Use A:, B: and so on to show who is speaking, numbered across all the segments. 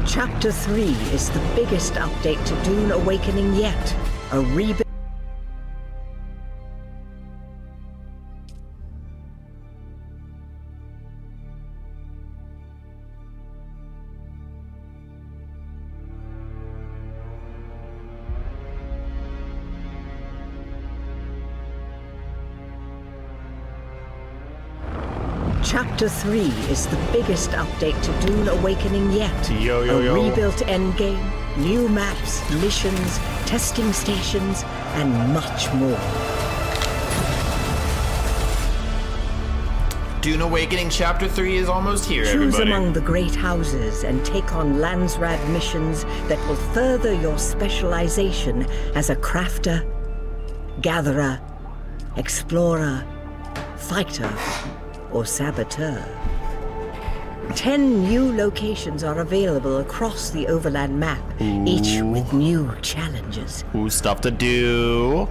A: Chapter 3 is the biggest update to Dune Awakening yet. A rebuild. Chapter 3 is the biggest update to Dune Awakening yet. A rebuilt endgame, new maps, missions, testing stations, and much more.
B: Dune Awakening Chapter 3 is almost here,
A: Choose
B: everybody.
A: among the great houses and take on Landsrad missions that will further your specialization as a crafter, gatherer, explorer, fighter, or saboteur. 10 new locations are available across the overland map, each with new challenges.
B: Ooh, stuff to do.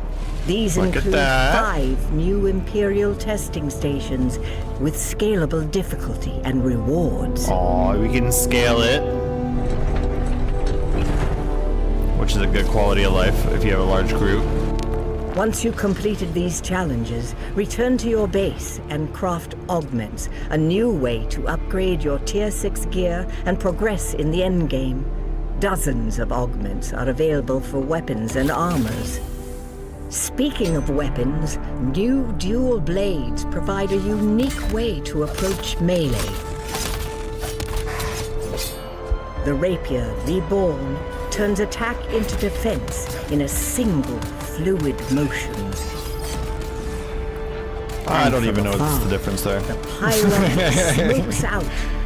A: These
B: Look at
A: include
B: that.
A: 5 new Imperial testing stations with scalable difficulty and rewards.
B: Oh, we can scale it. Which is a good quality of life if you have a large group.
A: Once you completed these challenges, return to your base and craft augments, a new way to upgrade your Tier 6 gear and progress in the endgame. Dozens of augments are available for weapons and armors. Speaking of weapons, new dual blades provide a unique way to approach melee. The Rapier Reborn turns attack into defense in a single fluid motion.
B: I don't even know what's the difference there.
A: The Pyro smokes out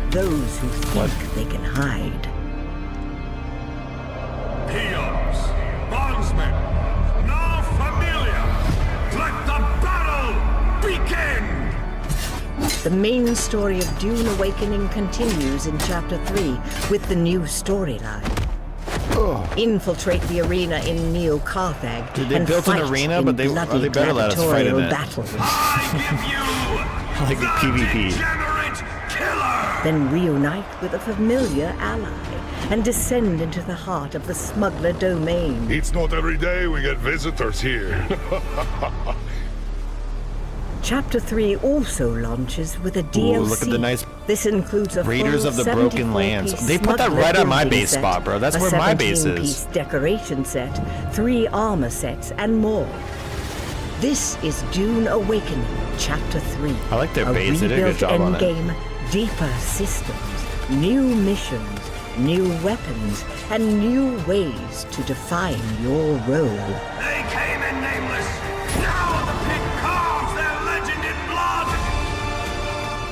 A: those who think they can hide.
C: Peons, bondsmen, now familiar. Let the battle begin!
A: The main story of Dune Awakening continues in Chapter 3 with the new storyline. Infiltrate the arena in Neo-Carthag
B: Dude, they
A: and
B: built an
A: fight
B: arena,
A: in
B: but they
A: bloody
B: better let us fight in
A: gladiatorial
B: it.
A: battles.
C: I give you
B: Like
C: the
B: PvP.
C: degenerate killer!
A: Then reunite with a familiar ally and descend into the heart of the smuggler domain.
D: It's not every day we get visitors here.
A: Chapter 3 also launches with a DLC.
B: Ooh, look at the nice
A: This includes a
B: Raiders
A: full
B: of the Broken
A: 74-piece
B: Lands. They put that
A: smuggler
B: right on my
A: building
B: base
A: set,
B: spot, bro. That's
A: a
B: where my base
A: 17-piece
B: is.
A: decoration set, 3 armor sets, and more. This is Dune Awakening, Chapter 3.
B: I like their
A: A
B: base. They did a good
A: rebuilt
B: job on it.
A: endgame, deeper systems, new missions, new weapons, and new ways to define your role.
C: They came in nameless. Now the pig carves their legend in blood!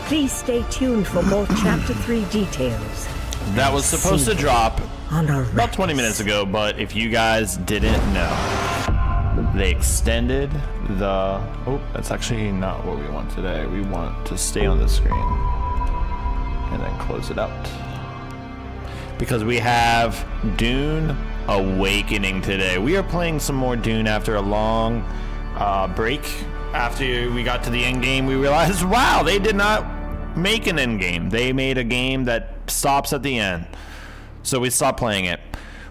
A: Please stay tuned for more Chapter 3 details.
B: That was supposed to drop
A: On
B: about 20 minutes ago, but if you guys didn't know, they extended the... Oh, that's actually not what we want today. We want to stay on the screen and then close it out. Because we have Dune Awakening today. We are playing some more Dune after a long break. After we got to the end game, we realized, wow, they did not make an end game. They made a game that stops at the end. So we stopped playing it.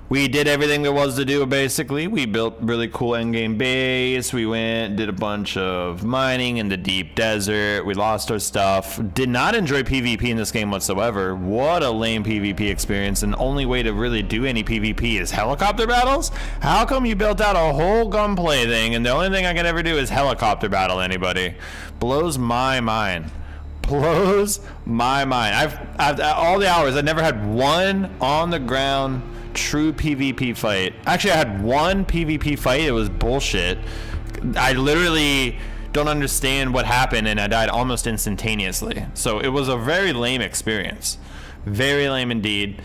B: We did everything there was to do, basically. We built really cool endgame base. We went, did a bunch of mining in the deep desert. We lost our stuff. Did not enjoy PvP in this game whatsoever. What a lame PvP experience. And the only way to really do any PvP is helicopter battles? How come you built out a whole gunplay thing and the only thing I can ever do is helicopter battle anybody? Blows my mind. Blows my mind. I've all the hours, I never had one on the ground true PvP fight. Actually, I had one PvP fight. It was bullshit. I literally don't understand what happened, and I died almost instantaneously. So it was a very lame experience. Very lame indeed.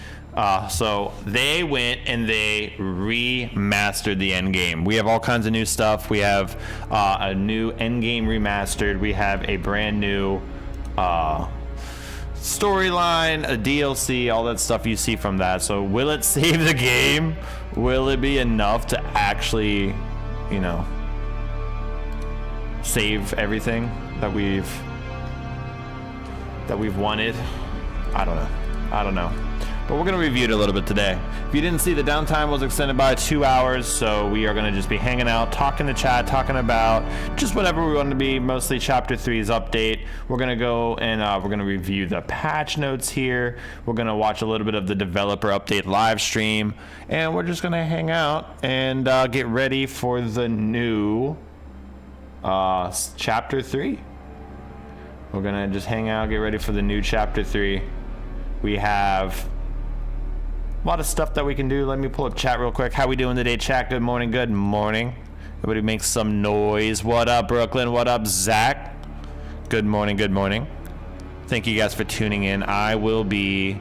B: So they went and they remastered the end game. We have all kinds of new stuff. We have a new end game remastered. We have a brand new storyline, a DLC, all that stuff you see from that. So will it save the game? Will it be enough to actually, you know, save everything that we've wanted? I don't know. but we're going to review it a little bit today. If you didn't see, the downtime was extended by 2 hours, so we are going to just be hanging out, talking to chat, talking about just whatever we want to be, mostly Chapter 3's update. We're going to go and we're going to review the patch notes here. We're going to watch a little bit of the developer update live stream, and we're just going to hang out and get ready for the new Chapter 3. We're going to just hang out, get ready for the new Chapter 3. We have a lot of stuff that we can do. Let me pull up chat real quick. How we doing today, chat? Good morning. Good morning. Everybody make some noise. What up, Brooklyn? What up, Zach? Good morning. Good morning. Thank you guys for tuning in. I will be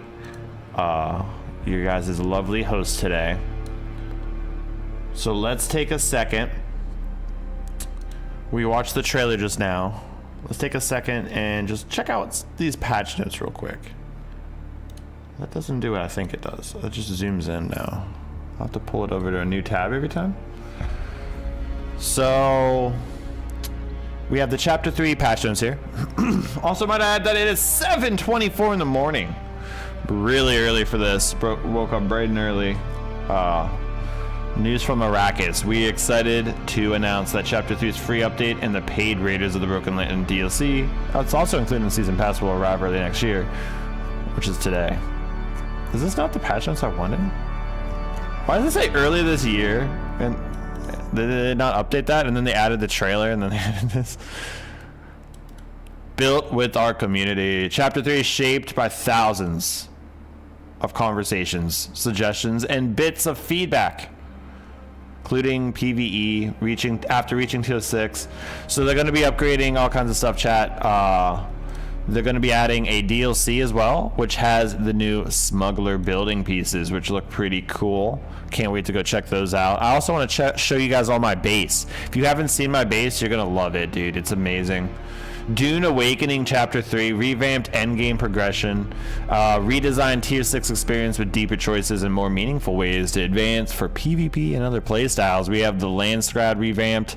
B: your guys' lovely host today. So let's take a second. We watched the trailer just now. Let's take a second and just check out these patch notes real quick. That doesn't do what I think it does. It just zooms in now. I'll have to pull it over to a new tab every time. So we have the Chapter 3 patch notes here. Also might add that it is 7:24 in the morning. Really early for this. Woke up bright and early. News from Arrakis. We excited to announce that Chapter 3's free update and the paid Raiders of the Broken Lantern DLC. It's also included in the Season Pass, will arrive early next year, which is today. Is this not the patch notes I wanted? Why does it say early this year? And they did not update that, and then they added the trailer, and then they added this. Built with our community. Chapter 3 is shaped by thousands of conversations, suggestions, and bits of feedback, including PvE after reaching Tier 6. So they're going to be upgrading all kinds of stuff, chat. They're going to be adding a DLC as well, which has the new smuggler building pieces, which look pretty cool. Can't wait to go check those out. I also want to show you guys all my base. If you haven't seen my base, you're going to love it, dude. It's amazing. Dune Awakening Chapter 3, Revamped Endgame progression, redesigned Tier 6 experience with deeper choices and more meaningful ways to advance for PvP and other playstyles. We have the Landsgrad revamped,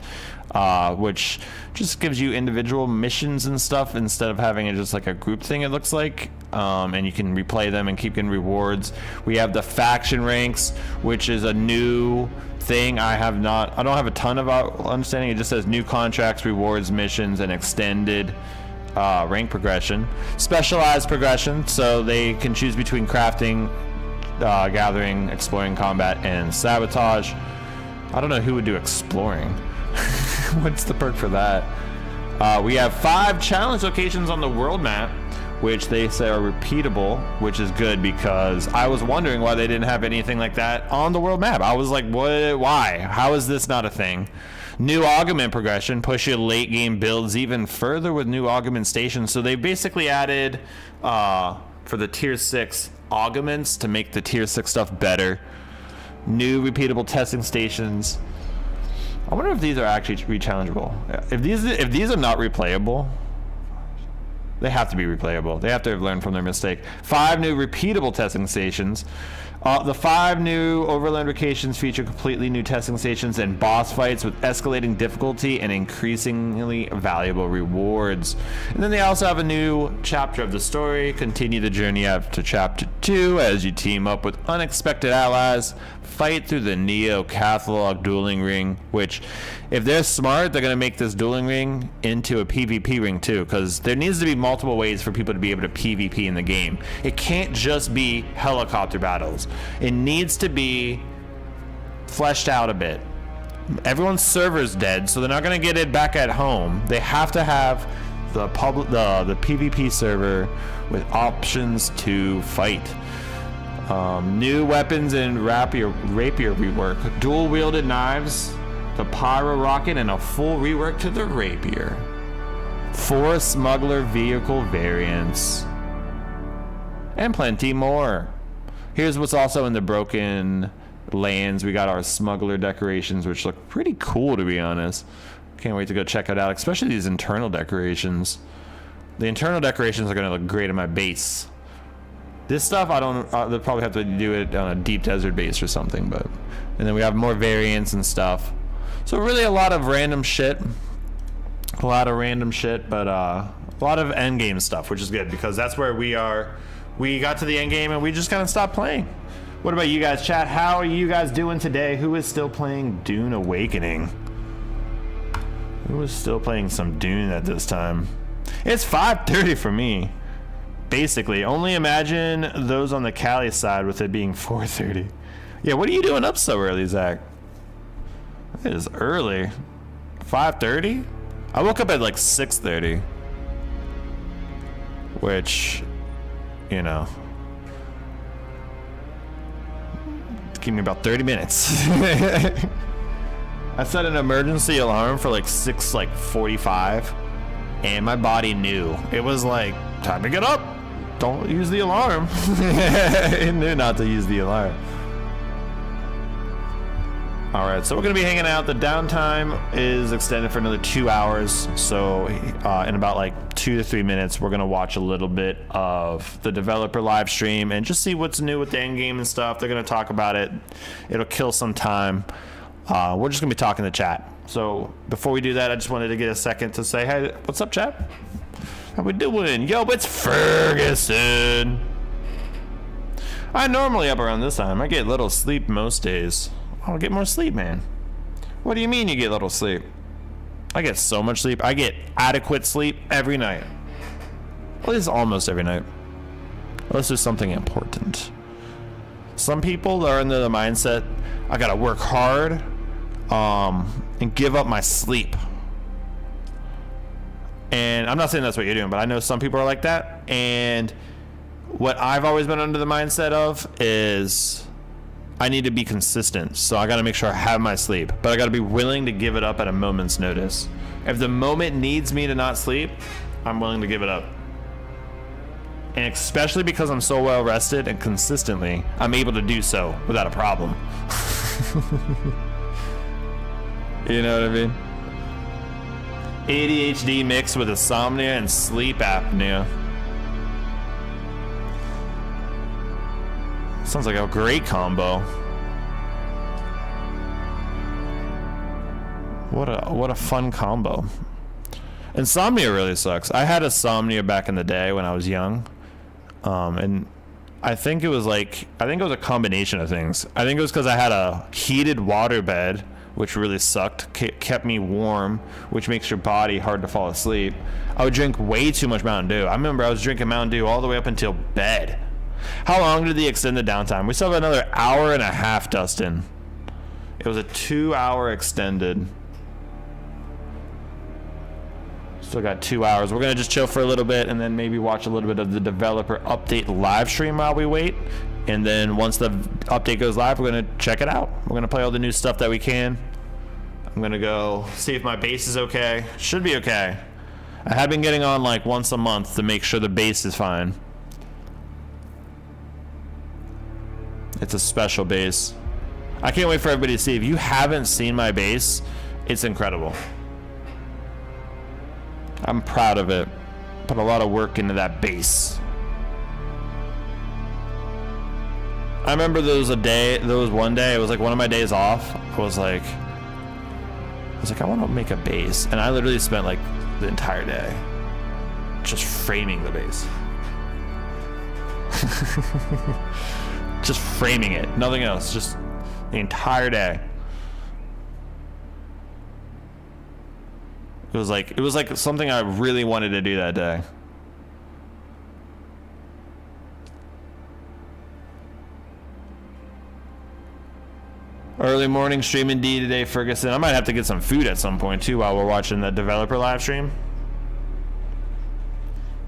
B: which just gives you individual missions and stuff instead of having it just like a group thing, it looks like, and you can replay them and keep getting rewards. We have the faction ranks, which is a new thing. I don't have a ton of understanding. It just says new contracts, rewards, missions, and extended rank progression. Specialized progression, so they can choose between crafting, gathering, exploring, combat, and sabotage. I don't know who would do exploring. What's the perk for that? We have 5 challenge locations on the world map, which they say are repeatable, which is good because I was wondering why they didn't have anything like that on the world map. I was like, what? Why? How is this not a thing? New augment progression, push your late game builds even further with new augment stations. So they basically added for the Tier 6 augments to make the Tier 6 stuff better. New repeatable testing stations. I wonder if these are actually rechallengeable. If these are not replayable, they have to be replayable. They have to have learned from their mistake. 5 new repeatable testing stations. The 5 new overland locations feature completely new testing stations and boss fights with escalating difficulty and increasingly valuable rewards. And then they also have a new chapter of the story. Continue the journey after Chapter 2 as you team up with unexpected allies. Fight through the Neo Catalog dueling ring, which, if they're smart, they're going to make this dueling ring into a PvP ring too, because there needs to be multiple ways for people to be able to PvP in the game. It can't just be helicopter battles. It needs to be fleshed out a bit. Everyone's server's dead, so they're not going to get it back at home. They have to have the PvP server with options to fight. New weapons and rapier rework. Dual wielded knives, the pyro rocket, and a full rework to the rapier. 4 smuggler vehicle variants. And plenty more. Here's what's also in the Broken Lands. We got our smuggler decorations, which look pretty cool, to be honest. Can't wait to go check it out, especially these internal decorations. The internal decorations are going to look great in my base. This stuff, they'll probably have to do it on a deep desert base or something, but... And then we have more variants and stuff. So really a lot of random shit. But a lot of endgame stuff, which is good, because that's where we are we got to the end game and we just kind of stopped playing. What about you guys, chat? How are you guys doing today? Who is still playing Dune Awakening? Who is still playing some Dune at this time? It's 5:30 for me. Basically, only imagine those on the Cali side with it being 4:30. Yeah, what are you doing up so early, Zach? It is early. 5:30? I woke up at like 6:30. Which, you know, give me about 30 minutes. I set an emergency alarm for like 6:45, and my body knew. It was like, time to get up. Don't use the alarm. It knew not to use the alarm. All right, so we're gonna be hanging out. The downtime is extended for another 2 hours. So in about like 2 to 3 minutes, we're gonna watch a little bit of the developer live stream and just see what's new with the end game and stuff. They're gonna talk about it. It'll kill some time. We're just gonna be talking to chat. So before we do that, I just wanted to get a second to say, hey, what's up, chat? How we doing? Yo, it's Ferguson. I normally up around this time. I get little sleep most days. I'll get more sleep, man. What do you mean you get little sleep? I get so much sleep. I get adequate sleep every night. At least almost every night. Unless there's something important. Some people are in the mindset, I gotta work hard and give up my sleep. And I'm not saying that's what you're doing, but I know some people are like that. And what I've always been under the mindset of is I need to be consistent, so I got to make sure I have my sleep, but I got to be willing to give it up at a moment's notice. If the moment needs me to not sleep, I'm willing to give it up. And especially because I'm so well rested and consistently, I'm able to do so without a problem. You know what I mean? ADHD mixed with insomnia and sleep apnea. Sounds like a great combo. What a fun combo. Insomnia really sucks. I had insomnia back in the day when I was young. And I think it was a combination of things. I think it was because I had a heated water bed, which really sucked, kept me warm, which makes your body hard to fall asleep. I would drink way too much Mountain Dew. I remember I was drinking Mountain Dew all the way up until bed. How long did they extend the downtime? We still have another hour and a half, Dustin. It was a 2-hour extended. Still got 2 hours. We're gonna just chill for a little bit and then maybe watch a little bit of the developer update live stream while we wait. And then once the update goes live, we're gonna check it out. We're gonna play all the new stuff that we can. I'm gonna go see if my base is okay. Should be okay. I have been getting on like once a month to make sure the base is fine. It's a special base. I can't wait for everybody to see. If you haven't seen my base, it's incredible. I'm proud of it. Put a lot of work into that base. I remember there was one day, it was like one of my days off. I was like, I want to make a base. And I literally spent like the entire day just framing the base. Just framing it, nothing else, just the entire day. It was like something I really wanted to do that day. Early morning stream indeed today, Ferguson. I might have to get some food at some point too while we're watching the developer live stream.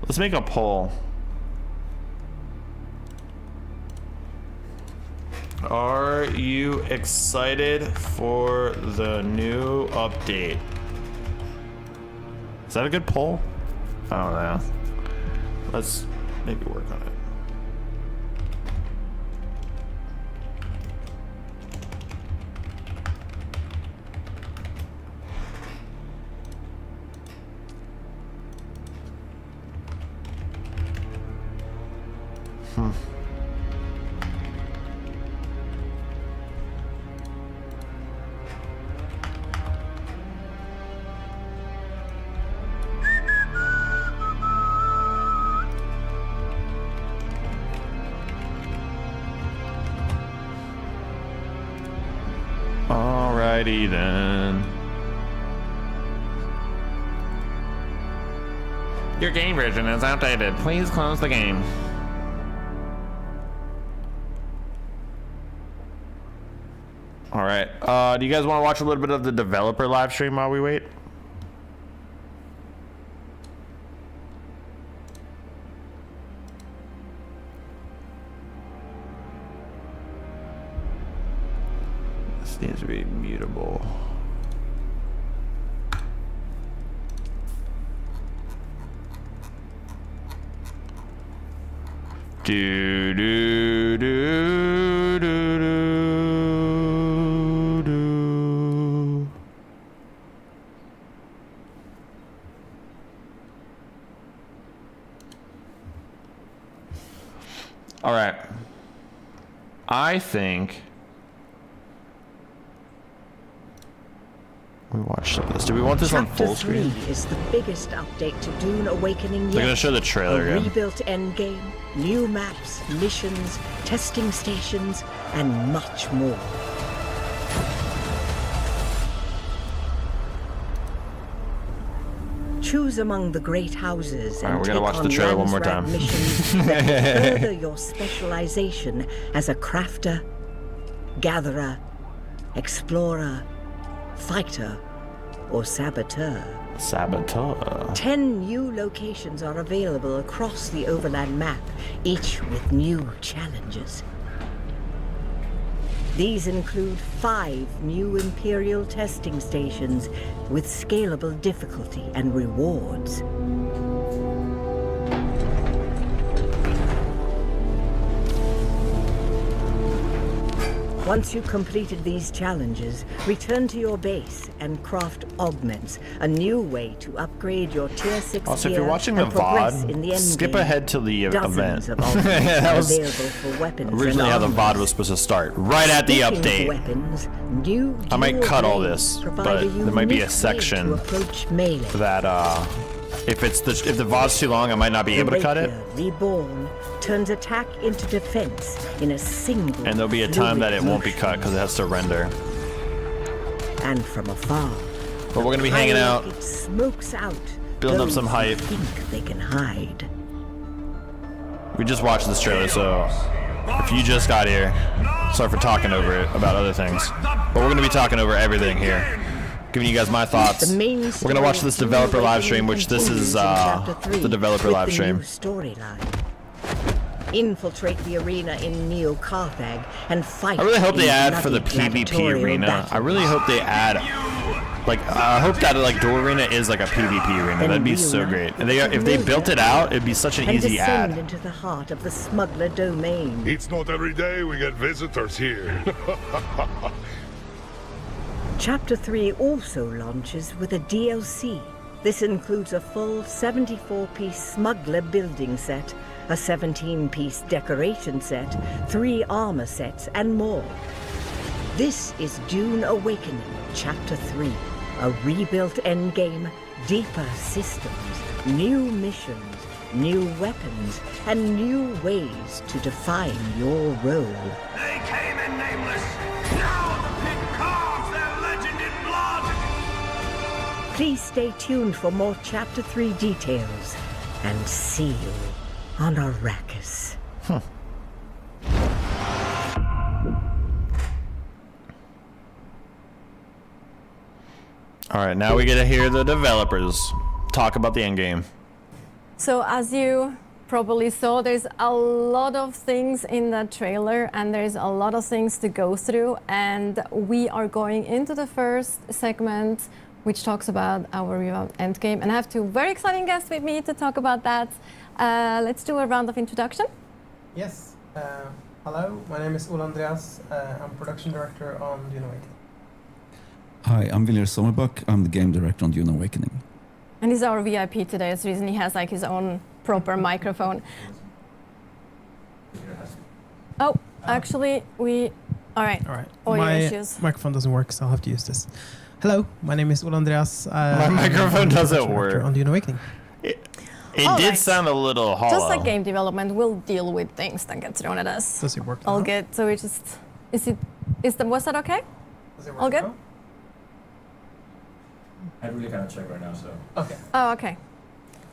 B: Let's make a poll. Are you excited for the new update? Is that a good poll? I don't know. Let's maybe work on it. Alrighty then. Your game version is outdated. Please close the game. Alright, do you guys want to watch a little bit of the developer live stream while we wait? This needs to be mutable. Do do do do do do. All right. I think we watched some of this. Do we want this on full screen?
A: Chapter 3 is the biggest update to Dune Awakening yet.
B: They're gonna show the trailer
A: A
B: again.
A: rebuilt endgame, new maps, missions, testing stations, and much more. Choose among the great houses and
B: Alright, we're
A: take
B: gonna watch
A: on
B: the trailer one more
A: lands-grab
B: time.
A: missions that will further your specialization as a crafter, gatherer, explorer, fighter, or saboteur.
B: Saboteur.
A: 10 new locations are available across the overland map, each with new challenges. These include 5 new Imperial testing stations with scalable difficulty and rewards. Once you've completed these challenges, return to your base and craft augments, a new way to upgrade your tier 6
B: Also, if
A: gear
B: you're watching the
A: and progress in the
B: VOD,
A: end
B: skip
A: game.
B: ahead to the event.
A: Dozens of augments
B: That
A: are
B: was
A: available for weapons
B: originally how
A: and
B: the VOD
A: armors.
B: was supposed to start. Right at the
A: Speaking of
B: update.
A: Weapons, new
B: I might
A: dual
B: cut all
A: blades
B: this,
A: provide
B: but
A: a
B: there might be a
A: unique way
B: section
A: to approach melee.
B: that if the VOD's too long, I might not be able to cut it.
A: Rapier Reborn turns attack into defense in a single.
B: And there'll be a time that it
A: fluid
B: won't be
A: motion.
B: cut because it has to render.
A: And from afar,
B: But we're gonna be hanging out,
A: it smokes out,
B: building up
A: those
B: some
A: who
B: hype.
A: think they can hide.
B: We just watched this trailer, so if you just got here, sorry for talking over it about other things. But we're gonna be talking over everything here. Giving you guys my thoughts.
A: The main
B: We're gonna watch this developer live stream, which this is the developer live stream.
A: Storyline. Infiltrate the arena in Neo Carthag and fight.
B: I really hope they
A: in
B: add for the
A: bloody
B: PvP
A: gladiatorial
B: arena.
A: battles.
B: I really hope they add, like, I hope that like Door Arena is like a PvP arena.
A: Then
B: That'd be so
A: reunite
B: great. And
A: with
B: if they
A: familiar
B: built it out, it'd be such an
A: and
B: easy
A: descend
B: ad.
A: into the heart of the smuggler domain.
D: It's not every day we get visitors here.
A: Chapter 3 also launches with a DLC. This includes a full 74-piece smuggler building set, a 17-piece decoration set, 3 armor sets, and more. This is Dune Awakening Chapter 3, a rebuilt endgame, deeper systems, new missions, new weapons, and new ways to define your role.
C: They came in nameless. Now the pit carves their legend in blood.
A: Please stay tuned for more Chapter 3 details, and see you on Arrakis.
B: All right, now we get to hear the developers talk about the end game.
E: So as you probably saw, there's a lot of things in that trailer and there's a lot of things to go through, and we are going into the first segment which talks about our Revamped Endgame, and I have 2 very exciting guests with me to talk about that. Let's do a round of introduction.
F: Yes. Hello, my name is Ole Andreas. I'm production director on Dune Awakening.
G: Hi, I'm Viljar Sommerbuck. I'm the game director on Dune Awakening.
E: And he's our VIP today. That's the reason he has like his own proper microphone. Oh, actually, all right.
F: All right.
E: Audio
F: My
E: issues.
F: microphone doesn't work, so I'll have to use this. Hello, my name is Ole Andreas.
B: My microphone doesn't
F: production director
B: work.
F: On Dune Awakening.
B: It
E: All
B: did
E: right.
B: sound a little hollow.
E: Just like game development, we'll deal with things that get thrown at us.
F: Does it work?
E: All
F: now?
E: good. So we just, was that okay?
F: Does it work
E: all good?
F: now?
H: I really cannot check right now, so.
F: Okay.
E: Oh, okay.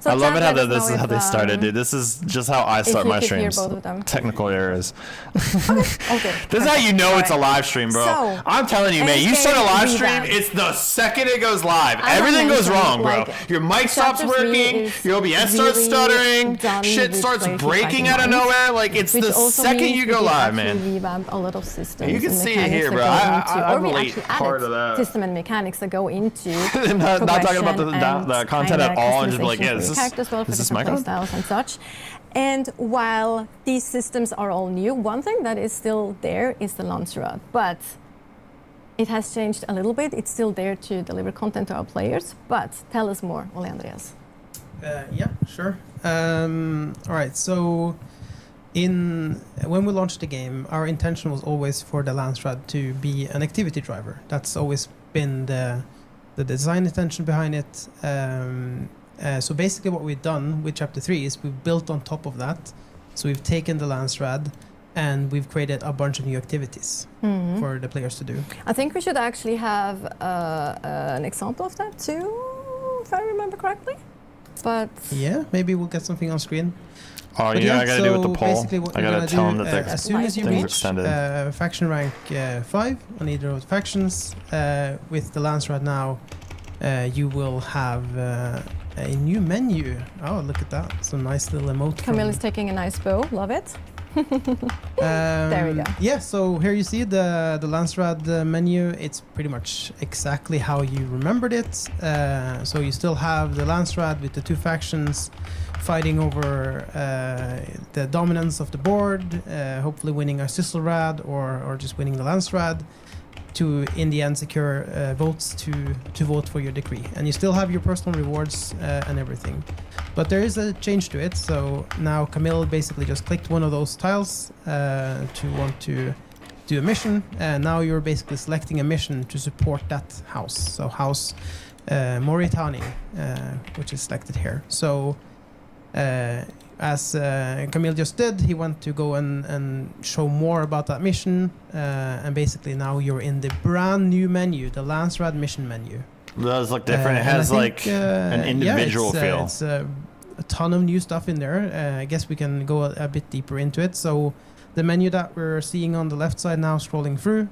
E: So
B: I love
E: chat,
B: it how
E: let us
B: this is
E: know
B: how
E: if,
B: they started, dude. This is just how I start
E: you
B: my
E: could hear
B: streams.
E: both of them.
B: Technical errors.
E: Okay.
B: This is how you know it's a live stream, bro.
E: So,
B: I'm telling you, man. You start a live stream,
E: Revamped.
B: it's the second it goes live.
E: I
B: Everything goes
E: mentioned,
B: wrong, bro.
E: like,
B: Your mic stops
E: Chapter 3
B: working.
E: is
B: Your OBS starts
E: really
B: stuttering.
E: done
B: Shit
E: with
B: starts
E: players
B: breaking
E: fighting
B: out of
E: minds,
B: nowhere. Like it's
E: which
B: the
E: also
B: second
E: means
B: you
E: we
B: go
E: did
B: live,
E: actually
B: man.
E: revamp a lot of systems.
B: You can
E: and
B: see it
E: mechanics
B: here,
E: that
B: bro.
E: go
B: I'm
E: or we
B: late
E: actually
B: part
E: added
B: of that.
E: system and mechanics that go into
B: not talking about
E: progression
B: the
E: and
B: content at
E: kinda
B: all, and just be like,
E: customization
B: yeah,
E: for
B: this
E: your
B: is
E: characters, well, for
B: this is
E: different
B: my
E: play styles and such. And while these systems are all new, one thing that is still there is the launch rod, but it has changed a little bit. It's still there to deliver content to our players, but tell us more, Ole Andreas.
F: Yeah, sure. All right, so when we launched the game, our intention was always for the Landsrad to be an activity driver. That's always been the design intention behind it. So basically what we've done with Chapter 3 is we've built on top of that. So we've taken the Landsrad and we've created a bunch of new activities for the players to do.
E: I think we should actually have an example of that too, if I remember correctly. But
F: Yeah, maybe we'll get something on screen.
B: Oh,
F: But
B: you know what I gotta do with the poll?
F: basically what
B: I
F: you're
B: gotta
F: gonna
B: tell
F: do,
B: them that
F: as soon as you
B: things are
F: reach
B: extended.
F: faction rank 5 on either of the factions, with the Landsrad now, you will have a new menu. Oh, look at that. Some nice little emote.
E: Camille is taking a nice bow, love it. There we go.
F: Yeah, so here you see the Landsrad menu. It's pretty much exactly how you remembered it. So you still have the Landsrad with the two factions fighting over the dominance of the board, hopefully winning a Sizzlerad or just winning the Landsrad to, in the end, secure votes to vote for your decree. And you still have your personal rewards and everything. But there is a change to it. So now Camille basically just clicked one of those tiles to want to do a mission. And now you're basically selecting a mission to support that house. So House Mauritani, which is selected here. So as Camille just did, he went to go and show more about that mission, and basically now you're in the brand new menu, the Landsrad mission menu.
B: It does look different. It has like an individual feel.
F: It's a ton of new stuff in there. I guess we can go a bit deeper into it. So the menu that we're seeing on the left side now, scrolling through,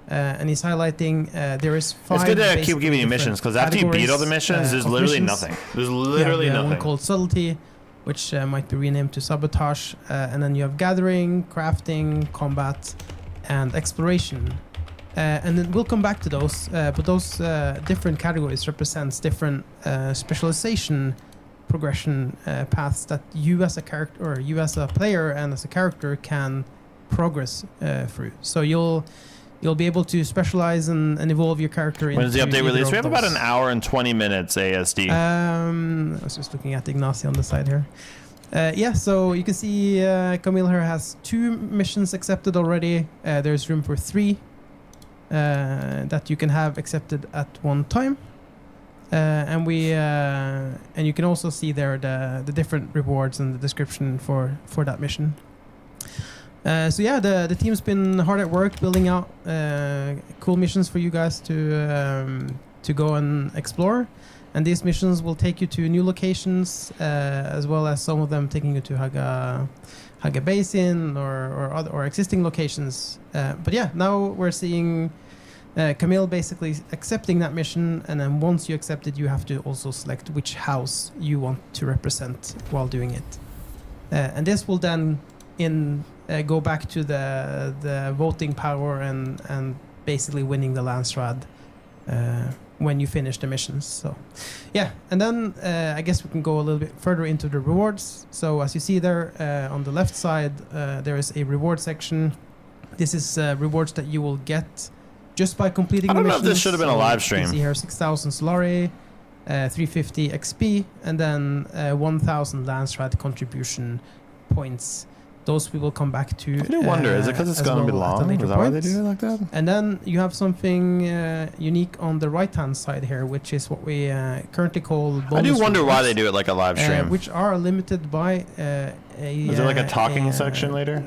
F: and he's highlighting there is 5.
B: It's good to keep giving you missions, because after you beat all the missions, there's literally nothing. There's literally nothing.
F: One called Subtlety, which might be renamed to Sabotage, and then you have Gathering, Crafting, Combat, and Exploration. And then we'll come back to those, but those different categories represents different specialization progression paths that you as a character, or you as a player and as a character, can progress through. So you'll be able to specialize and evolve your character.
B: When is the update release? We have about
F: those.
B: an hour and 20 minutes ASD.
F: I was just looking at Ignacy on the side here. Yeah, so you can see Camille here has 2 missions accepted already. There's room for 3 that you can have accepted at one time. And you can also see there the different rewards and the description for that mission. So yeah, the team's been hard at work building out cool missions for you guys to go and explore. And these missions will take you to new locations, as well as some of them taking you to Haga Basin or existing locations. But yeah, now we're seeing Camille basically accepting that mission, and then once you accept it, you have to also select which house you want to represent while doing it. And this will then go back to the voting power and basically winning the Landsrad when you finish the missions. So yeah, and then I guess we can go a little bit further into the rewards. So as you see there on the left side, there is a reward section. This is rewards that you will get just by completing
B: I don't
F: the
B: know
F: missions.
B: if this should have been a live stream.
F: You can see here 6,000 Solari, 350 XP, and then 1,000 Landsrad contribution points. Those we will come back to.
B: I do wonder, is it because it's going to be long? Is that why they do it like that?
F: And then you have something unique on the right-hand side here, which is what we currently call bonus
B: I do wonder why
F: rewards,
B: they do it like a live stream.
F: which are limited by
B: Is there like a talking section later?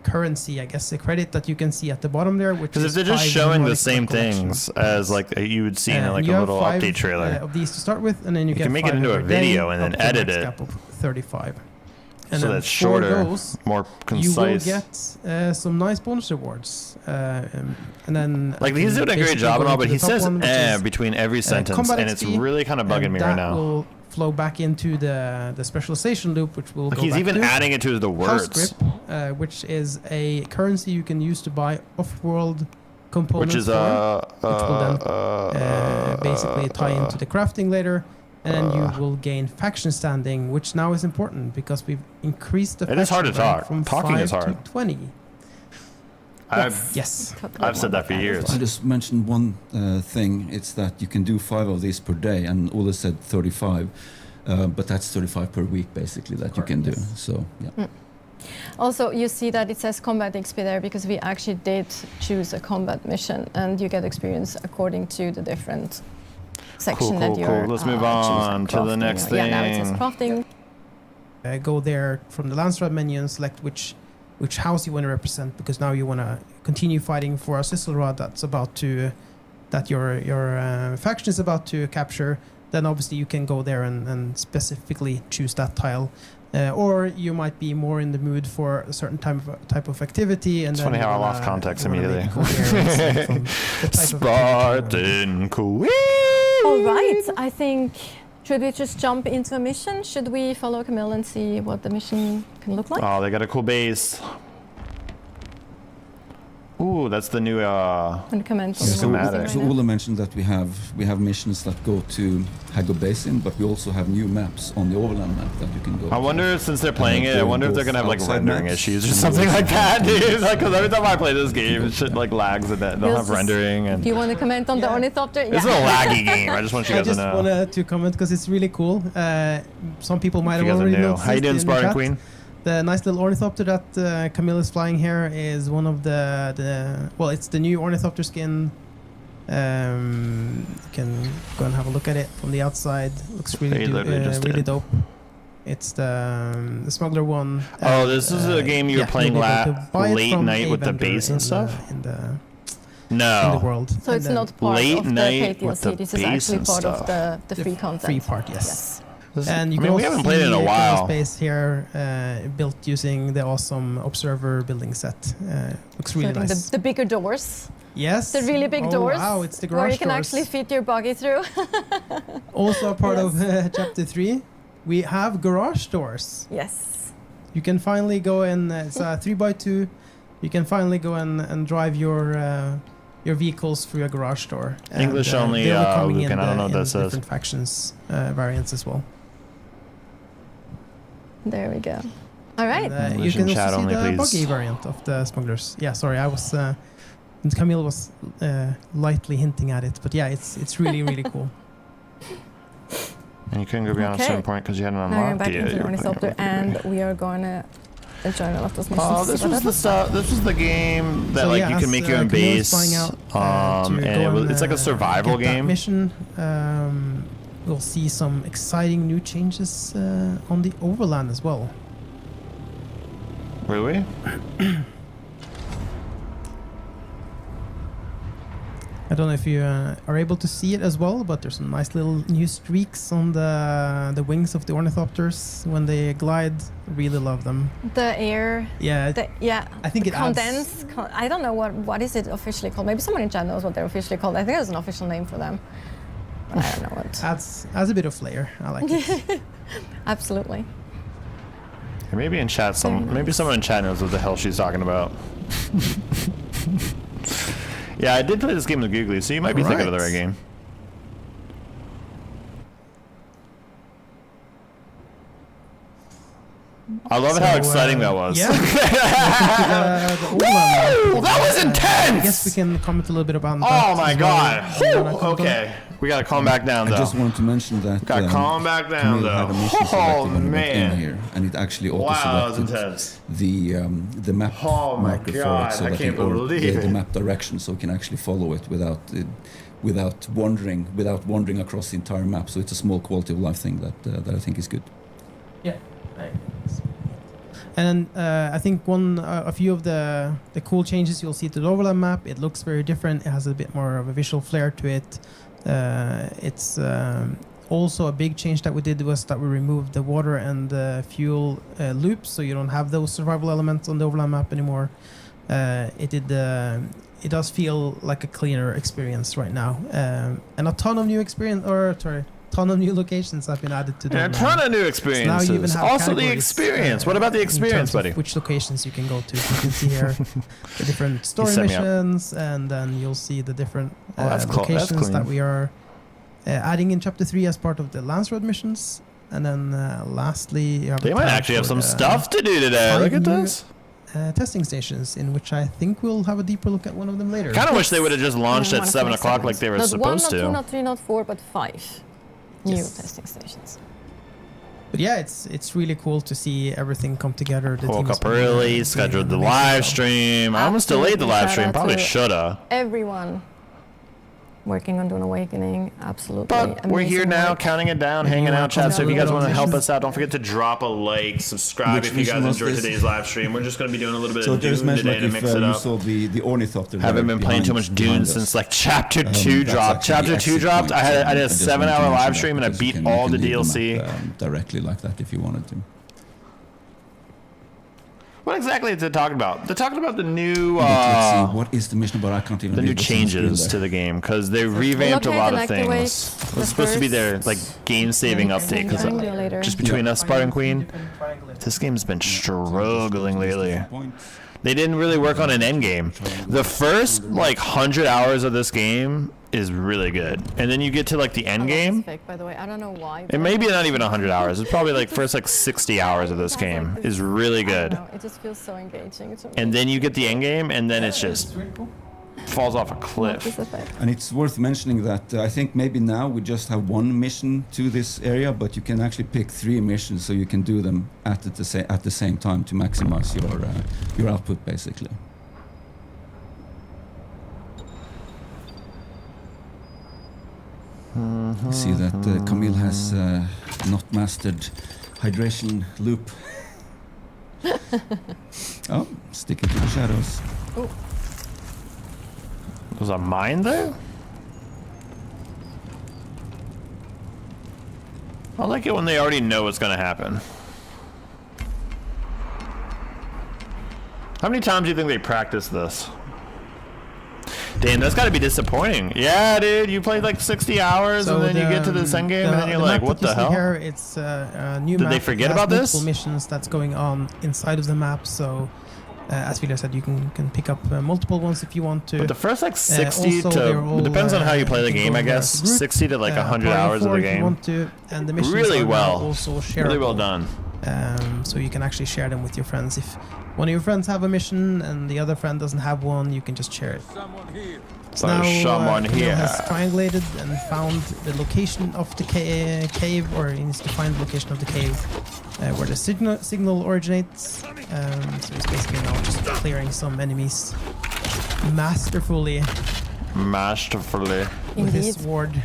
F: currency, I guess, a credit that you can see at the bottom there.
B: Because if they're just showing the same things as like you would see in like a little update trailer,
F: of these to start with, and then you get
B: can make it into a video and then edit it.
F: 35. And
B: so
F: then
B: that's shorter,
F: those,
B: more concise.
F: You will get some nice bonus rewards, and then
B: like he's doing a great job and all, but he says between every sentence, and it's really kind of bugging me right now.
F: Will flow back into the specialization loop, which will.
B: Like
F: go
B: he's
F: back
B: even
F: to
B: adding it to the words.
F: House grip, which is a currency you can use to buy off-world components,
B: which is
F: which will then basically tie into the crafting later. And then you will gain faction standing, which now is important because we've increased the faction
B: is hard to talk.
F: from
B: Talking
F: 5
B: is hard.
F: to 20.
B: Yes. I've said that for years.
G: I just mentioned one thing. It's that you can do 5 of these per day, and Ole said 35, but that's 35 per week basically that you can do. So yeah.
E: Also, you see that it says combat XP there because we actually did choose a combat mission, and you get experience according to the different section that you're.
B: Cool. Let's move on to the next thing.
E: Yeah, now it says crafting.
F: Go there from the Landsrad menu and select which house you want to represent, because now you want to continue fighting for a sizzle rod that your faction is about to capture. Then obviously you can go there and specifically choose that tile. Or you might be more in the mood for a certain type of activity. And
B: it's funny how I lost context immediately.
F: Spartan
B: Queen.
E: All right, I think, should we just jump into a mission? Should we follow Camille and see what the mission can look like?
B: Oh, they got a cool base. Ooh, that's the new schematic.
G: So Ole mentioned that we have missions that go to Hago Basin, but we also have new maps on the overland map that you can go.
B: I wonder, since they're playing it, I wonder if they're gonna have like rendering issues or something like that, dude. Like, because every time I play this game, shit like lags and that they'll have rendering. And
E: do you want to comment on the ornithopter?
B: This is a laggy game. I just want you guys to know.
F: I just wanted to comment because it's really cool. Some people might have already noticed.
B: How you doing, Spartan Queen?
F: The nice little ornithopter that Camille is flying here is one of well, it's the new ornithopter skin. You can go and have a look at it from the outside. Looks really really dope. It's the smuggler one.
B: Oh, this is a game you were playing late night with the base and stuff?
F: In the world.
E: So it's not part of the paid DLC. This is actually part of the free content.
F: Free part, yes.
B: This,
F: and you
B: we haven't played it in a while.
F: Space here, built using the awesome observer building set. Looks really nice.
E: The bigger doors.
F: Yes.
E: The really big doors.
F: Wow, it's the garage
E: where you can
F: doors.
E: actually fit your buggy through.
F: Also a part of Chapter 3, we have garage doors.
E: Yes.
F: You can finally go in. It's a 3x2. You can finally go and drive your vehicles through a garage door.
B: English only. Lucan, I don't know what that says.
F: Different factions variants as well.
E: There we go. All right.
F: You can also see the buggy variant of the smugglers. Yeah, sorry, I was. Camille was lightly hinting at it, but yeah, it's really really cool.
B: And you couldn't go beyond a certain point because you hadn't unlocked
E: back into the ornithopter, and we are going to enjoy a lot of missions.
B: Oh, this was the stuff. This was the game that you can make your own base. And it's like a survival game.
F: Mission. We'll see some exciting new changes on the overland as well.
B: Really?
F: I don't know if you are able to see it as well, but there's some nice little new streaks on the wings of the ornithopters when they glide. Really love them.
E: The air.
F: Yeah. I think it
E: adds. I don't know what is it officially called. Maybe someone in chat knows what they're officially called. I think there's an official name for them. I don't know what.
F: Adds a bit of flair. I like it.
E: Absolutely.
B: Maybe in chat, maybe someone in chat knows what the hell she's talking about. Yeah, I did play this game with Googly, so you might be thinking of the right game. I love how exciting that was.
F: Yeah.
B: Woo! That was intense!
F: I guess we can comment a little bit about that.
B: Oh my god. Okay. We gotta calm back down, though.
G: I just wanted to mention that.
B: Gotta calm back down, though.
G: Oh, man. Here, and it actually auto-selected the map marker for it, so that the map direction, so we can actually follow it without wandering across the entire map. So it's a small quality of life thing that I think is good.
F: Yeah. And I think a few of the cool changes you'll see to the overland map. It looks very different. It has a bit more of a visual flair to it. It's also a big change that we did was that we removed the water and the fuel loops, so you don't have those survival elements on the overland map anymore. It does feel like a cleaner experience right now, and a ton of new locations have been added to the
B: a ton of new experiences.
F: So now you even have
B: also the
F: categories,
B: experience. What about the experience, buddy?
F: Which locations you can go to? You can see here the different story missions, and then you'll see the different locations that we are adding in Chapter 3 as part of the Lance Road missions. And then lastly, you have
B: they might actually have some stuff to do today. Look at this.
F: Testing stations, in which I think we'll have a deeper look at one of them later.
B: Kind of wish they would have just launched at 7 o'clock like they were supposed to.
E: Not 1, not 2, not 3, not 4, but 5 new testing stations.
F: But yeah, it's really cool to see everything come together.
B: Woke up early, scheduled the live stream. I almost delayed the live stream. Probably shoulda.
E: Everyone working on Dune Awakening, absolutely.
B: But we're here now, counting it down, hanging out, chat. So if you guys want to help us out, don't forget to drop a like, subscribe if you guys enjoyed today's live stream. We're just going to be doing a little bit of Dune today to mix it up.
G: So the ornithopter.
B: Haven't been playing too much Dune since like Chapter 2 dropped. Chapter 2 dropped. I did a 7-hour live stream and I beat all the DLC.
G: Directly like that if you wanted to.
B: What exactly is it talking about? They're talking about the new
G: let's see, what is the mission about? I can't even.
B: The new changes to the game because they revamped a lot of things. It's supposed to be their like game-saving update. Because just between us, Spartan Queen, this game's been struggling lately. They didn't really work on an end game. The first like 100 hours of this game is really good, and then you get to like the end game.
E: By the way, I don't know why.
B: It may be not even 100 hours. It's probably like first like 60 hours of this game is really good.
E: I don't know, it just feels so engaging.
B: And then you get the end game, and then it's just falls off a cliff.
G: And it's worth mentioning that I think maybe now we just have one mission to this area, but you can actually pick 3 missions, so you can do them at the same time to maximize your output, basically. You see that Camille has not mastered hydration loop. Oh, stick it to the shadows.
E: Oh.
B: Was a mine there? I like it when they already know what's gonna happen. How many times do you think they practice this? Damn, that's gotta be disappointing. Yeah, dude, you played like 60 hours and then you get to this end game and then you're like, what the hell?
F: Here, it's a new
B: Did
F: map.
B: they forget about this?
F: Multiple missions that's going on inside of the map, so as Vila said, you can pick up multiple ones if you want to.
B: But the first like 60 to, it depends on how you play the game, I guess. 60 to like 100 hours of the game.
F: Want to, and the missions
B: really
F: are
B: well.
F: Also shareable.
B: Really well done.
F: So you can actually share them with your friends. If one of your friends have a mission and the other friend doesn't have one, you can just share it. So now
B: someone here
F: has triangulated and found the location of the cave, or he needs to find the location of the cave where the signal originates. So it's basically now just clearing some enemies masterfully. With his sword.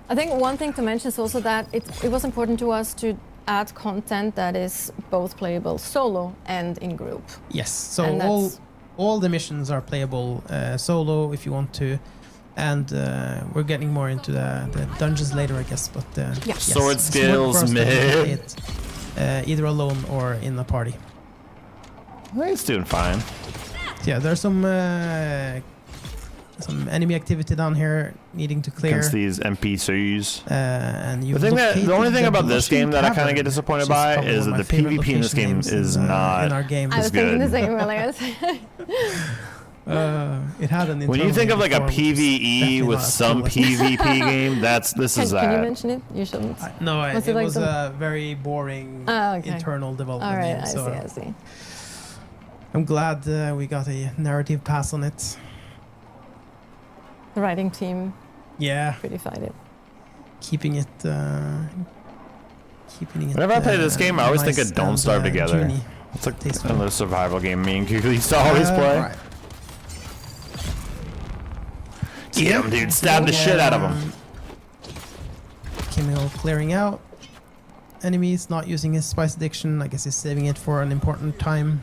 E: I think one thing to mention is also that it was important to us to add content that is both playable solo and in group.
F: Yes, so all the missions are playable solo if you want to, and we're getting more into the dungeons later, I guess. But yes,
B: sword skills, man.
F: Either alone or in a party.
B: He's doing fine.
F: Yeah, there's some enemy activity down here needing to clear
B: against these NPCs.
F: And
B: the only thing about this game that I kind of get disappointed by is that the PvP in this game is not
F: in our game.
E: I was thinking the same earlier.
F: It had an
B: when you think of like a PvE with some PvP game, this is that.
E: Can you mention it? You shouldn't.
F: No, it was a very boring internal development
E: game.
F: All right,
E: I see.
F: I'm glad we got a narrative pass on it.
E: The writing team prettified it.
F: Keeping it
B: whenever I play this game, I always think of Don't Starve Together.
F: Journey.
B: It's like another survival game me and Kiki used to always play.
F: Right.
B: Get him, dude. Stab the shit out of him.
F: Camille clearing out. enemies, not using his spice addiction. I guess he's saving it for an important time.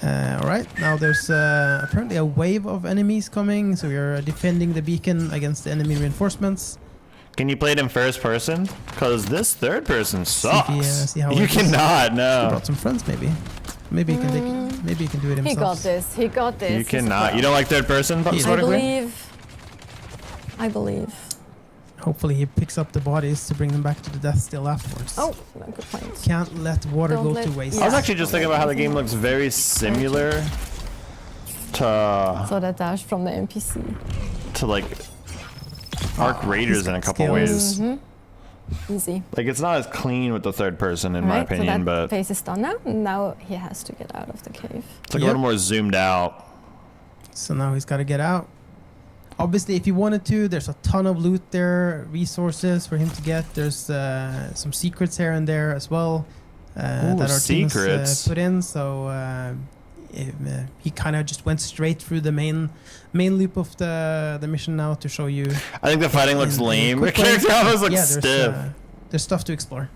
F: Alright, now there's apparently a wave of enemies coming, so we're defending the beacon against the enemy reinforcements.
B: Can you play it in first person? Because this third person sucks.
F: See how
B: you cannot,
F: He
B: no.
F: brought some friends, maybe. Maybe he can take, maybe he can do it himself.
E: He got this. He got this.
B: You
E: He's a
B: cannot.
E: pro.
B: You don't like third person?
E: I believe.
F: Hopefully he picks up the bodies to bring them back to the death still afterwards.
E: Oh, good point.
F: Can't let water
E: Don't
F: go
E: let-
F: to waste.
B: I was actually just thinking about how the game looks very similar to
E: So that dash from the NPC.
B: like Arc Raiders in a couple
F: skills.
B: ways.
E: Easy.
B: Like it's not as clean with the third person in my
E: Right,
B: opinion,
E: so that
B: but
E: phase is done now. Now he has to get out of the cave.
B: it's like a little more zoomed out.
F: So now he's got to get out. Obviously, if he wanted to, there's a ton of loot there, resources for him to get. There's some secrets here and there as well that our team has put in. So he kind of just went straight through the main loop of the mission now to show you.
B: I think the fighting looks lame. The character almost looks stiff.
F: There's stuff to explore.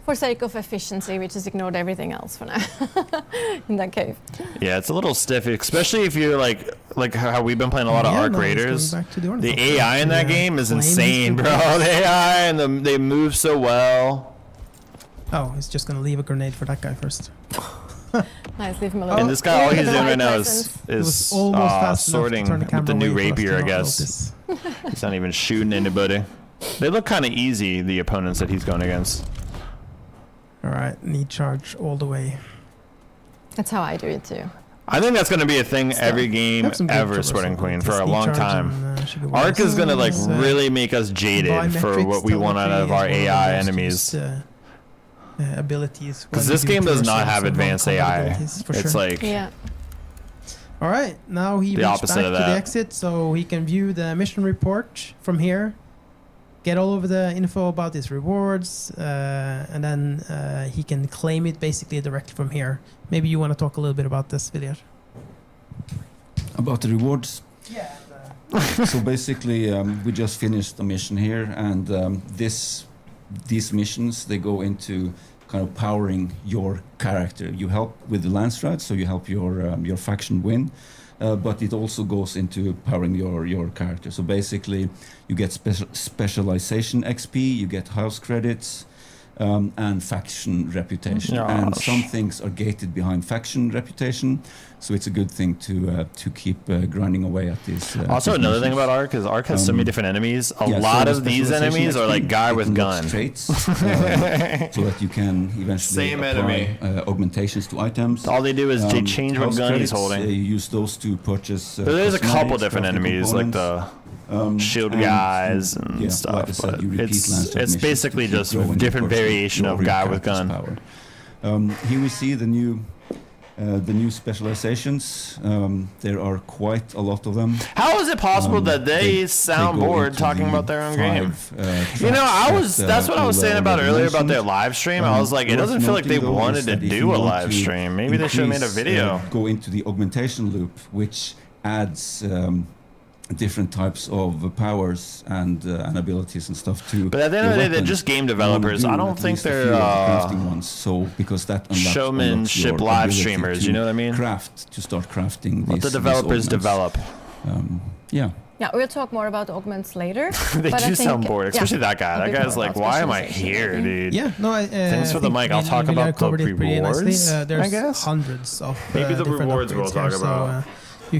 E: For sake of efficiency, we just ignored everything else for now in that cave.
B: Yeah, it's a little stiff, especially if you're like how we've been playing a lot of Arc Raiders. The AI in that game is insane, bro. The AI and they move so well.
F: Oh, he's just gonna leave a grenade for that guy first.
E: Nice, leave him alone.
B: And this guy, all he's doing right now
F: Is almost fast
B: sorting
F: enough to turn
B: with the new
F: away for us to
B: rapier, I
F: not
B: guess.
F: notice.
B: He's not even shooting anybody. They look kind of easy, the opponents that he's going against.
F: All right, need charge all the way.
E: That's how I do it too.
B: I think that's going to be a thing every
F: We
B: game
F: have some good
B: ever,
F: traversal
B: Sweating Queen,
F: abilities.
B: for a
F: Need
B: long
F: charge
B: time.
F: and, sugar
B: Arc is going to like
F: waves,
B: really make us jaded for
F: biometrics,
B: what we want out of our
F: telemetry is one
B: AI
F: the most
B: enemies.
F: used, abilities.
B: Because
F: when
B: this
F: you do
B: game does not
F: traversals
B: have
F: and
B: advanced
F: non-combat
B: AI.
F: abilities, for
B: It's
F: sure.
B: like
E: Yeah.
F: All right, now he
B: the
F: reached
B: opposite
F: back
B: of
F: to the
B: that.
F: exit, so he can view the mission report from here, get all of the info about his rewards, and then he can claim it basically directly from here. Maybe you want to talk a little bit about this, Viljar?
G: About the rewards.
F: Yeah.
G: So basically, we just finished a mission here, and these missions, they go into kind of powering your character. You help with the land strat, so you help your faction win, but it also goes into powering your character. So basically, you get specialization XP, you get house credits, and faction reputation. And some things are gated behind faction reputation, so it's a good thing to keep grinding away at these.
B: Also,
G: these
B: another thing
G: missions.
B: about Arc is Arc has so many different enemies. A
G: Yeah,
B: lot
G: so
B: of these
G: specialization
B: enemies are
G: XP,
B: like guy
G: it
B: with
G: unlocks
B: gun.
G: traits, so that you can eventually
B: Same
G: apply
B: enemy.
G: augmentations to items.
B: All they do is they change what
G: house
B: gun he's
G: credits,
B: holding.
G: you use those to purchase.
B: But there's a couple
G: cosmetics,
B: different
G: crafting
B: enemies, like
G: components.
B: the shield
G: And,
B: guys and
G: yeah,
B: stuff.
G: like I said,
B: But
G: you repeat
B: it's
G: Lancer missions
B: basically
G: to keep
B: just
G: growing your
B: different
G: personal-
B: variation of
G: your
B: guy with
G: character's
B: gun.
G: power. Here we see the new specializations. There are quite a lot of them.
B: How is it possible that they sound
G: go
B: bored
G: into
B: talking
G: the
B: about their own game?
G: 5,
B: You know,
G: tracks that,
B: that's what I was saying about
G: already
B: earlier about their
G: mentioned.
B: live stream. I was like, it
G: Worth
B: doesn't feel like they
G: noting, though,
B: wanted
G: is
B: to
G: that if you
B: do a
G: want
B: live
G: to
B: stream. Maybe they should have made a
G: increase,
B: video.
G: Go into the augmentation loop, which adds different types of powers and abilities and stuff to.
B: But at the end of the day, they're
G: weapon.
B: just game
G: You wanna
B: developers.
G: do
B: I don't
G: at
B: think
G: least a
B: they're
G: few of the crafting ones. So because that unlocks
B: showmanship
G: your
B: live
G: ability
B: streamers.
G: to
B: You know what I mean?
G: Craft to start crafting.
B: Let the developers develop.
G: Yeah.
E: Yeah, we'll talk more about augments later.
B: They
E: but I
B: do sound
E: think-
B: bored, especially that guy.
E: a
B: That
E: bit
B: guy's
E: more
B: like,
E: about
B: why am I
E: specialization,
B: here,
E: maybe.
B: dude?
F: Yeah, no,
B: Thanks for the
F: think
B: mic. I'll talk
F: Viljar
B: about the
F: covered it pretty nicely.
B: rewards,
F: There's
B: I guess.
F: hundreds of
B: Maybe the
F: different
B: rewards we'll
F: upgrades here,
B: talk about.
F: So, you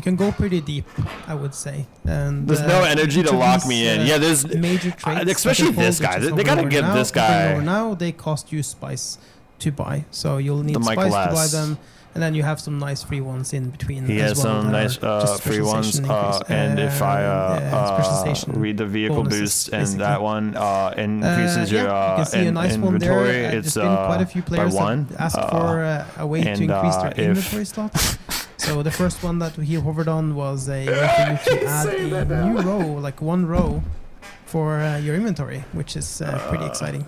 F: can go pretty deep, I would say. And
B: There's no energy
F: each
B: to
F: of
B: lock
F: these,
B: me in. Yeah, there's
F: major traits,
B: especially
F: that they
B: this
F: hold,
B: guy.
F: which is
B: They gotta
F: over
B: give
F: now,
B: this
F: hovering
B: guy
F: over now. They cost you spice to buy, so you'll need
B: the mic
F: spice to buy
B: less.
F: them. And then you have some nice free ones in between.
B: He
F: as
B: has
F: well
B: some
F: that
B: nice
F: are just
B: free ones.
F: specialization increase,
B: And if I
F: specialization
B: read the vehicle
F: bonuses,
B: boost and
F: basically.
B: that one increases your
F: yeah, you can see a nice one there.
B: inventory,
F: There's
B: it's
F: been quite a few
B: by
F: players
B: one.
F: that asked for a way to
B: and,
F: increase their
B: if-
F: inventory slots. So the first one that he hovered on was a way for you to add a new row, like one row, for your inventory, which is pretty exciting.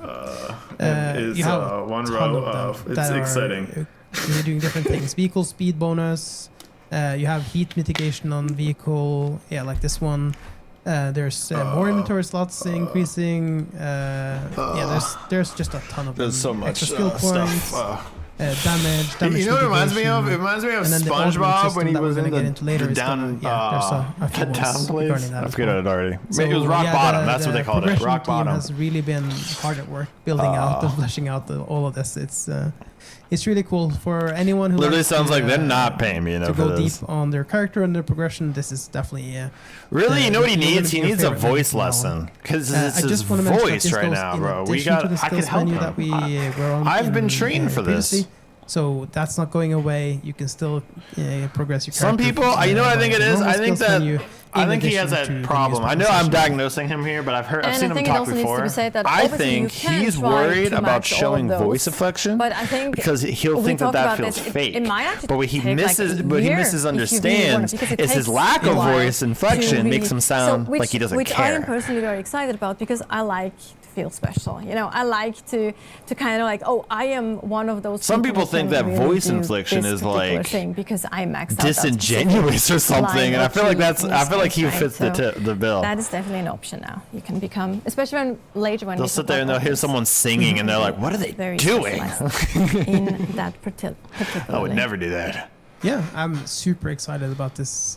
F: You have a
B: one
F: ton of them that are, you're doing different things. Vehicle speed bonus. You have heat mitigation on vehicle. Yeah, like this one. There's more inventory slots increasing. Yeah, there's just a ton of them.
B: There's so much
F: extra skill points.
B: stuff.
F: Damage.
B: You know what it reminds me of? It reminds me of SpongeBob when he was in the down,
F: a few
B: down
F: ones
B: place.
F: regarding that
B: I
F: as
B: forget
F: well.
B: it already.
F: So,
B: Maybe it was rock bottom. That's what
F: the
B: they called it.
F: progression
B: Rock
F: team
B: bottom.
F: has really been hard at work building out and fleshing out all of this. It's really cool for anyone who
B: Literally
F: likes
B: sounds
F: to,
B: like they're not paying me enough
F: to
B: for
F: go
B: this.
F: deep on their character and their progression. This is definitely
B: Really, you know what he
F: one of
B: needs? He
F: your
B: needs a
F: favorite
B: voice
F: movies now.
B: lesson because
F: I
B: it's his
F: just want to mention that
B: voice
F: this
B: right
F: goes
B: now,
F: in
B: bro.
F: addition to the
B: I could
F: skills
B: help
F: menu
B: him.
F: that we were on
B: I've been
F: in,
B: trained for this.
F: previously. So that's not going away. You can still progress your character.
B: Some people, you know what I think it is?
F: normal
B: I think
F: skills
B: that
F: menu
B: I
F: in
B: think he has
F: addition to
B: that
F: the
B: problem. I know
F: newspaper
B: I'm
F: session.
B: diagnosing him here, but I've
E: And
B: seen
E: I
B: him
E: think it
B: talk
E: also needs to
B: before.
E: be said that
B: I
E: obviously
B: think
E: you can
B: he's
E: try
B: worried
E: to
B: about
E: match all
B: showing
E: those,
B: voice inflection
E: but I think
B: because he'll
E: we
B: think that
E: talk
B: that
E: about
B: feels
E: this,
B: fake.
E: It might actually
B: But what he
E: take
B: misses,
E: like
B: what he
E: a year
B: misunderstands
E: if you really want it,
B: is his
E: because it
B: lack
E: takes
B: of
E: a while
B: voice
E: to
B: inflection
E: really-
B: makes him sound like he doesn't
E: which I am
B: care.
E: personally very excited about because I like to feel special. You know, I like to kind of like, oh, I am one of those.
B: Some people
E: who
B: think
E: can
B: that
E: really
B: voice
E: do
B: inflection
E: this
B: is
E: particular
B: like
E: thing because I maxed out that specific
B: disingenuous or something,
E: line
B: and I
E: or
B: feel like
E: key
B: that's
E: in
B: I
E: this
B: feel like he
E: case, right?
B: fits
E: So
B: the bill.
E: that is definitely an option now. You can become, especially when later when
B: They'll
E: we
B: sit
E: talk
B: there and
E: about
B: they'll hear
E: this,
B: someone singing, and they're like, "What are they
E: very
B: doing?"
E: specialized in that particular.
B: I would never do that.
F: Yeah, I'm super excited about this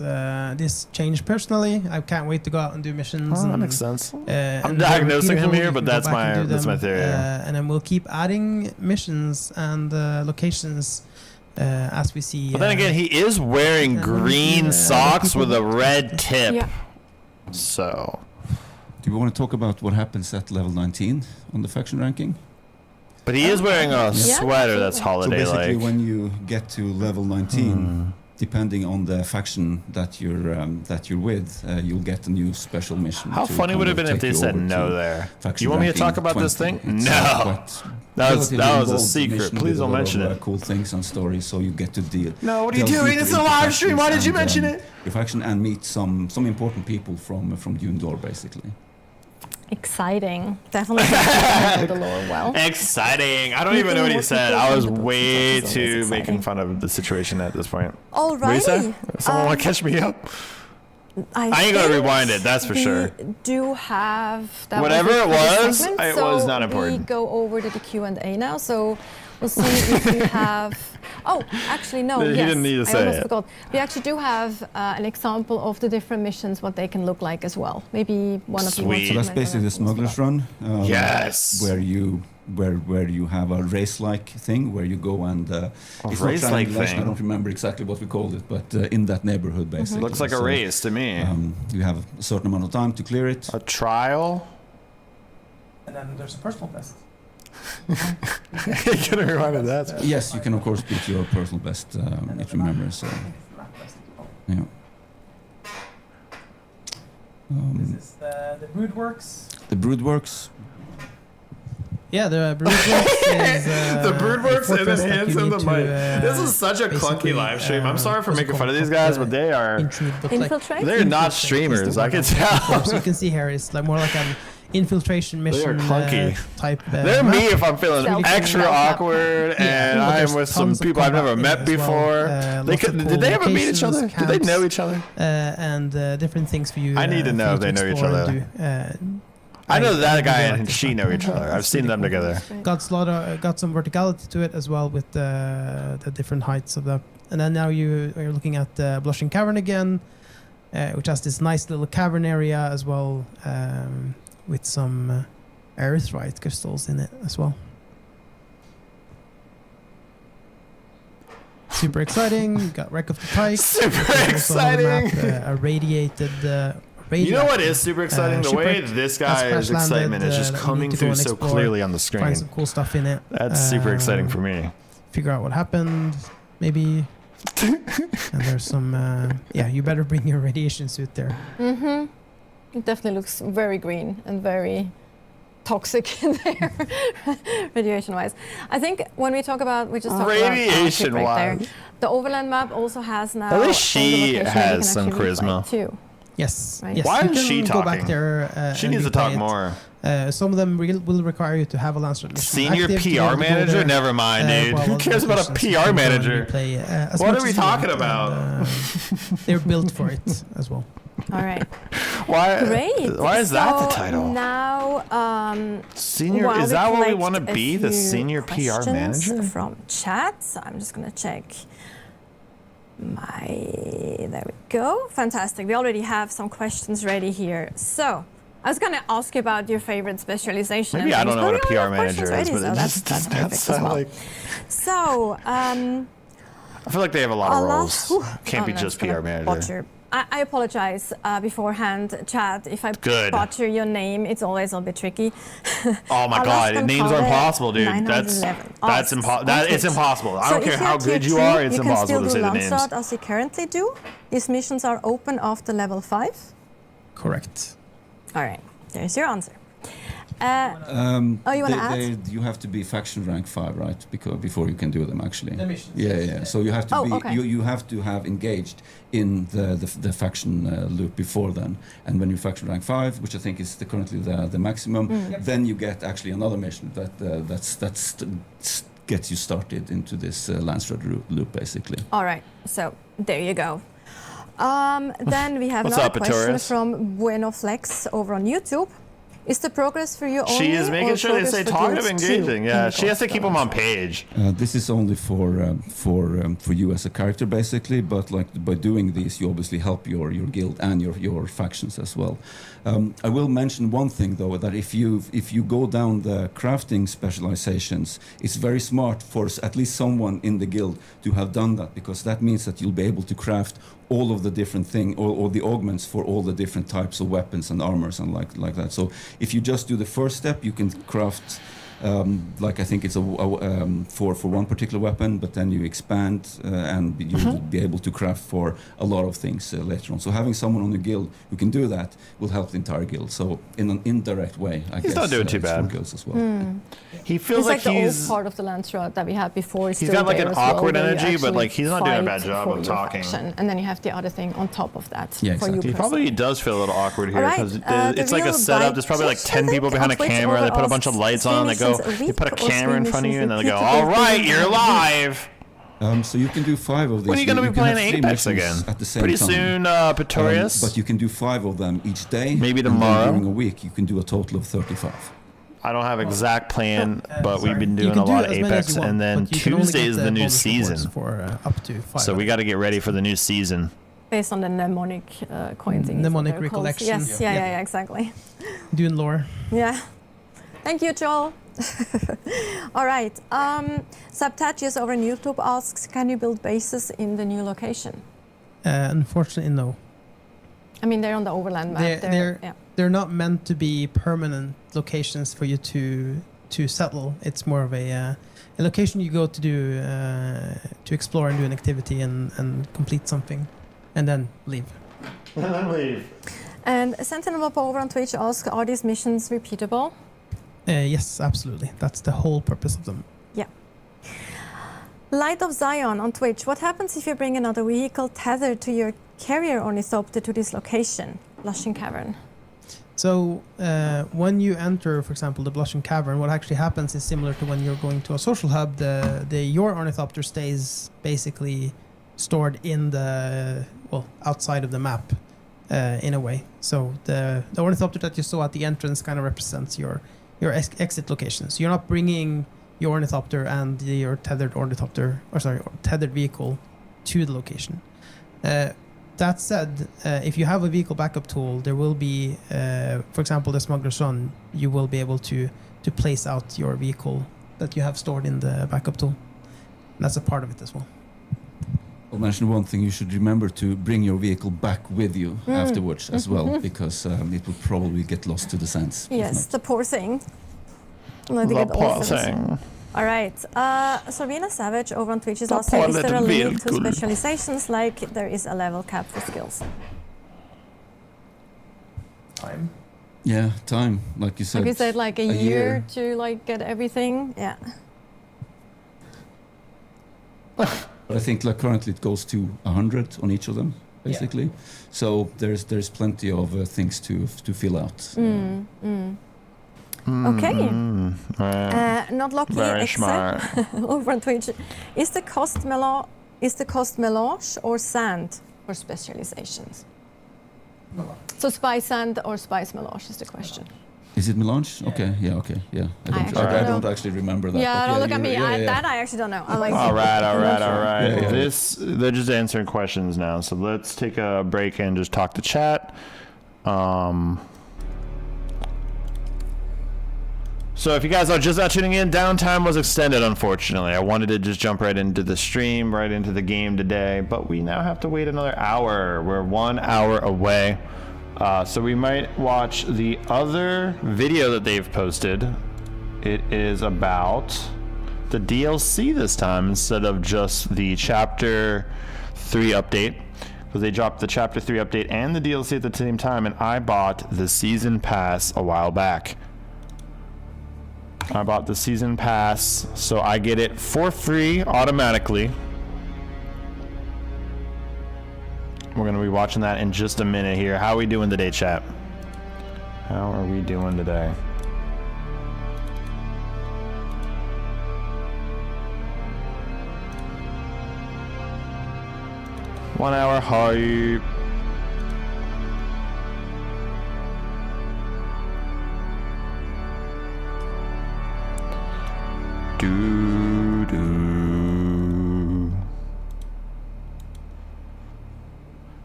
F: change personally. I can't wait to go out and do missions.
B: Oh, that
F: and,
B: makes sense. I'm
F: and
B: diagnosing him
F: repeatable,
B: here,
F: you
B: but
F: can go
B: that's
F: back and do
B: my
F: them,
B: theory.
F: and then we'll keep adding missions and locations as we see.
B: But then again, he is wearing green socks with a red tip.
E: Yeah.
B: So,
G: Do we want to talk about what happens at level 19 on the faction ranking?
B: but he is wearing a sweater that's
G: So
B: holiday-like.
G: basically, when you get to level 19, depending on the faction that you're with, you'll get a new special mission.
B: How
G: to
B: funny
G: kind
B: would it
G: of
B: have been if
G: take
B: they
G: you
B: said
G: over
B: no
G: to
B: there?
G: faction
B: You want me to
G: ranking
B: talk about this
G: 20.
B: thing?
G: It's
B: No.
G: quite
B: That was
G: relatively
B: a
G: involved
B: secret.
G: mission
B: Please
G: with a
B: don't
G: lot
B: mention
G: of,
B: it.
G: cool things and stories, so you get to deal.
B: No, what are you
G: delve
B: doing?
G: deeper
B: It's a
G: into
B: live stream. Why did
G: factions
B: you mention
G: and,
B: it?
G: Your faction and meet some important people from Dune Door, basically.
E: Exciting. Definitely know the lore well.
B: Exciting. I don't even know what he said. I was way too
E: exciting.
B: making fun of the situation at this point. What did you say?
E: Alrighty.
B: Someone want to catch me up?
E: I
B: ain't gonna
E: think
B: rewind it, that's for
E: we
B: sure.
E: do have that
B: Whatever
E: the
B: it
E: previous
B: was,
E: segment,
B: it
E: so
B: was not important.
E: We go over to the Q&A now, so we'll see if we have. Oh, actually no.
B: He
E: yes,
B: didn't need to
E: I
B: say
E: almost
B: it.
E: forgot. We actually do have an example of the different missions, what they can look like as well. Maybe one of you wants
B: Sweet.
E: to
G: So that's
E: comment
G: basically
E: on
G: the
E: that.
G: smuggler's run.
B: Yes.
G: Where you have a race-like thing where you go and it's not
B: race-like
G: triangulation,
B: thing?
G: I don't remember exactly what we called it, but in that neighborhood basically.
B: Looks like a
G: So,
B: race to me.
G: You have a certain amount of time to clear it.
B: A trial?
F: And then there's a personal best.
B: You could have reminded that.
G: Yes, you can of course beat your personal best if you remember. So yeah.
F: This is the brood works.
G: The brood works.
F: Yeah, the brood works is
B: The brood works and
F: fortress
B: then
F: that
B: hands
F: you
B: in the
F: need
B: mic.
F: to,
B: This is such a
F: basically,
B: clunky live stream. I'm sorry for
F: what's it
B: making fun of
F: called?
B: these guys, but they are
F: intrude, but like,
E: Infiltrate?
B: they're not
F: infiltrate is
B: streamers.
F: the
B: I
F: word
B: can
F: I'm looking for.
B: tell.
F: So you can see here it's like more like an infiltration
B: They are
F: mission
B: clunky.
F: type.
B: They're
F: map.
B: me if I'm feeling
E: Stealth
B: extra
E: map.
B: awkward
F: Yeah,
B: and
F: but
B: I'm
F: there's
B: with some
F: tons of
B: people I've never
F: combat in
B: met
F: it as well.
B: before. They
F: Lots of
B: could,
F: cool
B: did they ever meet each other?
F: locations,
B: Did they know
F: camps,
B: each other?
F: And different things for you.
B: I need to know
F: for
B: if they
F: you
B: know each
F: explore
B: other.
F: and do.
B: I know that
F: I
B: guy
F: really like
B: and
F: this
B: she
F: one.
B: know each other. I've
F: That's
B: seen
F: really
B: them
F: cool.
B: together.
F: Got some verticality to it as well with the different heights of the. And then now you're looking at the Blushing Cavern again, which has this nice little cavern area as well, with some earthite crystals in it as well. Super exciting. You got Wreck of the Pike.
B: Super
F: Also on the map,
B: exciting.
F: a radiated.
B: You know what is super exciting? The way
F: shipwreck
B: this
F: that's
B: guy's
F: crash landed,
B: excitement is just
F: that we
B: coming
F: need to go
B: through
F: and
B: so
F: explore,
B: clearly on the
F: Find
B: screen.
F: some cool stuff in it.
B: That's super exciting for me.
F: Figure out what happened, maybe. And there's some. Yeah, you better bring your radiation suit there.
E: It definitely looks very green and very toxic in there, radiation-wise. I think when we talk about, we just talked about
B: Radiation-wise.
E: right there. The overland map also has now.
B: At least
E: on the
B: she
E: location you
B: has
E: can
B: some
E: actually replay
B: charisma.
E: too.
F: Yes.
E: Right.
F: Yes.
B: Why
F: you
B: isn't
F: can
B: she
F: go back
B: talking?
F: there.
B: She
F: and
B: needs to
F: replay
B: talk
F: it.
B: more.
F: Some of them will require you to have a Lancer mission
B: Senior
F: active to be
B: PR
F: able to go
B: manager?
F: there,
B: Never mind, dude.
F: while
B: Who
F: other
B: cares about a
F: missions you
B: PR
F: can go and
B: manager?
F: replay, as
B: What
F: much
B: are we
F: as you
B: talking
F: want,
B: about?
F: and, they're built for it as well.
E: All right.
B: Why?
E: Great.
B: Why is that the title?
E: Now,
B: Senior.
E: while
B: Is that what we
E: collect
B: want to
E: a
B: be? The
E: few
B: senior PR
E: questions
B: manager?
E: from chat. So I'm just gonna check there we go. Fantastic. We already have some questions ready here. So I was gonna ask you about your favorite specialization.
B: Maybe I don't know what a PR manager is,
E: ready,
B: but
E: so
B: it
E: that's
B: just does not
E: perfect as
B: sound
E: well.
B: like.
E: So
B: I feel like they have a lot of roles. Can't be just PR manager.
E: Butcher. I apologize beforehand, Chad, if I
B: Good.
E: butcher your name. It's always a bit tricky.
B: Oh my God, names are impossible, dude. It's impossible. I don't care how good you are. It's impossible to say the names.
E: You can still do Landsat as you currently do. These missions are open after level 5.
F: Correct.
E: All right, there's your answer. You want to add?
G: You have to be faction rank 5, right? Because before you can do them, actually.
F: The missions.
G: Yeah. So you have to be.
E: okay.
G: You have to have engaged in the faction loop before then. And when you faction rank 5, which I think is currently the maximum, then you get actually another mission that gets you started into this Landsat loop, basically.
E: All right, so there you go. Then we have
B: What's
E: another
B: up,
E: question
B: Arturus?
E: from Bueno Flex over on YouTube. Is the progress for you only?
B: She is making sure they stay talkative, engaging. Yeah, she has to keep them on page.
G: This is only for you as a character, basically. But like by doing this, you obviously help your guild and your factions as well. I will mention one thing though, that if you go down the crafting specializations, it's very smart for at least someone in the guild to have done that, because that means that you'll be able to craft all of the different things, or the augments for all the different types of weapons and armors and like that. So if you just do the first step, you can craft like I think it's for one particular weapon, but then you expand and you'll be able to craft for a lot of things later on. So having someone on the guild who can do that will help the entire guild. So in an indirect way, I guess
B: He's not doing too bad.
G: Guilds as well.
B: He feels
E: It's like
B: he's.
E: the old part of the Landsat that we had before.
B: He's got like an awkward energy, but like he's not doing a bad job of
E: your
B: talking.
E: faction. And then you have the other thing on top of that.
G: Yeah,
E: for you
G: exactly.
B: He probably does feel a little awkward here
E: All
B: because
E: right,
B: it's
E: the
B: like a
E: real
B: setup.
E: vibe
B: There's probably like
E: checks,
B: 10
E: I
B: people
E: think,
B: behind a
E: on Twitch
B: camera. They put a bunch of
E: overall
B: lights on. They go.
E: 3
B: They put a
E: missions a week
B: camera in
E: or
B: front of you,
E: 3
B: and then they go,
E: missions
B: "All right, you're
E: repeatable.
B: live."
G: So you can do 5 of these.
B: When are you going to be
G: can have
B: playing
G: 3
B: Apex
G: missions
B: again?
G: at the same
B: Pretty
G: time.
B: soon, Pretorius.
G: But you can do 5 of them each day.
B: Maybe
G: and then
B: tomorrow.
G: during a week, you can do a total of 35.
B: I don't have exact plan, but
F: Sorry.
B: we've been
F: You
B: doing
F: can
B: a
F: do
B: lot of
F: as many as
B: Apex,
F: you want,
B: and then
F: but you can only
B: Tuesday
F: get
B: is the new
F: bonus rewards
B: season.
F: for up to 5.
B: So we got to get ready for the new season.
E: Based on the mnemonic coin thing.
F: Mnemonic recollection.
E: Yes, yeah, exactly.
F: Dune lore.
E: Yeah. Thank you, Joel. All right. Subtatius over on YouTube asks, can you build bases in the new location?
F: Unfortunately, no.
E: I mean, they're on the overland map.
F: They're not meant to be permanent locations for you to settle. It's more of a location you go to do to explore and do an activity and complete something, and then leave.
E: And Sentinel Up over on Twitch asks, are these missions repeatable?
F: Yes, absolutely. That's the whole purpose of them.
E: Yeah. Light of Zion on Twitch, what happens if you bring another vehicle tethered to your carrier ornithopter to this location, Blushing Cavern?
F: So when you enter, for example, the Blushing Cavern, what actually happens is similar to when you're going to a social hub. Your ornithopter stays basically stored in outside of the map in a way. So the ornithopter that you saw at the entrance kind of represents your exit locations. You're not bringing your ornithopter and your tethered vehicle to the location. That said, if you have a vehicle backup tool, there will be, for example, the Smuggler's Run, you will be able to place out your vehicle that you have stored in the backup tool. And that's a part of it as well.
G: I'll mention one thing. You should remember to bring your vehicle back with you afterwards as well, because it will probably get lost to the sands.
E: Yes, the poor thing.
B: The poor thing.
E: All right. Sorvina Savage over on Twitch is asking, is there a limit to specializations like there is a level cap for skills?
F: Time.
G: Yeah, time, like you said.
E: Like you said, like a year to like get everything. Yeah.
G: But I think like currently it goes to 100 on each of them, basically. Yeah. So there's plenty of things to fill out.
E: Okay. Not lucky.
B: Very smart.
E: Over on Twitch, is the cost melange or sand for specializations? So spice sand or spice melange is the question.
G: Is it melange? Okay, yeah, okay, yeah. I don't actually remember that.
E: Yeah, don't look at me. That I actually don't know. I like
B: all right.
G: Yeah.
B: They're just answering questions now. So let's take a break and just talk to chat. So if you guys are just now tuning in, downtime was extended, unfortunately. I wanted to just jump right into the stream, right into the game today, but we now have to wait another hour. We're 1 hour away. So we might watch the other video that they've posted. It is about the DLC this time instead of just the Chapter 3 update. Because they dropped the Chapter 3 update and the DLC at the same time, and I bought the Season Pass a while back. I bought the Season Pass, so I get it for free automatically. We're going to be watching that in just a minute here. How are we doing today, chat? How are we doing today? One hour hype.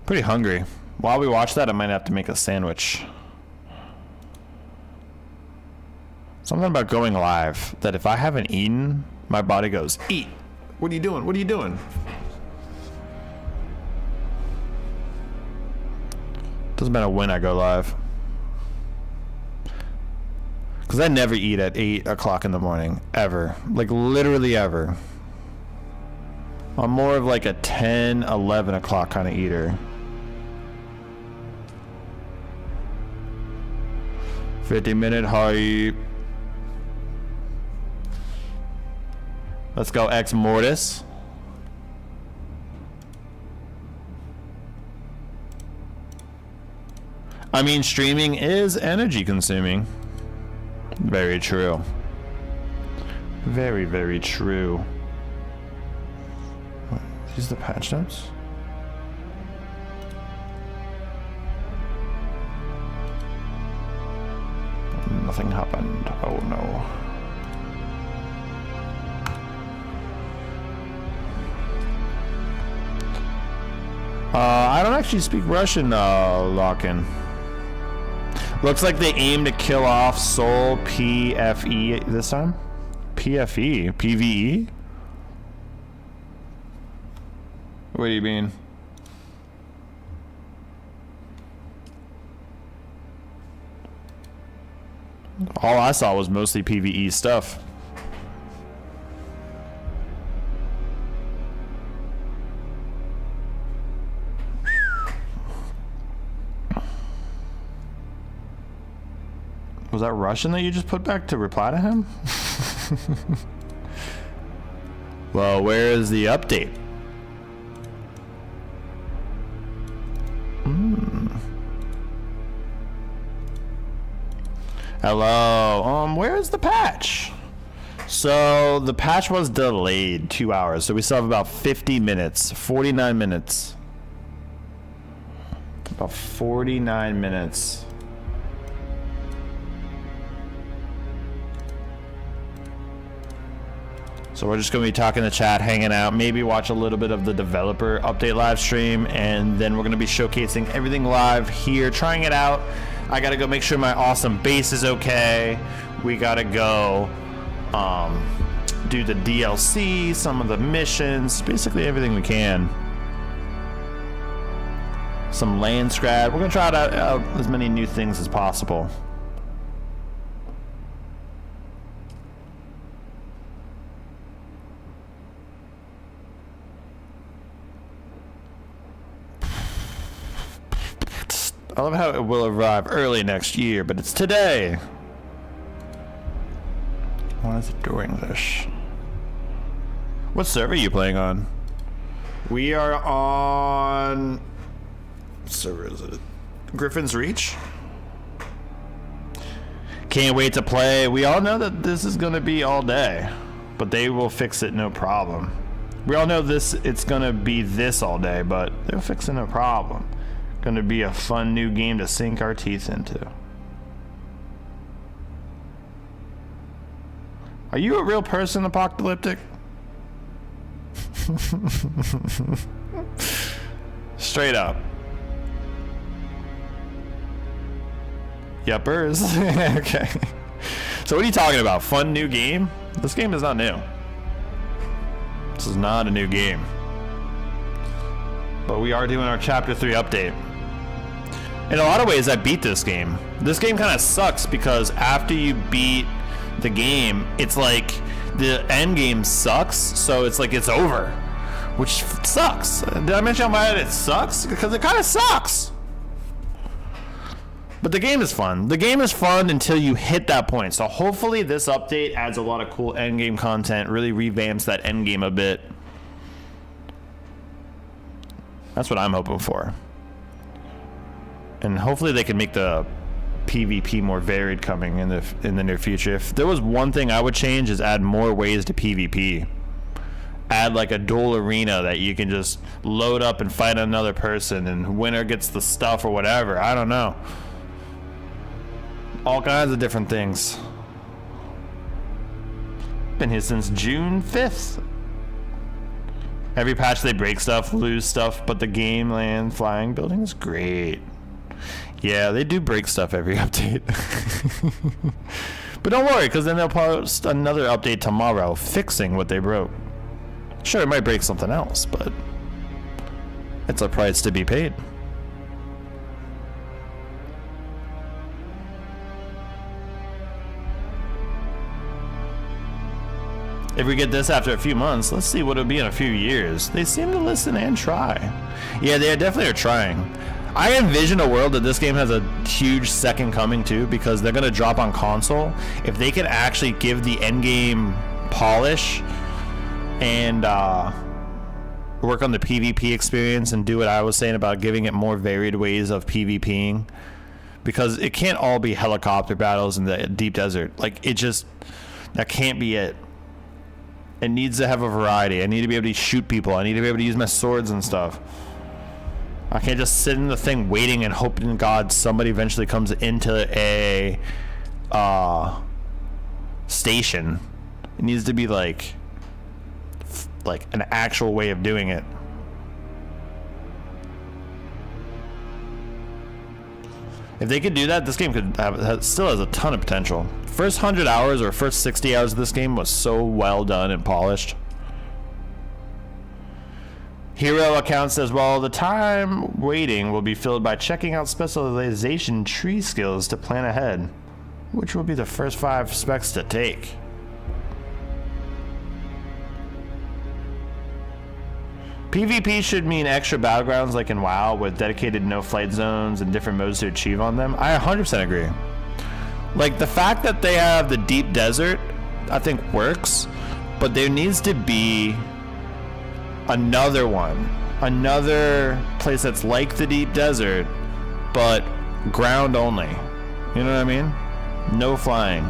B: Pretty hungry. While we watch that, I might have to make a sandwich. Something about going live, that if I haven't eaten, my body goes, eat. What are you doing? What are you doing? Doesn't matter when I go live. Because I never eat at 8 o'clock in the morning. Ever. Like, literally ever. I'm more of like a 10, 11 o'clock kind of eater. 50-minute hype. Let's go Ex Mortis. I mean, streaming is energy consuming. Very true. Very, very true. What, these the patch notes? Nothing happened. Oh no. I don't actually speak Russian, Lock-in. Looks like they aim to kill off Soul PFE this time. PFE? PVE? What do you mean? All I saw was mostly PVE stuff. Was that Russian that you just put back to reply to him? Well, where is the update? Hello. Where is the patch? So the patch was delayed 2 hours, so we still have about 50 minutes, 49 minutes. About 49 minutes. So we're just going to be talking to chat, hanging out, maybe watch a little bit of the developer update live stream, and then we're going to be showcasing everything live here, trying it out. I got to go make sure my awesome base is okay. We got to go do the DLC, some of the missions, basically everything we can. Some land scrap. We're going to try out as many new things as possible. I love how it will arrive early next year, but it's today. Why is it doing this? What server are you playing on? We are on... What server is it? Griffin's Reach? Can't wait to play. We all know that this is going to be all day, but they will fix it no problem. We all know it's going to be this all day, but they'll fix it no problem. Gonna be a fun new game to sink our teeth into. Are you a real person, Apocalyptic? Straight up. Yuppers. Okay. So what are you talking about? Fun new game? This game is not new. This is not a new game. But we are doing our Chapter 3 update. In a lot of ways, I beat this game. This game kind of sucks because after you beat the game, it's like the end game sucks, so it's like it's over, which sucks. Did I mention why it sucks? Because it kind of sucks. But the game is fun. The game is fun until you hit that point. So hopefully this update adds a lot of cool end game content, really revamps that end game a bit. That's what I'm hoping for. And hopefully they can make the PvP more varied coming in the near future. If there was one thing I would change is add more ways to PvP. Add like a dual arena that you can just load up and fight another person and winner gets the stuff or whatever. I don't know. All kinds of different things. Been here since June 5th. Every patch they break stuff, lose stuff, but the game, land, flying, building is great. Yeah, they do break stuff every update. But don't worry, because then they'll post another update tomorrow fixing what they broke. Sure, it might break something else, but it's a price to be paid. If we get this after a few months, let's see what it'll be in a few years. They seem to listen and try. Yeah, they definitely are trying. I envision a world that this game has a huge second coming too, because they're going to drop on console. If they can actually give the endgame polish and work on the PvP experience and do what I was saying about giving it more varied ways of PvPing, because it can't all be helicopter battles in the deep desert. Like, it just, that can't be it. It needs to have a variety. I need to be able to shoot people. I need to be able to use my swords and stuff. I can't just sit in the thing waiting and hoping to God somebody eventually comes into a station. It needs to be like an actual way of doing it. If they could do that, this game could still has a ton of potential. First 100 hours or first 60 hours of this game was so well done and polished. Hero account says, well, the time waiting will be filled by checking out specialization tree skills to plan ahead, which will be the first 5 specs to take. PvP should mean extra battlegrounds like in WoW with dedicated no-flight zones and different modes to achieve on them. I 100% agree. Like, the fact that they have the deep desert, I think works, but there needs to be another one. Another place that's like the deep desert, but ground only. You know what I mean? No flying.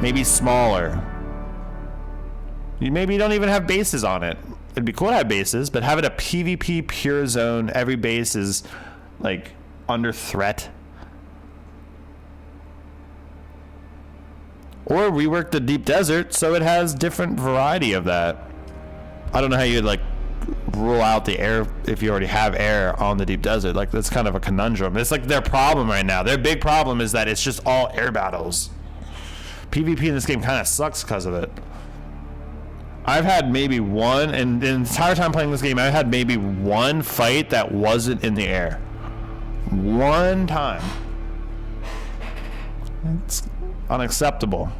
B: Maybe smaller. Maybe you don't even have bases on it. It'd be cool to have bases, but have it a PvP pure zone. Every base is like under threat. Or rework the deep desert so it has different variety of that. I don't know how you'd like rule out the air if you already have air on the deep desert. Like, that's kind of a conundrum. It's like their problem right now. Their big problem is that it's just all air battles. PvP in this game kind of sucks because of it. I've had maybe one, and the entire time playing this game, I had maybe one fight that wasn't in the air. One time. It's unacceptable.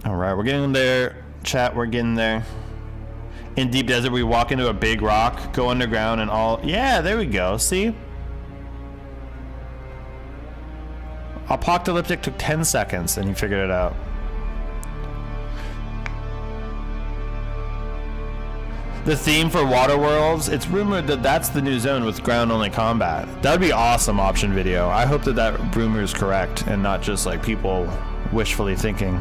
B: All right, we're getting there. Chat, we're getting there. In deep desert, we walk into a big rock, go underground, and all. Yeah, there we go. See? Apocalyptic took 10 seconds, and he figured it out. The theme for Waterworlds, it's rumored that that's the new zone with ground-only combat. That would be awesome option video. I hope that that rumor is correct and not just like people wishfully thinking.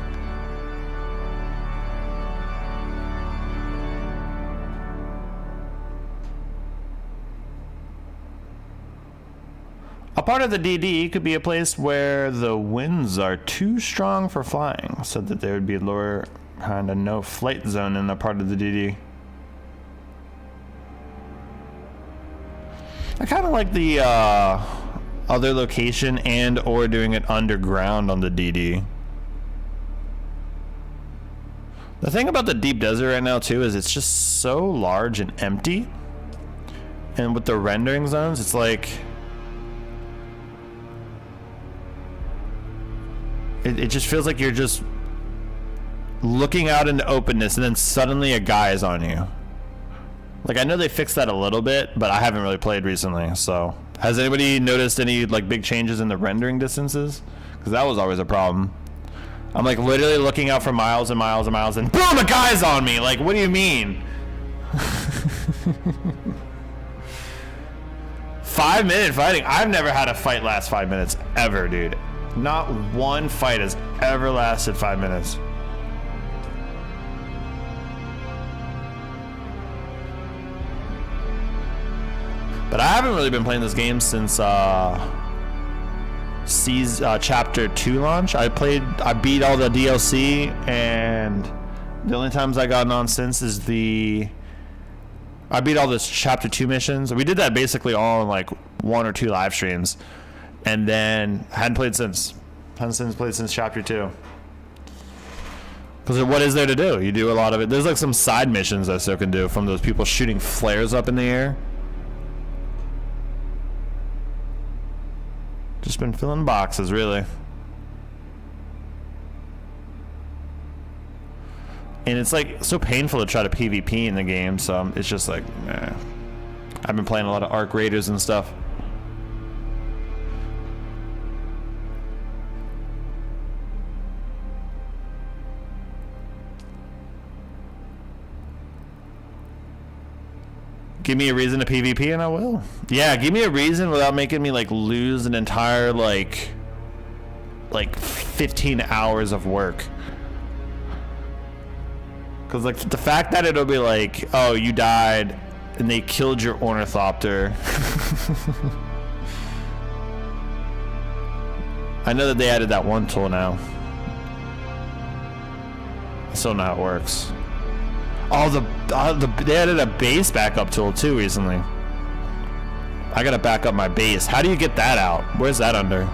B: part of the DD could be a place where the winds are too strong for flying, so that there would be lower kind of no flight zone in a part of the DD. I kind of like the other location and or doing it underground on the DD. The thing about the deep desert right now too is it's just so large and empty. And with the rendering zones, it's like it just feels like you're just looking out into openness and then suddenly a guy is on you. Like, I know they fixed that a little bit, but I haven't really played recently. So has anybody noticed any like big changes in the rendering distances? Because that was always a problem. I'm like literally looking out for miles and miles and miles and boom, a guy's on me. Like, what do you mean? 5-minute fighting. I've never had a fight last 5 minutes ever, dude. Not one fight has ever lasted 5 minutes. But I haven't really been playing this game since Chapter 2 launch. I beat all the DLC, and the only times I gotten on since is I beat all those Chapter 2 missions. We did that basically all in like 1 or 2 live streams, and then hadn't played since. Haven't played since Chapter 2. Because what is there to do? You do a lot of it. There's like some side missions I still can do from those people shooting flares up in the air. Just been filling boxes, really. And it's like so painful to try to PvP in the game, so it's just like, nah. I've been playing a lot of Arc Raiders and stuff. Give me a reason to PvP and I will. Yeah, give me a reason without making me like lose an entire like 15 hours of work. Cause like the fact that it'll be like, oh, you died and they killed your ornithopter. I know that they added that one tool now. I still don't know how it works. Oh, they added a base backup tool too recently. I gotta back up my base. How do you get that out? Where's that under?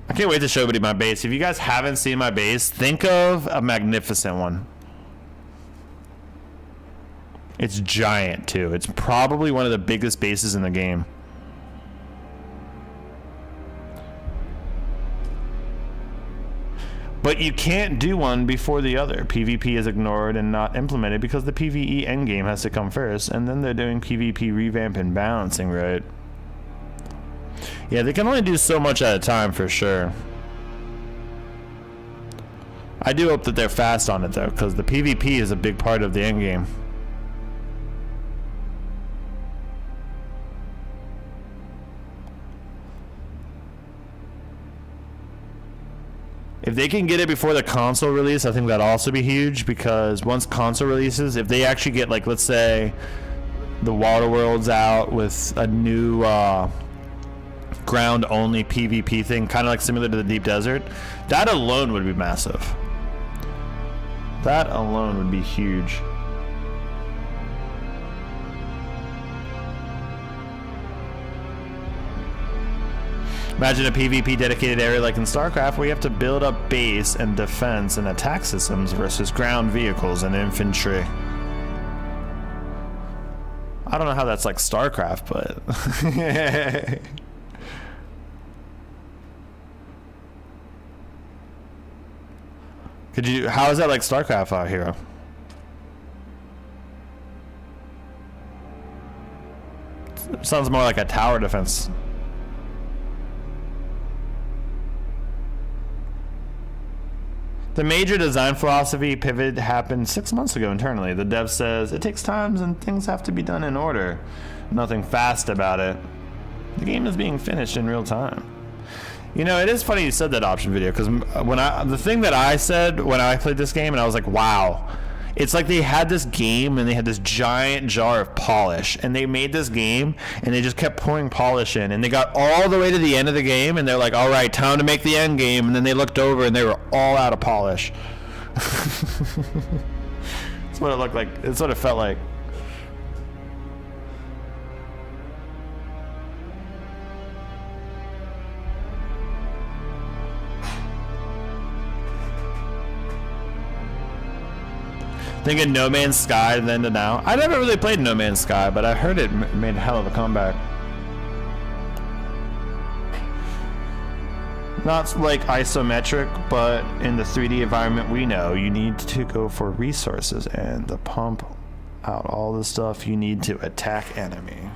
B: I can't wait to show everybody my base. If you guys haven't seen my base, think of a magnificent one. It's giant too. It's probably one of the biggest bases in the game. But you can't do one before the other. PvP is ignored and not implemented because the PvE endgame has to come first, and then they're doing PvP revamp and balancing, right? Yeah, they can only do so much at a time for sure. I do hope that they're fast on it though, because the PvP is a big part of the endgame. If they can get it before the console release, I think that'd also be huge, because once console releases, if they actually get, like, let's say the Water World's out with a new ground only PvP thing, kind of like similar to the Deep Desert, that alone would be massive. That alone would be huge. Imagine a PvP dedicated area like in StarCraft where you have to build up base and defense and attack systems versus ground vehicles and infantry. I don't know how that's like StarCraft, but how is that like StarCraft out here? Sounds more like a tower defense. The major design philosophy pivot happened 6 months ago internally. The dev says it takes time and things have to be done in order. Nothing fast about it. The game is being finished in real time. You know, it is funny you said that option video, because the thing that I said when I played this game, and I was like, wow, It's like they had this game and they had this giant jar of polish, and they made this game and they just kept pouring polish in, and they got all the way to the end of the game and they're like, all right, time to make the end game, and then they looked over and they were all out of polish. That's what it looked like. That's what it felt like. Thinking No Man's Sky then to now. I never really played No Man's Sky, but I heard it made a hell of a comeback. Not like isometric, but in the 3D environment we know, you need to go for resources and to pump out all the stuff you need to attack enemy.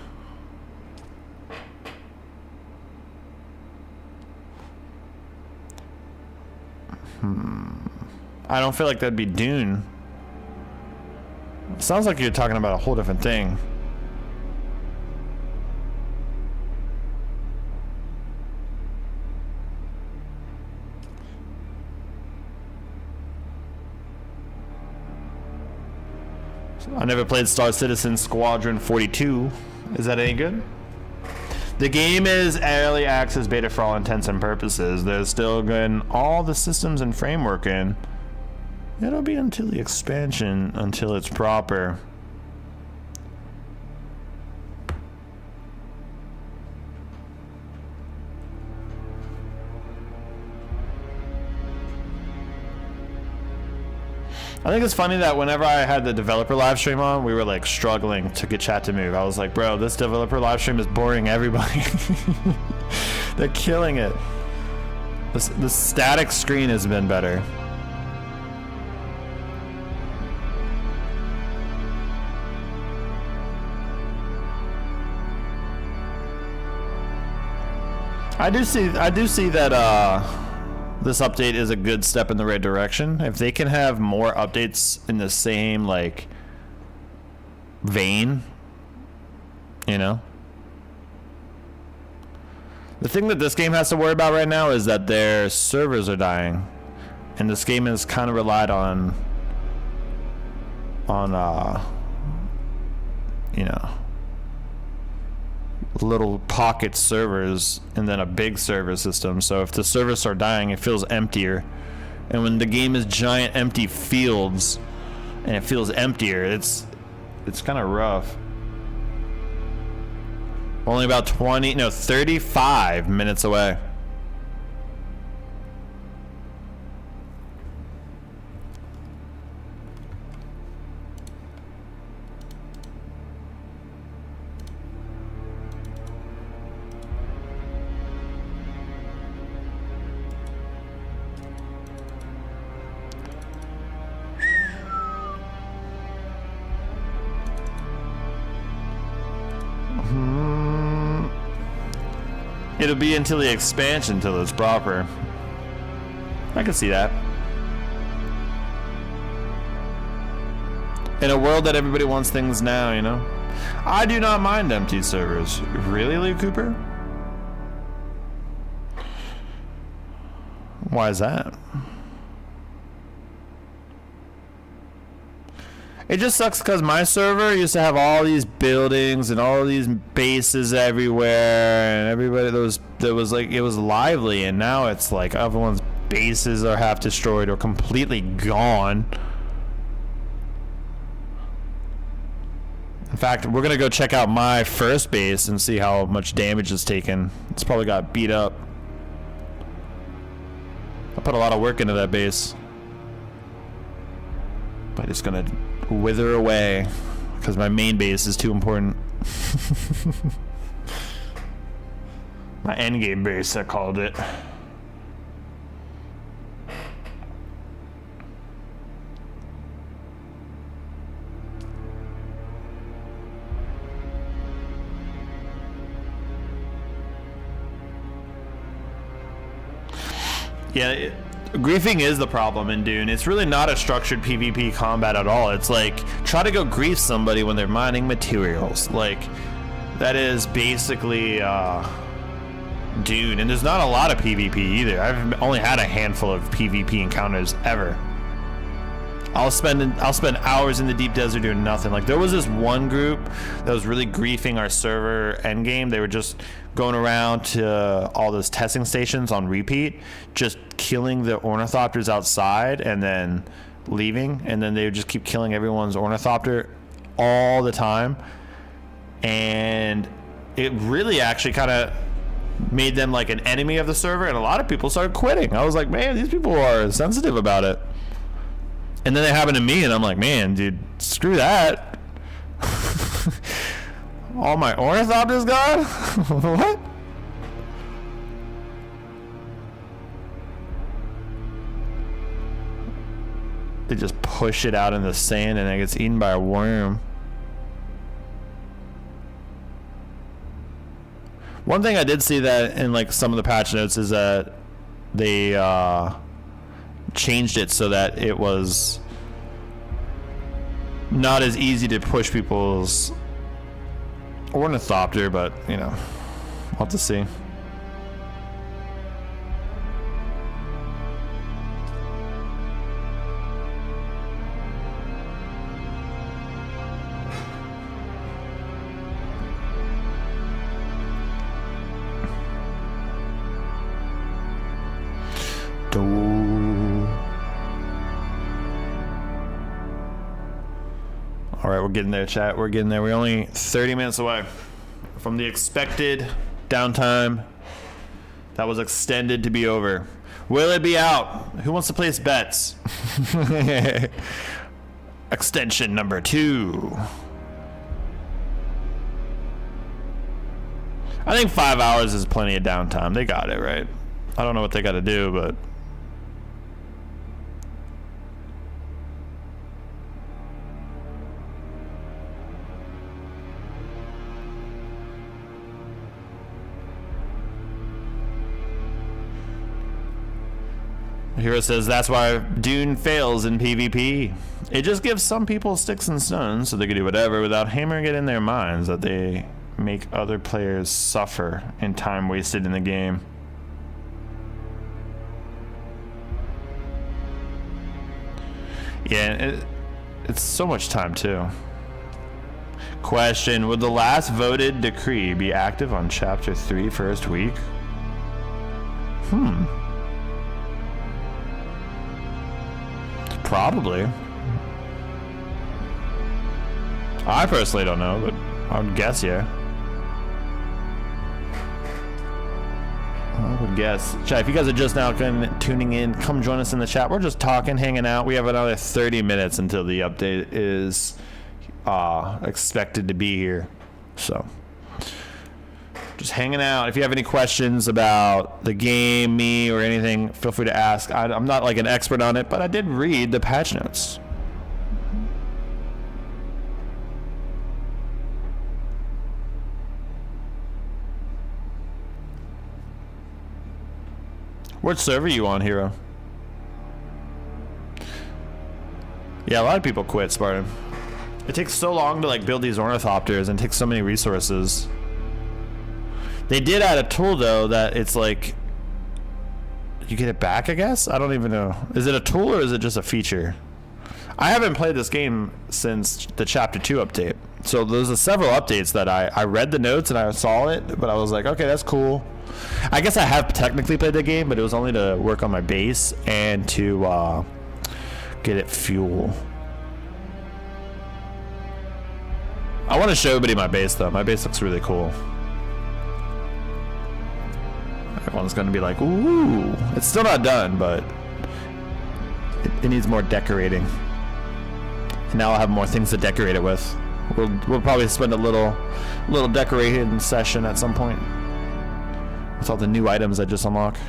B: I don't feel like that'd be Dune. Sounds like you're talking about a whole different thing. I never played Star Citizen Squadron 42. Is that any good? The game is early access beta for all intents and purposes. They're still getting all the systems and framework in. It'll be until the expansion, until it's proper. I think it's funny that whenever I had the developer live stream on, we were like struggling to get chat to move. I was like, bro, this developer live stream is boring everybody. They're killing it. The static screen has been better. I do see that this update is a good step in the right direction. If they can have more updates in the same like vein, you know. The thing that this game has to worry about right now is that their servers are dying, and this game is kind of relied on you know, little pocket servers and then a big server system. So if the servers are dying, it feels emptier, and when the game is giant empty fields and it feels emptier, it's kind of rough. Only about 35 minutes away. It'll be until the expansion, until it's proper. I can see that. In a world that everybody wants things now, you know? I do not mind empty servers. Really, Lee Cooper? Why is that? It just sucks because my server used to have all these buildings and all these bases everywhere, and everybody it was lively, and now it's like everyone's bases are half destroyed or completely gone. In fact, we're gonna go check out my first base and see how much damage it's taken. It's probably got beat up. I put a lot of work into that base, but it's gonna wither away because my main base is too important. My endgame base, I called it. Yeah, griefing is the problem in Dune. It's really not a structured PvP combat at all. It's like, try to go grief somebody when they're mining materials. Like, that is basically Dune. And there's not a lot of PvP either. I've only had a handful of PvP encounters ever. I'll spend hours in the deep desert doing nothing. Like, there was this one group that was really griefing our server endgame. They were just going around to all those testing stations on repeat, just killing the ornithopters outside and then leaving, and then they would just keep killing everyone's ornithopter all the time. And it really actually kind of made them like an enemy of the server, and a lot of people started quitting. I was like, man, these people are sensitive about it. And then it happened to me, and I'm like, man, dude, screw that. All my ornithopters gone? What? They just push it out in the sand and it gets eaten by a worm. One thing I did see that in like some of the patch notes is that they changed it so that it was not as easy to push people's ornithopter, but you know, we'll have to see. All right, we're getting there, chat. We're getting there. We're only 30 minutes away from the expected downtime that was extended to be over. Will it be out? Who wants to place bets? Extension number 2. I think 5 hours is plenty of downtime. They got it, right? I don't know what they got to do, but... Hero says that's why Dune fails in PvP. It just gives some people sticks and stones so they can do whatever without hammering it in their minds that they make other players suffer in time wasted in the game. Yeah, it's so much time too. Question: would the last voted decree be active on Chapter 3 first week? Probably. I personally don't know, but I would guess, yeah. I would guess. Chat, if you guys are just now tuning in, come join us in the chat. We're just talking, hanging out. We have another 30 minutes until the update is expected to be here. So, just hanging out. If you have any questions about the game, me, or anything, feel free to ask. I'm not like an expert on it, but I did read the patch notes. What server are you on, Hero? Yeah, a lot of people quit, Spartan. It takes so long to like build these ornithopters and it takes so many resources. They did add a tool though that it's like you get it back, I guess? I don't even know. Is it a tool or is it just a feature? I haven't played this game since the Chapter 2 update. So there's several updates that I read the notes and I saw it, but I was like, okay, that's cool. I guess I have technically played the game, but it was only to work on my base and to get it fuel. I want to show everybody my base though. My base looks really cool. Everyone's gonna be like, ooh. It's still not done, but it needs more decorating. And now I'll have more things to decorate it with. We'll probably spend a little decorating session at some point with all the new items I just unlocked.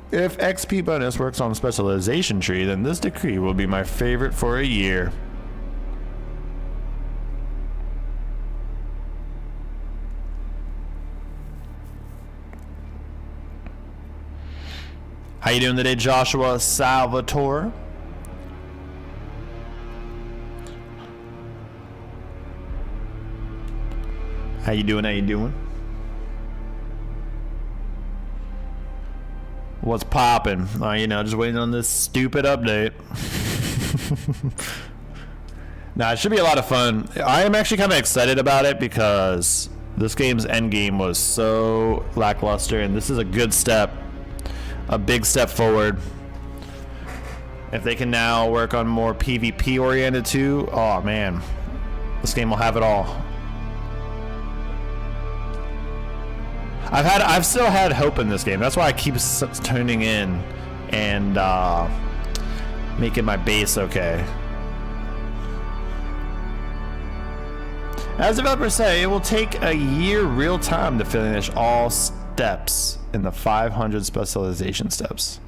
B: If XP bonus works on specialization tree, then this decree will be my favorite for a year. How you doing today, Joshua Salvatore? How you doing? How you doing? What's popping? You know, just waiting on this stupid update. Nah, it should be a lot of fun. I am actually kind of excited about it because this game's endgame was so lackluster, and this is a good step, a big step forward. If they can now work on more PvP oriented too, oh man, this game will have it all. I've still had hope in this game. That's why I keep tuning in and making my base okay. As developers say, it will take a year real time to finish all steps in the 500 specialization steps.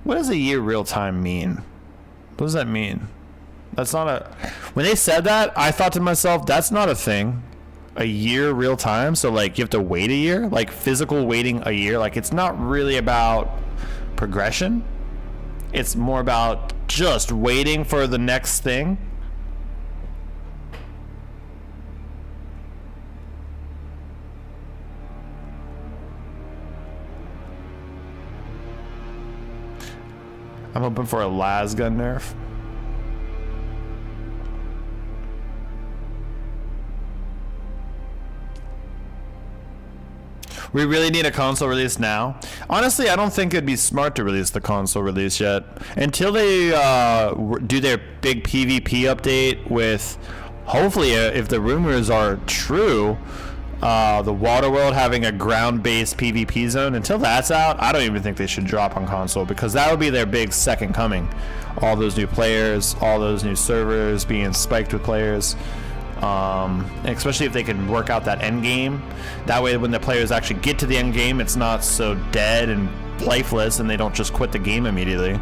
B: What does a year real time mean? What does that mean? That's not a... When they said that, I thought to myself, that's not a thing. A year real time? So like you have to wait a year? Like physical waiting a year? Like it's not really about progression. It's more about just waiting for the next thing. I'm hoping for a las gun nerf. We really need a console release now. Honestly, I don't think it'd be smart to release the console release yet. Until they do their big PvP update with, hopefully, if the rumors are true, the Waterworld having a ground-based PvP zone. Until that's out, I don't even think they should drop on console, because that would be their big second coming. All those new players, all those new servers being spiked with players. Especially if they can work out that end game. That way when the players actually get to the end game, it's not so dead and lifeless and they don't just quit the game immediately.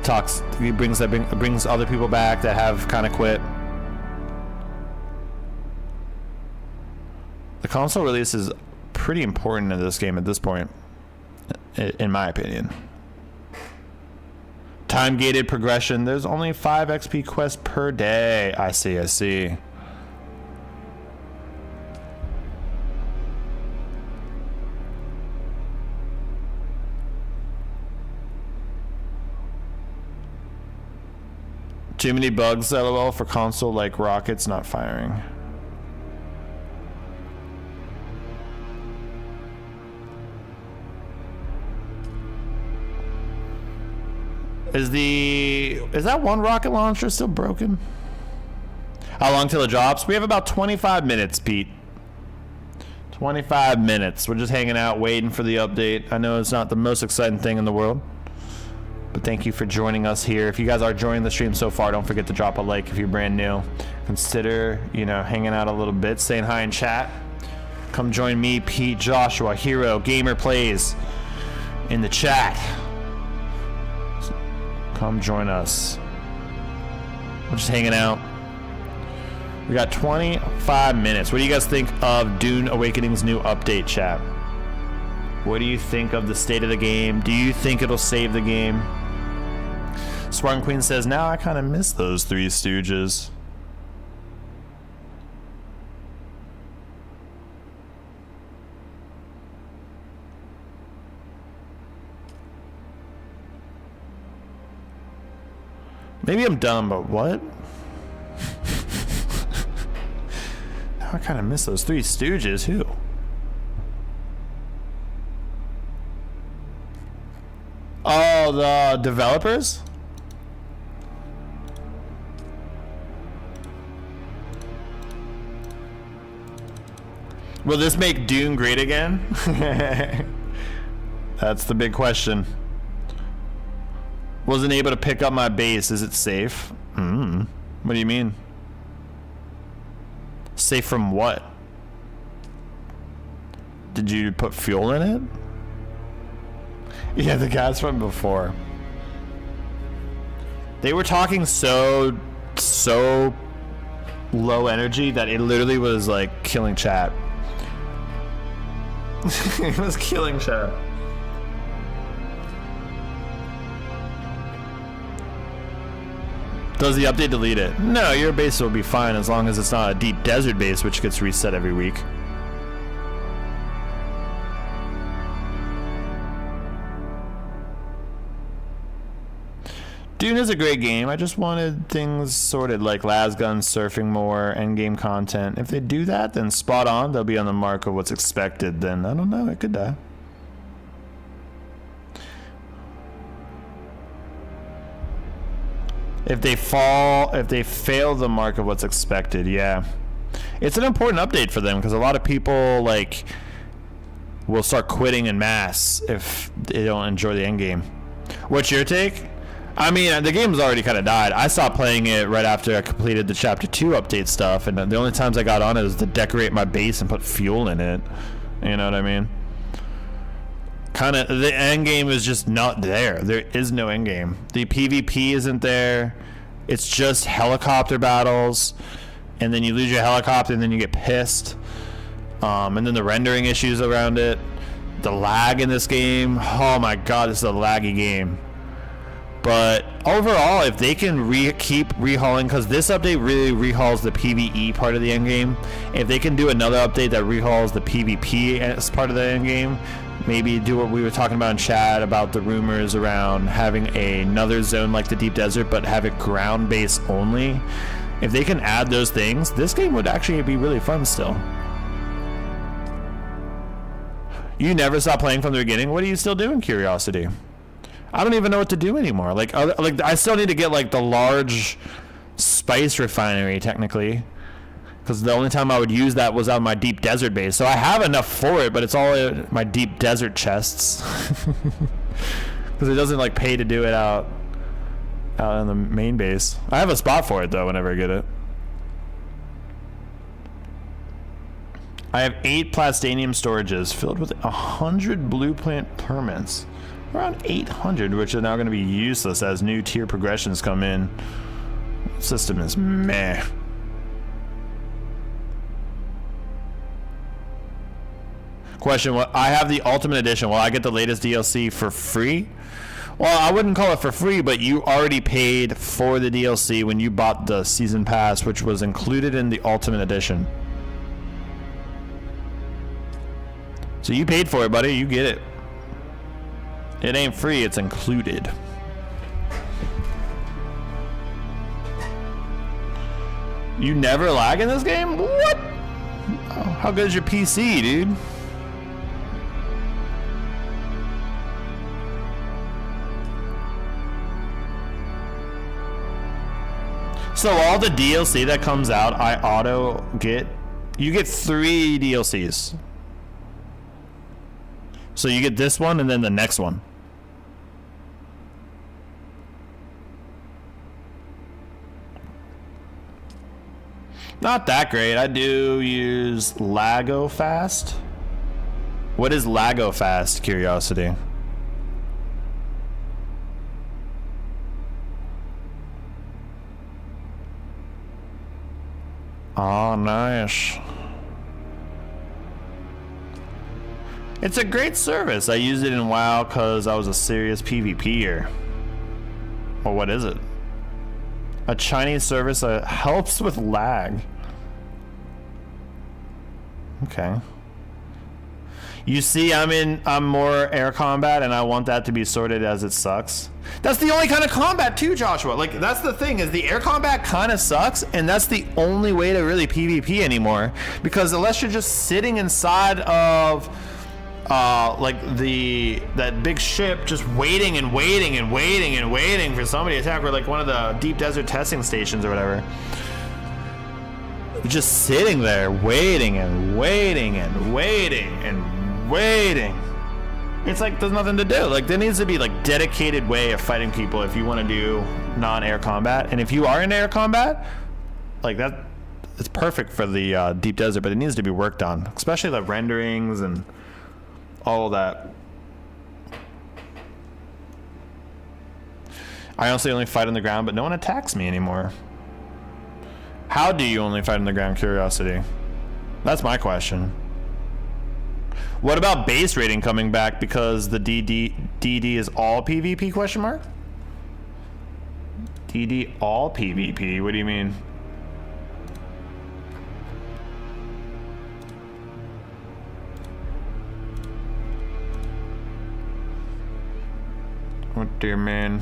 B: It brings other people back that have kind of quit. The console release is pretty important in this game at this point, in my opinion. Time-gated progression. There's only 5 XP quests per day. I see. Too many bugs, LOL, for console, like rockets not firing. Is that one rocket launcher still broken? How long till it drops? We have about 25 minutes, Pete. 25 minutes. We're just hanging out, waiting for the update. I know it's not the most exciting thing in the world, but thank you for joining us here. If you guys are joining the stream so far, don't forget to drop a like if you're brand new. Consider, hanging out a little bit, saying hi in chat. Come join me, Pete, Joshua, Hero, Gamer Plays in the chat. Come join us. We're just hanging out. We got 25 minutes. What do you guys think of Dune Awakening's new update, chat? What do you think of the state of the game? Do you think it'll save the game? Spartan Queen says, now I kind of miss those Three Stooges. Maybe I'm dumb, but what? Now I kind of miss those Three Stooges. Who? Oh, the developers? Will this make Dune great again? That's the big question. Wasn't able to pick up my base. Is it safe? What do you mean? Safe from what? Did you put fuel in it? Yeah, the guys from before. They were talking so low energy that it literally was like killing chat. It was killing chat. Does the update delete it? No, your base will be fine as long as it's not a deep desert base, which gets reset every week. Dune is a great game. I just wanted things sorted like las guns, surfing more, endgame content. If they do that, then spot on. They'll be on the mark of what's expected. Then I don't know. It could die. If they fail the mark of what's expected, yeah. It's an important update for them because a lot of people like will start quitting en masse if they don't enjoy the end game. What's your take? I mean, the game's already kind of died. I stopped playing it right after I completed the Chapter 2 update stuff, and the only times I got on it was to decorate my base and put fuel in it. You know what I mean? Kind of, the end game is just not there. There is no end game. The PvP isn't there. It's just helicopter battles, and then you lose your helicopter, and then you get pissed. And then the rendering issues around it. The lag in this game. Oh my god, this is a laggy game. But overall, if they can keep rehauling, because this update really rehauls the PvE part of the endgame. If they can do another update that rehauls the PvP as part of the endgame, maybe do what we were talking about in chat about the rumors around having another zone like the Deep Desert, but have it ground-based only. If they can add those things, this game would actually be really fun still. You never stopped playing from the beginning? What are you still doing, Curiosity? I don't even know what to do anymore. Like I still need to get like the large spice refinery technically, because the only time I would use that was on my deep desert base. So I have enough for it, but it's all in my deep desert chests, because it doesn't like pay to do it out in the main base. I have a spot for it though whenever I get it. I have 8 plastanium storages filled with 100 blueprint permits. Around 800, which are now going to be useless as new tier progressions come in. System is meh. Question, what? I have the Ultimate Edition. Will I get the latest DLC for free? Well, I wouldn't call it for free, but you already paid for the DLC when you bought the Season Pass, which was included in the Ultimate Edition. So you paid for it, buddy. You get it. It ain't free, it's included. You never lag in this game? What? Oh, how good is your PC, dude? So all the DLC that comes out, I auto get. You get 3 DLCs. So you get this one and then the next one. Not that great. I do use Lago Fast. What is Lago Fast? Curiosity. Oh, nice. It's a great service. I used it in WoW because I was a serious PvPer. Well, what is it? A Chinese service that helps with lag. Okay. You see, I'm more air combat, and I want that to be sorted as it sucks. That's the only kind of combat too, Joshua. Like, that's the thing, is the air combat kind of sucks, and that's the only way to really PvP anymore. Because unless you're just sitting inside of like that big ship, just waiting and waiting and waiting and waiting for somebody to attack, or like one of the deep desert testing stations or whatever. Just sitting there waiting and waiting and waiting and waiting. It's like there's nothing to do. Like, there needs to be like dedicated way of fighting people if you want to do non-air combat. And if you are in air combat, like that, it's perfect for the deep desert, but it needs to be worked on, especially the renderings and all of that. I honestly only fight on the ground, but no one attacks me anymore. How do you only fight on the ground, Curiosity? That's my question. What about base rating coming back because the DD is all PvP, question mark? DD all PvP? What do you mean? What do you mean?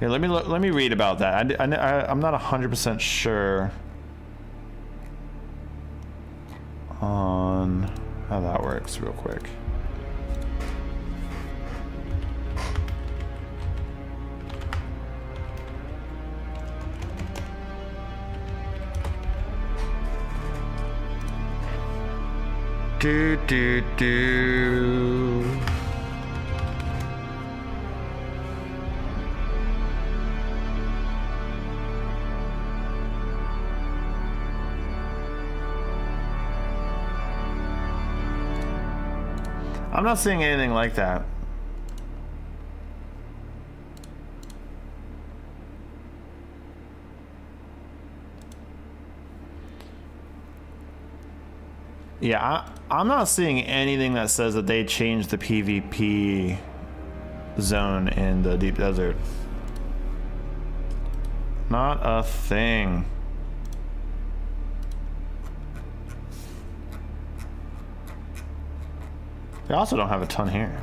B: Yeah, let me read about that. I'm not 100% sure on how that works real quick. Do. I'm not seeing anything like that. Yeah, I'm not seeing anything that says that they changed the PvP zone in the deep desert. Not a thing. They also don't have a ton here.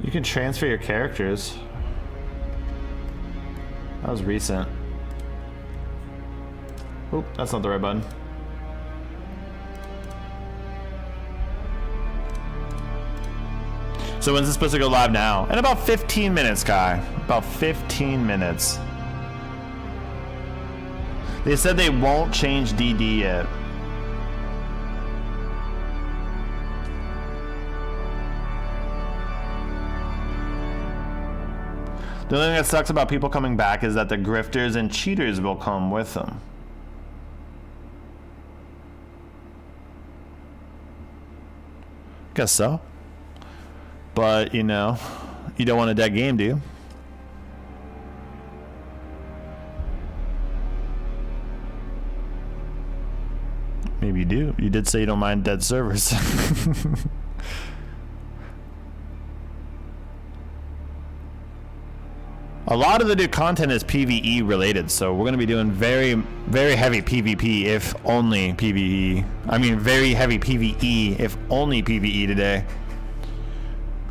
B: You can transfer your characters. That was recent. Oh, that's not the right button. So when's this supposed to go live now? In about 15 minutes, Kai. About 15 minutes. They said they won't change DD yet. The only thing that sucks about people coming back is that the grifters and cheaters will come with them. Guess so. But, you know, you don't want a dead game, do you? Maybe you do. You did say you don't mind dead servers. A lot of the new content is PvE related, so we're going to be doing very, very heavy PvP, if only PvE. I mean, very heavy PvE, if only PvE today.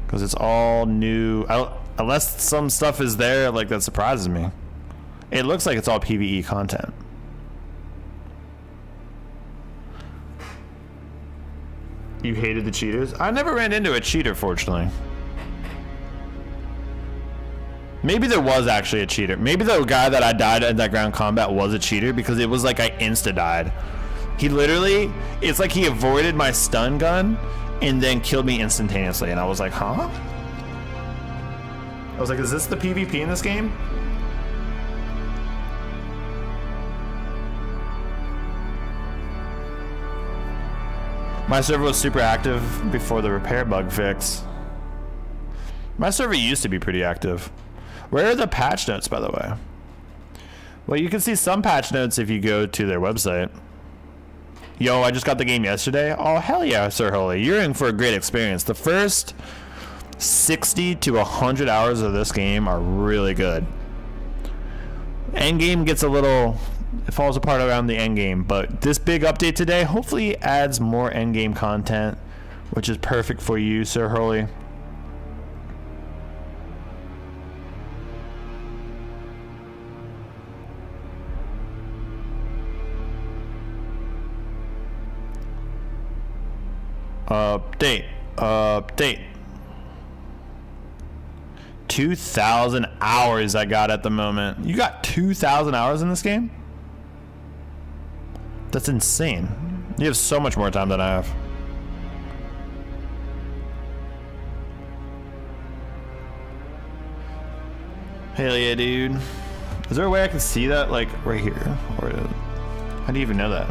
B: Because it's all new. Unless some stuff is there, like, that surprises me. It looks like it's all PvE content. You hated the cheaters? I never ran into a cheater, fortunately. Maybe there was actually a cheater. Maybe the guy that I died in that ground combat was a cheater, because it was like I insta-died. He literally, it's like he avoided my stun gun and then killed me instantaneously. And I was like, huh? I was like, is this the PvP in this game? My server was super active before the repair bug fix. My server used to be pretty active. Where are the patch notes, by the way? Well, you can see some patch notes if you go to their website. Yo, I just got the game yesterday. Oh, hell yeah, Sir Holy. You're in for a great experience. The first 60 to 100 hours of this game are really good. Endgame gets a little... It falls apart around the endgame, but this big update today hopefully adds more endgame content, which is perfect for you, Sir Holy. Update. 2,000 hours I got at the moment. You got 2,000 hours in this game? That's insane. You have so much more time than I have. Hell yeah, dude. Is there a way I can see that, like, right here? Or how do you even know that?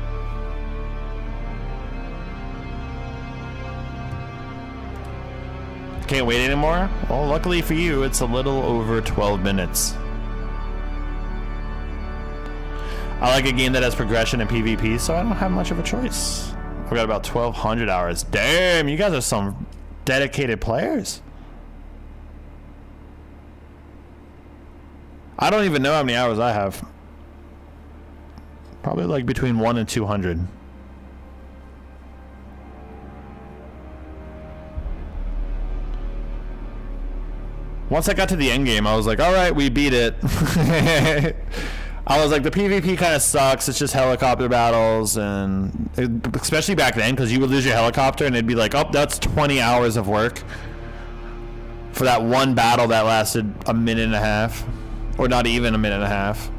B: Can't wait anymore? Well, luckily for you, it's a little over 12 minutes. I like a game that has progression and PvP, so I don't have much of a choice. I've got about 1,200 hours. Damn, you guys are some dedicated players. I don't even know how many hours I have. Probably like between 1 and 200. Once I got to the end game, I was like, all right, we beat it. I was like, the PvP kind of sucks. It's just helicopter battles, and especially back then, because you would lose your helicopter, and it'd be like, oh, that's 20 hours of work for that one battle that lasted a minute and a half, or not even a minute and a half.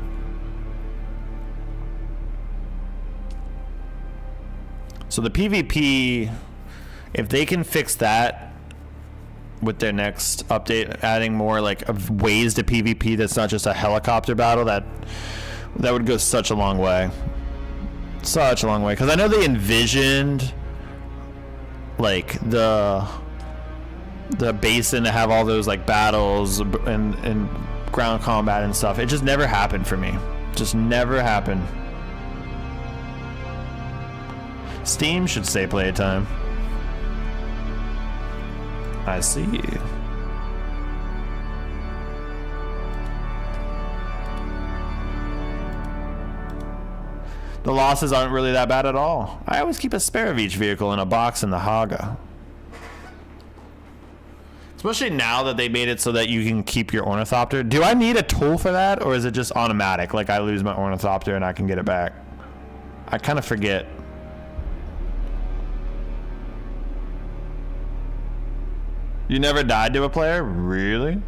B: So the PvP, if they can fix that with their next update, adding more like ways to PvP that's not just a helicopter battle, that would go such a long way. Such a long way. Because I know they envisioned like the basin to have all those like battles and ground combat and stuff. It just never happened for me. Just never happened. Steam should say playtime. I see. The losses aren't really that bad at all. I always keep a spare of each vehicle in a box in the Haga. Especially now that they made it so that you can keep your ornithopter. Do I need a tool for that, or is it just automatic? Like I lose my ornithopter and I can get it back? I kind of forget. You never died to a player? Really?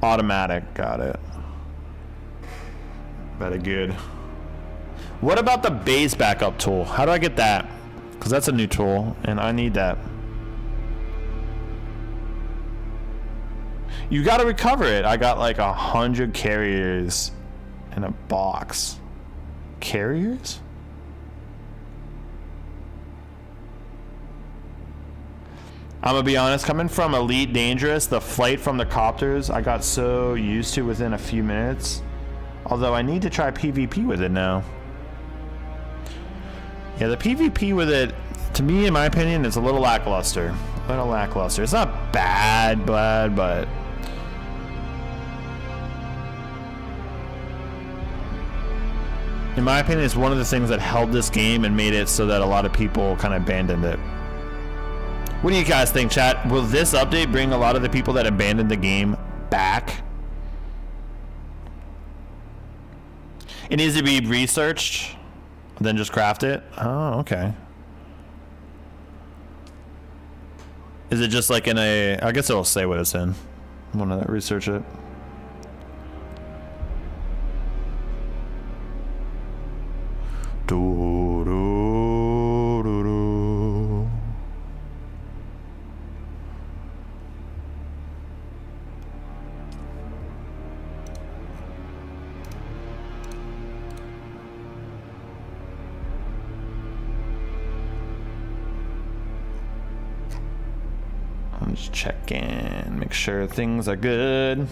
B: Automatic. Got it. Very good. What about the base backup tool? How do I get that? Because that's a new tool, and I need that. You got to recover it. I got like 100 carriers in a box. Carriers? I'm gonna be honest, coming from Elite Dangerous, the flight from the copters, I got so used to within a few minutes. Although I need to try PvP with it now. Yeah, the PvP with it, to me, in my opinion, is a little lackluster. A little lackluster. It's not bad, but... in my opinion, it's one of the things that held this game and made it so that a lot of people kind of abandoned it. What do you guys think, chat? Will this update bring a lot of the people that abandoned the game back? It needs to be researched, then just craft it? Oh, okay. Is it just like in a... I guess it'll say what it's in. I'm gonna research it. Just check in, make sure things are good.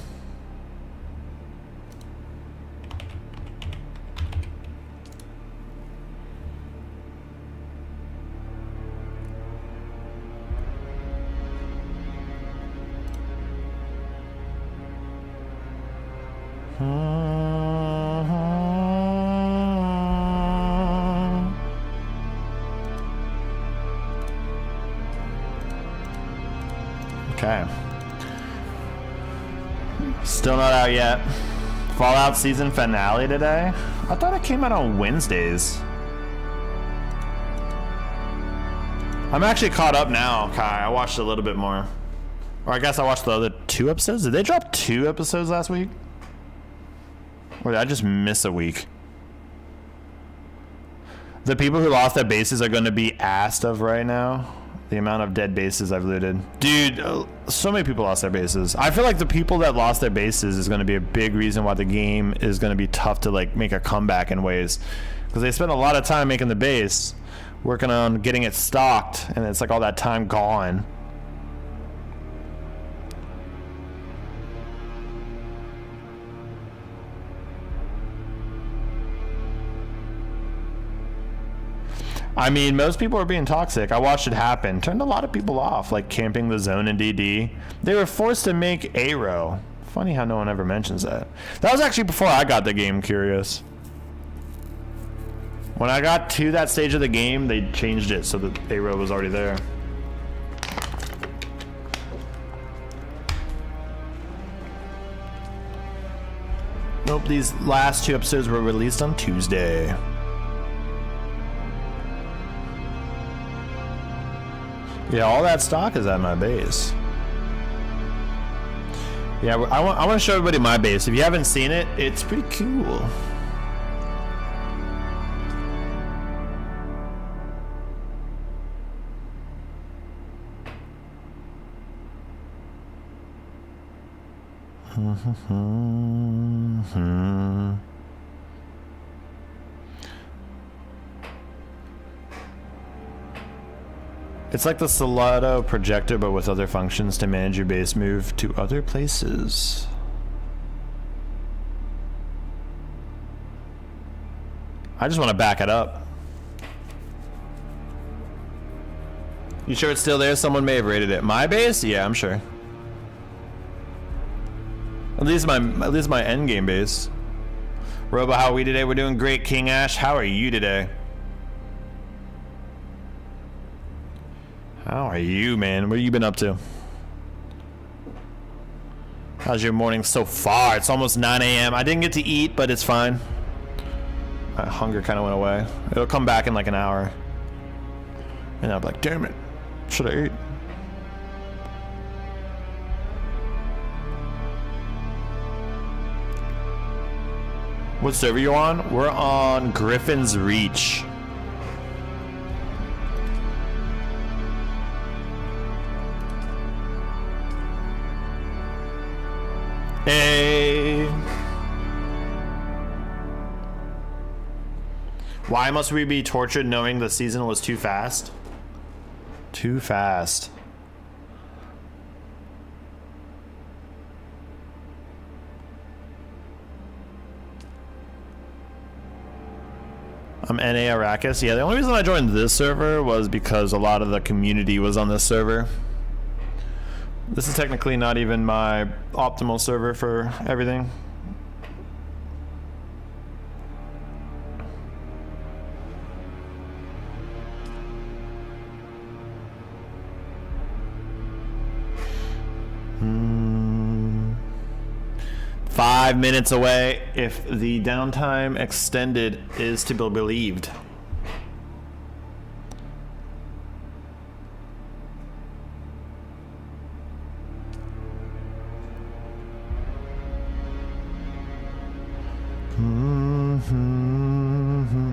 B: Okay. Still not out yet. Fallout season finale today? I thought it came out on Wednesdays. I'm actually caught up now, Kai. I watched a little bit more. Or I guess I watched the other 2 episodes. Did they drop 2 episodes last week? Or did I just miss a week? The people who lost their bases are going to be asked of right now. The amount of dead bases I've looted. Dude, so many people lost their bases. I feel like the people that lost their bases is going to be a big reason why the game is going to be tough to like make a comeback in ways. Because they spent a lot of time making the base. working on getting it stocked, and it's like all that time gone. I mean, most people are being toxic. I watched it happen. Turned a lot of people off, like camping the zone in DD. They were forced to make Aero. Funny how no one ever mentions that. That was actually before I got the game, curious. When I got to that stage of the game, they changed it so that Aero was already there. Nope, these last 2 episodes were released on Tuesday. Yeah, all that stock is at my base. Yeah, I want to show everybody my base. If you haven't seen it, it's pretty cool. It's like the Solado projector, but with other functions to manage your base move to other places. I just want to back it up. You sure it's still there? Someone may have rated it. My base? Yeah, I'm sure. At least my endgame base. Robo, how are we today? We're doing great. King Ash, how are you today? How are you, man? What have you been up to? How's your morning so far? It's almost 9 a.m. I didn't get to eat, but it's fine. My hunger kind of went away. It'll come back in like an hour. And I'll be like, damn it. Should I eat? What server you on? We're on Griffin's Reach. Hey. Why must we be tortured knowing the season was too fast? Too fast. I'm NA Arrakis. Yeah, the only reason I joined this server was because a lot of the community was on this server. This is technically not even my optimal server for everything. Five minutes away if the downtime extended is to be believed. Mm-hmm.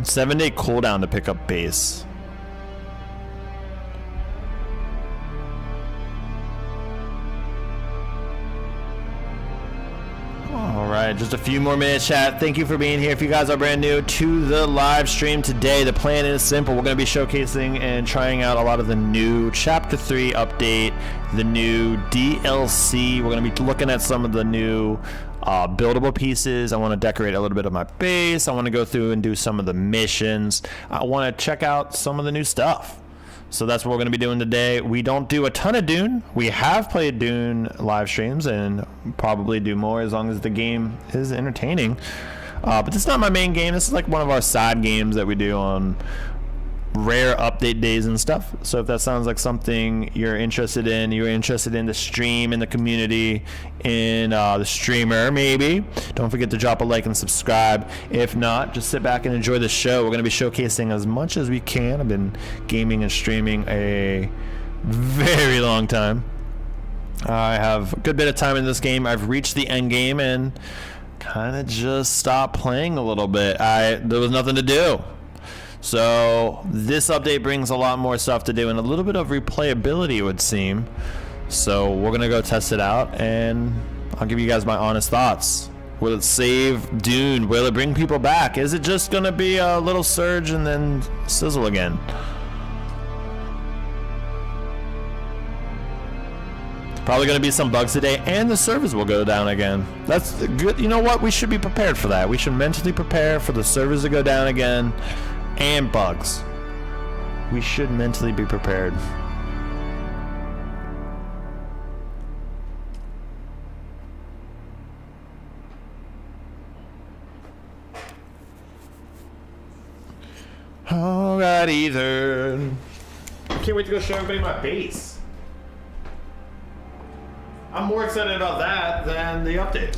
B: 7-day cooldown to pick up base. Alright, just a few more minutes, chat. Thank you for being here. If you guys are brand new to the live stream today, the plan is simple. We're going to be showcasing and trying out a lot of the new Chapter 3 update, the new DLC. We're going to be looking at some of the new buildable pieces. I want to decorate a little bit of my base. I want to go through and do some of the missions. I want to check out some of the new stuff. So that's what we're going to be doing today. We don't do a ton of Dune. We have played Dune live streams and probably do more as long as the game is entertaining. But this is not my main game. This is like one of our side games that we do on rare update days and stuff. So if that sounds like something you're interested in the stream, in the community, in the streamer, maybe, don't forget to drop a like and subscribe. If not, just sit back and enjoy the show. We're going to be showcasing as much as we can. I've been gaming and streaming a very long time. I have a good bit of time in this game. I've reached the end game and kind of just stopped playing a little bit. There was nothing to do. So this update brings a lot more stuff to do and a little bit of replayability, it would seem. So we're going to go test it out and I'll give you guys my honest thoughts. Will it save Dune? Will it bring people back? Is it just going to be a little surge and then sizzle again? Probably going to be some bugs today, and the servers will go down again. That's good. You know what? We should be prepared for that. We should mentally prepare for the servers to go down again and bugs. We should mentally be prepared. Alrighty then. Can't wait to go show everybody my base. I'm more excited about that than the update.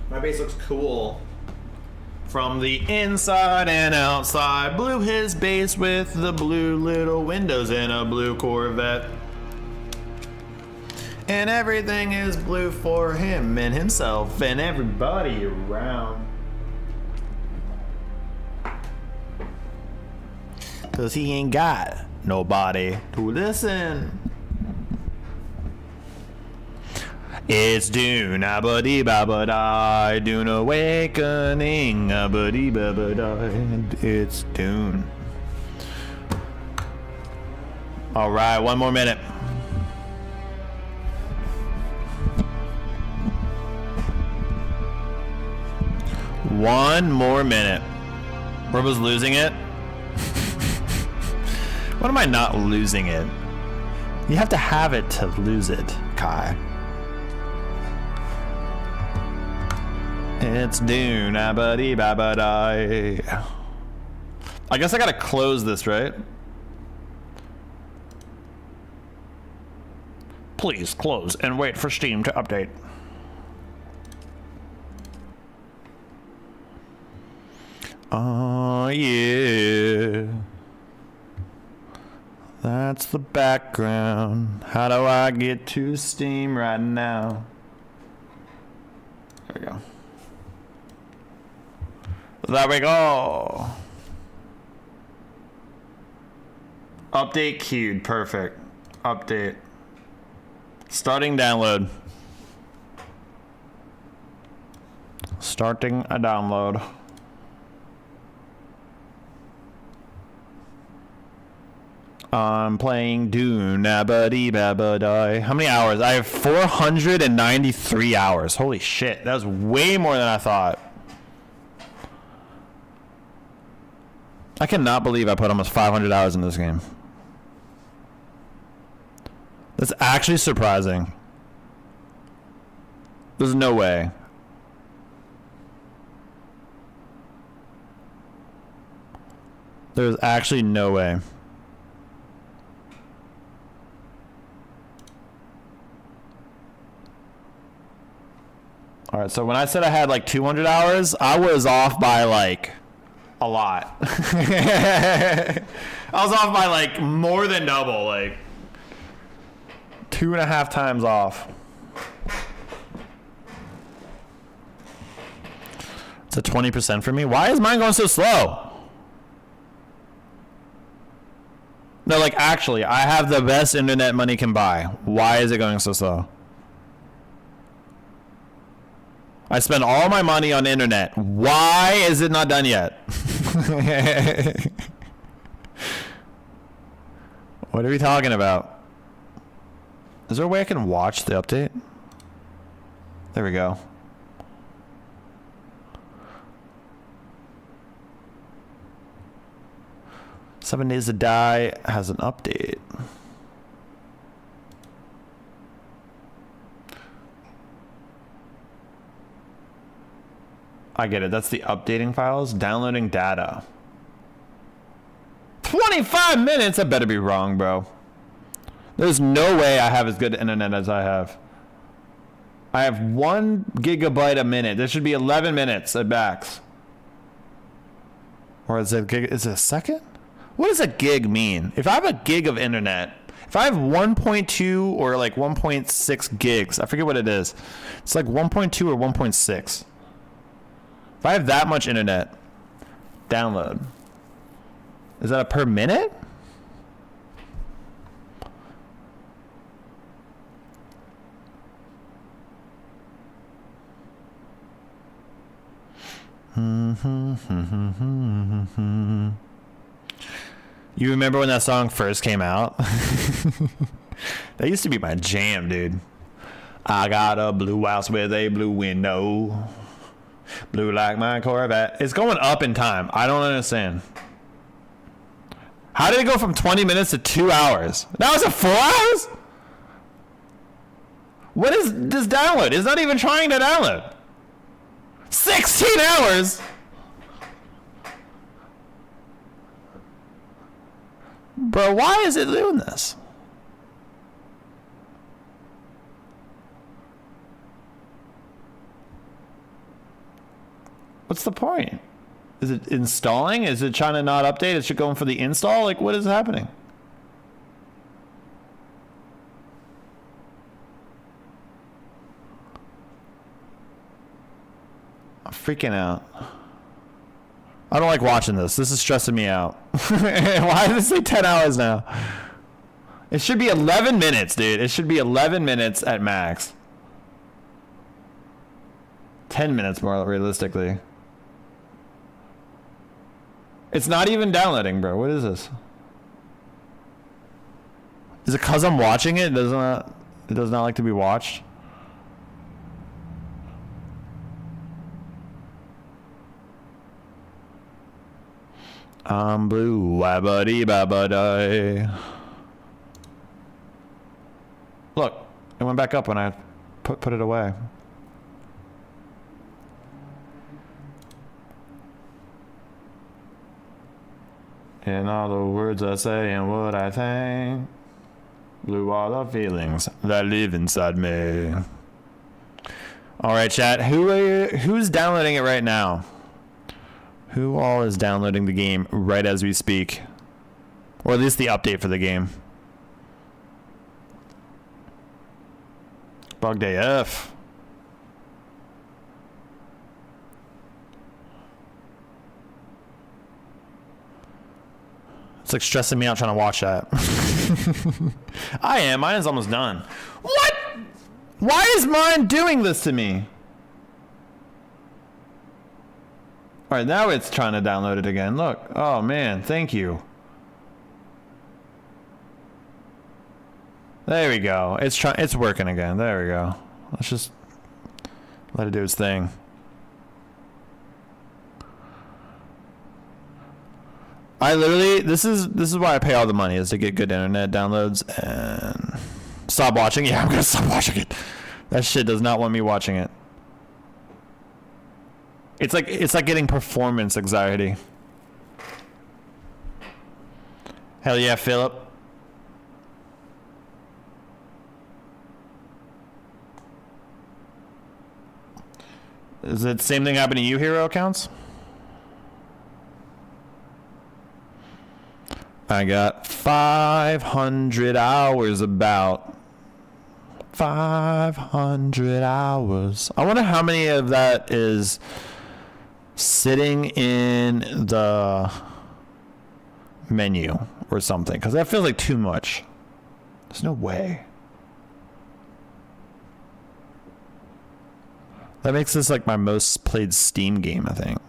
B: My base looks cool. From the inside and outside. Blew his base with the blue little windows and a blue Corvette. And everything is blue for him and himself and everybody around. 'Cause he ain't got nobody to listen. It's Dune, abba-dee-ba-ba-die, Dune Awakening, abba-dee-ba-ba-die. It's Dune. Alright, one more minute. One more minute. Robo's losing it. What am I not losing it? You have to have it to lose it, Kai. It's Dune, abba-dee-ba-ba-die. I guess I gotta close this, right? Please close and wait for Steam to update. Oh, yeah. That's the background. How do I get to Steam right now? There we go. There we go. Update queued. Perfect. Update. Starting download. Starting a download. I'm playing Dune, abba-dee-ba-ba-die. How many hours? I have 493 hours. Holy shit, that was way more than I thought. I cannot believe I put almost 500 hours in this game. That's actually surprising. There's no way. There's actually no way. All right, so when I said I had like 200 hours, I was off by like a lot. I was off by like more than double, like 2.5 times off. It's a 20% for me. Why is mine going so slow? No, like actually, I have the best internet money can buy. Why is it going so slow? I spend all my money on internet. Why is it not done yet? What are we talking about? Is there a way I can watch the update? There we go. "7 Days to Die" has an update. I get it. That's the updating files. Downloading data. 25 minutes? I better be wrong, bro. There's no way I have as good internet as I have. I have 1 gigabyte a minute. There should be 11 minutes at max. Or is it a second? What does a gig mean? If I have a gig of internet, if I have 1.2 or like 1.6 gigs, I forget what it is. It's like 1.2 or 1.6. If I have that much internet, download. Is that a per minute? You remember when that song first came out? That used to be my jam, dude. I got a blue house with a blue window. Blue like my Corvette. It's going up in time. I don't understand. How did it go from 20 minutes to 2 hours? Now it's at 4 hours? What is this download? It's not even trying to download. 16 hours? Bro, why is it doing this? What's the point? Is it installing? Is it trying to not update? Is it going for the install? Like, what is happening? I'm freaking out. I don't like watching this. This is stressing me out. Why did it say 10 hours now? It should be 11 minutes, dude. It should be 11 minutes at max. 10 minutes more realistically. It's not even downloading, bro. What is this? Is it because I'm watching it? It does not like to be watched. I'm blue, wabba babba die. Look, it went back up when I put it away. In all the words I say and what I think, blue are the feelings that live inside me. All right, chat. Who's downloading it right now? Who all is downloading the game right as we speak? Or at least the update for the game. Bugged AF. It's like stressing me out trying to watch that. I am. Mine is almost done. What? Why is mine doing this to me? All right, now it's trying to download it again. Look. Oh, man. Thank you. There we go. It's working again. There we go. Let's just let it do its thing. I literally, this is why I pay all the money, is to get good internet downloads and stop watching. Yeah, I'm gonna stop watching it. That shit does not want me watching it. It's like getting performance anxiety. Hell yeah, Philip. Is it the same thing happening to you, hero accounts? I got 500 hours about. 500 hours. I wonder how many of that is sitting in the menu or something, because that feels like too much. There's no way. That makes this like my most played Steam game, I think.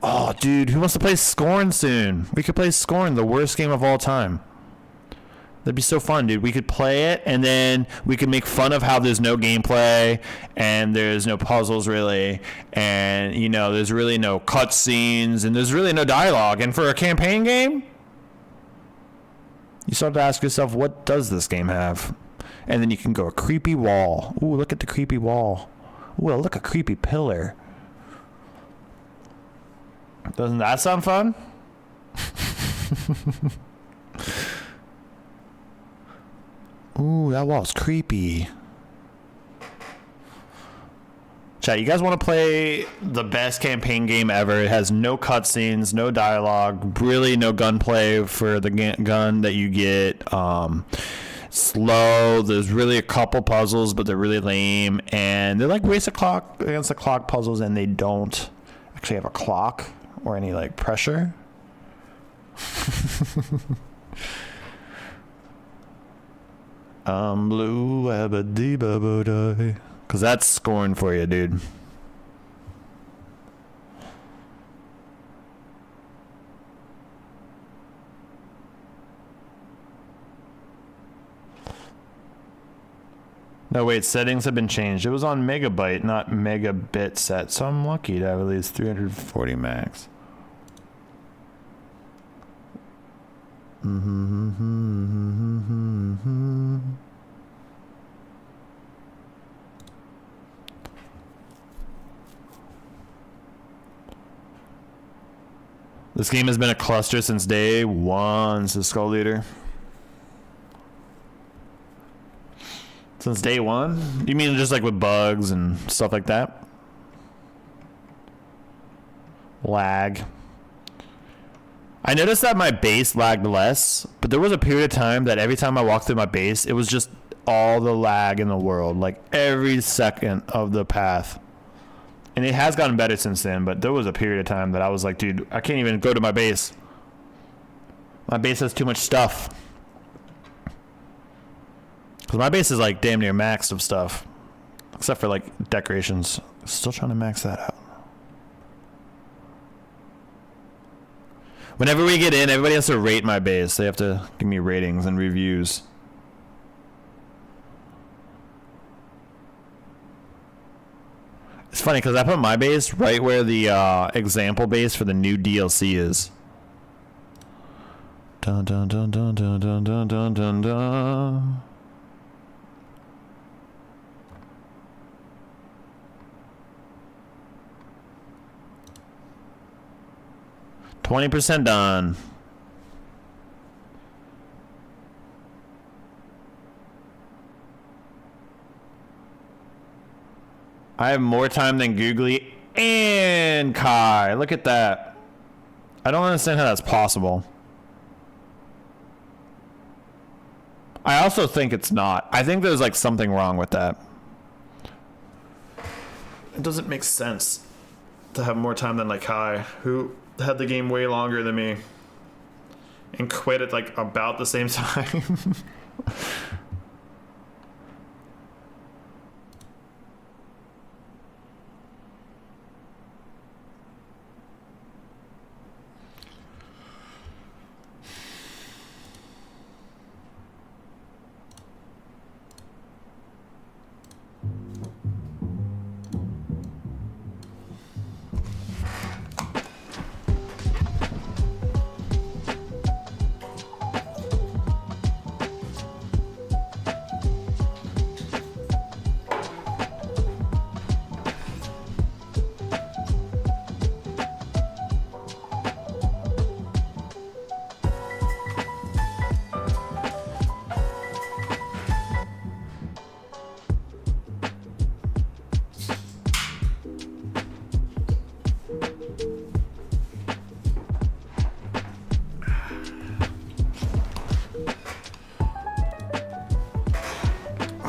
B: Oh, dude, who wants to play Scorn soon? We could play Scorn, the worst game of all time. That'd be so fun, dude. We could play it, and then we could make fun of how there's no gameplay, and there's no puzzles, really, and, you know, there's really no cutscenes, and there's really no dialogue. And for a campaign game, you start to ask yourself, what does this game have? And then you can go a creepy wall. Ooh, look at the creepy wall. Ooh, look, a creepy pillar. Doesn't that sound fun? Ooh, that wall's creepy. Chat, you guys want to play the best campaign game ever? It has no cutscenes, no dialogue, really no gunplay for the gun that you get. Slow. There's really a couple puzzles, but they're really lame. And they're like race against the clock puzzles, and they don't actually have a clock or any like pressure. I'm blue, abba-dee-ba-ba-die. Cause that's Scorn for you, dude. No, wait, settings have been changed. It was on megabyte, not megabit set, so I'm lucky to have at least 340 max. This game has been a cluster since day one, says Skull Leader. Since day one? You mean just like with bugs and stuff like that? Lag. I noticed that my base lagged less, but there was a period of time that every time I walked through my base, it was just all the lag in the world, like every second of the path. And it has gotten better since then, but there was a period of time that I was like, dude, I can't even go to my base. My base has too much stuff. Because my base is like damn near maxed of stuff. Except for like decorations. Still trying to max that out. Whenever we get in, everybody has to rate my base. They have to give me ratings and reviews. It's funny because I put my base right where the example base for the new DLC is. Dun dun dun dun dun dun dun dun dun dun. 20% done. I have more time than Googly and Kai. Look at that. I don't understand how that's possible. I also think it's not. I think there's like something wrong with that. It doesn't make sense to have more time than like Kai, who had the game way longer than me and quit at like about the same time.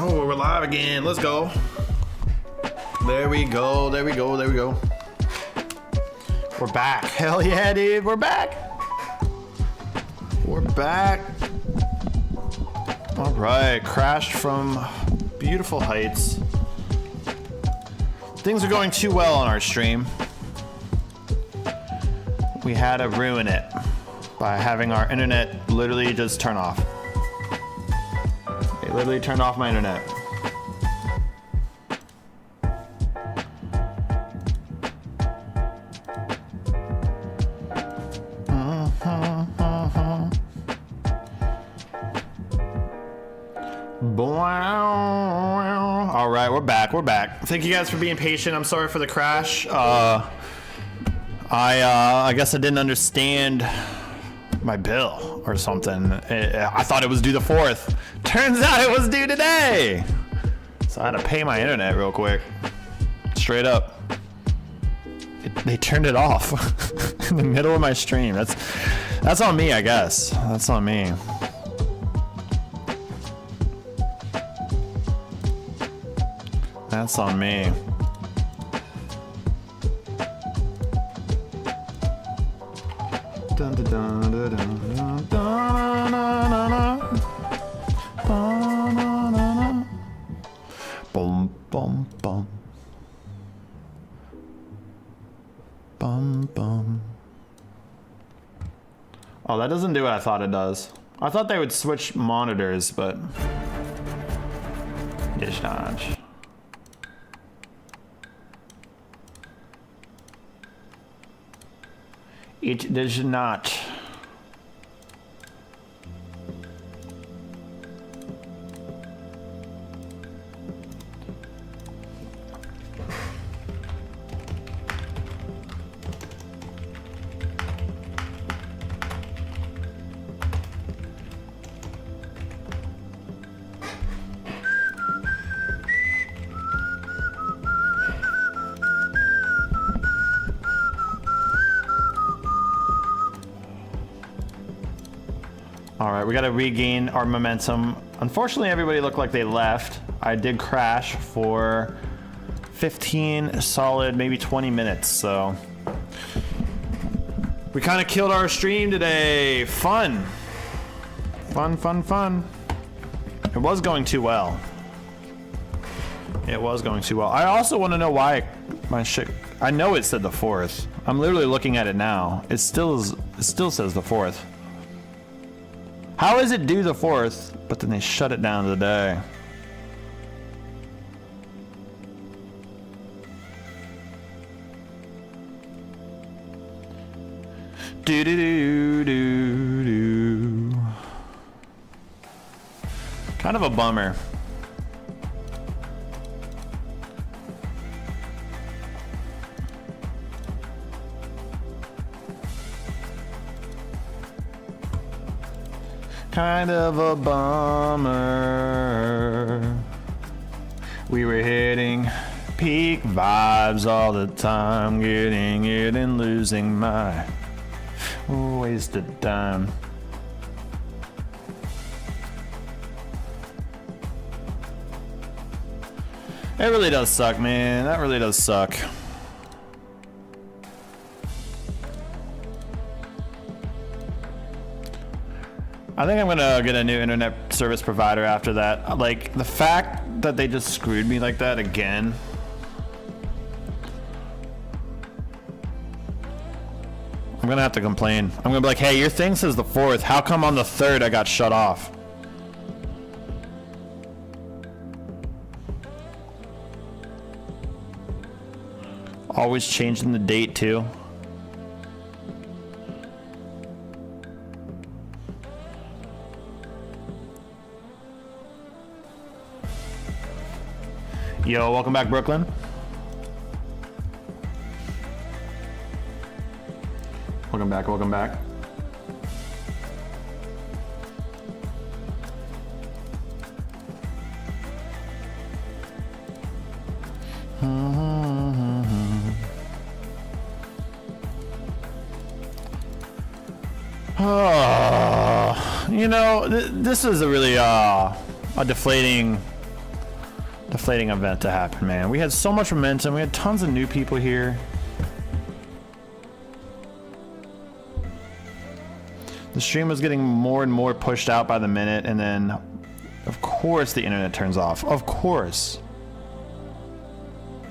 B: Oh, we're live again. Let's go. There we go. There we go. There we go. We're back. Hell yeah, dude. We're back. We're back. All right. Crashed from beautiful heights. Things are going too well on our stream. We had to ruin it by having our internet literally just turn off. They literally turned off my internet. All right, we're back. We're back. Thank you guys for being patient. I'm sorry for the crash. I guess I didn't understand my bill or something. I thought it was due the 4th. Turns out it was due today. So I had to pay my internet real quick. Straight up. They turned it off in the middle of my stream. That's on me, I guess. That's on me. That's on me. Dun, dun, dun, dun, dun, dun, dun, dun, dun. Boom, boom, boom. Bum, bum. Oh, that doesn't do what I thought it does. I thought they would switch monitors, but does not. It does not. All right, we gotta regain our momentum. Unfortunately, everybody looked like they left. I did crash for 15 solid, maybe 20 minutes, so. We kind of killed our stream today. Fun. Fun, fun, fun. It was going too well. It was going too well. I also want to know why my shit, I know it said the 4th. I'm literally looking at it now. It still says the 4th. How is it due the 4th, but then they shut it down today? Do do do do do. Kind of a bummer. Kind of a bummer. We were hitting peak vibes all the time, getting it and losing my wasted time. It really does suck, man. That really does suck. I think I'm gonna get a new internet service provider after that. Like, the fact that they just screwed me like that again. I'm gonna have to complain. I'm gonna be like, hey, your thing says the 4th. How come on the 3rd I got shut off? Always changing the date too. Yo, welcome back, Brooklyn. Welcome back, welcome back. Oh, you know, this is a really a deflating event to happen, man. We had so much momentum. We had tons of new people here. The stream was getting more and more pushed out by the minute, and then of course the internet turns off. Of course.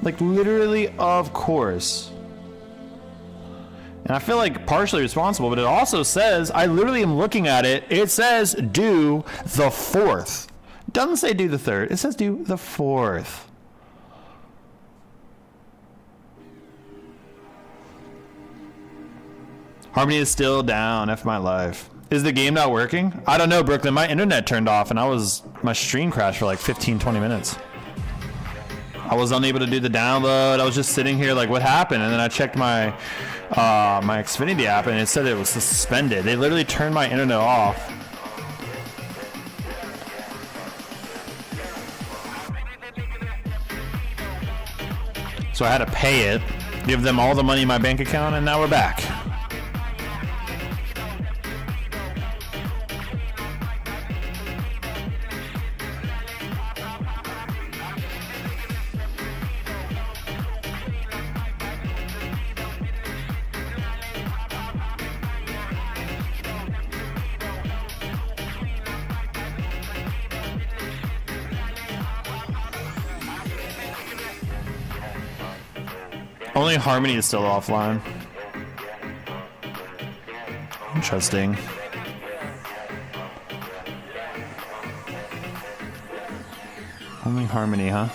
B: Like, literally, of course. And I feel like partially responsible, but it also says, I literally am looking at it, it says due the 4th. It doesn't say due the 3rd, it says due the 4th. Harmony is still down, F my life. Is the game not working? I don't know, Brooklyn, my internet turned off and my stream crashed for like 15, 20 minutes. I was unable to do the download. I was just sitting here like, what happened? And then I checked my my Xfinity app and it said it was suspended. They literally turned my internet off. So I had to pay it, give them all the money in my bank account, and now we're back. Only Harmony is still offline. Interesting. Only Harmony, huh?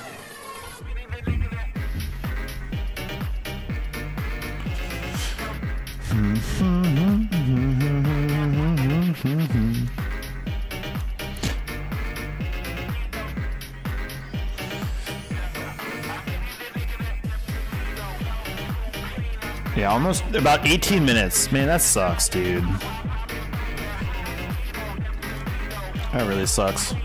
B: Yeah, almost about 18 minutes. Man, that sucks, dude. That really sucks.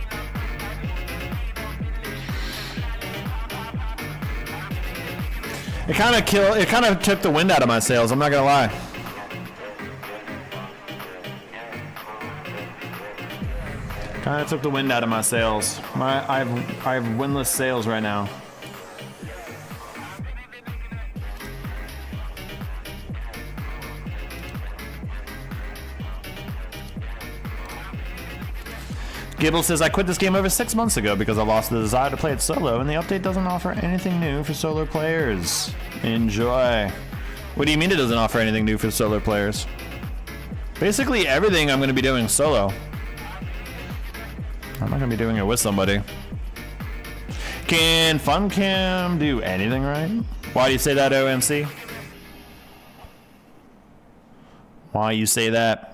B: It kind of took the wind out of my sails, I'm not gonna lie. Kind of took the wind out of my sails. I have windless sails right now. Gibble says, I quit this game over 6 months ago because I lost the desire to play it solo, and the update doesn't offer anything new for solo players. Enjoy. What do you mean it doesn't offer anything new for solo players? Basically everything I'm going to be doing solo. I'm not going to be doing it with somebody. Can FunCam do anything right? Why do you say that, OMC? Why you say that?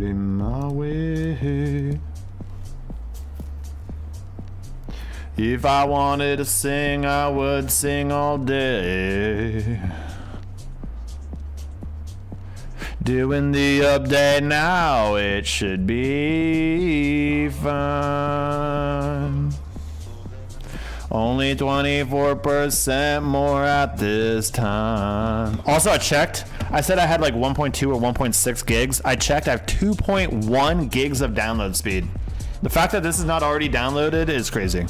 B: My way. If I wanted to sing, I would sing all day. Doing the update now, it should be fun. Only 24% more at this time. Also, I checked. I said I had like 1.2 or 1.6 gigs. I checked. I have 2.1 gigs of download speed. The fact that this is not already downloaded is crazy.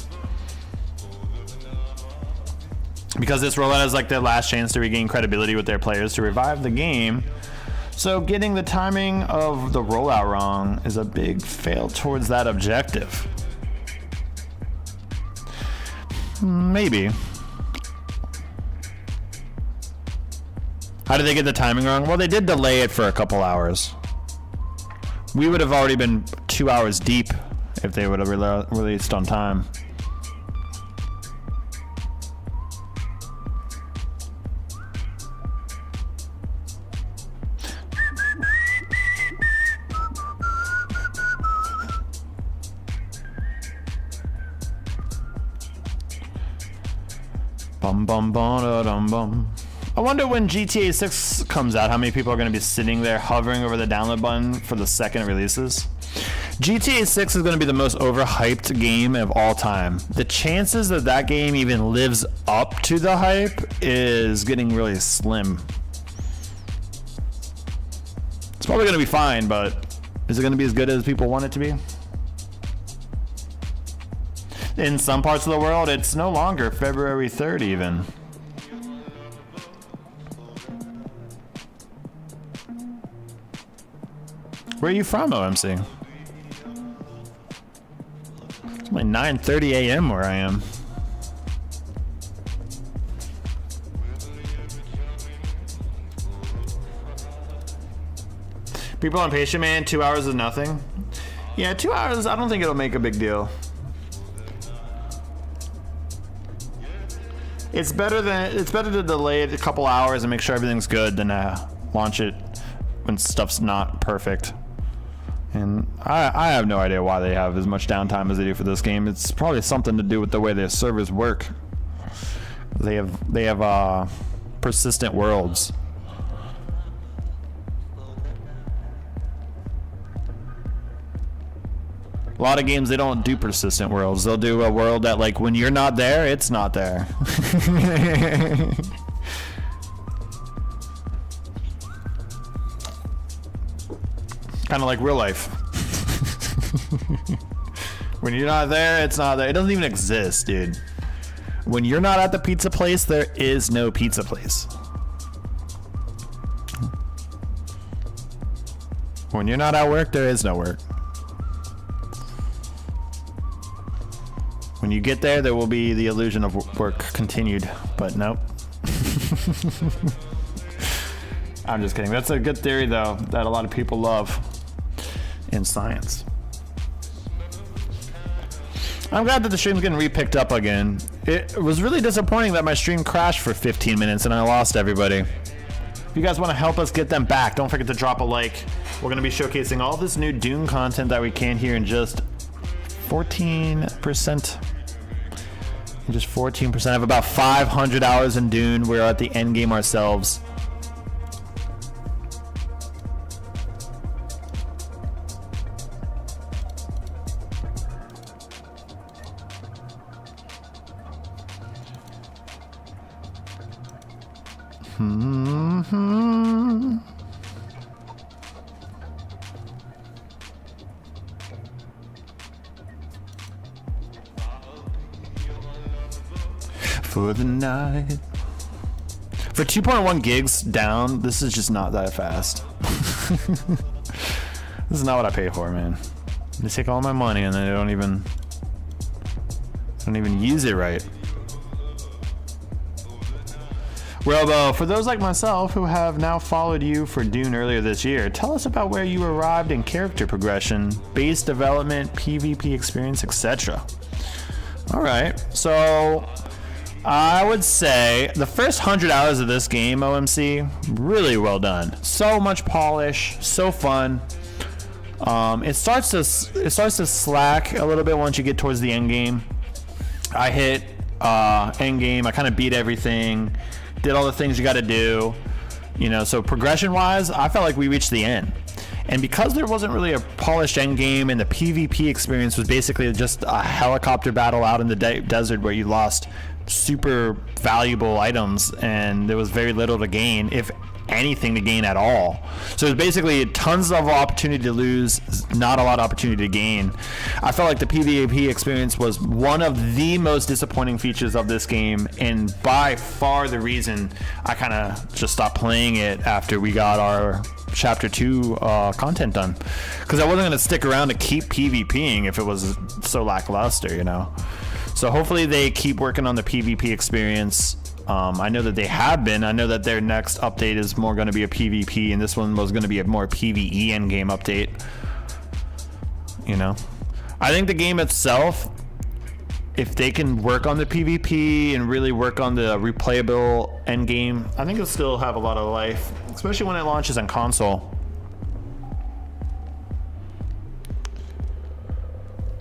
B: Because this rollout is like their last chance to regain credibility with their players to revive the game. So getting the timing of the rollout wrong is a big fail towards that objective. Maybe. How did they get the timing wrong? Well, they did delay it for a couple hours. We would have already been 2 hours deep if they would have released on time. Bum bum bum da dum bum. I wonder when GTA 6 comes out, how many people are going to be sitting there hovering over the download button for the second releases. GTA 6 is going to be the most overhyped game of all time. The chances that that game even lives up to the hype is getting really slim. It's probably going to be fine, but is it going to be as good as people want it to be? In some parts of the world, it's no longer February 3rd even. Where are you from, OMC? It's only 9:30 a.m. where I am. People on Patient Man, 2 hours is nothing. Yeah, 2 hours, I don't think it'll make a big deal. It's better to delay it a couple hours and make sure everything's good than launch it when stuff's not perfect. And I have no idea why they have as much downtime as they do for this game. It's probably something to do with the way their servers work. They have persistent worlds. A lot of games, they don't do persistent worlds. They'll do a world that, like, when you're not there, it's not there. Kind of like real life. When you're not there, it's not there. It doesn't even exist, dude. When you're not at the pizza place, there is no pizza place. When you're not at work, there is no work. When you get there, there will be the illusion of work continued, but nope. I'm just kidding. That's a good theory, though, that a lot of people love in science. I'm glad that the stream's getting re-picked up again. It was really disappointing that my stream crashed for 15 minutes and I lost everybody. If you guys want to help us get them back, don't forget to drop a like. We're going to be showcasing all this new Dune content that we can here in just 14%. Just 14%. I have about 500 hours in Dune. We're at the end game ourselves. For the night. For 2.1 gigs down, this is just not that fast. This is not what I pay for, man. They take all my money and they don't even use it right. Robo, for those like myself who have now followed you for Dune earlier this year, tell us about where you arrived in character progression, base development, PvP experience, etc. Alright, so I would say the first 100 hours of this game, OMC, really well done. So much polish, so fun. It starts to slack a little bit once you get towards the end game. I hit end game, I kind of beat everything, did all the things you got to do, you know. So progression wise, I felt like we reached the end. And because there wasn't really a polished end game and the PvP experience was basically just a helicopter battle out in the desert where you lost super valuable items and there was very little to gain, if anything to gain at all. So it was basically tons of opportunity to lose, not a lot of opportunity to gain. I felt like the PvP experience was one of the most disappointing features of this game, and by far the reason I kind of just stopped playing it after we got our chapter 2 content done, because I wasn't going to stick around to keep PvPing if it was so lackluster, you know. So hopefully they keep working on the PvP experience. I know that they have been. I know that their next update is more going to be a PvP, and this one was going to be a more PvE endgame update. You know, I think the game itself, if they can work on the PvP and really work on the replayable endgame, I think it'll still have a lot of life, especially when it launches on console.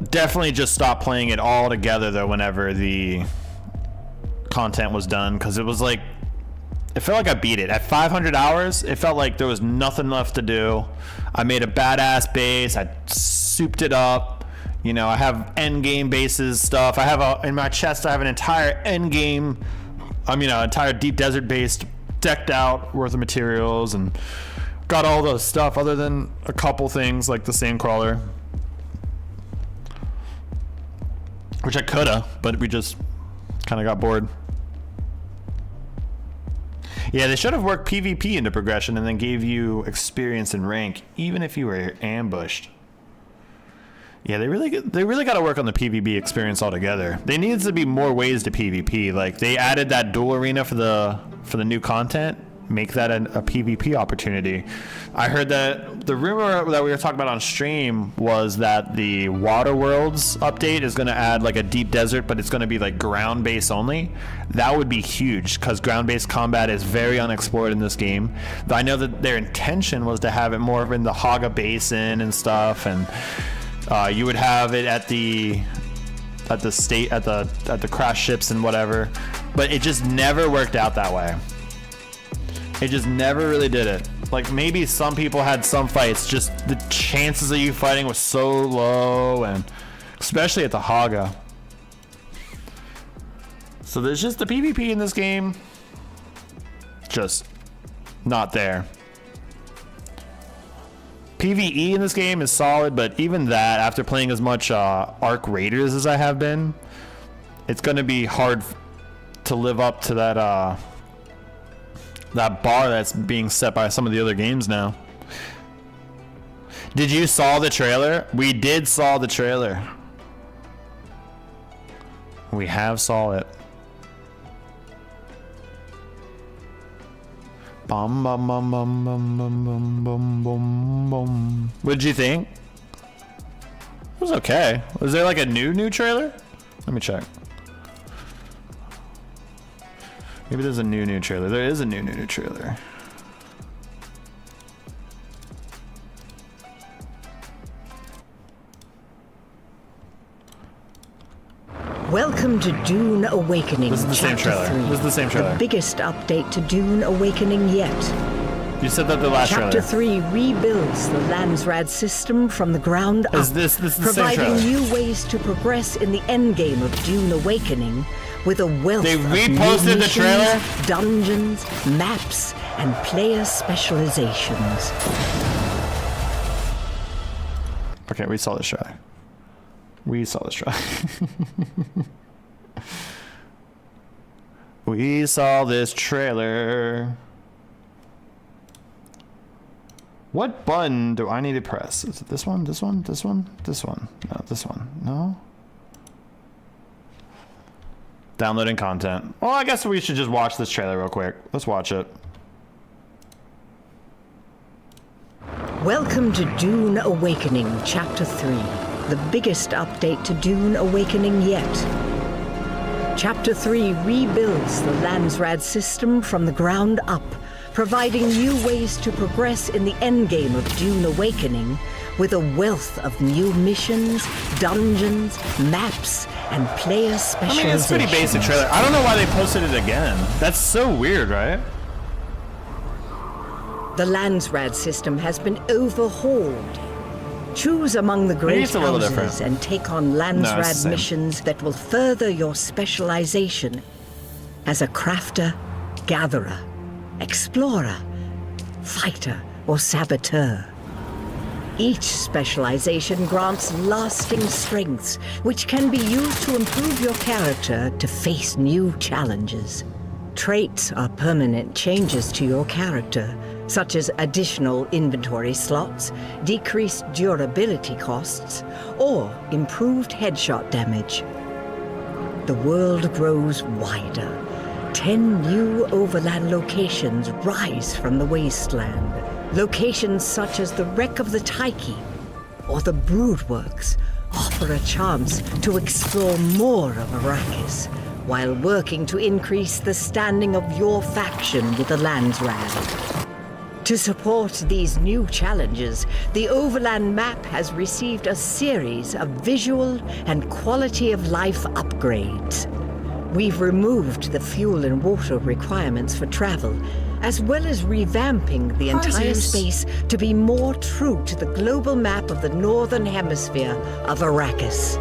B: Definitely just stop playing it all together though whenever the content was done, because it was like, it felt like I beat it. At 500 hours, it felt like there was nothing left to do. I made a badass base, I souped it up, you know. I have end game bases stuff. I have in my chest I have an entire end game, entire deep desert base decked out worth of materials, and got all those stuff other than a couple things like the sand crawler, which I coulda, but we just kind of got bored. Yeah, they should have worked PvP into progression and then gave you experience and rank, even if you were ambushed. Yeah, they really got to work on the PvP experience altogether. There needs to be more ways to PvP. Like, they added that duel arena for the new content. Make that a PvP opportunity. I heard that the rumor that we were talking about on stream was that the Water Worlds update is going to add like a deep desert, but it's going to be like ground base only. That would be huge, because ground based combat is very unexplored in this game. I know that their intention was to have it more in the Haga Basin and stuff, and you would have it at the crash ships and whatever, but it just never worked out that way. It just never really did it. Like, maybe some people had some fights, just the chances of you fighting was so low, and especially at the Haga. So there's just the PvP in this game, just not there. PvE in this game is solid, but even that, after playing as much Arc Raiders as I have been, it's going to be hard to live up to that bar that's being set by some of the other games now. Did you saw the trailer? We did saw the trailer. We have saw it. Bum bum bum bum bum bum bum bum bum bum. What did you think? It was okay. Was there like a new trailer? Let me check. Maybe there's a new trailer. There is a new trailer.
A: Welcome to Dune Awakening
B: This is the same
A: Chapter
B: trailer.
A: 3.
B: This is the same trailer.
A: The biggest update to Dune Awakening yet.
B: You said that the last
A: Chapter
B: trailer.
A: 3 rebuilds the Landsrad system from the ground up,
B: Is this the same
A: providing
B: trailer?
A: new ways to progress in the endgame of Dune Awakening with a wealth
B: They
A: of
B: reposted
A: new
B: the
A: missions,
B: trailer?
A: dungeons, maps, and player specializations.
B: Okay, we saw this trailer. We saw this trailer. We saw this trailer. What button do I need to press? Is it this one? This one? This one? This one? No, this one. No? Downloading content. Well, I guess we should just watch this trailer real quick. Let's watch it.
A: Welcome to Dune Awakening Chapter 3, the biggest update to Dune Awakening yet. Chapter 3 rebuilds the Landsrad system from the ground up, providing new ways to progress in the endgame of Dune Awakening with a wealth of new missions, dungeons, maps, and player
B: I
A: specializations.
B: mean, it's a pretty basic trailer. I don't know why they posted it again. That's so weird, right?
A: The Landsrad system has been overhauled. Choose among the great
B: it's a little
A: houses
B: different.
A: and take on
B: No, it's the
A: Landsrad
B: same.
A: missions that will further your specialization as a crafter, gatherer, explorer, fighter, or saboteur. Each specialization grants lasting strengths, which can be used to improve your character to face new challenges. Traits are permanent changes to your character, such as additional inventory slots, decreased durability costs, or improved headshot damage. The world grows wider. 10 new overland locations rise from the wasteland. Locations such as the wreck of the Tyche or the Broodworks offer a chance to explore more of Arrakis while working to increase the standing of your faction with the Landsrad. To support these new challenges, the Overland map has received a series of visual and quality of life upgrades. We've removed the fuel and water requirements for travel, as well as revamping the entire space to be more true to the global map of the Northern Hemisphere of Arrakis.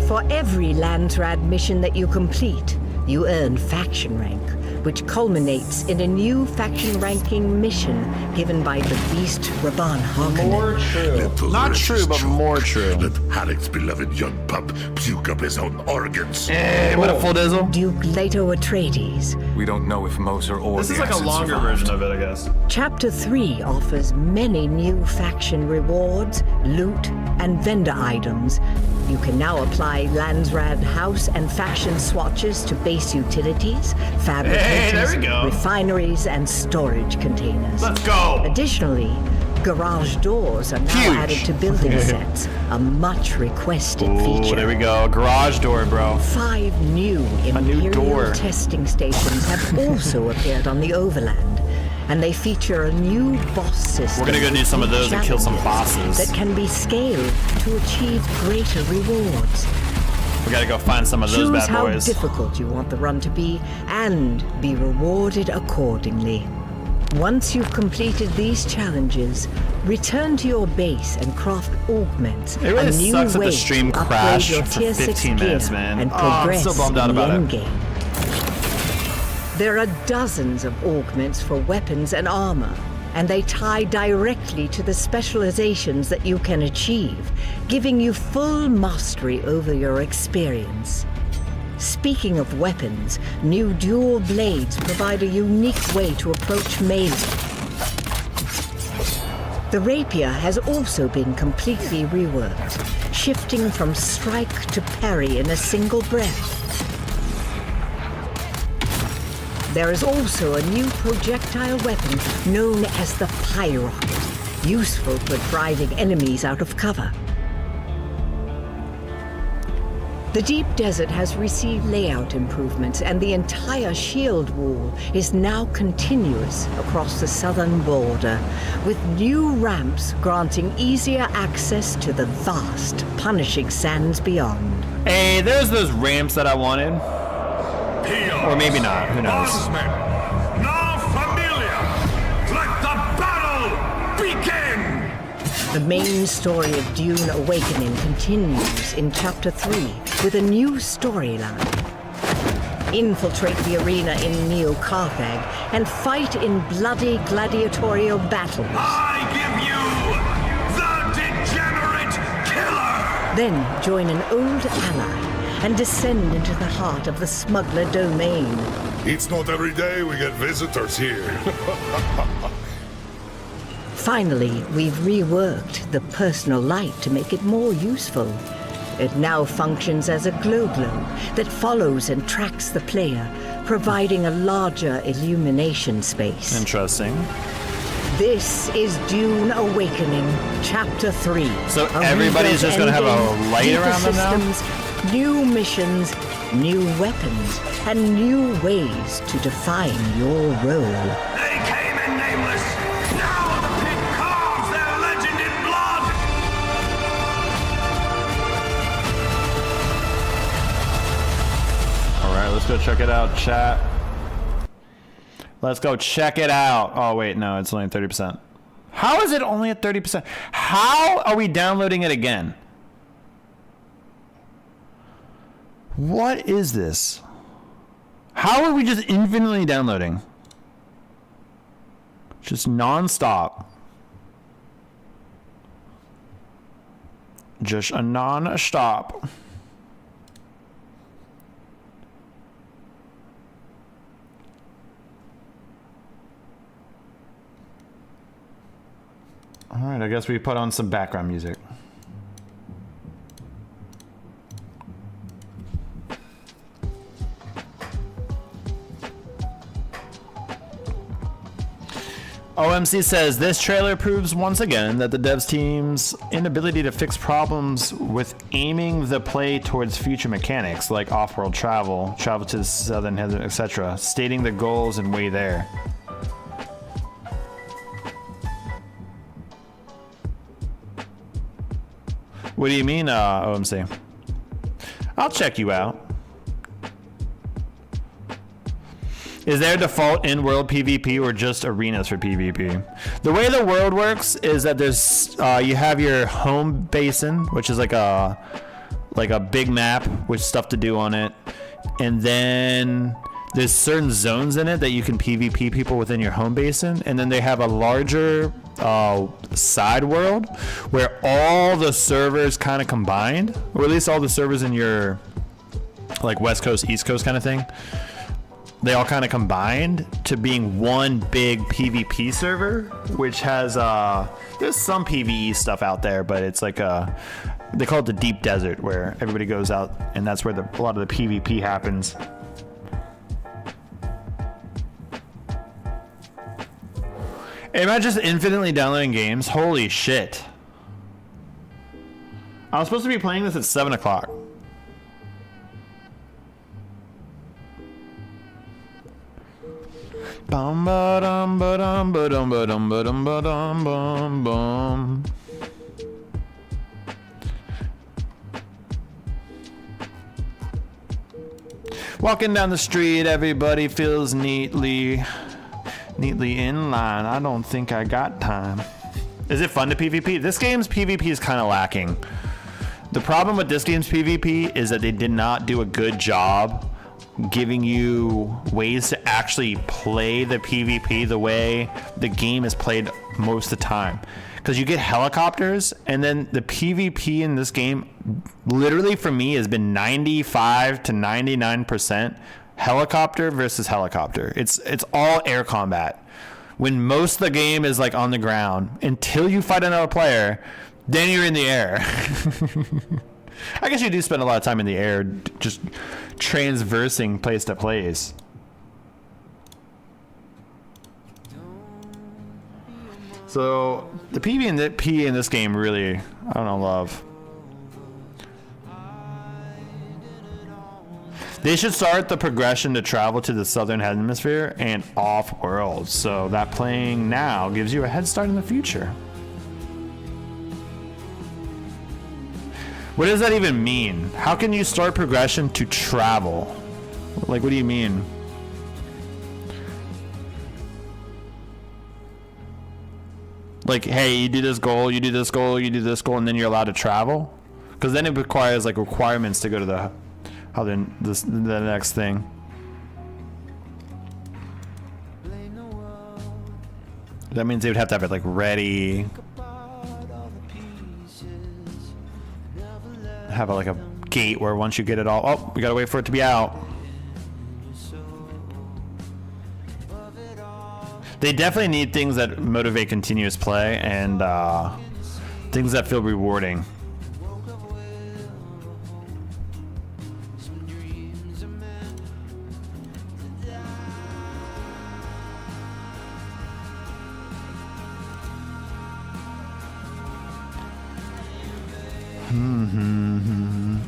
A: For every Landsrad mission that you complete, you earn faction rank, which culminates in a new faction ranking mission given by the beast Rabban Harkonnen.
B: More true.
D: Let those
B: Not
D: wretches
B: true, but
D: choke.
B: more true.
D: Let Halleck's beloved young pup puke up his own organs.
B: Hey, what a full dizzle.
A: Duke Leto Atreides.
H: We don't know if Moser or
B: This
H: the
B: is like a
H: Ascent
B: longer
H: survived.
B: version of it, I guess.
A: Chapter 3 offers many new faction rewards, loot, and vendor items. You can now apply Landsrad house and faction swatches to base utilities, fabricators,
B: there we go.
A: refineries, and storage containers.
B: Let's go.
A: Additionally, garage doors are now
B: Huge.
A: added to building sets, a much requested
B: Ooh,
A: feature.
B: there we go. Garage door, bro.
A: 5 new
B: new
A: Imperial
B: door.
A: testing stations have also appeared on the Overland, and they feature a new boss system.
B: We're gonna go do some of those and kill some
A: challenges
B: bosses.
A: that can be scaled to achieve greater rewards.
B: We gotta go find some of those
A: Choose
B: bad
A: how
B: boys.
A: difficult you want the run to be, and be rewarded accordingly. Once you've completed these challenges, return to your base and craft augments.
B: It really
A: a new
B: sucks that the
A: way
B: stream
A: to upgrade
B: crashed
A: your
B: for
A: tier 6
B: 15
A: gear
B: minutes, man.
A: and
B: Oh, I'm
A: progress
B: so bummed out
A: in the
B: about it.
A: endgame. There are dozens of augments for weapons and armor, and they tie directly to the specializations that you can achieve, giving you full mastery over your experience. Speaking of weapons, new dual blades provide a unique way to approach melee. The rapier has also been completely reworked, shifting from strike to parry in a single breath. There is also a new projectile weapon known as the Pyrocket, useful for driving enemies out of cover. The deep desert has received layout improvements, and the entire shield wall is now continuous across the southern border, with new ramps granting easier access to the vast, punishing sands beyond.
B: Hey, there's those ramps that I wanted. Or maybe not, who knows?
C: Now familiar! Let the battle begin!
A: The main story of Dune Awakening continues in Chapter 3 with a new storyline. Infiltrate the arena in Neo-Carthage and fight in bloody gladiatorial battles.
C: I give you the degenerate killer!
A: Then join an old ally and descend into the heart of the smuggler domain.
D: It's not every day we get visitors here.
A: Finally, we've reworked the personal light to make it more useful. It now functions as a glow that follows and tracks the player, providing a larger illumination space.
B: Interesting.
A: This is Dune Awakening, Chapter 3.
B: So everybody's just going to have a light around them now?
A: New missions, new weapons, and new ways to define your role.
C: They came in nameless. Now the pit carves their legend in blood.
B: All right, let's go check it out, chat. Let's go check it out. Oh, wait, no, it's only 30%. How is it only at 30%? How are we downloading it again? What is this? How are we just infinitely downloading? Just non-stop. Just a non-stop. All right, I guess we put on some background music. OMC says, this trailer proves once again that the devs team's inability to fix problems with aiming the play towards future mechanics like off-world travel to the southern heaven, etc., stating the goals and way there. What do you mean, OMC? I'll check you out. Is there default in-world PvP or just arenas for PvP? The way the world works is that there's you have your home basin, which is like a big map with stuff to do on it, and then there's certain zones in it that you can PvP people within your home basin, and then they have a larger side world where all the servers kind of combined, or at least all the servers in your like West Coast, East Coast kind of thing. They all kind of combined to being one big PvP server, which has there's some PvE stuff out there, but it's like they call it the deep desert, where everybody goes out, and that's where a lot of the PvP happens. Am I just infinitely downloading games? Holy shit! I was supposed to be playing this at 7 o'clock. Bum ba dum ba dum ba dum ba dum ba dum ba dum bum bum. Walking down the street, everybody feels neatly in line. I don't think I got time. Is it fun to PvP? This game's PvP is kind of lacking. The problem with this game's PvP is that they did not do a good job giving you ways to actually play the PvP the way the game is played most of the time. Because you get helicopters, and then the PvP in this game, literally for me, has been 95 to 99% helicopter versus helicopter. It's all air combat. when most of the game is like on the ground until you fight another player, then you're in the air. I guess you do spend a lot of time in the air just transversing place to place. So the PvP in this game really, I don't know, love. They should start the progression to travel to the southern hemisphere and off-world, so that playing now gives you a head start in the future. What does that even mean? How can you start progression to travel? Like, what do you mean? Like, hey, you do this goal, you do this goal, you do this goal, and then you're allowed to travel? Because then it requires like requirements to go to the next thing. That means they would have to have it like ready. Have like a gate where once you get it all, oh, we gotta wait for it to be out. They definitely need things that motivate continuous play and things that feel rewarding.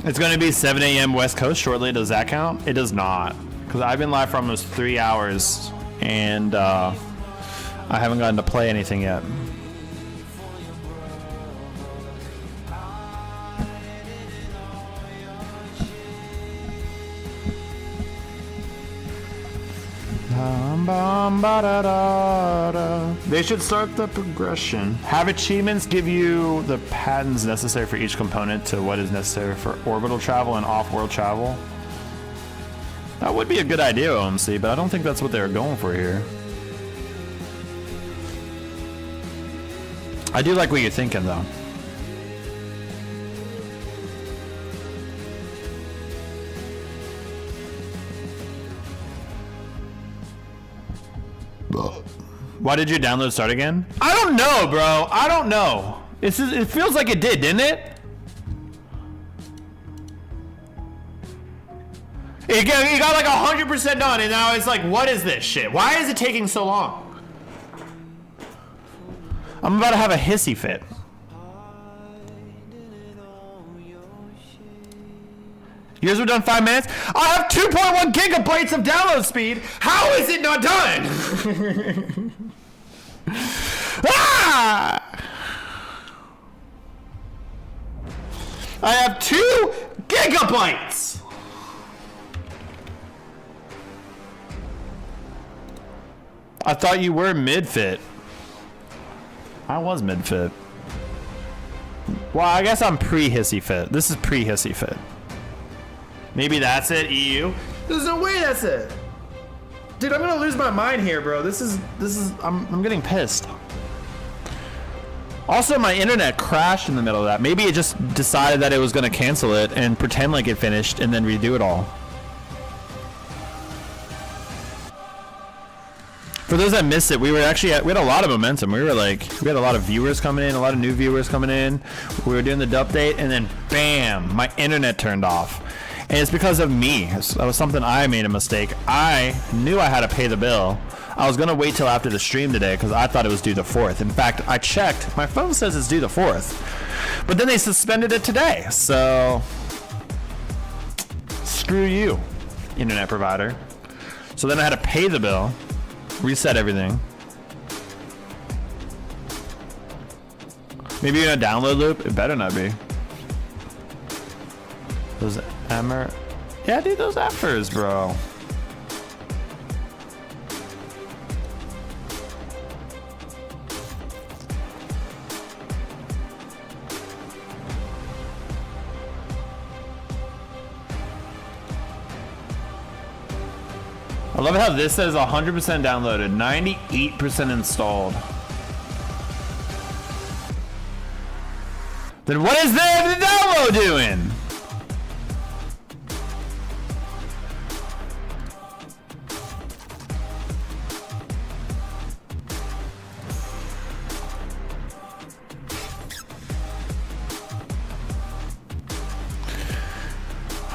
B: It's going to be 7 a.m. West Coast shortly. Does that count? It does not. Because I've been live for almost 3 hours and I haven't gotten to play anything yet. They should start the progression. Have achievements give you the patterns necessary for each component to what is necessary for orbital travel and off-world travel. That would be a good idea, OMC, but I don't think that's what they were going for here. I do like what you're thinking, though. Why did your download start again? I don't know, bro. I don't know. It feels like it did, didn't it? It got like 100% done, and now it's like, what is this shit? Why is it taking so long? I'm about to have a hissy fit. Yours were done 5 minutes? I have 2.1 gigabytes of download speed. How is it not done? Ah! I have 2 gigabytes. I thought you were mid-fit. I was mid-fit. Well, I guess I'm pre-hissy fit. This is pre-hissy fit. Maybe that's it, EU. There's no way that's it. Dude, I'm gonna lose my mind here, bro. I'm getting pissed. Also, my internet crashed in the middle of that. Maybe it just decided that it was gonna cancel it and pretend like it finished and then redo it all. For those that missed it, we had a lot of momentum. We had a lot of viewers coming in, a lot of new viewers coming in. We were doing the update, and then bam, my internet turned off. And it's because of me. That was something I made a mistake. I knew I had to pay the bill. I was gonna wait till after the stream today because I thought it was due the 4th. In fact, I checked. My phone says it's due the 4th. But then they suspended it today. So screw you, internet provider. So then I had to pay the bill, reset everything. Maybe you're in a download loop? It better not be. Those Emmer. Yeah, dude, those effers, bro. I love how this says 100% downloaded, 98% installed. Then what is the download doing?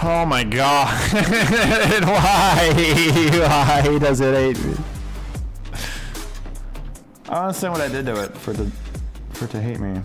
B: Oh my god. Why does it hate me? I don't understand what I did to it for it to hate me.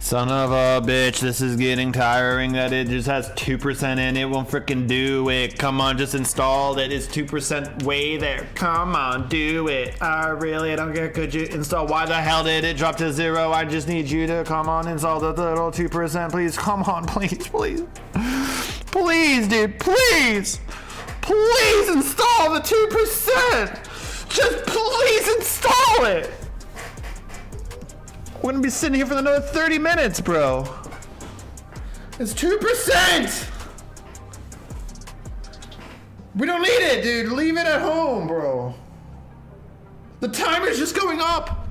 B: Son of a bitch, this is getting tiring that it just has 2% in it. Won't freaking do it. Come on, just install it. It's 2% way there. Come on, do it. I don't care. Could you install? Why the hell did it drop to 0? I just need you to come on, install the little 2%. Please, come on, please, please. Please, dude, please. Please install the 2%. Just please install it. We're gonna be sitting here for another 30 minutes, bro. It's 2%! We don't need it, dude. Leave it at home, bro. The timer's just going up.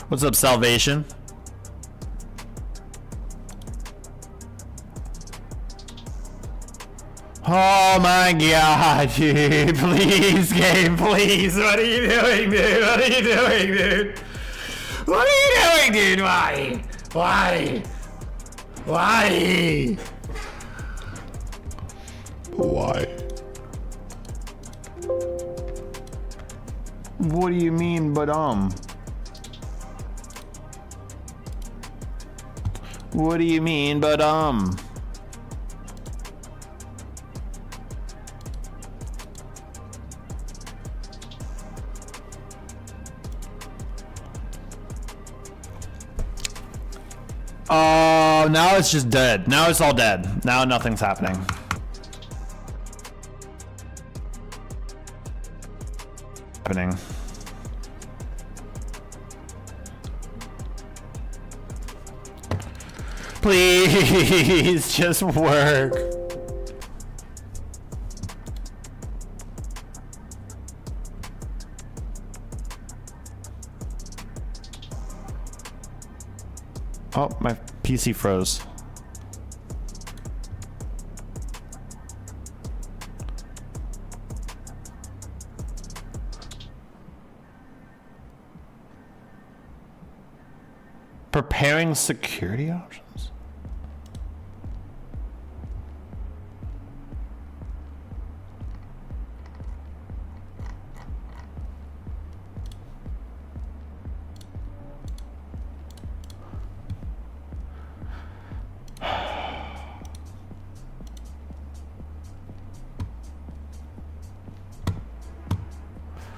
B: What's up, Salvation? Oh my god, dude. Please, game, please. What are you doing, dude? What are you doing, dude? What are you doing, dude? Why? Why? Why? Why? What do you mean, but What do you mean, but Oh, now it's just dead. Now it's all dead. Now nothing's happening. Please, just work. Oh, my PC froze. Preparing security options?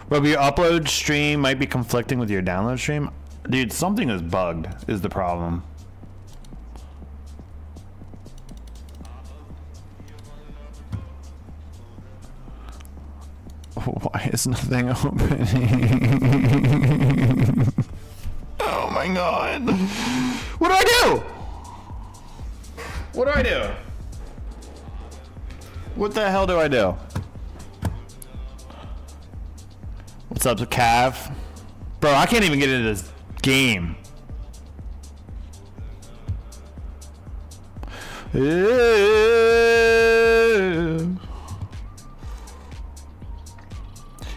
B: Robo, your upload stream might be conflicting with your download stream. Dude, something is bugged is the problem. Why is nothing opening? Oh my god. What do I do? What do I do? What the hell do I do? What's up, Cav? Bro, I can't even get into this game.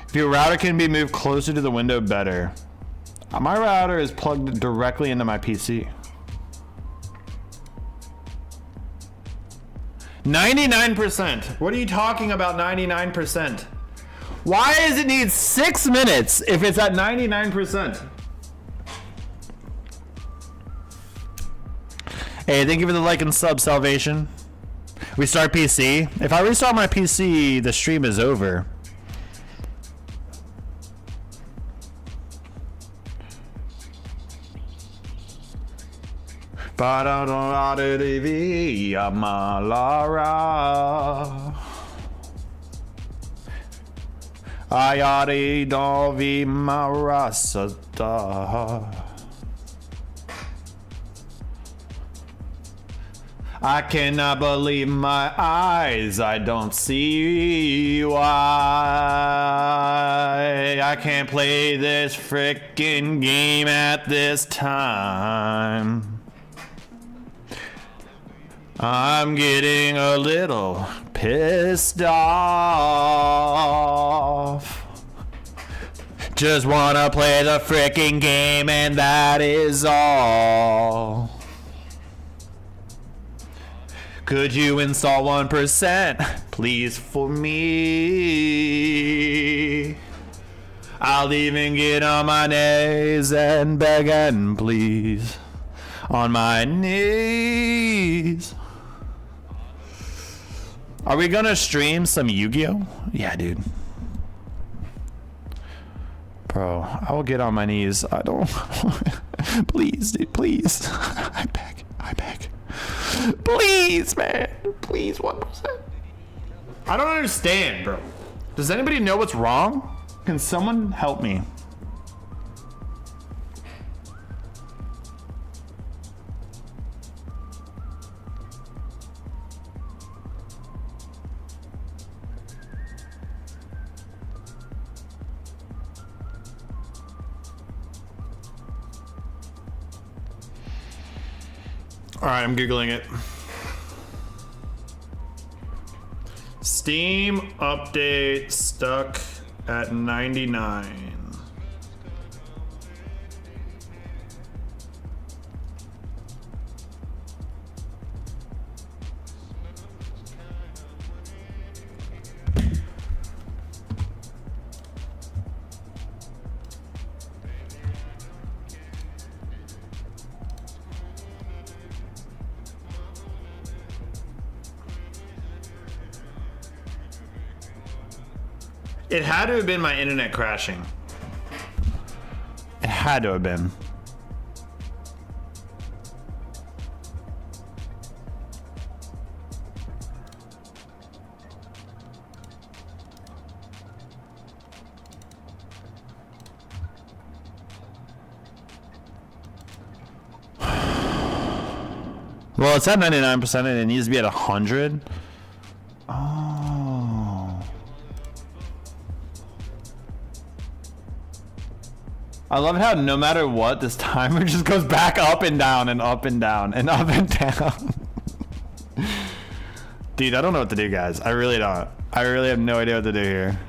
B: If your router can be moved closer to the window, better. My router is plugged directly into my PC. 99%. What are you talking about 99%? Why does it need 6 minutes if it's at 99%? Hey, thank you for the like and sub, Salvation. Restart PC. If I restart my PC, the stream is over. Ayari Dovi Marasada. I cannot believe my eyes. I don't see why I can't play this frickin' game at this time. I'm getting a little pissed off. Just wanna play the frickin' game and that is all. Could you install 1%, please, for me? I'll even get on my knees and beg and please. On my knees. Are we gonna stream some Yu-Gi-Oh? Yeah, dude. Bro, I will get on my knees. I don't... Please, dude, please. I beg. Please, man. Please, 1%. I don't understand, bro. Does anybody know what's wrong? Can someone help me? All right, I'm Googling it. Steam update stuck at 99. It had to have been my internet crashing. It had to have been. Well, it's at 99% and it needs to be at 100. I love how no matter what, this timer just goes back up and down and up and down and up and down. Dude, I don't know what to do, guys. I really don't. I really have no idea what to do here.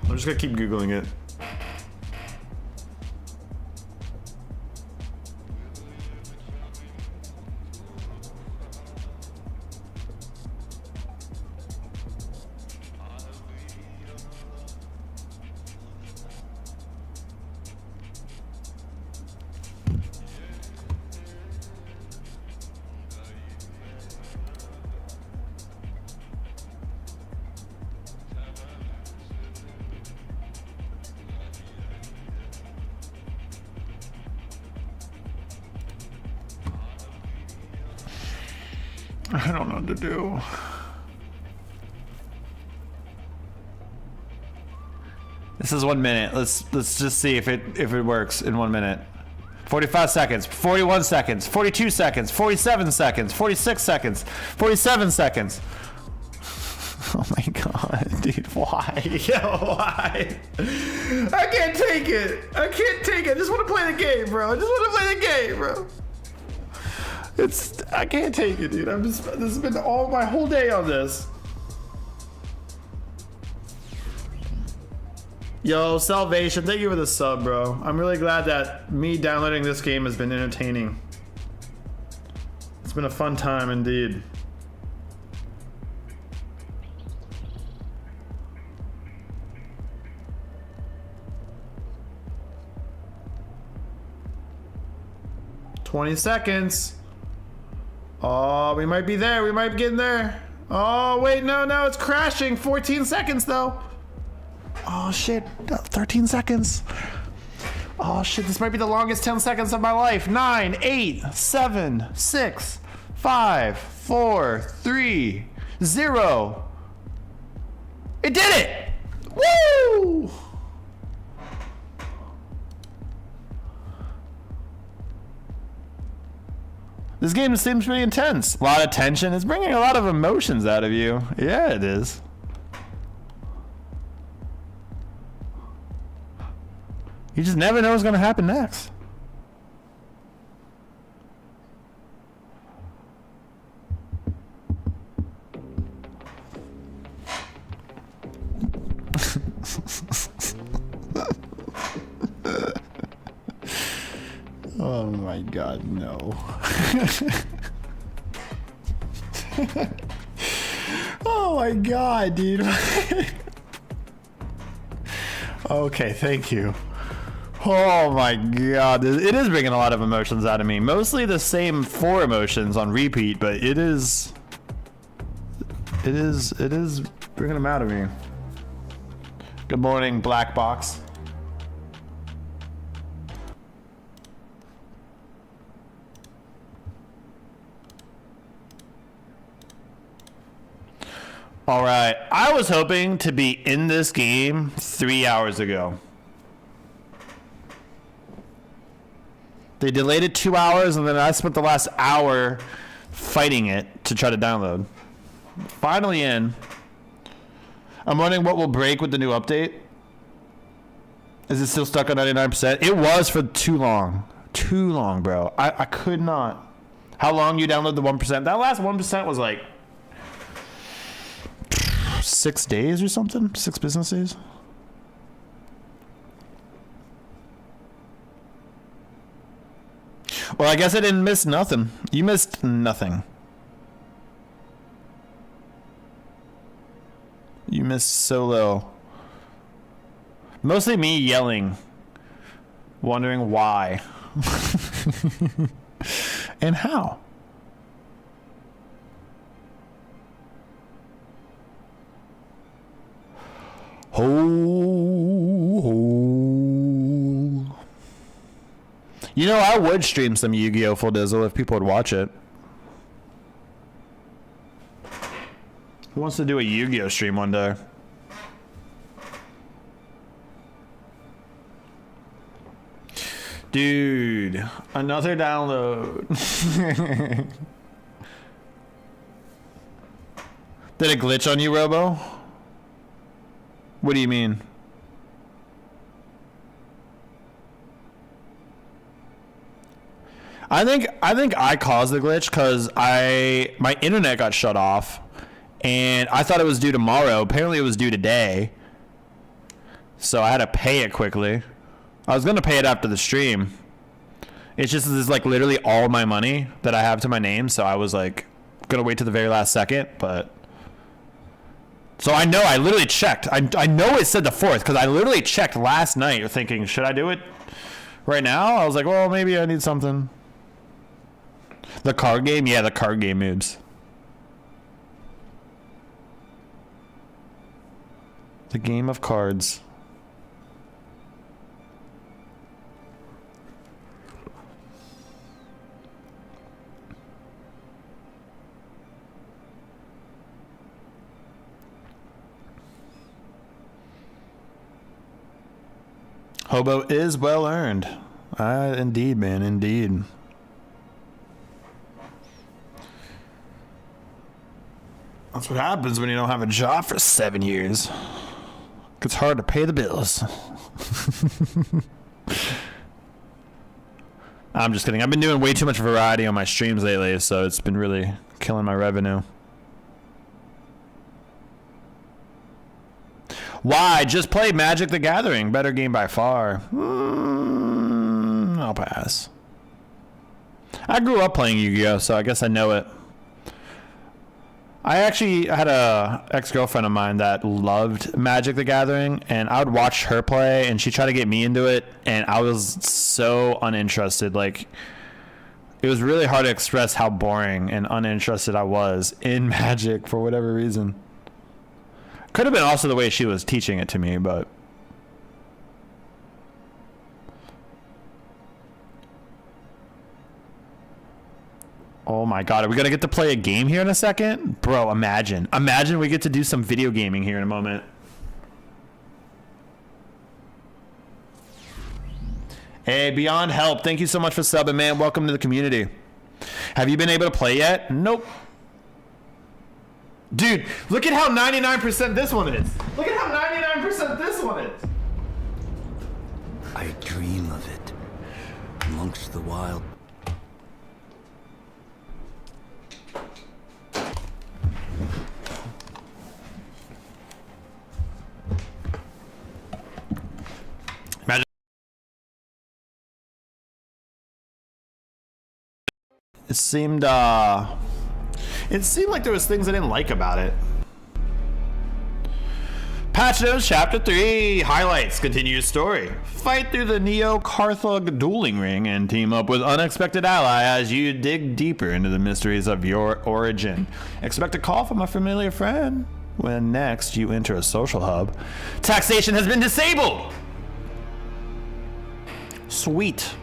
B: I'm just gonna keep Googling it. I don't know what to do. This is 1 minute. Let's just see if it works in 1 minute. 45 seconds, 41 seconds, 42 seconds, 47 seconds, 46 seconds, 47 seconds. Oh my god, dude, why? Yo, why? I can't take it. I can't take it. I just want to play the game, bro. I just want to play the game, bro. I can't take it, dude. This has been my whole day on this. Yo, Salvation, thank you for the sub, bro. I'm really glad that me downloading this game has been entertaining. It's been a fun time indeed. $20 seconds. Oh, we might be there. We might be getting there. Oh, wait, no, it's crashing. 14 seconds, though. Oh, shit. 13 seconds. Oh, shit. This might be the longest 10 seconds of my life. 9, 8, 7, 6, 5, 4, 3, 0. It did it. Woo! This game seems pretty intense. A lot of tension. It's bringing a lot of emotions out of you. Yeah, it is. You just never know what's going to happen next. Oh my god, no. Oh my god, dude. Okay, thank you. Oh my god, it is bringing a lot of emotions out of me. Mostly the same 4 emotions on repeat, but it is bringing them out of me. Good morning, Black Box. All right, I was hoping to be in this game 3 hours ago. They delayed it 2 hours, and then I spent the last hour fighting it to try to download. Finally in. I'm wondering what will break with the new update. Is it still stuck on 99%? It was for too long. Too long, bro. I could not. How long you download the 1%? That last 1% was like 6 days or something? 6 business days? Well, I guess I didn't miss nothing. You missed nothing. You missed so little. Mostly me yelling. Wondering why. And how. Ho, ho. You know, I would stream some Yu-Gi-Oh! Full Dizzle if people would watch it. Who wants to do a Yu-Gi-Oh! Stream one day? Dude, another download. Did it glitch on you, Robo? What do you mean? I think I caused the glitch because my internet got shut off, and I thought it was due tomorrow. Apparently, it was due today, so I had to pay it quickly. I was gonna pay it after the stream. It's just this is like literally all my money that I have to my name, so I was like gonna wait to the very last second, but. So I know, I literally checked. I know it said the 4th because I literally checked last night thinking, should I do it right now? I was like, well, maybe I need something. The card game? Yeah, the card game moves. The game of cards. Hobo is well earned. Indeed, man, indeed. That's what happens when you don't have a job for 7 years. It's hard to pay the bills. I'm just kidding. I've been doing way too much variety on my streams lately, so it's been really killing my revenue. Why? Just play Magic the Gathering. Better game by far. I'll pass. I grew up playing Yu-Gi-Oh, so I guess I know it. I actually had a ex-girlfriend of mine that loved Magic the Gathering, and I would watch her play, and she tried to get me into it, and I was so uninterested. Like, it was really hard to express how boring and uninterested I was in Magic for whatever reason. Could have been also the way she was teaching it to me, but... Oh my god, are we gonna get to play a game here in a second? Bro, imagine. Imagine we get to do some video gaming here in a moment. Hey, Beyond Help, thank you so much for subbing, man. Welcome to the community. Have you been able to play yet? Nope. Dude, look at how 99% this one is. Look at how 99% this one is.
C: I dream of it amongst the wild.
B: Imagine. It seemed like there was things I didn't like about it. Patch notes, chapter 3 highlights. Continue story. Fight through the Neo-Carthag dueling ring and team up with unexpected ally as you dig deeper into the mysteries of your origin. Expect a call from a familiar friend when next you enter a social hub. Taxation has been disabled. Sweet.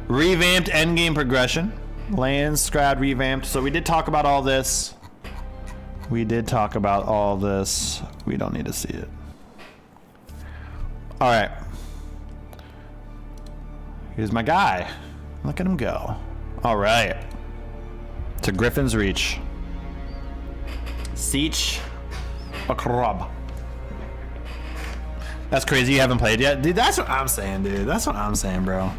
B: Revamped Endgame progression. Lands, Scrad, revamped. So we did talk about all this. We don't need to see it. All right. Here's my guy. Look at him go. All right. To Griffin's Reach. Siege Akrab. That's crazy you haven't played yet? Dude, that's what I'm saying, dude. That's what I'm saying, bro.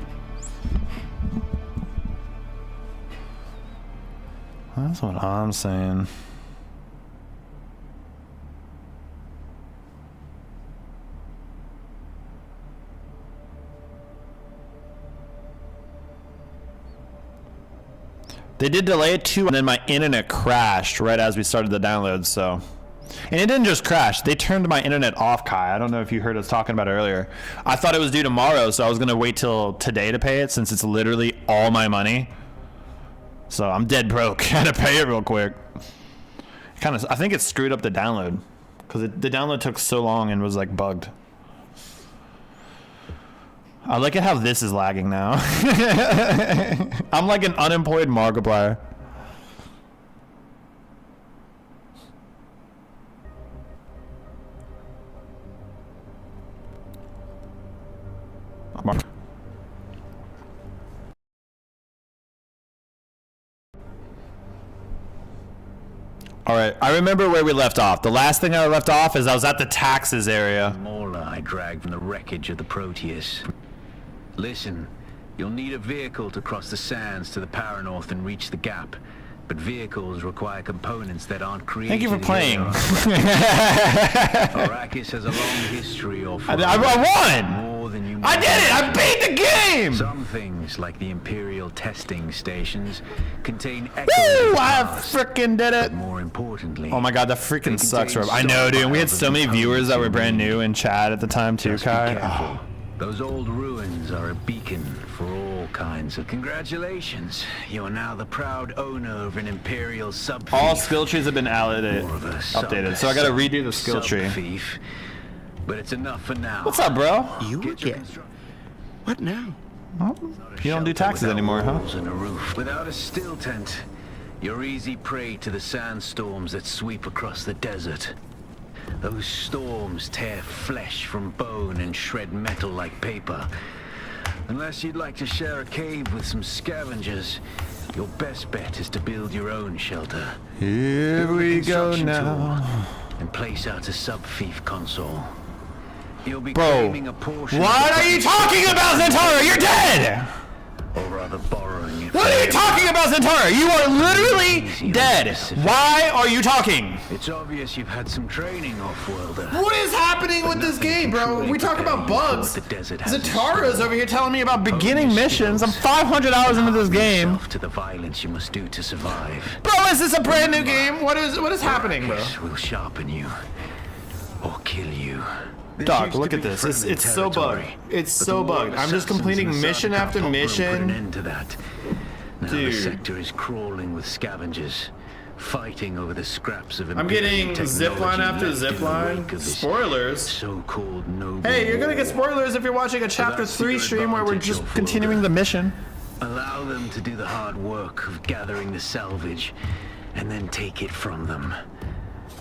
B: That's what I'm saying. They did delay it too, and then my internet crashed right as we started the download, so. And it didn't just crash, they turned my internet off, Kai. I don't know if you heard us talking about it earlier. I thought it was due tomorrow, so I was gonna wait till today to pay it since it's literally all my money. So I'm dead broke, had to pay it real quick. I think it screwed up the download because the download took so long and was like bugged. I like it how this is lagging now. I'm like an unemployed Markiplier. All right, I remember where we left off. The last thing I left off is I was at the taxes area.
H: Mauler I dragged from the wreckage of the Proteus. Listen, you'll need a vehicle to cross the sands to the Paranorth and reach the gap. But vehicles require components that aren't created.
B: Thank you for playing.
H: Arrakis has a long history of.
B: I won!
H: More than you
B: I did it! I beat the game!
H: Some things, like the Imperial testing stations, contain
B: Woo! I frickin' did it!
H: But more importantly,
B: oh my god, that freaking sucks, Rob. I know, dude. We had so many viewers that were brand new in chat at the time, too, Kai. Oh.
H: Those old ruins are a beacon for all kinds of. Congratulations, you are now the proud owner of an Imperial sub.
B: All skill trees have been updated, so I gotta redo the skill tree.
H: Thief. But it's enough for now.
B: What's up, bro?
C: You again? What now?
B: Oh, you don't do taxes anymore, huh?
H: And a roof. Without a still tent, you're easy prey to the sandstorms that sweep across the desert. Those storms tear flesh from bone and shred metal like paper. Unless you'd like to share a cave with some scavengers, your best bet is to build your own shelter.
B: Here we go now.
H: And place out a sub-thief console. You'll be
B: Bro,
H: claiming a portion.
B: what are you talking about, Zentara? You're dead!
H: Or rather borrowing it.
B: What are you talking about, Zentara? You are literally dead. Why are you talking?
H: It's obvious you've had some training, off-worlder.
B: What is happening with this game, bro? We talk about bugs. Zentara's over here telling me about beginning missions. I'm 500 hours into this game.
H: To the violence you must do to survive.
B: Bro, is this a brand new game? What is happening, bro?
H: Will sharpen you or kill you.
B: Dog, look at this. It's so bugged. It's so bugged. I'm just completing mission after mission.
H: Now the sector is crawling with scavengers, fighting over the scraps of.
B: I'm getting zipline after zipline. Spoilers.
H: So-called noble.
B: Hey, you're gonna get spoilers if you're watching a chapter 3 stream where we're just continuing the mission.
H: Allow them to do the hard work of gathering the salvage, and then take it from them.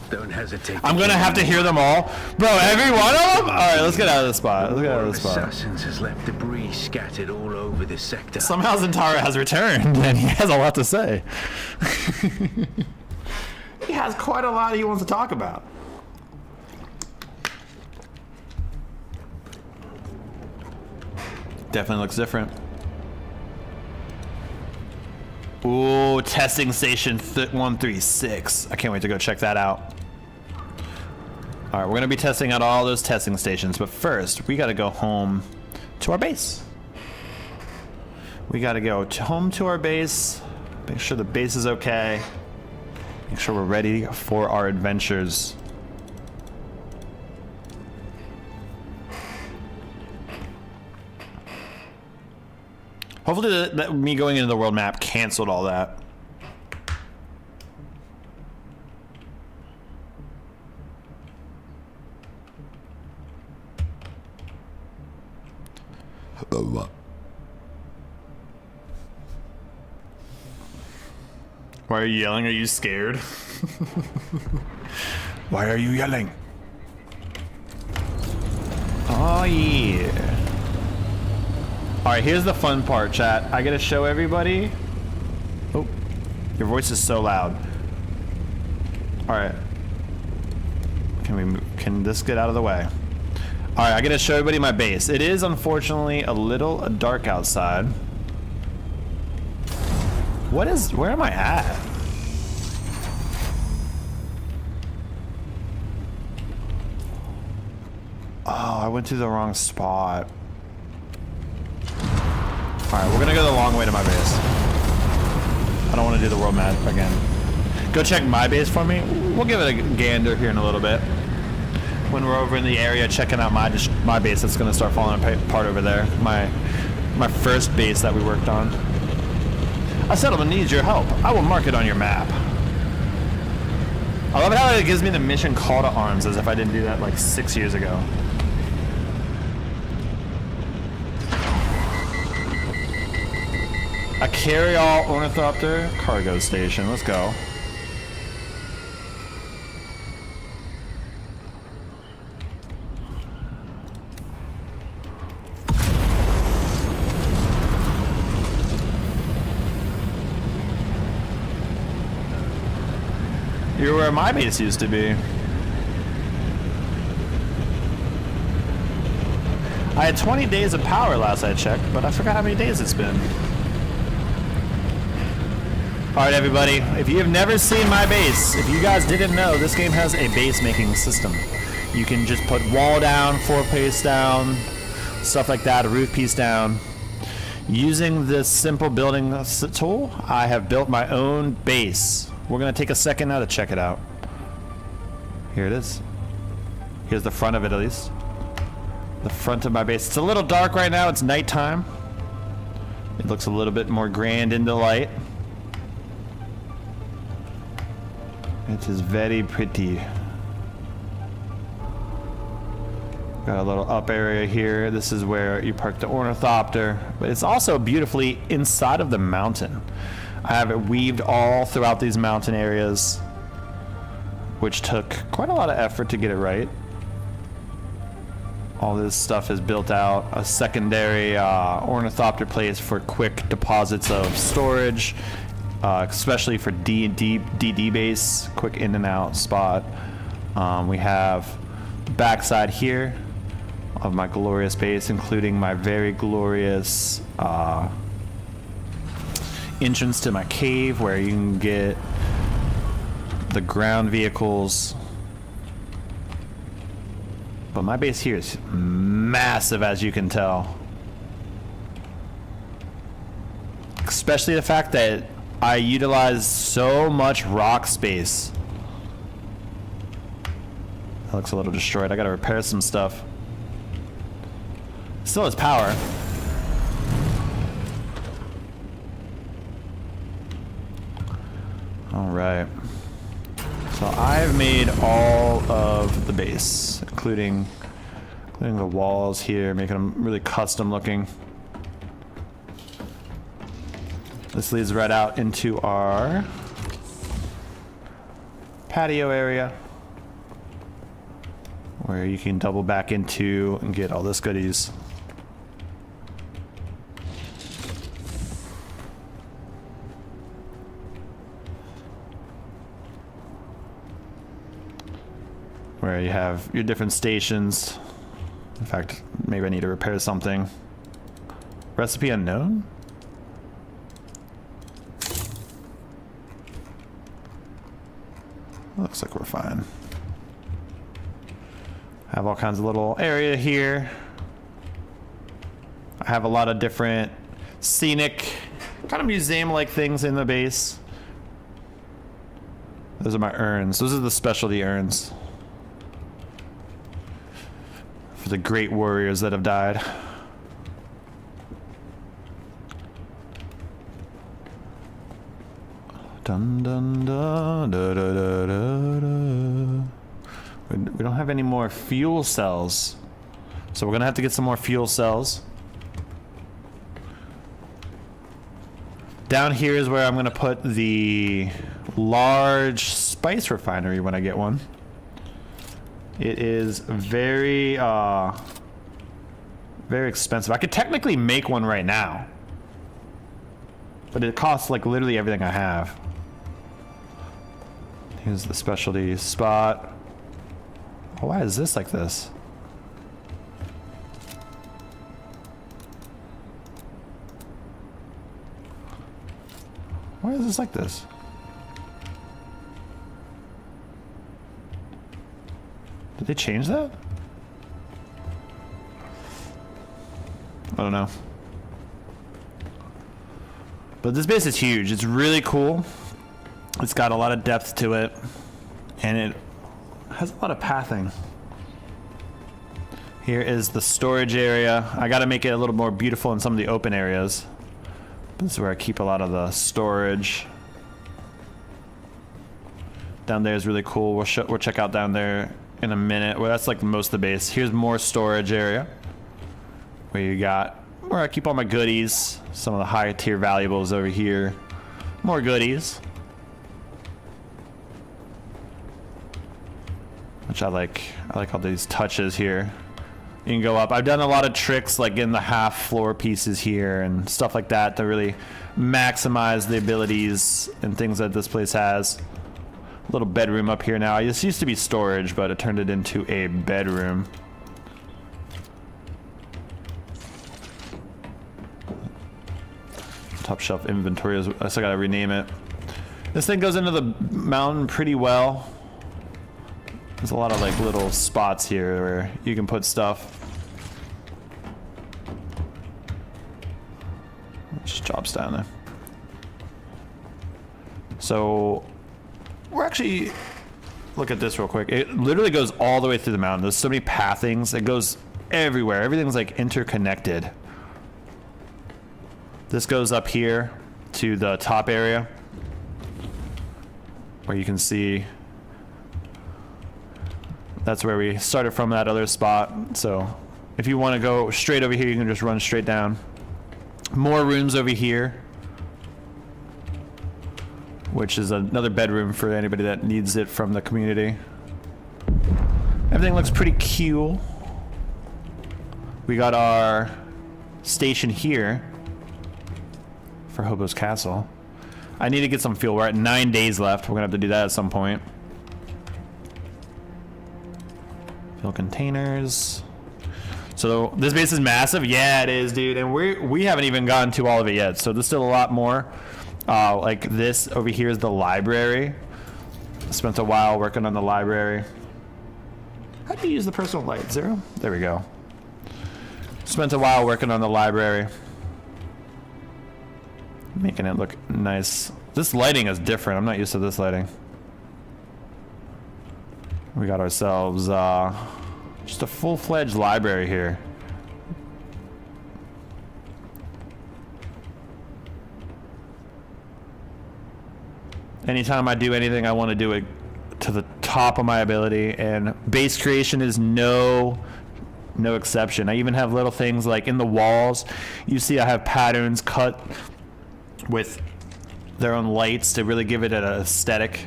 H: Don't hesitate.
B: I'm gonna have to hear them all. Bro, every one of them? Alright, let's get out of this spot. Let's get out of this spot.
H: Assassins has left debris scattered all over this sector.
B: Somehow Zentara has returned, and he has a lot to say. He has quite a lot he wants to talk about. Definitely looks different. Ooh, testing station 136. I can't wait to go check that out. All right, we're gonna be testing out all those testing stations, but first we gotta go home to our base. We gotta go home to our base, make sure the base is okay, make sure we're ready for our adventures. Hopefully that me going into the world map canceled all that. Why are you yelling? Are you scared? Why are you yelling? Oh yeah. Alright, here's the fun part, chat. I gotta show everybody. Oh, your voice is so loud. Alright. Can this get out of the way? Alright, I gotta show everybody my base. It is unfortunately a little dark outside. Where am I at? Oh, I went to the wrong spot. Alright, we're gonna go the long way to my base. I don't want to do the world map again. Go check my base for me. We'll give it a gander here in a little bit. When we're over in the area checking out my base that's gonna start falling apart over there. My first base that we worked on. A settlement needs your help. I will mark it on your map. I love how it gives me the mission call to arms as if I didn't do that like 6 years ago. A carry-all ornithopter cargo station. Let's go. You're where my base used to be. I had 20 days of power last I checked, but I forgot how many days it's been. Alright everybody, if you have never seen my base, if you guys didn't know, this game has a base making system. You can just put wall down, floor piece down, stuff like that, a roof piece down. Using this simple building tool, I have built my own base. We're going to take a second now to check it out. Here it is. Here's the front of it at least. The front of my base. It's a little dark right now, it's nighttime. It looks a little bit more grand in the light. It is very pretty. Got a little up area here. This is where you park the ornithopter, but it's also beautifully inside of the mountain. I have it weaved all throughout these mountain areas, which took quite a lot of effort to get it right. All this stuff is built out. A secondary ornithopter place for quick deposits of storage. Especially for DD base, quick in and out spot. We have the backside here of my glorious base, including my very glorious entrance to my cave, where you can get the ground vehicles. But my base here is massive, as you can tell. Especially the fact that I utilize so much rock space. That looks a little destroyed. I gotta repair some stuff. Still has power. Alright. So I've made all of the base, including the walls here, making them really custom looking. This leads right out into our patio area. where you can double back into and get all this goodies. Where you have your different stations. In fact, maybe I need to repair something. Recipe unknown? Looks like we're fine. Have all kinds of little area here. I have a lot of different scenic, kind of museum-like things in the base. Those are my urns. Those are the specialty urns. For the great warriors that have died. Dun dun dun da da da da da. We don't have any more fuel cells, so we're gonna have to get some more fuel cells. Down here is where I'm gonna put the large spice refinery when I get one. It is very expensive. I could technically make one right now, but it costs like literally everything I have. Here's the specialty spot. Oh, why is this like this? Why is this like this? Did they change that? I don't know. But this base is huge. It's really cool. It's got a lot of depth to it, and it has a lot of pathing. Here is the storage area. I gotta make it a little more beautiful in some of the open areas. This is where I keep a lot of the storage. Down there is really cool. We'll check out down there in a minute. Well, that's like most of the base. Here's more storage area where you got where I keep all my goodies. Some of the higher tier valuables over here. More goodies. Which I like all these touches here. You can go up. I've done a lot of tricks like in the half floor pieces here and stuff like that to really maximize the abilities and things that this place has. A little bedroom up here now. This used to be storage, but it turned it into a bedroom. Top shelf inventory. I still gotta rename it. This thing goes into the mountain pretty well. There's a lot of like little spots here where you can put stuff. Just drops down there. So we're actually, look at this real quick. It literally goes all the way through the mountain. There's so many pathings. It goes everywhere. Everything's like interconnected. This goes up here to the top area where you can see that's where we started from, that other spot. So if you want to go straight over here, you can just run straight down. More rooms over here, which is another bedroom for anybody that needs it from the community. Everything looks pretty cool. We got our station here for Hobo's Castle. I need to get some fuel. We're at 9 days left. We're gonna have to do that at some point. Fuel containers. So this base is massive. Yeah, it is, dude. And we haven't even gotten to all of it yet. So there's still a lot more. Like this over here is the library. I spent a while working on the library. How do you use the personal light? 0? There we go. Spent a while working on the library. Making it look nice. This lighting is different. I'm not used to this lighting. We got ourselves just a full-fledged library here. Anytime I do anything, I want to do it to the top of my ability, and base creation is no exception. I even have little things like in the walls. You see I have patterns cut with their own lights to really give it an aesthetic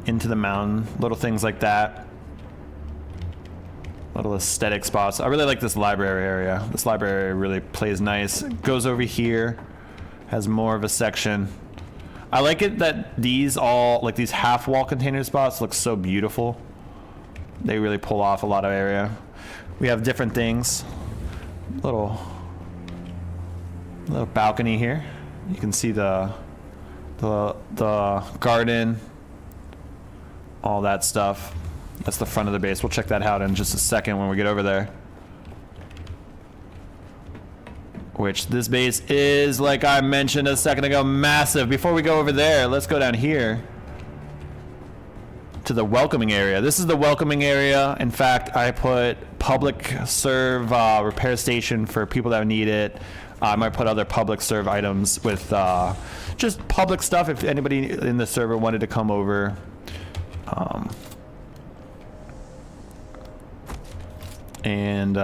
B: into the mountain. Little things like that. Little aesthetic spots. I really like this library area. This library area really plays nice. It goes over here, has more of a section. I like it that these all, like these half wall container spots look so beautiful. They really pull off a lot of area. We have different things. Little balcony here. You can see the garden, all that stuff. That's the front of the base. We'll check that out in just a second when we get over there. Which this base is, like I mentioned a second ago, massive. Before we go over there, let's go down here to the welcoming area. This is the welcoming area. In fact, I put public serve repair station for people that need it. I might put other public serve items with just public stuff if anybody in the server wanted to come over. And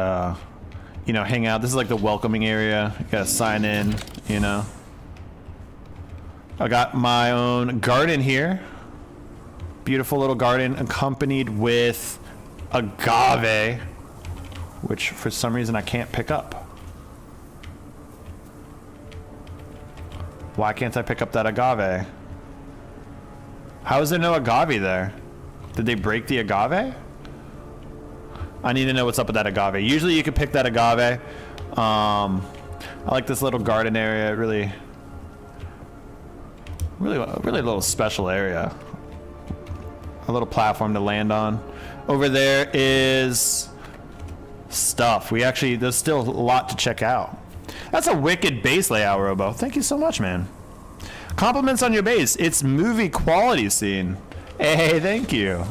B: you know, hang out. This is like the welcoming area. You gotta sign in, you know. I got my own garden here. Beautiful little garden accompanied with agave, which for some reason I can't pick up. Why can't I pick up that agave? How is there no agave there? Did they break the agave? I need to know what's up with that agave. Usually you can pick that agave. I like this little garden area. Really a little special area. A little platform to land on. Over there is stuff. There's still a lot to check out. That's a wicked base layout, Robo. Thank you so much, man. Compliments on your base. It's movie quality scene. Hey, thank you.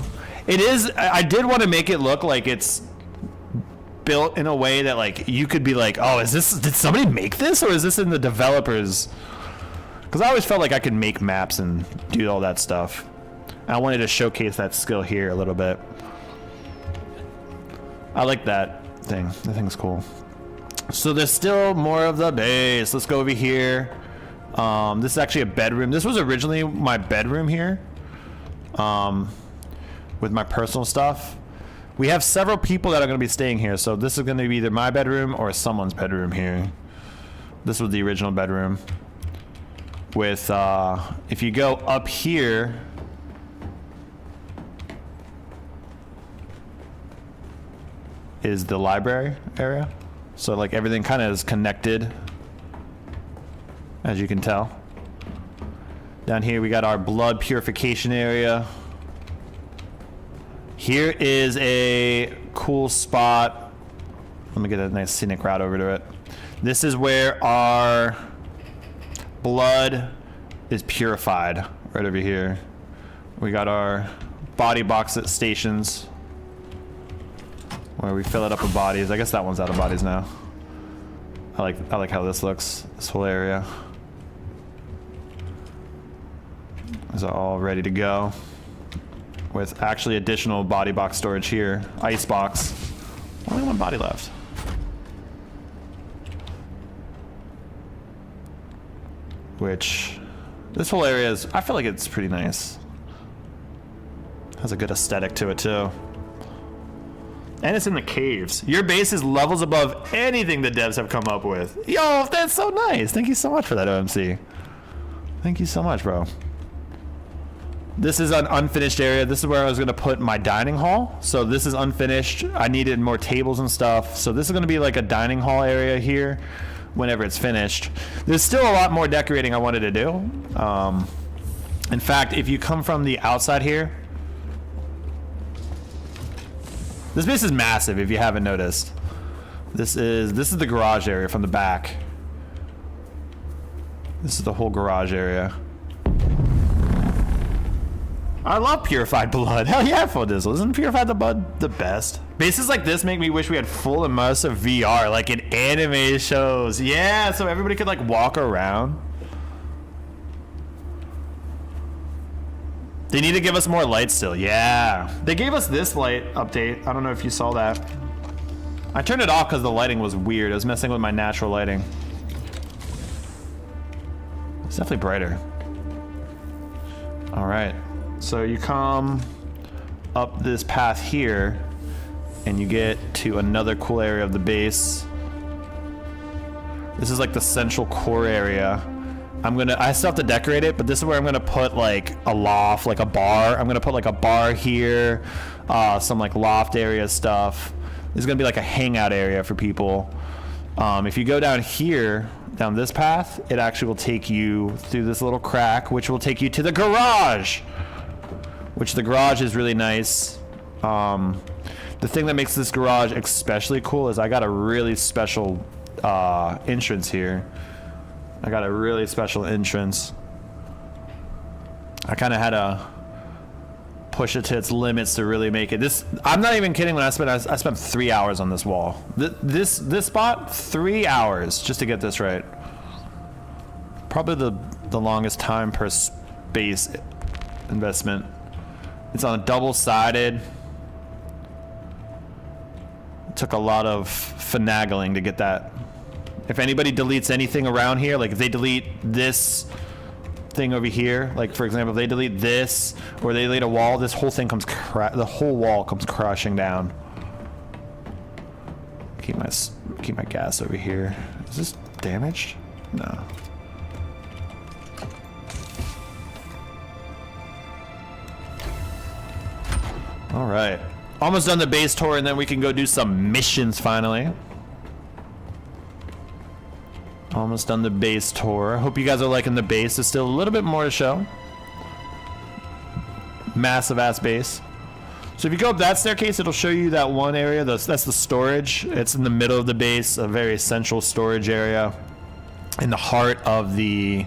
B: It is. I did want to make it look like it's built in a way that like you could be like, oh, did somebody make this, or is this in the developers? Because I always felt like I could make maps and do all that stuff. I wanted to showcase that skill here a little bit. I like that thing. That thing's cool. So there's still more of the base. Let's go over here. This is actually a bedroom. This was originally my bedroom here. With my personal stuff. We have several people that are going to be staying here, so this is going to be either my bedroom or someone's bedroom here. This was the original bedroom. With, if you go up here, is the library area. So like everything kind of is connected, as you can tell. Down here we got our blood purification area. Here is a cool spot. Let me get a nice scenic route over to it. This is where our blood is purified, right over here. We got our body box at stations where we fill it up with bodies. I guess that one's out of bodies now. I like how this looks, this whole area. Is all ready to go. With actually additional body box storage here. Ice box. Only one body left. Which, this whole area is, I feel like it's pretty nice. Has a good aesthetic to it too. And it's in the caves. Your base is levels above anything the devs have come up with. Yo, that's so nice. Thank you so much for that, OMC. Thank you so much, bro. This is an unfinished area. This is where I was going to put my dining hall. So this is unfinished. I needed more tables and stuff. So this is going to be like a dining hall area here whenever it's finished. There's still a lot more decorating I wanted to do. In fact, if you come from the outside here, this base is massive if you haven't noticed. This is the garage area from the back. This is the whole garage area. I love purified blood. Hell yeah, Fodizzle. Isn't purified blood the best? Bases like this make me wish we had full immersive VR, like in anime shows. Yeah, so everybody could like walk around. They need to give us more light still. Yeah. They gave us this light update. I don't know if you saw that. I turned it off because the lighting was weird. It was messing with my natural lighting. It's definitely brighter. All right. So you come up this path here, and you get to another cool area of the base. This is like the central core area. I still have to decorate it, but this is where I'm gonna put like a loft, like a bar. I'm gonna put like a bar here, some like loft area stuff. This is gonna be like a hangout area for people. If you go down here, down this path, it actually will take you through this little crack, which will take you to the garage, which the garage is really nice. The thing that makes this garage especially cool is I got a really special entrance here. I got a really special entrance. I kind of had to push it to its limits to really make it. This, I'm not even kidding when I spent 3 hours on this wall. This spot, 3 hours just to get this right. Probably the longest time per space investment. It's on a double-sided. It took a lot of finagling to get that. If anybody deletes anything around here, like if they delete this thing over here, like for example, if they delete this or they delete a wall, this whole thing comes the whole wall comes crashing down. Keep my gas over here. Is this damaged? No. All right, almost done the base tour, and then we can go do some missions finally. Almost done the base tour. Hope you guys are liking the base. There's still a little bit more to show. Massive ass base. So if you go up that staircase, it'll show you that one area. That's the storage. It's in the middle of the base, a very central storage area. In the heart of the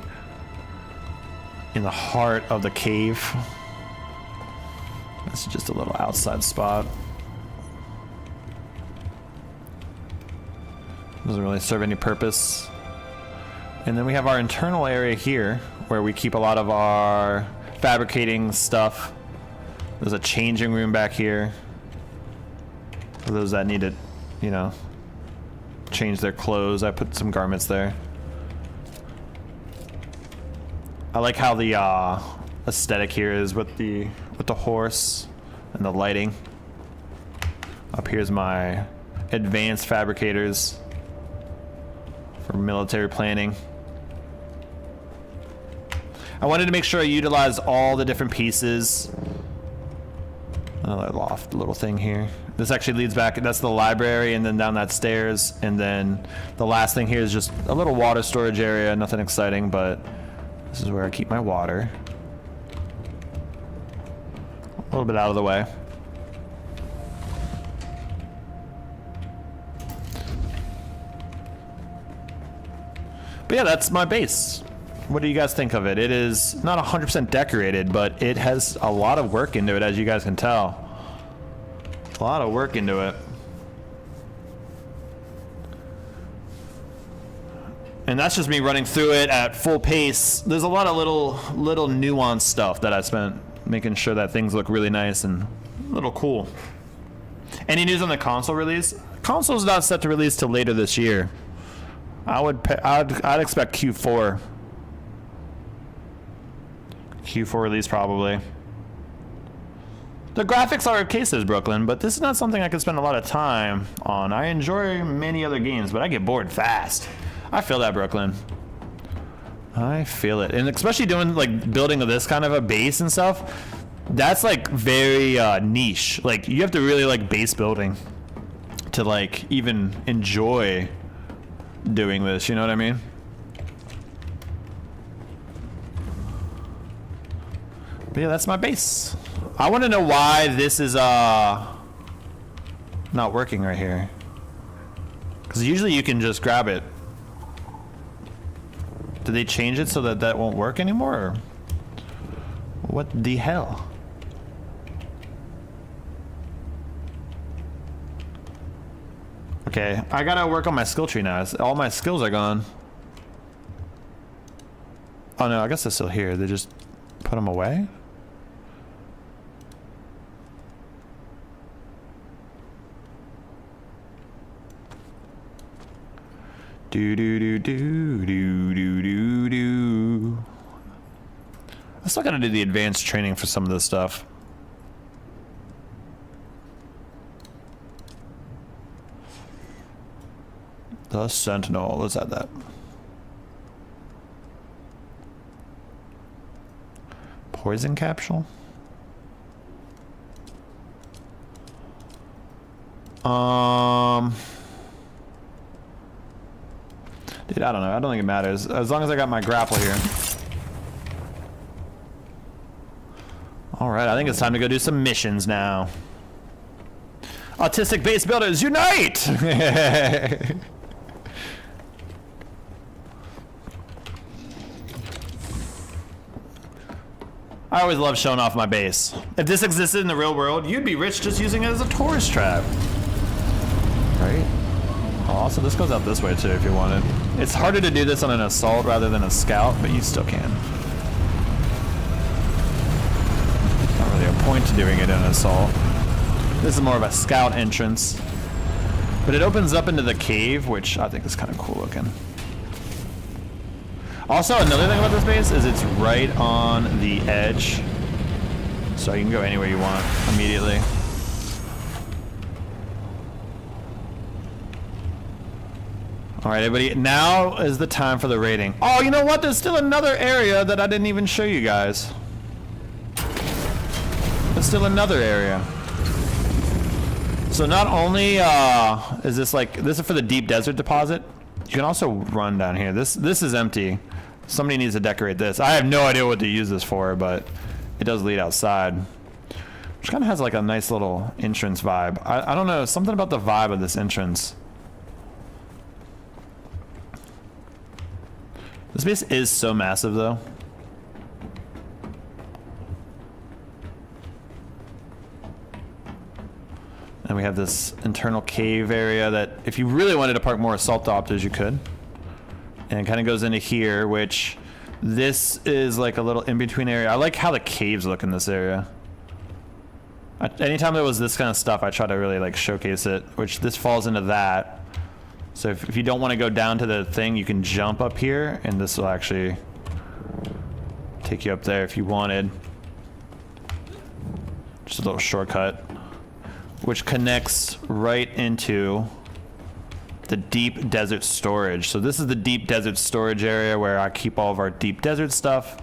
B: cave. This is just a little outside spot. Doesn't really serve any purpose. And then we have our internal area here where we keep a lot of our fabricating stuff. There's a changing room back here for those that need to, you know, change their clothes. I put some garments there. I like how the aesthetic here is with the horse and the lighting. Up here's my advanced fabricators for military planning. I wanted to make sure I utilized all the different pieces. Another loft little thing here. This actually leads back, that's the library, and then down that stairs, and then the last thing here is just a little water storage area, nothing exciting, but this is where I keep my water. A little bit out of the way. But yeah, that's my base. What do you guys think of it? It is not 100% decorated, but it has a lot of work into it, as you guys can tell. A lot of work into it. And that's just me running through it at full pace. There's a lot of little nuanced stuff that I spent making sure that things look really nice and a little cool. Any news on the console release? Console's not set to release till later this year. I'd expect Q4 release probably. The graphics are okay, says Brooklyn, but this is not something I could spend a lot of time on. I enjoy many other games, but I get bored fast. I feel that, Brooklyn. I feel it. And especially doing like building this kind of a base and stuff, that's like very niche. Like you have to really like base building to like even enjoy doing this, you know what I mean? But yeah, that's my base. I want to know why this is not working right here. Because usually you can just grab it. Did they change it so that that won't work anymore? Or what the hell? Okay, I gotta work on my skill tree now. All my skills are gone. Oh no, I guess they're still here. They just put them away? Do do do do do do do do. I still gotta do the advanced training for some of this stuff. The Sentinel. Let's add that. Poison capsule. Dude, I don't know. I don't think it matters. As long as I got my grapple here. Alright, I think it's time to go do some missions now. Autistic base builders, unite! I always love showing off my base. If this existed in the real world, you'd be rich just using it as a tourist trap. Right? Oh, also, this goes out this way too if you wanted. It's harder to do this on an assault rather than a scout, but you still can. Not really a point to doing it in an assault. This is more of a scout entrance. But it opens up into the cave, which I think is kind of cool looking. Also, another thing about this base is it's right on the edge. So you can go anywhere you want immediately. Alright, everybody, now is the time for the raiding. Oh, you know what? There's still another area that I didn't even show you guys. There's still another area. So not only is this this is for the deep desert deposit, you can also run down here. This is empty. Somebody needs to decorate this. I have no idea what to use this for, but it does lead outside. Which kind of has like a nice little entrance vibe. I don't know, something about the vibe of this entrance. This base is so massive though. And we have this internal cave area that if you really wanted to park more assault opters, you could. And it kind of goes into here, which this is like a little in-between area. I like how the caves look in this area. Anytime there was this kind of stuff, I try to really like showcase it, which this falls into that. So if you don't want to go down to the thing, you can jump up here, and this will actually take you up there if you wanted. Just a little shortcut, which connects right into the deep desert storage. So this is the deep desert storage area where I keep all of our deep desert stuff.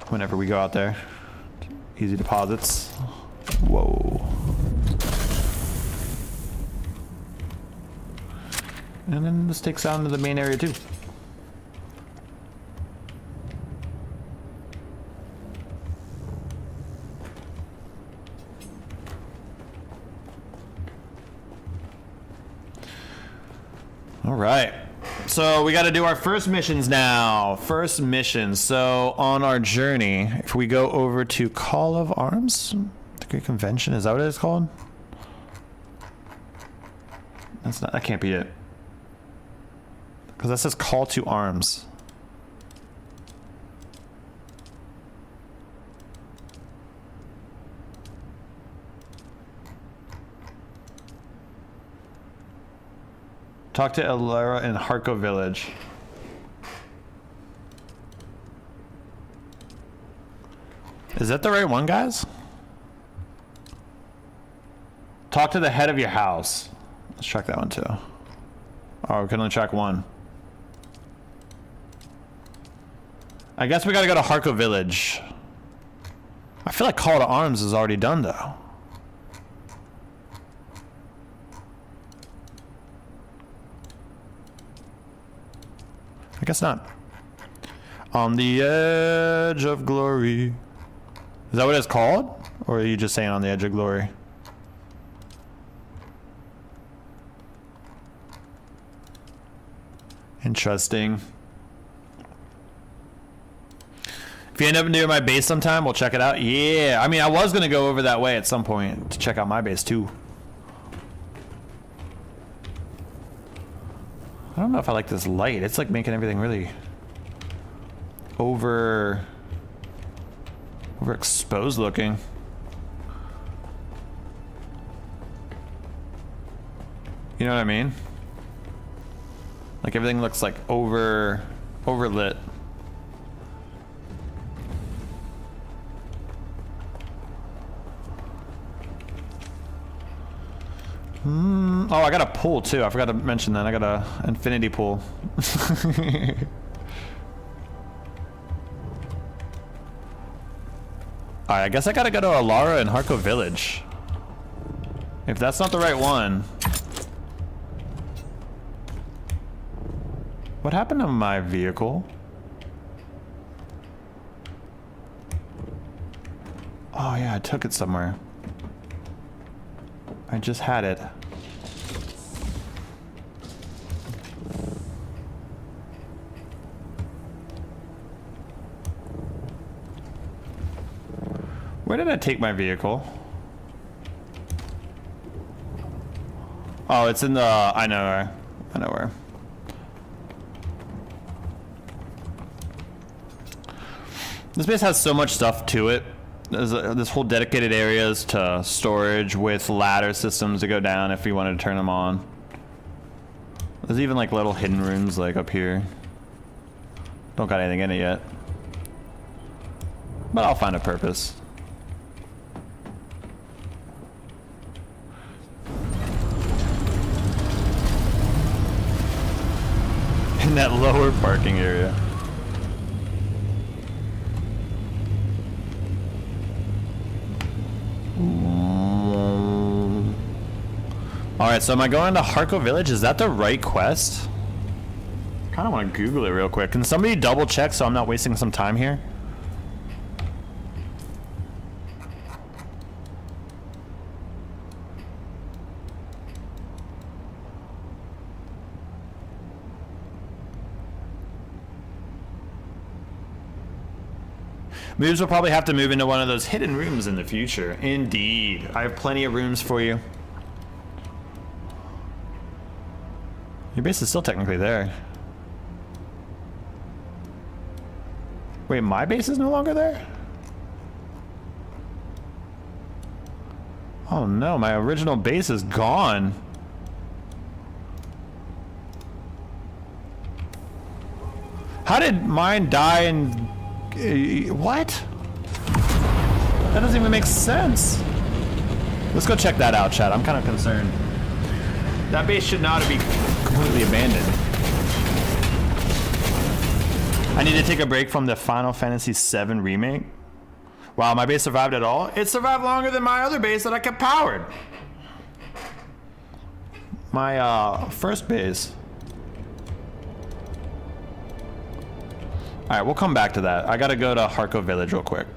B: Whenever we go out there. Easy deposits. Whoa. And then this takes out into the main area too. All right, so we got to do our first missions now. First mission. So on our journey, if we go over to Call of Arms, the Great Convention, is that what it's called? That's not. That can't be it. Because that says Call to Arms. Talk to Elara in Harko Village. Is that the right one, guys? Talk to the head of your house. Let's track that one too. Oh, we can only track one. I guess we gotta go to Harko Village. I feel like Call to Arms is already done though. I guess not. On the Edge of Glory. Is that what it's called? Or are you just saying On the Edge of Glory? Interesting. If you end up near my base sometime, we'll check it out. Yeah, I mean, I was going to go over that way at some point to check out my base too. I don't know if I like this light. It's like making everything really overexposed looking. You know what I mean? Like everything looks like overlit. Oh, I got a pool too. I forgot to mention that. I got a infinity pool. Alright, I guess I gotta go to Alara and Harko Village. If that's not the right one. What happened to my vehicle? Oh yeah, I took it somewhere. I just had it. Where did I take my vehicle? Oh, it's in the... I know where. I know where. This base has so much stuff to it. There's this whole dedicated areas to storage with ladder systems to go down if you wanted to turn them on. There's even like little hidden rooms like up here. Don't got anything in it yet. But I'll find a purpose. In that lower parking area. Alright, so am I going to Harko Village? Is that the right quest? I kind of want to Google it real quick. Can somebody double check so I'm not wasting some time here? Moves will probably have to move into one of those hidden rooms in the future. Indeed. I have plenty of rooms for you. Your base is still technically there. Wait, my base is no longer there? Oh no, my original base is gone. How did mine die and... what? That doesn't even make sense. Let's go check that out, chat. I'm kind of concerned. That base should not be completely abandoned. I need to take a break from the Final Fantasy VII remake. Wow, my base survived at all? It survived longer than my other base that I kept powered. My first base. Alright, we'll come back to that. I gotta go to Harko Village real quick.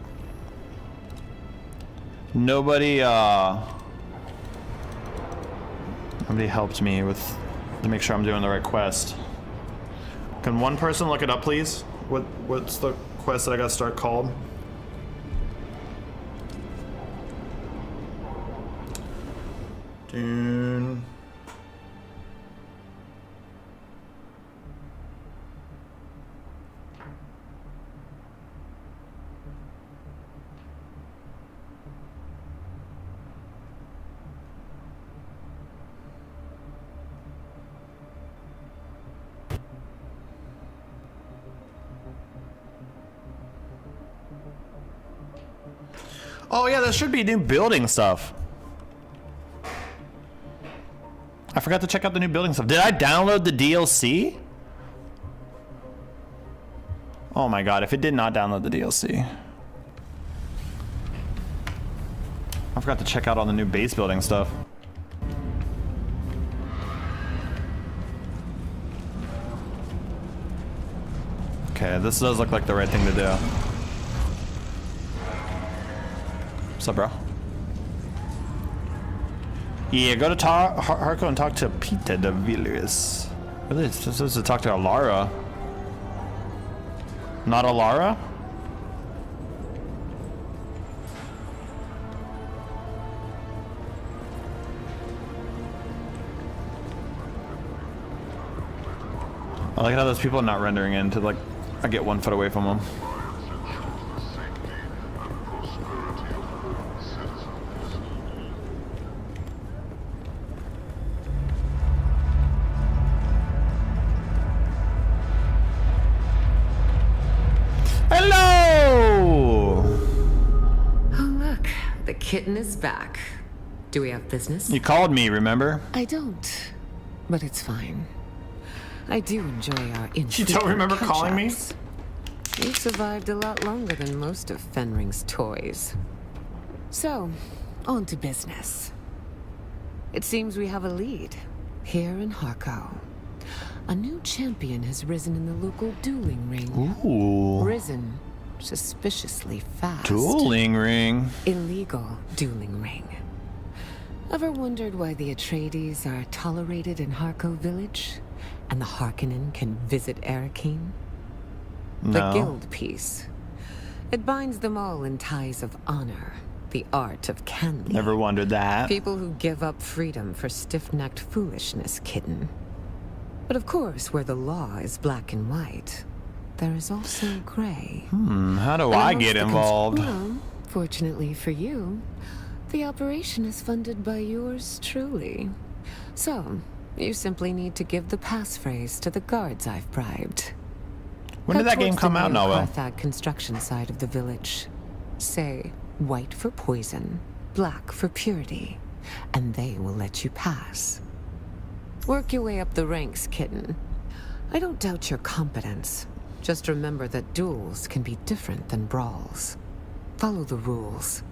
B: Nobody helped me with to make sure I'm doing the right quest. Can one person look it up, please? What's the quest that I gotta start called? Dune. Oh yeah, there should be new building stuff. I forgot to check out the new building stuff. Did I download the DLC? Oh my god, if it did not download the DLC. I forgot to check out all the new base building stuff. Okay, this does look like the right thing to do. What's up, bro? Yeah, go to Harko and talk to Peter de Villiers. Really, it's supposed to talk to Alara. Not Alara? I like how those people are not rendering in to, like, I get 1 foot away from them.
I: Kitten is back. Do we have business?
B: You called me, remember?
I: I don't, but it's fine. I do enjoy our
B: You don't remember calling me?
I: You've survived a lot longer than most of Fenring's toys. So, on to business. It seems we have a lead here in Harko. A new champion has risen in the local dueling ring.
B: Ooh.
I: Risen suspiciously fast.
B: Dueling ring.
I: Illegal dueling ring. Ever wondered why the Atreides are tolerated in Harko village, and the Harkonnen can visit Arrakeen?
B: No.
I: The guild piece. It binds them all in ties of honor, the art of canly.
B: Never wondered that.
I: People who give up freedom for stiff-necked foolishness, kitten. But of course, where the law is black and white, there is also gray.
B: How do I get involved?
I: Well, fortunately for you, the operation is funded by yours truly. So, you simply need to give the passphrase to the guards I've bribed.
B: When did that game come out, Noah?
I: Carthag construction side of the village. Say, white for poison, black for purity, and they will let you pass. Work your way up the ranks, kitten. I don't doubt your competence. Just remember that duels can be different than brawls. Follow the rules.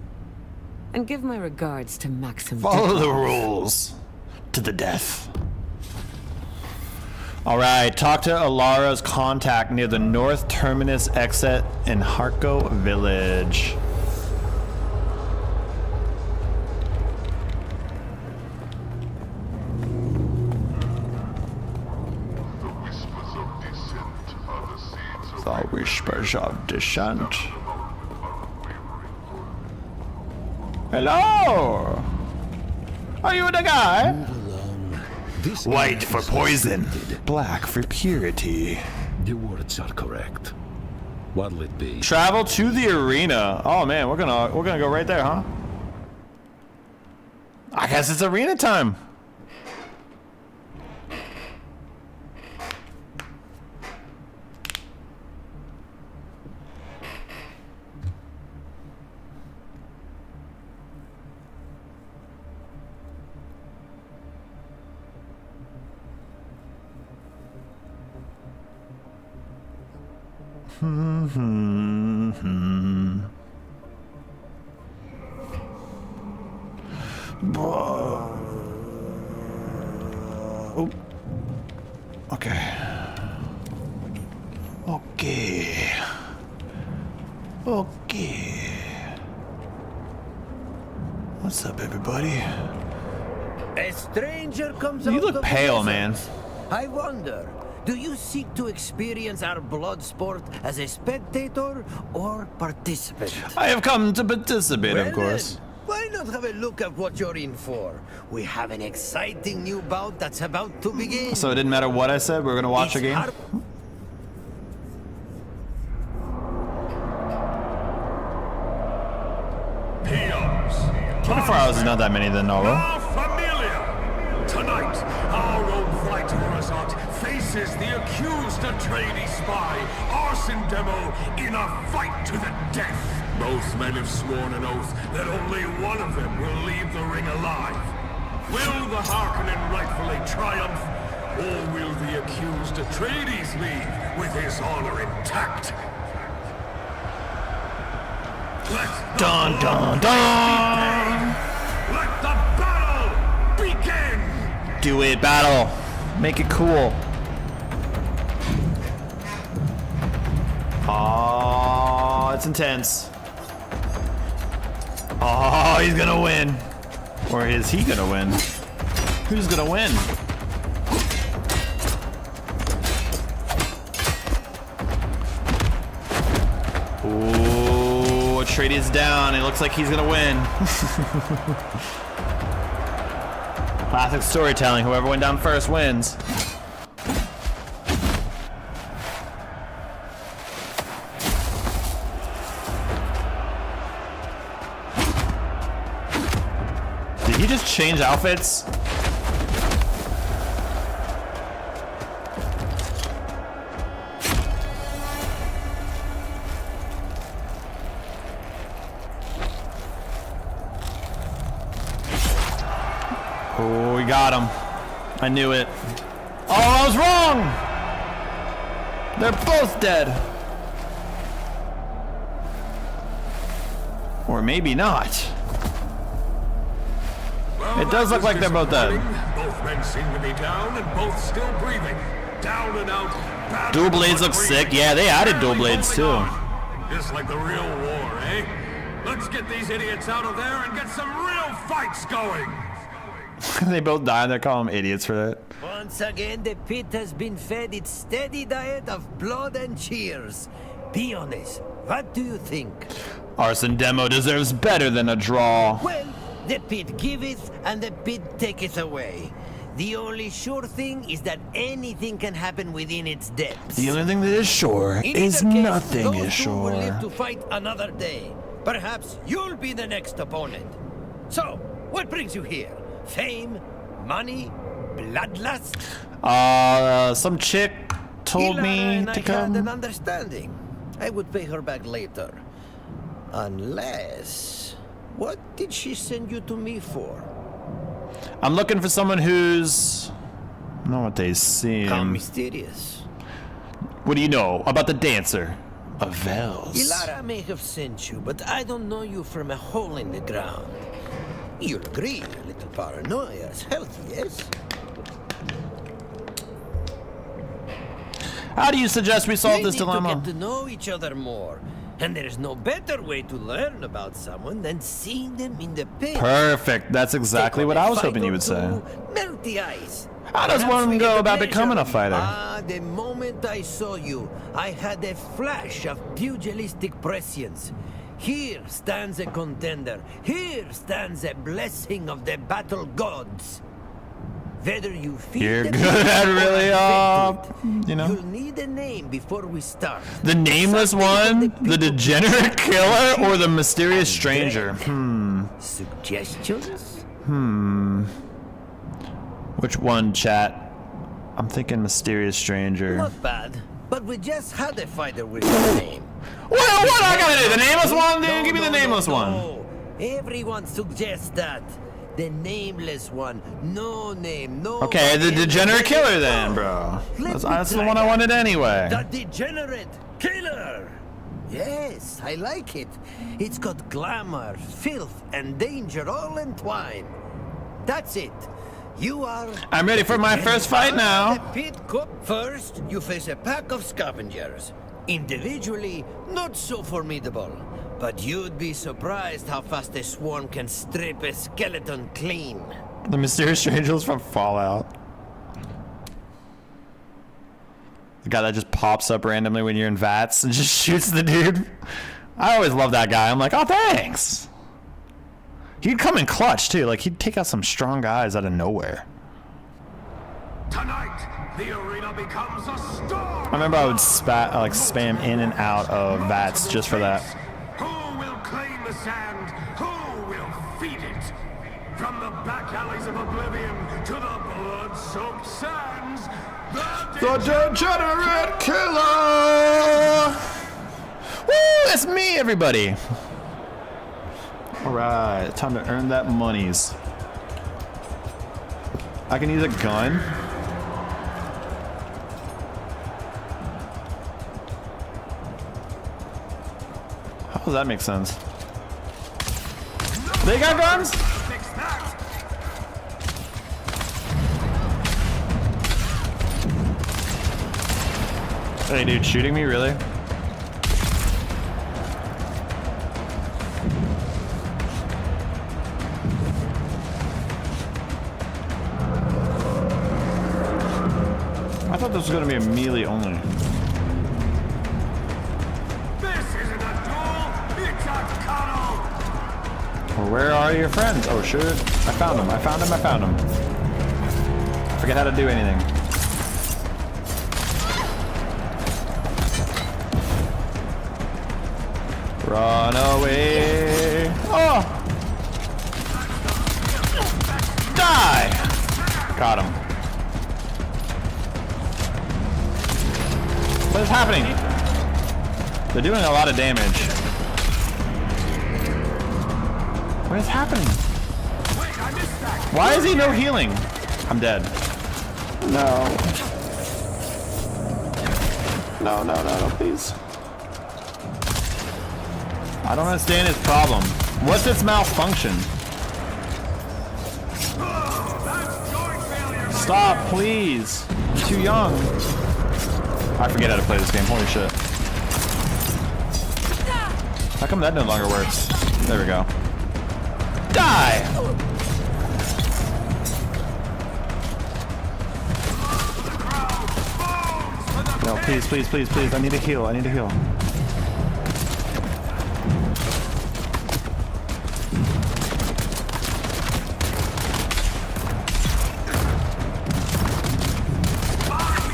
I: And give my regards to Maxim.
B: Follow the rules. To the death. Alright, talk to Alara's contact near the North Terminus exit in Harko Village. The whispers of dissent. Hello! Are you the guy? White for poison, black for purity.
J: The words are correct. What'll it be?
B: Travel to the arena. Oh man, we're gonna go right there, huh? I guess it's arena time. Oh. Okay. Okay. Okay. What's up, everybody?
K: A stranger comes
B: You
K: out
B: look
K: of
B: pale,
K: the
B: man.
K: desert. I wonder, do you seek to experience our blood sport as a spectator or participant?
B: I have come to participate,
K: Well
B: of course.
K: then, why not have a look at what you're in for? We have an exciting new bout that's about to begin.
B: So it didn't matter what I said, we're gonna watch a game? 24 hours is not that many then, Novo.
C: Familia! Tonight, our own fight Horizont faces the accused Atreides spy, Arson Demo, in a fight to the death. Both men have sworn an oath that only one of them will leave the ring alive. Will the Harkonnen rightfully triumph, or will the accused Atreides leave with his honor intact?
B: Dun dun dun!
C: Let the battle begin!
B: Do it, battle. Make it cool. Oh, it's intense. Oh, he's gonna win. Or is he gonna win? Who's gonna win? Ooh, Atreides down. It looks like he's gonna win. Classic storytelling. Whoever went down first wins. Did he just change outfits? Oh, we got him. I knew it. Oh, I was wrong! They're both dead. Or maybe not.
C: Well,
B: it does look like they're both dead.
C: Both men seem to be down and both still breathing. Down and out.
B: Dual blades look sick. Yeah, they added dual blades too.
C: Just like the real war, eh? Let's get these idiots out of there and get some real fights going.
B: They both died. They're calling them idiots for that.
K: Once again, the pit has been fed its steady diet of blood and cheers. Be honest, what do you think?
B: Arson Demo deserves better than a draw.
K: Well, the pit giveth and the pit taketh away. The only sure thing is that anything can happen within its depths.
B: The only thing that is sure is nothing is sure.
K: Will live to fight another day. Perhaps you'll be the next opponent. So, what brings you here? Fame? Money? Bloodlust?
B: Some chick told me to come.
K: I had an understanding. I would pay her back later. Unless... What did she send you to me for?
B: I'm looking for someone who's... I don't know what they seem.
K: How mysterious.
B: What do you know about the dancer? Of Vels.
K: Ilara may have sent you, but I don't know you from a hole in the ground. You'll agree, a little paranoia is healthy, yes?
B: How do you suggest we solve this
K: We
B: dilemma?
K: need to get to know each other more. And there's no better way to learn about someone than seeing them in the pit.
B: Perfect. That's exactly what I was hoping you would say.
K: Melt the ice.
B: How does one go about becoming a fighter?
K: The moment I saw you, I had a flash of pugilistic prescience. Here stands a contender. Here stands a blessing of the battle gods. Whether you feel
B: you're good at really, you know.
K: You'll need a name before we start.
B: The nameless one, the degenerate killer, or the mysterious stranger?
K: Suggestions?
B: Which one, chat? I'm thinking mysterious stranger.
K: Not bad, but we just had a fighter with a name.
B: What I gotta do? The nameless one? Then give me the nameless one.
K: Everyone suggests that. The nameless one. No name, no...
B: Okay, the degenerate killer then, bro. That's the one I wanted anyway.
K: The degenerate killer! Yes, I like it. It's got glamour, filth, and danger all entwined. That's it. You are...
B: I'm ready for my first fight now.
K: The pit cup. First, you face a pack of scavengers. Individually, not so formidable. But you'd be surprised how fast a swarm can strip a skeleton clean.
B: The mysterious strangers from Fallout. The guy that just pops up randomly when you're in VATS and just shoots the dude. I always love that guy. I'm like, oh, thanks. He'd come in clutch, too. Like, he'd take out some strong guys out of nowhere.
C: Tonight, the arena becomes a storm.
B: I remember I would spam in and out of VATS just for that.
C: Who will claim the sand? Who will feed it? From the back alleys of oblivion to the blood-soaked sands,
B: the degenerate killer! Woo! That's me, everybody! Alright, time to earn that monies. I can use a gun. How does that make sense? They got guns? Hey dude, shooting me, really? I thought this was gonna be a melee only.
C: This isn't a duel, it's a cuddle!
B: Well, where are your friends? Oh shoot. I found him, I found him, I found him. I forget how to do anything. Run away! Oh! Die! Got him. What is happening? They're doing a lot of damage. What is happening? Why is he no healing? I'm dead. No. No, please. I don't understand his problem. What's its malfunction? Stop, please. I'm too young. I forget how to play this game. Holy shit. How come that no longer works? There we go. Die! No, please, please, please, please. I need to heal. I need to heal.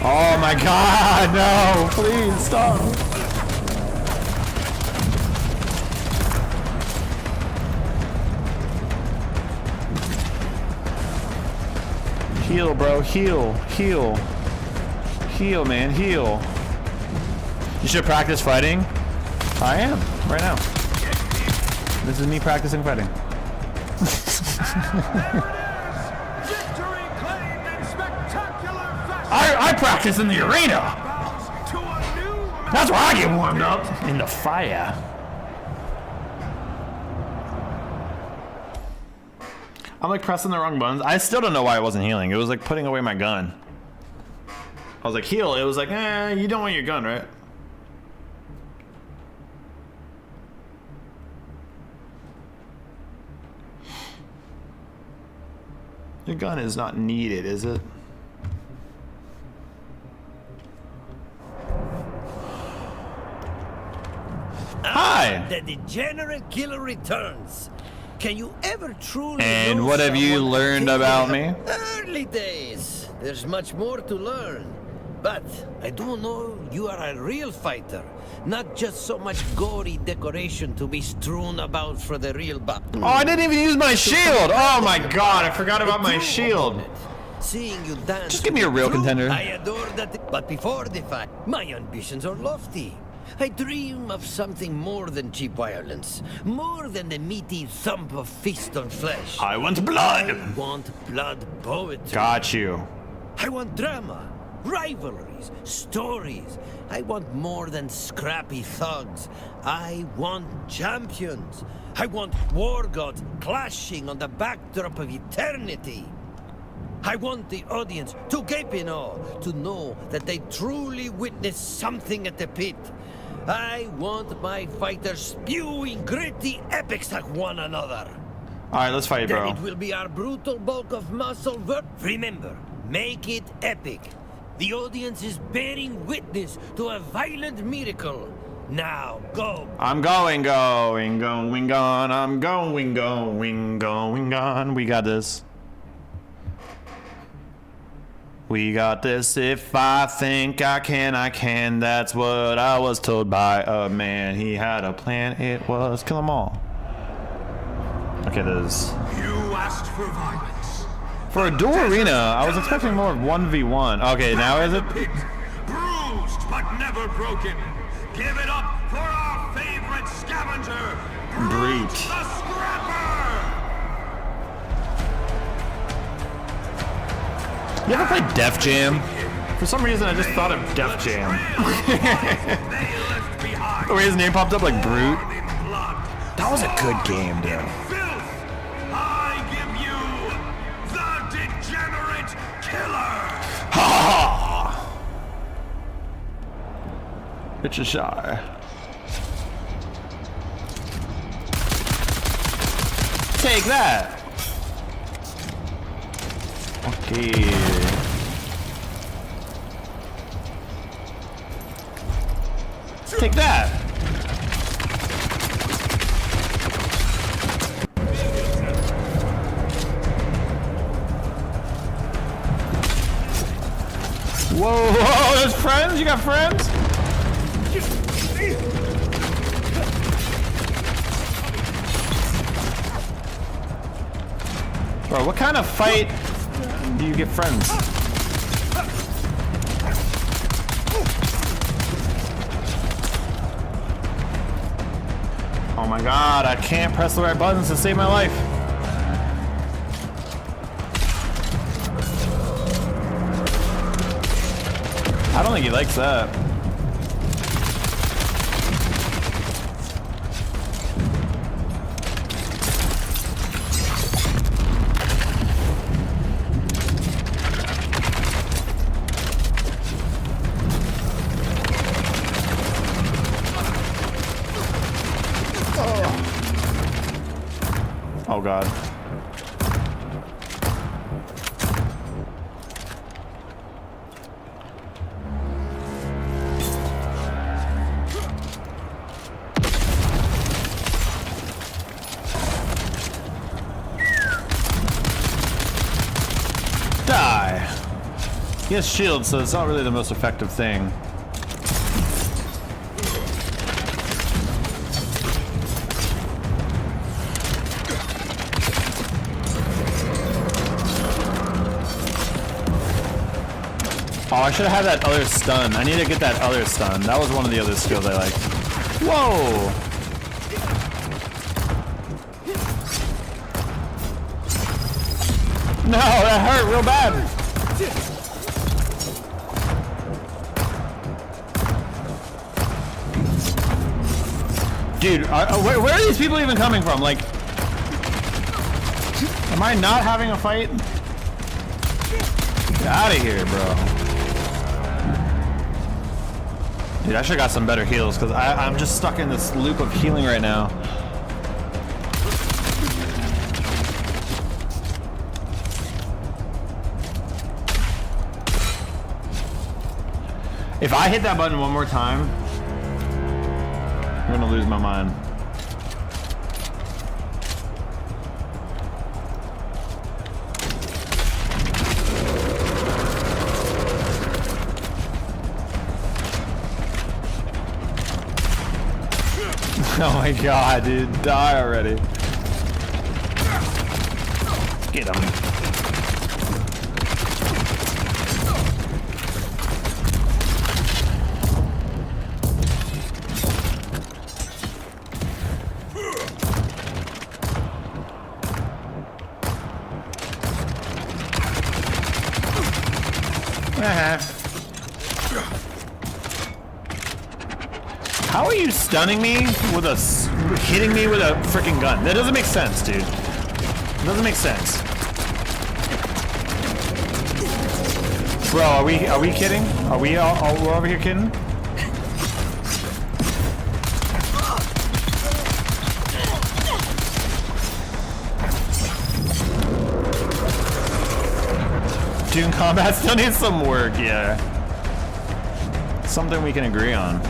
B: Oh my god, no! Please stop! Heal, bro. Heal. Heal. Heal, man. Heal. You should practice fighting. I am, right now. This is me practicing fighting. I practice in the arena. That's where I get warmed up. In the fire. I'm like pressing the wrong buttons. I still don't know why I wasn't healing. It was like putting away my gun. I was like, heal. It was like, you don't want your gun, right? Your gun is not needed, is it? Hi!
K: The degenerate killer returns. Can you ever truly
B: And
K: know
B: what have you
K: someone
B: learned
K: until
B: about
K: they
B: me?
K: have Early days. There's much more to learn. But I do know you are a real fighter. Not just so much gory decoration to be strewn about for the real buff.
B: Oh, I didn't even use my shield! Oh my god, I forgot about my shield.
K: Seeing you dance.
B: Just give me a real contender.
K: I adore that. But before the fight, my ambitions are lofty. I dream of something more than cheap violence. More than the meaty thump of fist on flesh.
B: I want blood!
K: I want blood poetry.
B: Got you.
K: I want drama, rivalries, stories. I want more than scrappy thugs. I want champions. I want war gods clashing on the backdrop of eternity. I want the audience to gape in awe, to know that they truly witnessed something at the pit. I want my fighters spewing gritty epics at one another.
B: Alright, let's fight, bro.
K: Then it will be our brutal bulk of muscle work. Remember, make it epic. The audience is bearing witness to a violent miracle. Now, go.
B: I'm going on. I'm going on. We got this. We got this. If I think I can, I can. That's what I was told by a man. He had a plan. It was kill them all. Okay, this.
C: You asked for violence.
B: For a dual arena, I was expecting more of 1v1. Okay, now is it?
C: Bruised but never broken. Give it up for our favorite scavenger, Brute the Scrapper!
B: You ever played Def Jam? For some reason, I just thought of Def Jam. The way his name popped up like Brute. That was a good game, dude.
C: I give you the degenerate killer!
B: Ha ha! Bitch is shy. Take that! Okay. Take that! Whoa, there's friends? You got friends? Bro, what kind of fight do you get friends? Oh my god, I can't press the right buttons to save my life. I don't think he likes that. Oh God. Die. He has shields, so it's not really the most effective thing. Oh, I should have had that other stun. I need to get that other stun. That was one of the other skills I liked. Whoa! No, that hurt real bad. Dude, where are these people even coming from? Like, am I not having a fight? Get out of here, bro. Dude, I should've got some better heals because I'm just stuck in this loop of healing right now. If I hit that button one more time, I'm gonna lose my mind. Oh my God, dude, die already. Get him. How are you stunning me with a hitting me with a freaking gun? That doesn't make sense, dude. It doesn't make sense. Bro, are we kidding? Are we all we're over here kidding? Dune combat still needs some work, yeah. Something we can agree on.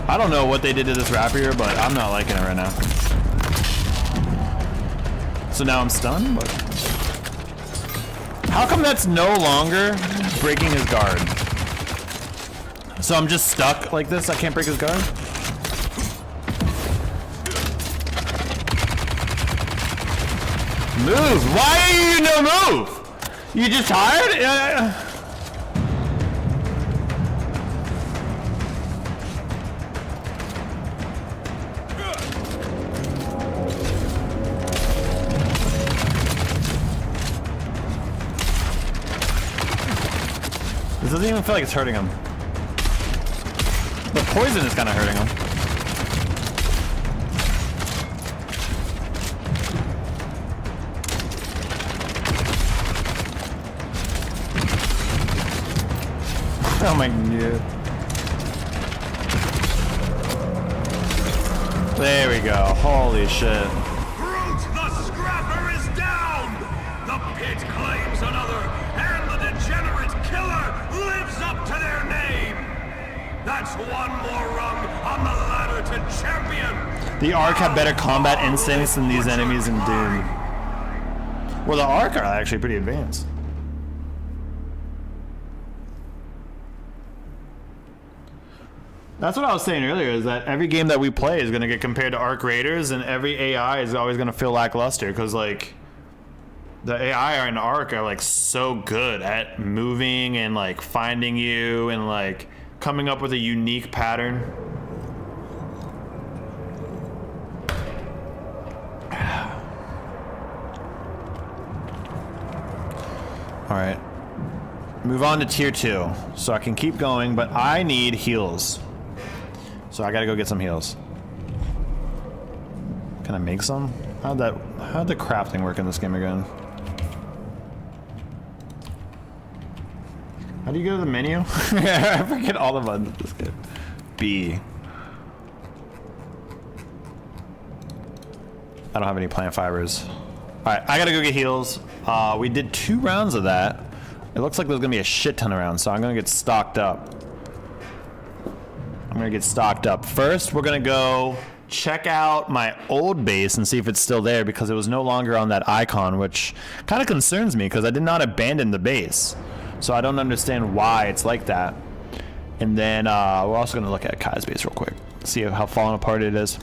B: I don't know what they did to this rapier, but I'm not liking it right now. So now I'm stunned, but... How come that's no longer breaking his guard? So I'm just stuck like this? I can't break his guard? Move! Why are you no move? You just tired? This doesn't even feel like it's hurting him. The poison is kind of hurting him. Oh my God. There we go. Holy shit.
C: Brute, the scrapper is down! The pit claims another, and the degenerate killer lives up to their name! That's one more rung on the ladder to champion!
B: The Ark have better combat instincts than these enemies in Dune. Well, the Ark are actually pretty advanced. That's what I was saying earlier, is that every game that we play is going to get compared to Ark Raiders, and every AI is always going to feel lackluster, because, like, the AI in Ark are, like, so good at moving and, like, finding you and, like, coming up with a unique pattern. Alright. Move on to tier 2. So I can keep going, but I need heals. So I gotta go get some heals. Can I make some? How'd the crafting work in this game again? How do you go to the menu? I forget all the buttons of this game. B. I don't have any plant fibers. Alright, I gotta go get heals. We did 2 rounds of that. It looks like there's gonna be a shit ton of rounds, so I'm gonna get stocked up. First, we're gonna go check out my old base and see if it's still there because it was no longer on that icon, which kind of concerns me because I did not abandon the base. So I don't understand why it's like that. And then we're also gonna look at Kai's base real quick. See how fallen apart it is.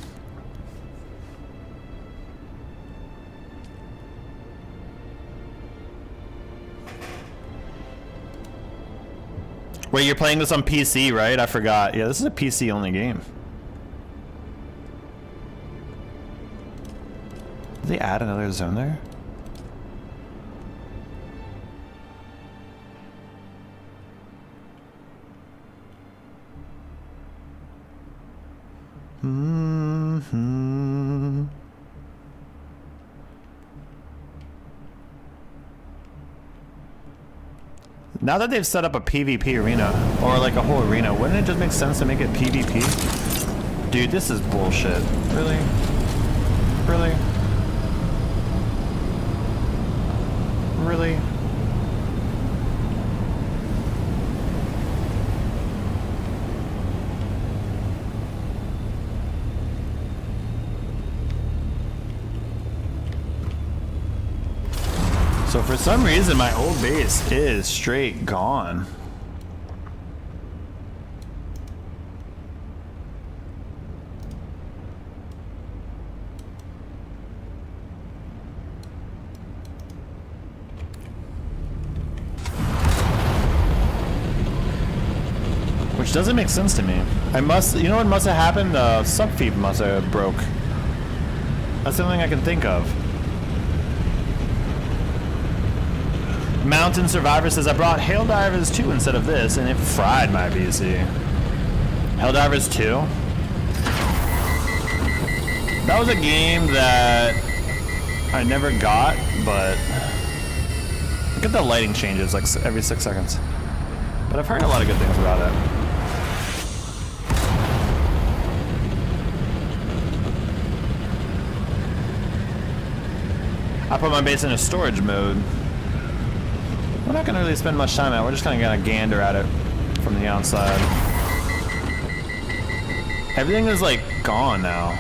B: Wait, you're playing this on PC, right? I forgot. Yeah, this is a PC only game. Did they add another zone there? Mm-hmm. Now that they've set up a PvP arena, or like a whole arena, wouldn't it just make sense to make it PvP? Dude, this is bullshit. Really? Really? Really? So for some reason, my old base is straight gone. Which doesn't make sense to me. You know what must have happened? Subfeed must have broke. That's the only thing I can think of. Mountain Survivor says, I brought Helldivers 2 instead of this, and it fried my PC. Helldivers 2? That was a game that I never got, but look at the lighting changes like every 6 seconds. But I've heard a lot of good things about it. I put my base in a storage mode. We're not gonna really spend much time at it. We're just kinda gonna gander at it from the outside. Everything is like gone now.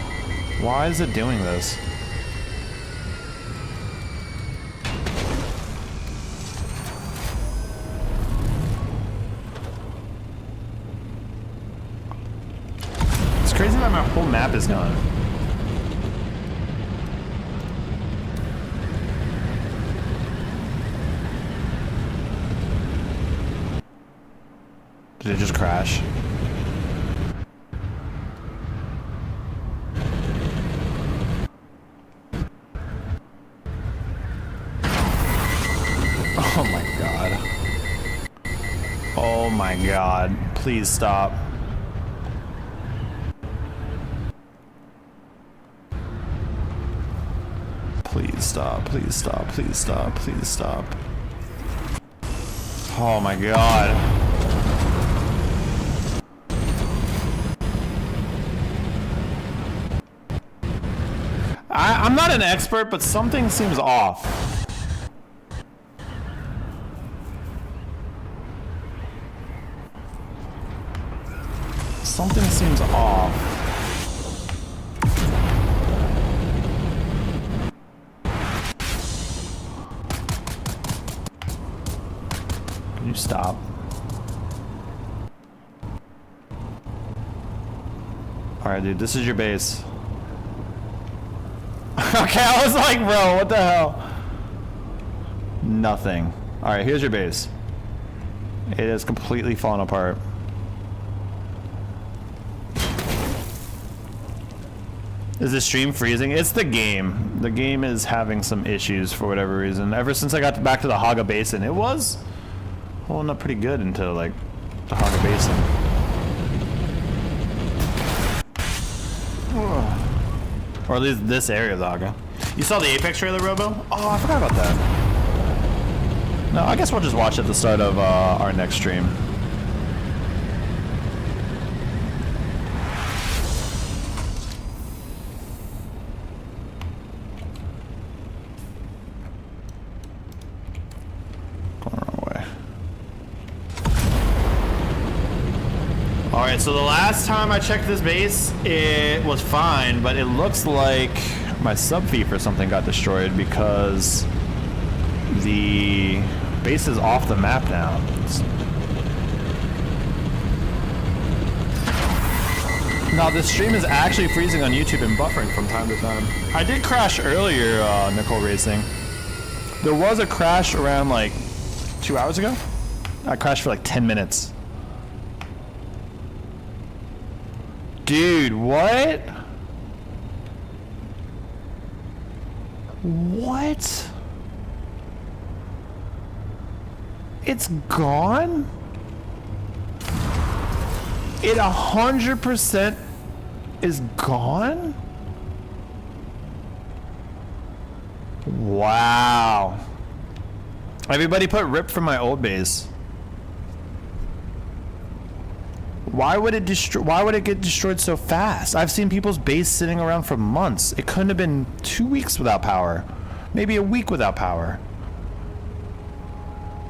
B: Why is it doing this? It's crazy that my whole map is gone. Did it just crash? Oh my god. Oh my god. Please stop. Please stop, please stop, please stop, please stop. Oh my god. I'm not an expert, but something seems off. Something seems off. Can you stop? Alright, dude, this is your base. Okay, I was like, bro, what the hell? Nothing. Alright, here's your base. It is completely fallen apart. Is the stream freezing? It's the game. The game is having some issues for whatever reason. Ever since I got back to the Haga Basin, it was holding up pretty good until like the Haga Basin. Or at least this area of the Haga. You saw the Apex trailer, Robo? Oh, I forgot about that. No, I guess we'll just watch at the start of our next stream. Alright, so the last time I checked this base, it was fine, but it looks like my sub-thief or something got destroyed because the base is off the map now. Now, this stream is actually freezing on YouTube and buffering from time to time. I did crash earlier, Nicole Racing. There was a crash around like 2 hours ago. I crashed for like 10 minutes. Dude, what? What? It's gone? It 100% is gone? Wow. Everybody put rip from my old base. Why would it get destroyed so fast? I've seen people's base sitting around for months. It couldn't have been 2 weeks without power. Maybe a week without power.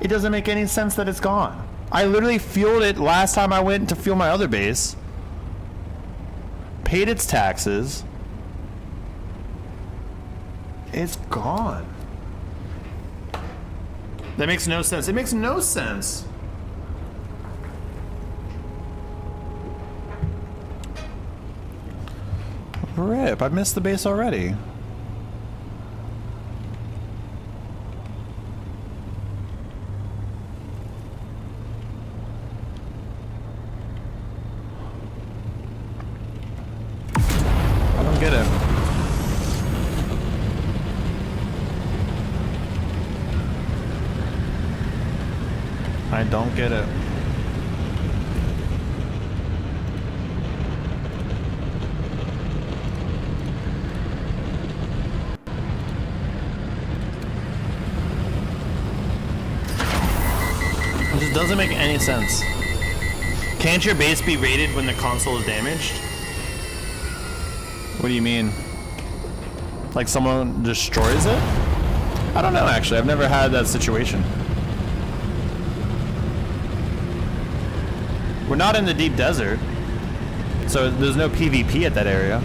B: It doesn't make any sense that it's gone. I literally fueled it last time I went to fuel my other base. Paid its taxes. It's gone. That makes no sense. It makes no sense. Rip, I missed the base already. I don't get it. I don't get it. It doesn't make any sense. Can't your base be raided when the console is damaged? What do you mean? Like someone destroys it? I don't know actually, I've never had that situation. We're not in the deep desert, so there's no PvP at that area.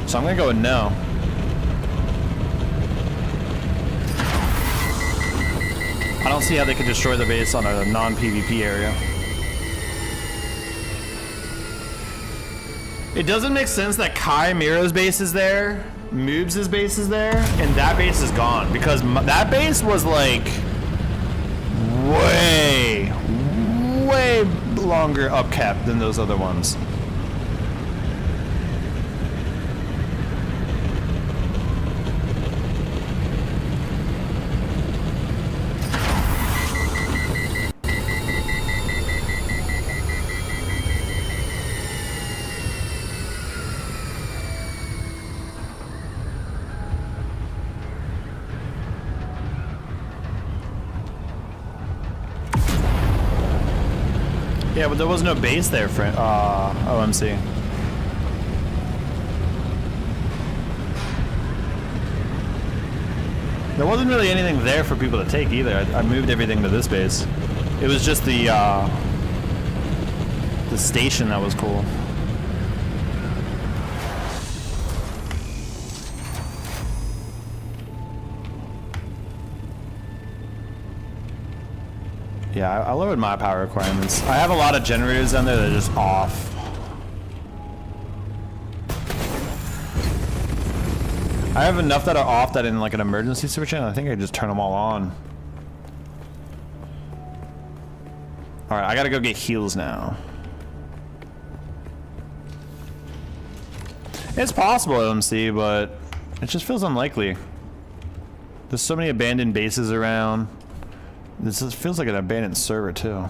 B: So I'm gonna go with no. I don't see how they could destroy the base on a non-PvP area. It doesn't make sense that Kai Miro's base is there, Moobs' base is there, and that base is gone. Because that base was like way longer upkept than those other ones. Yeah, but there was no base there for OMC. There wasn't really anything there for people to take either. I moved everything to this base. It was just the station that was cool. Yeah, I lowered my power requirements. I have a lot of generators down there that are just off. I have enough that are off that in like an emergency situation, I think I just turn them all on. Alright, I gotta go get heals now. It's possible, MC, but it just feels unlikely. There's so many abandoned bases around. This feels like an abandoned server, too.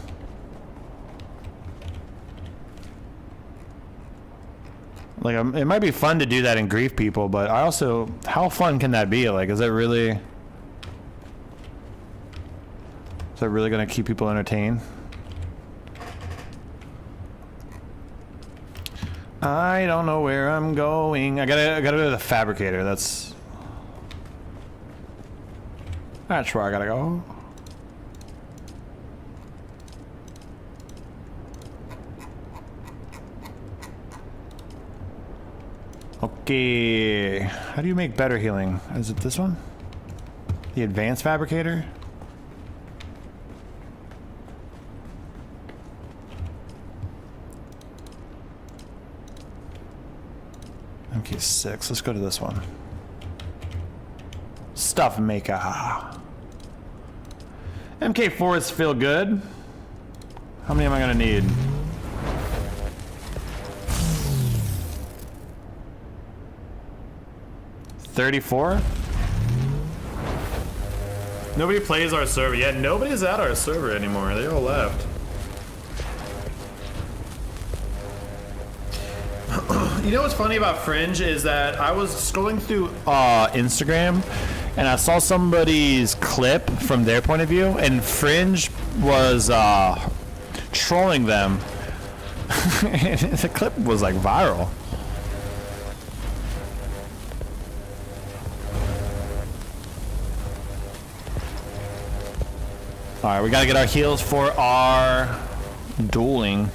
B: Like, it might be fun to do that and grief people, but I also... How fun can that be? Like, is that really... Is that really gonna keep people entertained? I don't know where I'm going. I gotta go to the fabricator. That's where I gotta go. Okay. How do you make better healing? Is it this one? The advanced fabricator? MK6. Let's go to this one. Stuff maker. MK4s feel good. How many am I gonna need? $34? Nobody plays our server. Yeah, nobody's at our server anymore. They all left. You know what's funny about Fringe is that I was scrolling through Instagram and I saw somebody's clip from their point of view, and Fringe was trolling them. And the clip was like viral. Alright, we gotta get our heals for our dueling.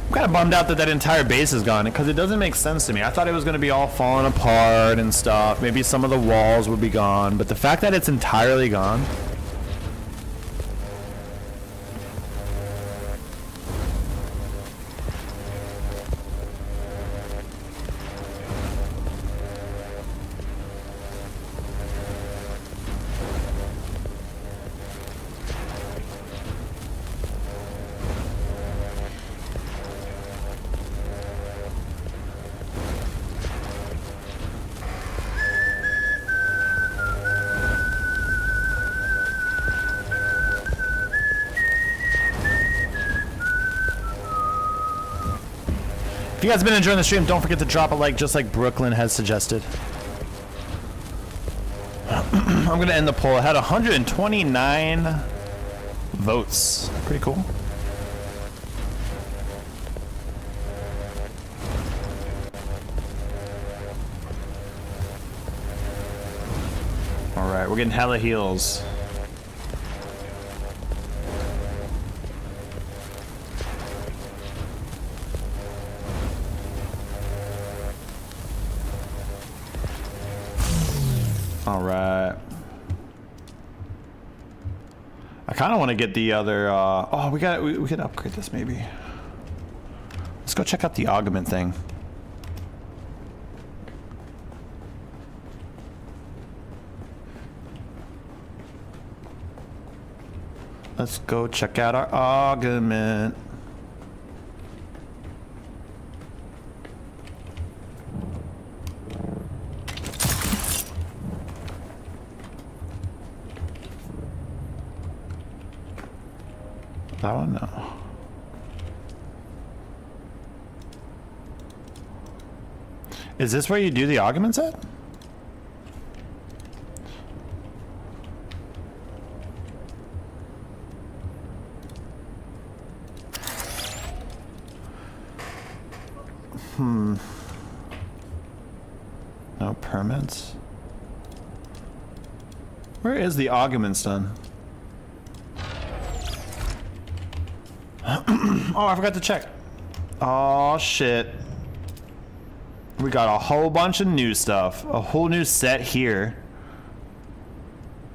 B: I'm kind of bummed out that that entire base is gone, because it doesn't make sense to me. I thought it was going to be all falling apart and stuff. Maybe some of the walls would be gone, but the fact that it's entirely gone. If you guys have been enjoying the stream, don't forget to drop a like, just like Brooklyn has suggested. I'm going to end the poll. I had 129 votes. Pretty cool. Alright, we're getting hella heals. Alright. I kind of want to get the other, oh, we can upgrade this maybe. Let's go check out the augment thing. Let's go check out our augment. That one? No. Is this where you do the augments at? No permits. Where is the augments done? Oh, I forgot to check. Oh shit. We got a whole bunch of new stuff. A whole new set here.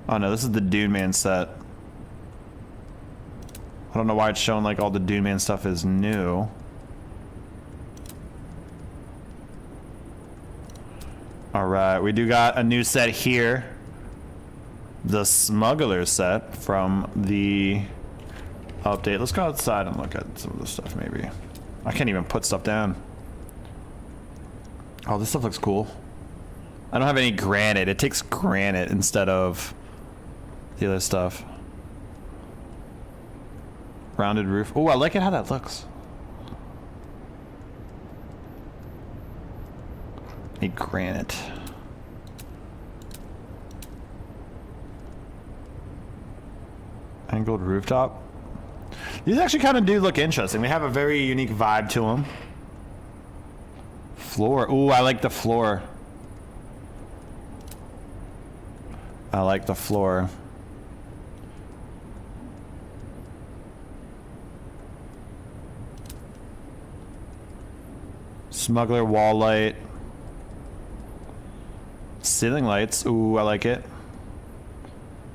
B: Oh no, this is the Dune Man set. I don't know why it's showing like all the Dune Man stuff is new. All right, we do got a new set here. The smuggler set from the update. Let's go outside and look at some of the stuff maybe. I can't even put stuff down. Oh, this stuff looks cool. I don't have any granite. It takes granite instead of the other stuff. Rounded roof. Oh, I like it how that looks. Need granite. Angled rooftop. These actually kind of do look interesting. They have a very unique vibe to them. Floor. Ooh, I like the floor. I like the floor. Smuggler wall light. Ceiling lights. Ooh, I like it.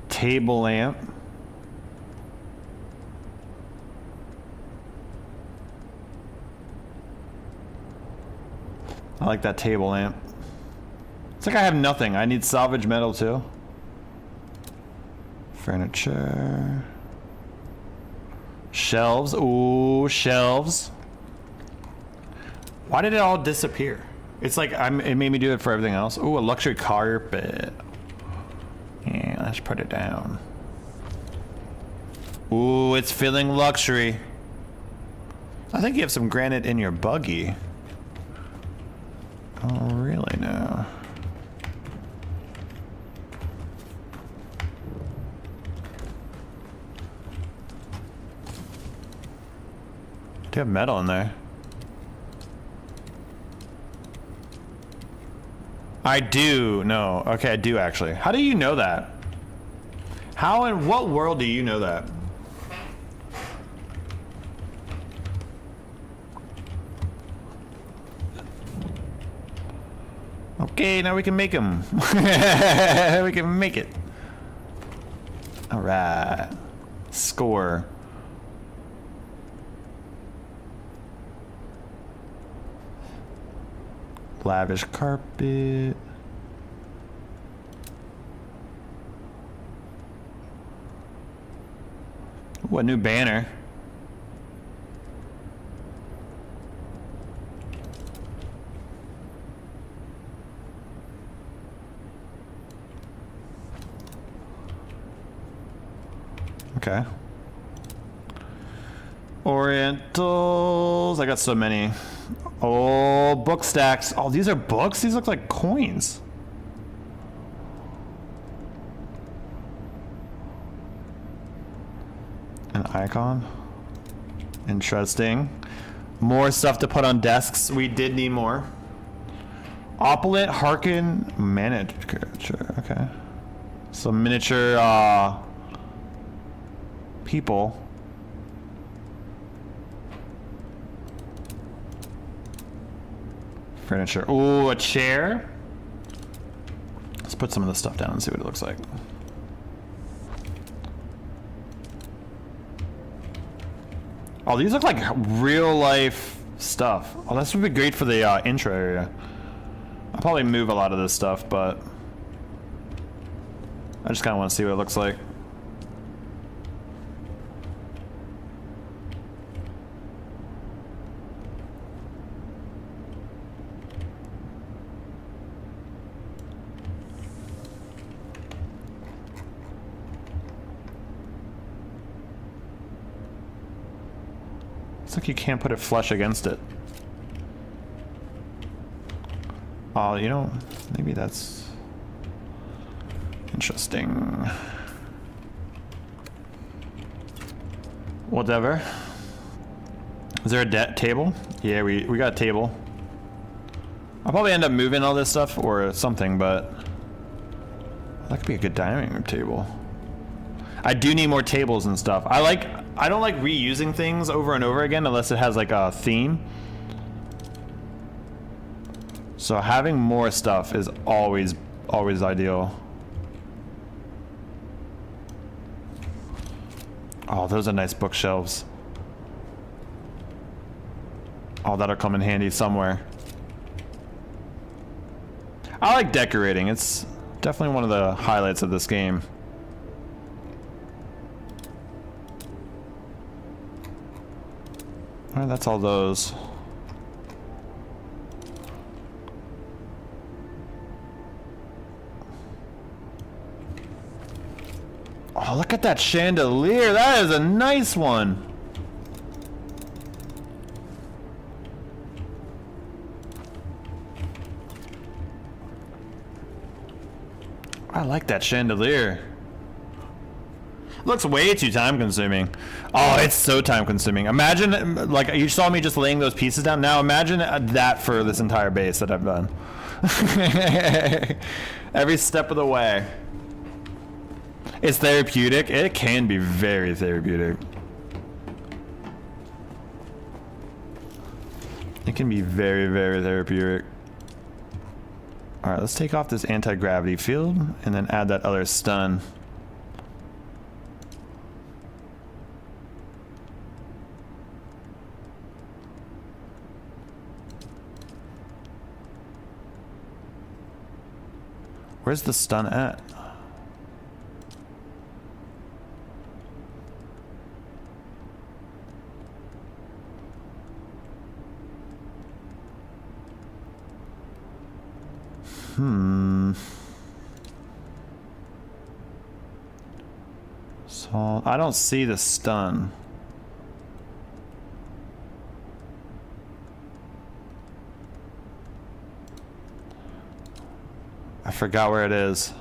B: Table lamp. I like that table lamp. It's like I have nothing. I need salvage metal too. Furniture. Shelves. Ooh, shelves. Why did it all disappear? It's like it made me do it for everything else. Ooh, a luxury carpet. Yeah, let's put it down. Ooh, it's feeling luxury. I think you have some granite in your buggy. Oh, really? No. Do you have metal in there? I do. No. Okay, I do actually. How do you know that? How in what world do you know that? Okay, now we can make them. We can make it. All right. Score. Lavish carpet. Ooh, a new banner. Okay. Orientals. I got so many. Oh, book stacks. Oh, these are books? These look like coins. An icon. Interesting. More stuff to put on desks. We did need more. Opulent Harkin miniature. Okay. Some miniature people. Furniture. Ooh, a chair. Let's put some of this stuff down and see what it looks like. Oh, these look like real life stuff. Oh, this would be great for the intro area. I'll probably move a lot of this stuff, but I just kind of want to see what it looks like. It's like you can't put it flush against it. Oh, you know, maybe that's interesting. Whatever. Is there a table? Yeah, we got a table. I'll probably end up moving all this stuff or something, but that could be a good dining room table. I do need more tables and stuff. I don't like reusing things over and over again unless it has like a theme. So having more stuff is always ideal. Oh, those are nice bookshelves. Oh, that'll come in handy somewhere. I like decorating. It's definitely one of the highlights of this game. Alright, that's all those. Oh, look at that chandelier. That is a nice one. I like that chandelier. Looks way too time consuming. Oh, it's so time consuming. Imagine, like, you saw me just laying those pieces down. Now imagine that for this entire base that I've done. Every step of the way. It's therapeutic. It can be very therapeutic. It can be very, very therapeutic. Alright, let's take off this anti-gravity field and then add that other stun. Where's the stun at? So I don't see the stun. I forgot where it is.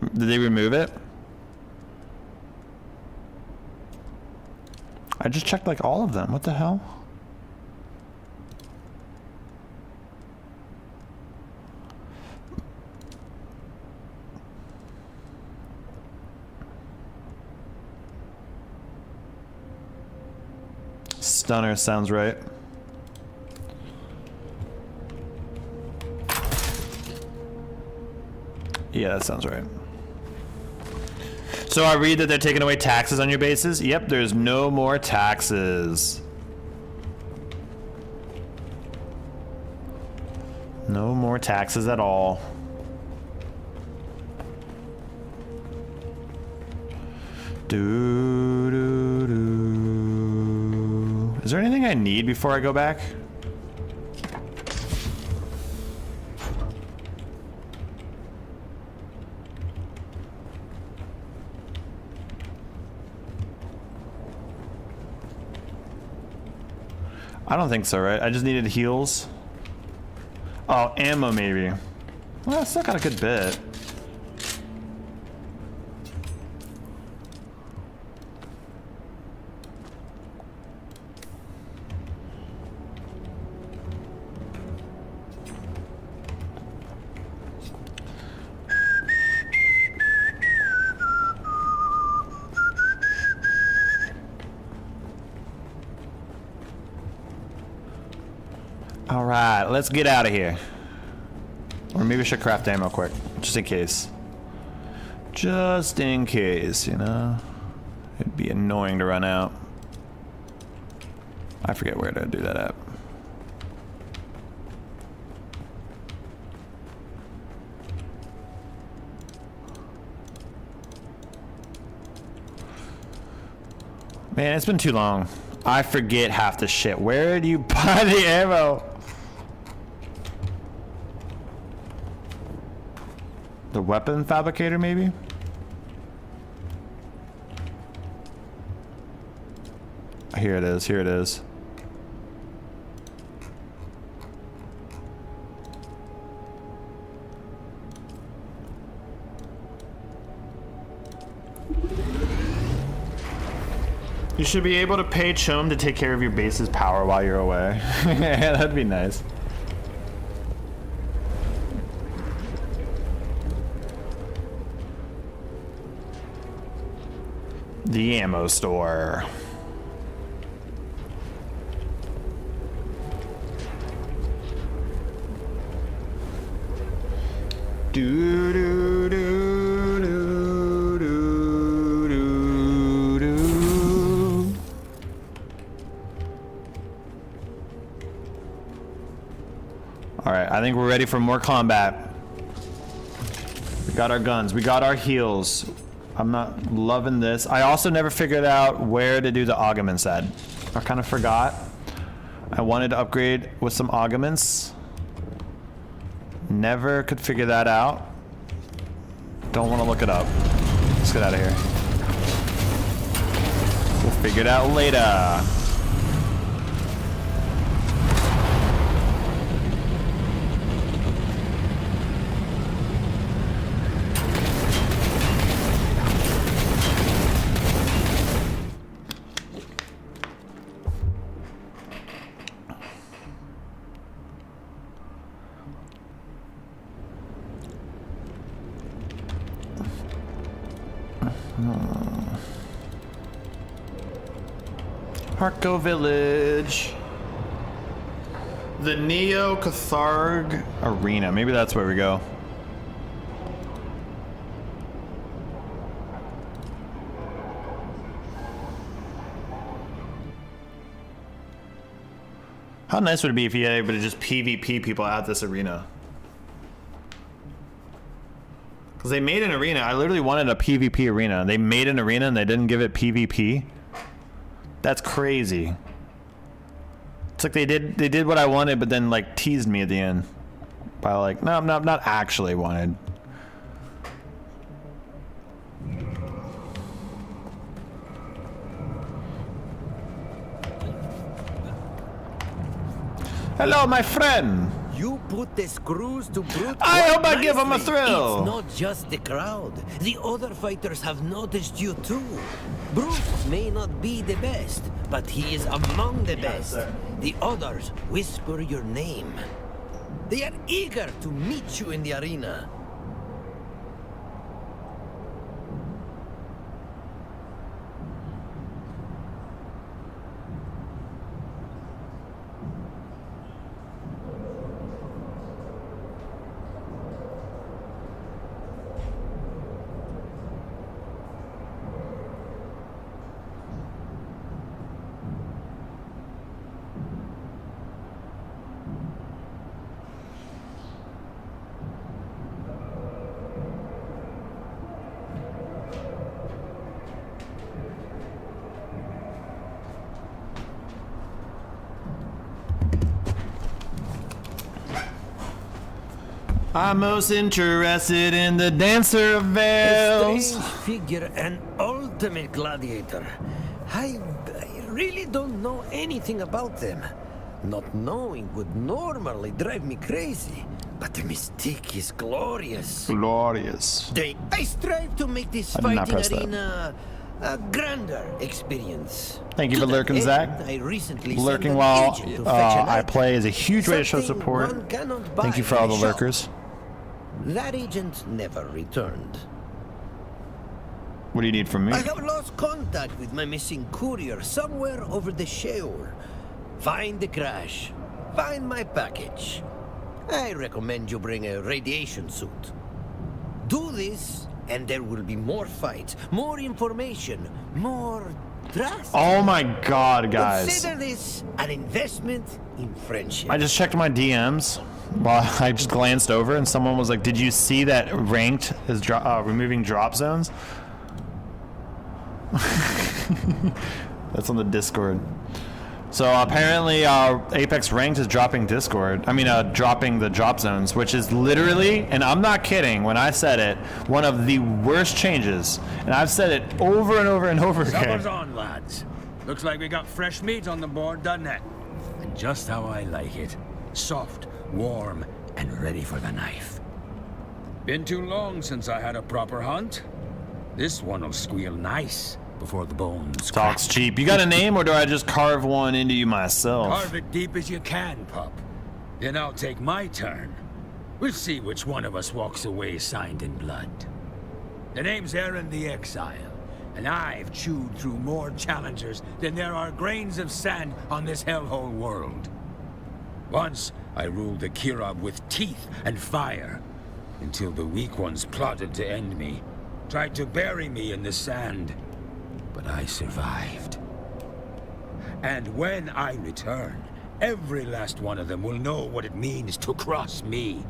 B: Did they remove it? I just checked like all of them. What the hell? Stunner sounds right. Yeah, that sounds right. So I read that they're taking away taxes on your bases. Yep, there's no more taxes. No more taxes at all. Is there anything I need before I go back? I don't think so, right? I just needed heals. Oh, ammo maybe. Well, I still got a good bit. Alright, let's get out of here. Or maybe I should craft ammo quick, just in case. Just in case, you know? It'd be annoying to run out. I forget where to do that at. Man, it's been too long. I forget half the shit. Where do you buy the ammo? The weapon fabricator, maybe? Here it is, here it is. You should be able to pay Chum to take care of your base's power while you're away. That'd be nice. The ammo store. Do do do do do do do. All right, I think we're ready for more combat. We got our guns. We got our heals. I'm not loving this. I also never figured out where to do the augments at. I kind of forgot. I wanted to upgrade with some augments. Never could figure that out. Don't want to look it up. Let's get out of here. We'll figure it out later. Harko Village. The Neo Catharg Arena. Maybe that's where we go. How nice would it be if you had able to just PvP people at this arena? Because they made an arena. I literally wanted a PvP arena. They made an arena and they didn't give it PvP. That's crazy. It's like they did what I wanted, but then like teased me at the end by like, no, not actually wanted. Hello, my friend.
K: You put the screws to brute.
B: I hope I give him a
K: nicely.
B: thrill.
K: It's not just the crowd. The other fighters have noticed you too. Bruce may not be the best, but he is among the best. The others whisper your name. They are eager to meet you in the arena.
B: I'm most interested in the Dancer of Veils.
K: A strange figure, an ultimate gladiator. I really don't know anything about them. Not knowing would normally drive me crazy, but the mystique is glorious.
B: Glorious.
K: I strive to make this
B: I did not
K: fighting
B: press
K: arena a grander experience.
B: Thank you for
K: To that
B: lurking,
K: end,
B: Zach.
K: I recently
B: Lurking
K: sent an
B: while
K: agent to fetch an
B: I
K: item.
B: play is a huge way to show
K: Something
B: support.
K: one cannot buy
B: Thank you for
K: in
B: all
K: a
B: the
K: shop.
B: lurkers.
K: That agent never returned.
B: What do you need from me?
K: I have lost contact with my missing courier somewhere over the Sheol. Find the crash. Find my package. I recommend you bring a radiation suit. Do this, and there will be more fights, more information, more trust.
B: Oh my god, guys.
K: Consider this an investment in friendship.
B: I just checked my DMs while I just glanced over and someone was like, did you see that ranked is removing drop zones? That's on the Discord. So apparently Apex Ranked is dropping dropping the drop zones, which is literally, and I'm not kidding when I said it, one of the worst changes. And I've said it over and over and over again.
L: Summer's on, lads. Looks like we got fresh meat on the board, doesn't it? And just how I like it. Soft, warm, and ready for the knife. Been too long since I had a proper hunt. This one'll squeal nice before the bones crack.
B: Talks cheap. You got a name, or do I just carve one into you myself?
L: Carve it deep as you can, pup. Then I'll take my turn. We'll see which one of us walks away signed in blood. The name's Aaron the Exile, and I've chewed through more challengers than there are grains of sand on this hellhole world. Once, I ruled the Kirab with teeth and fire, until the weak ones plotted to end me, tried to bury me in the sand. But I survived. And when I return, every last one of them will know what it means to cross me.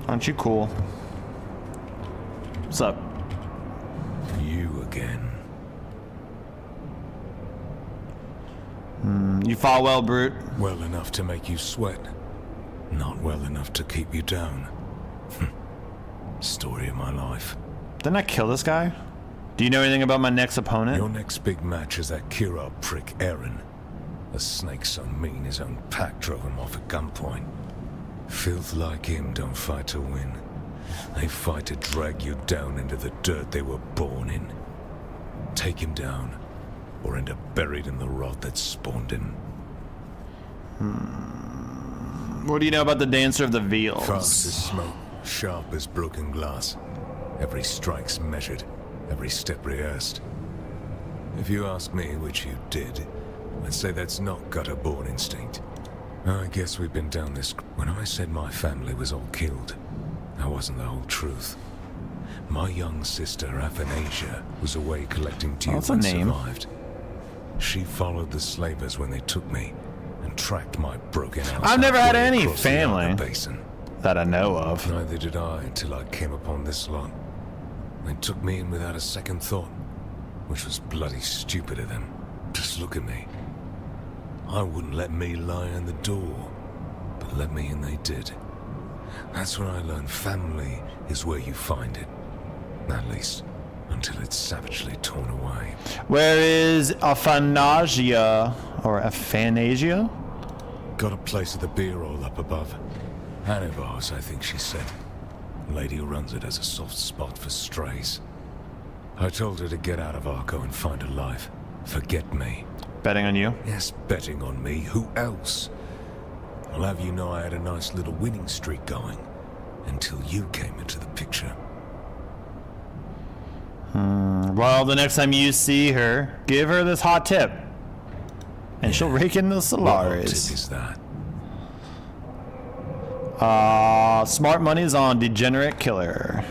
B: Aren't you cool? What's up?
C: You again.
B: You fought well, Brute.
C: Well enough to make you sweat. Not well enough to keep you down. Story of my life.
B: Didn't I kill this guy? Do you know anything about my next opponent?
C: Your next big match is that Kira prick Aaron. The snake so mean his own pack drove him off at gunpoint. Filth like him don't fight to win. They fight to drag you down into the dirt they were born in. Take him down, or end up buried in the rot that spawned him.
B: What do you know about the Dancer of the Veils?
C: Fast as smoke, sharp as broken glass. Every strike's measured, every step rehearsed. If you ask me, which you did, I'd say that's not gutter-born instinct. I guess we've been down this... When I said my family was all killed, that wasn't the whole truth. My young sister, Athanasia, was away collecting dues and survived. She followed the slavers when they took me and tracked my broken house.
B: I've never had any
C: across the
B: family
C: basin.
B: that I know of.
C: Neither did I until I came upon this lot. They took me in without a second thought, which was bloody stupid of them. Just look at me. I wouldn't let me lie in the door, but let me in they did. That's when I learned family is where you find it. At least, until it's savagely torn away.
B: Where is Athanasia? Or Athanasia?
C: Got a place at the beer hall up above. Hannibal's, I think she said. The lady who runs it has a soft spot for strays. I told her to get out of Arco and find a life. Forget me.
B: Betting on you?
C: Yes, betting on me. Who else? I'll have you know I had a nice little winning streak going. Until you came into the picture.
B: Well, the next time you see her, give her this hot tip. And she'll rake in the Solaris.
C: What tip is that?
B: Smart money's on Degenerate Killer.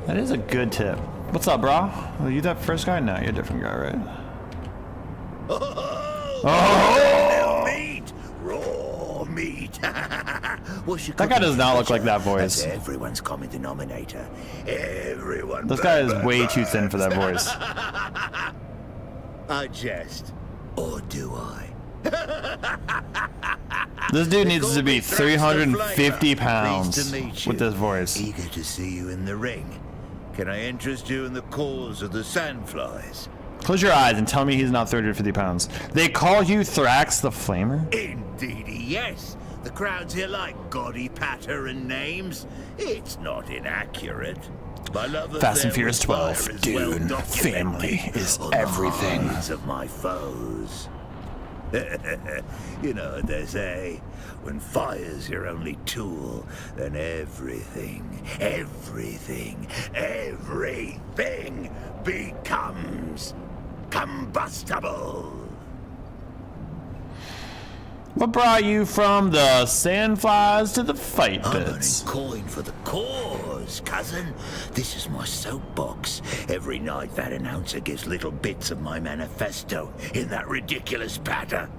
B: That is a good tip. What's up, bro? Are you that first guy? No, you're a different guy, right?
K: Oh! Meat! Raw meat!
B: That guy does not look like that voice.
K: That's everyone's common denominator. Everyone.
B: This guy is way too thin for that voice.
K: I jest. Or do I?
B: This dude needs to be 350 pounds with this voice.
K: Eager to see you in the ring. Can I interest you in the cause of the sandflies?
B: Close your eyes and tell me he's not 350 pounds. They call you Thrax the Flamer?
K: Indeedy, yes. The crowds here like gaudy patter and names. It's not inaccurate. My love
B: Fast and Furious 12, Dune, family is everything.
K: Of my foes. You know what they say. When fire's your only tool, then everything becomes combustible.
B: What brought you from the sandflies to the fight pits?
K: I'm earning coin for the cause, cousin. This is my soapbox. Every night that announcer gives little bits of my manifesto in that ridiculous patter.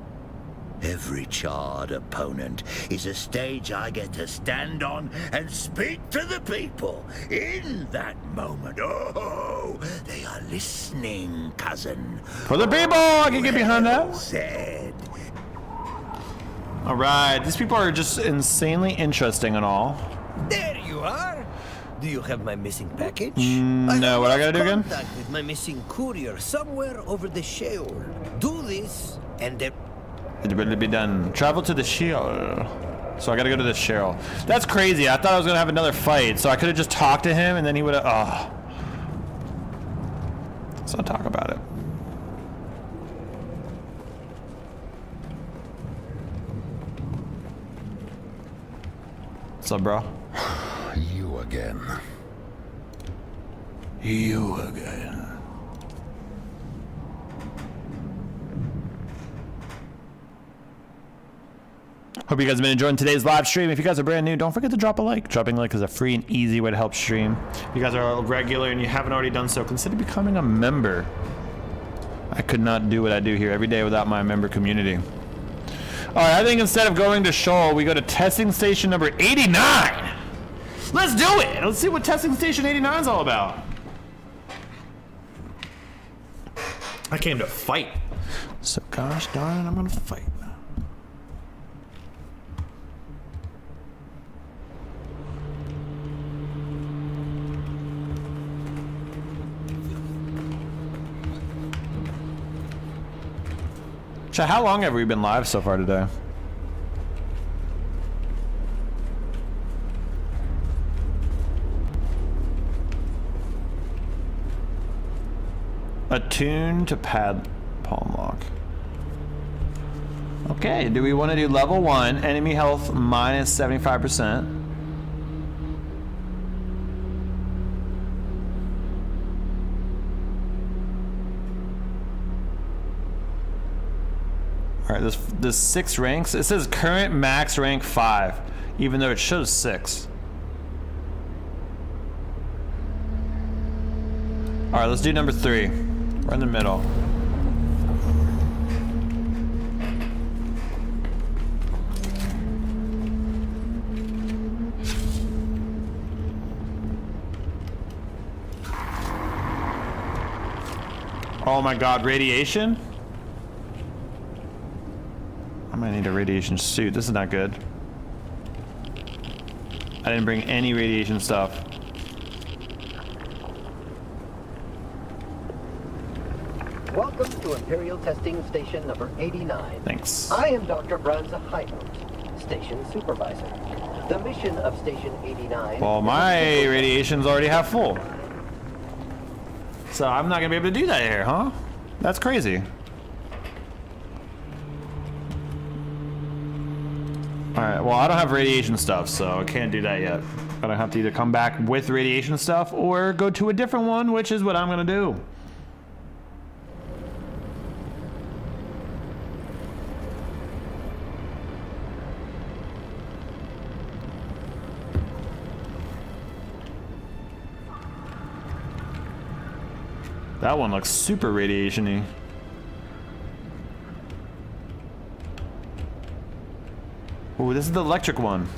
K: Every charred opponent is a stage I get to stand on and speak to the people. In that moment, oh, they are listening, cousin.
B: For the people, I can get behind that.
K: Said.
B: All right, these people are just insanely interesting and all.
K: There you are. Do you have my missing package?
B: No, what I gotta do again?
K: Contact with my missing courier somewhere over the Sheol. Do this, and
B: it will be done. Travel to the Sheol. So I gotta go to the Sheol. That's crazy. I thought I was gonna have another fight, so I could have just talked to him and then he would have. Oh. Let's not talk about it. What's up, bro?
J: You again.
B: You again. Hope you guys have been enjoying today's live stream. If you guys are brand new, don't forget to drop a like. Dropping a like is a free and easy way to help stream. If you guys are a regular and you haven't already done so, consider becoming a member. I could not do what I do here every day without my member community. Alright, I think instead of going to Shoal, we go to testing station number 89! Let's do it! Let's see what testing station 89 is all about. I came to fight. So gosh darn it, I'm gonna fight. So how long have we been live so far today? Attune to pad palm lock. Okay, do we want to do level 1, enemy health minus 75%? Alright, this 6 ranks. It says current max rank 5, even though it shows 6. Alright, let's do number 3. We're in the middle. Oh my god, radiation? I might need a radiation suit. This is not good. I didn't bring any radiation stuff.
M: Welcome to Imperial Testing Station number 89.
B: Thanks.
M: I am Dr. Branza Highnote, Station Supervisor. The mission of Station 89...
B: Well, my radiation's already half full. So I'm not gonna be able to do that here, huh? That's crazy. Alright, well I don't have radiation stuff, so I can't do that yet. Gonna have to either come back with radiation stuff or go to a different one, which is what I'm gonna do. That one looks super radiation-y. Ooh, this is the electric one.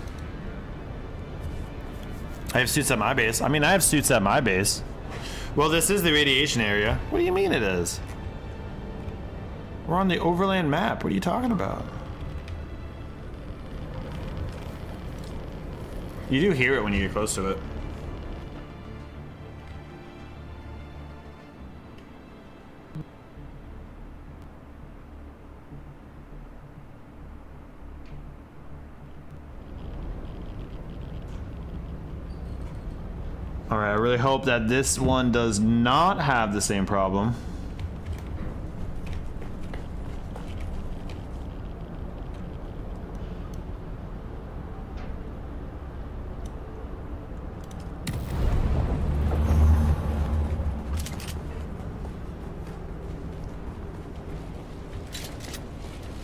B: I have suits at my base. I mean, I have suits at my base. Well, this is the radiation area. What do you mean it is? We're on the overland map. What are you talking about? You do hear it when you get close to it. Alright, I really hope that this one does not have the same problem.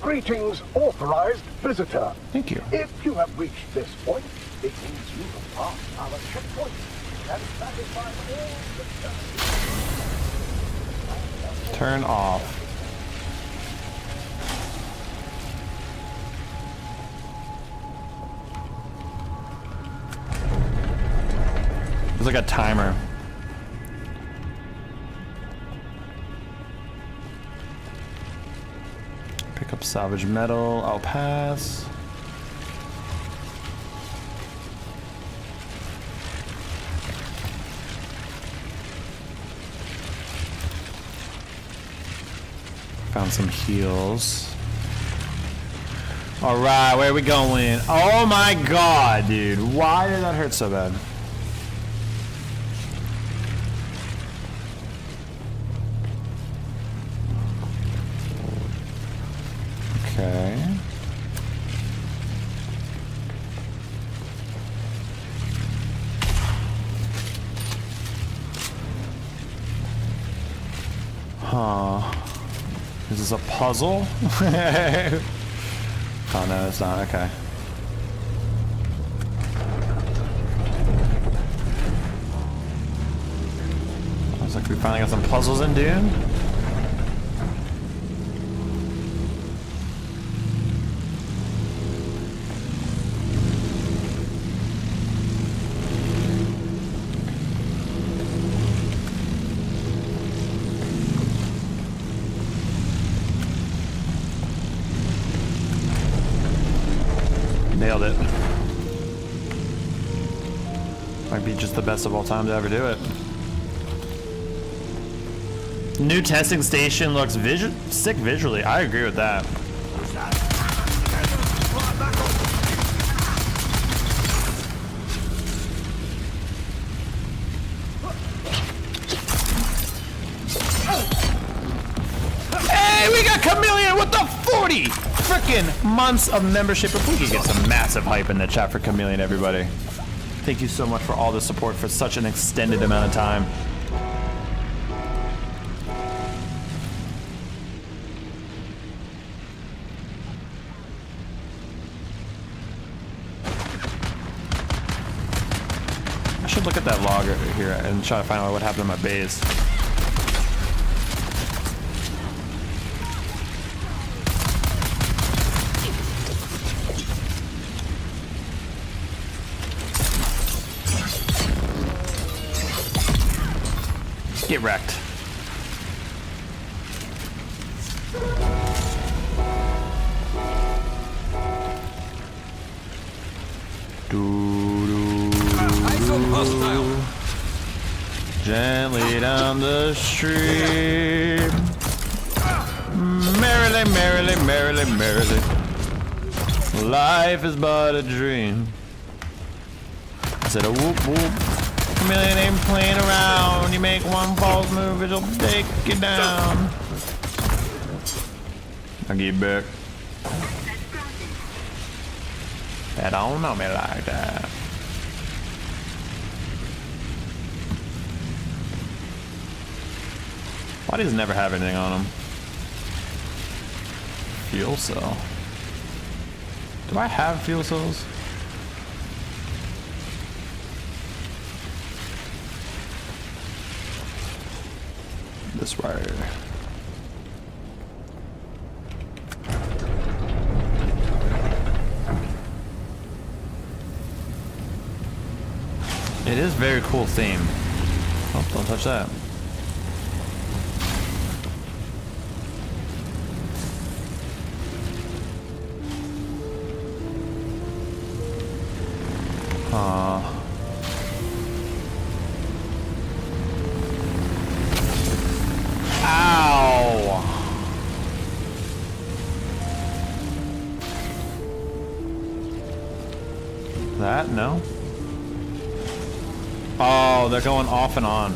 N: Greetings, authorized visitor.
B: Thank you.
N: If you have reached this point, it means you have passed our checkpoint and satisfied all the...
B: Turn off. It's like a timer. Pick up salvage metal. I'll pass. Found some heals. Alright, where are we going? Oh my god, dude. Why did that hurt so bad? Okay. Huh. Is this a puzzle? Oh no, it's not. Okay. Looks like we finally got some puzzles in Dune. Nailed it. Might be just the best of all time to ever do it. New testing station looks sick visually. I agree with that. Hey, we got Chameleon with the 40 freaking months of membership. If we could get some massive hype in the chat for Chameleon, everybody. Thank you so much for all the support for such an extended amount of time. I should look at that log over here and try to find out what happened to my base. Get wrecked. Gently down the street. Merrily, merrily, merrily, merrily. Life is but a dream. I said a whoop whoop. Chameleon ain't playing around. You make one false move, it'll take you down. I'll get back. They don't know me like that. Why does he never have anything on him? Fuel cell. Do I have fuel cells? This way. It is very cool theme. Oh, don't touch that. Ow! That? No? Oh, they're going off and on.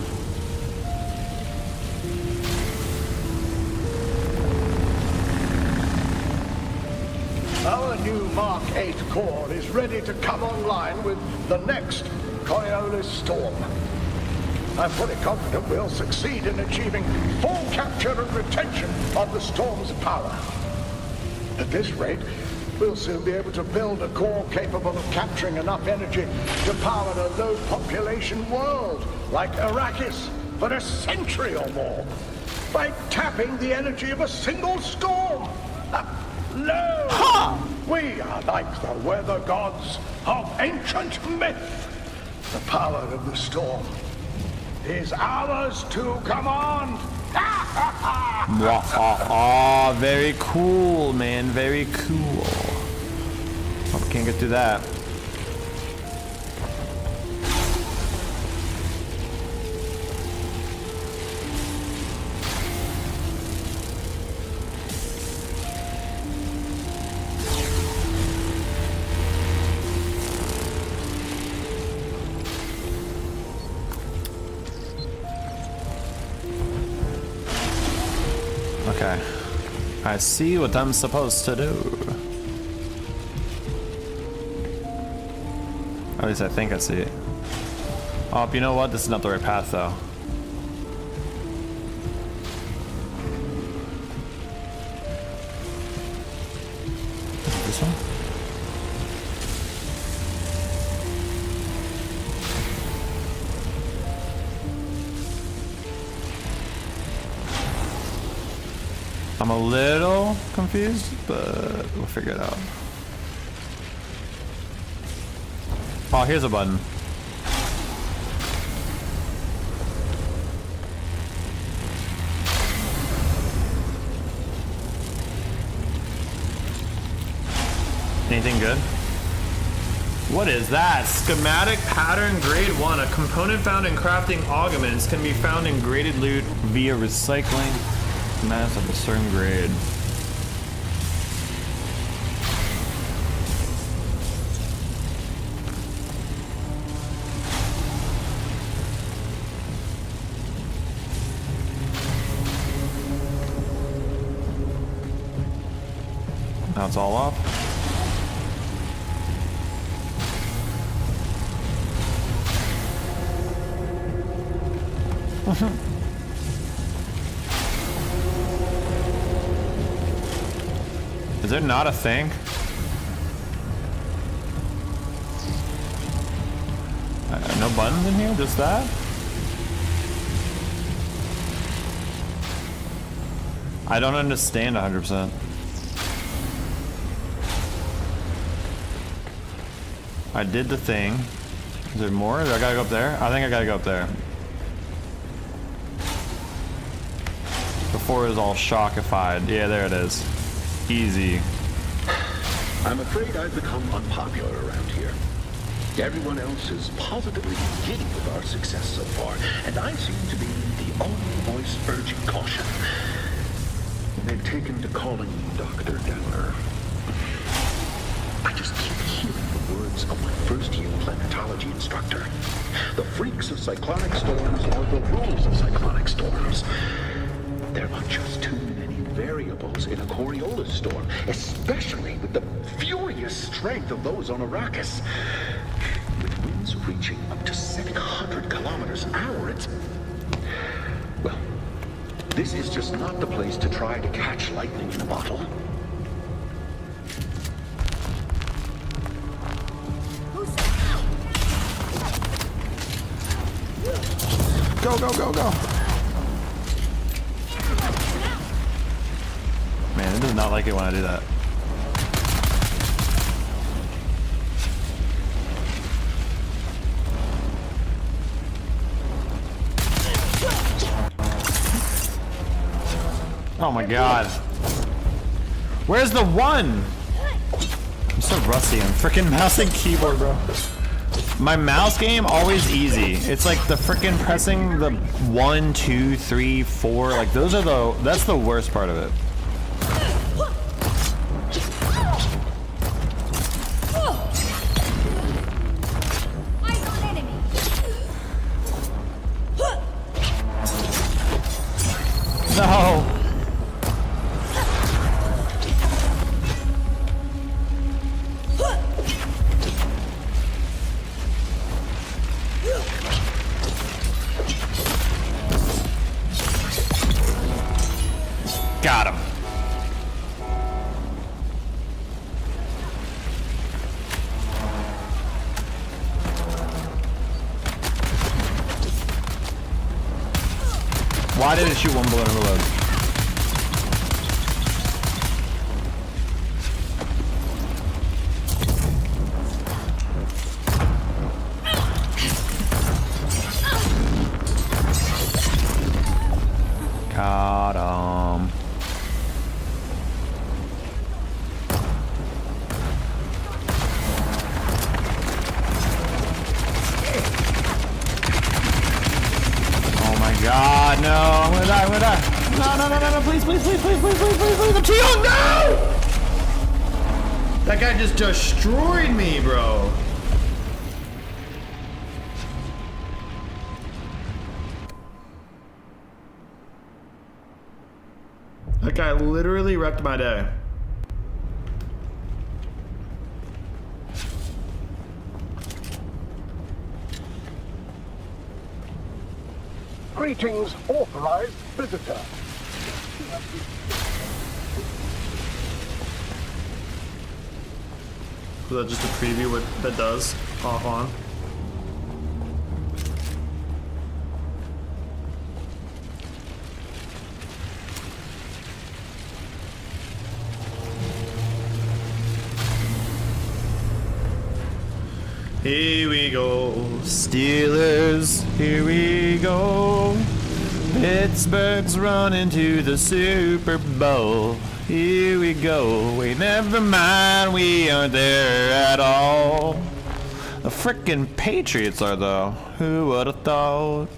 N: Our new Mark 8 core is ready to come online with the next Coriolis storm. I'm fully confident we'll succeed in achieving full capture and retention of the storm's power. At this rate, we'll soon be able to build a core capable of capturing enough energy to power a low-population world like Arrakis for a century or more by tapping the energy of a single storm. No! Ha! We are like the weather gods of ancient myth. The power of the storm is ours to command.
B: Oh, very cool, man. Very cool. Oh, can't get through that. Okay. I see what I'm supposed to do. At least I think I see it. Oh, you know what? This is not the right path, though. This one? I'm a little confused, but we'll figure it out. Oh, here's a button. Anything good? What is that? Schematic pattern grade 1. A component found in crafting augments can be found in graded loot via recycling mass of a certain grade. Now it's all off. Is there not a thing? No buttons in here? Just that? I don't understand 100%. I did the thing. Is there more? I gotta go up there? I think I gotta go up there. Before it was all shockified. Yeah, there it is. Easy.
J: I'm afraid I've become unpopular around here. Everyone else is positively giddy with our success so far, and I seem to be the only voice urging caution. They've taken to calling me Dr. Downer. I just keep hearing the words of my first-year planetology instructor. The freaks of cyclonic storms are the rules of cyclonic storms. There are just too many variables in a Coriolis storm, especially with the furious strength of those on Arrakis. With winds reaching up to 700 kilometers an hour, it's... Well, this is just not the place to try to catch lightning in a bottle.
B: Go, go, go, go. Man, it does not like it when I do that. Oh my god. Where's the one? I'm so rusty on frickin' mouse and keyboard, bro. My mouse game always easy. It's like the frickin' pressing the 1, 2, 3, 4. Like those are that's the worst part of it. No. Got him. Why did it shoot one bullet and reload? Got him. Oh my god, no, I'm gonna die, I'm gonna die. No, no, no, no, no, please, please, please, please, please, please, please, please, I'm too young, no! That guy just destroyed me, bro. That guy literally wrecked my day.
N: Greetings, authorized visitor.
B: Was that just a preview what that does off on? Here we go, Steelers, here we go. Pittsburgh's running to the Super Bowl. Here we go, wait, never mind, we aren't there at all. The frickin' Patriots are though. Who would have thought?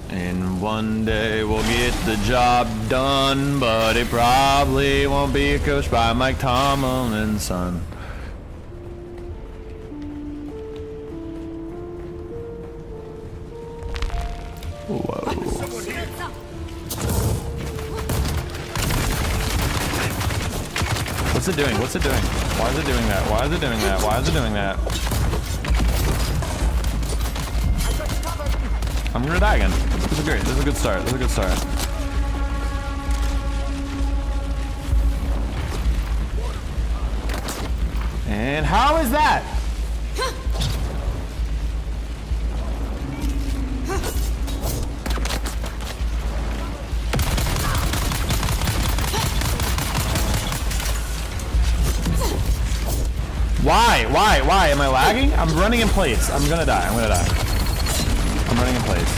B: And one day we'll get the job done, but it probably won't be coached by Mike Tomlin's son. Whoa. What's it doing? What's it doing? Why is it doing that? Why is it doing that? Why is it doing that? I'm gonna die again. This is great. This is a good start. This is a good start. And how is that? Why? Why? Why? Am I lagging? I'm running in place. I'm gonna die. I'm gonna die. I'm running in place.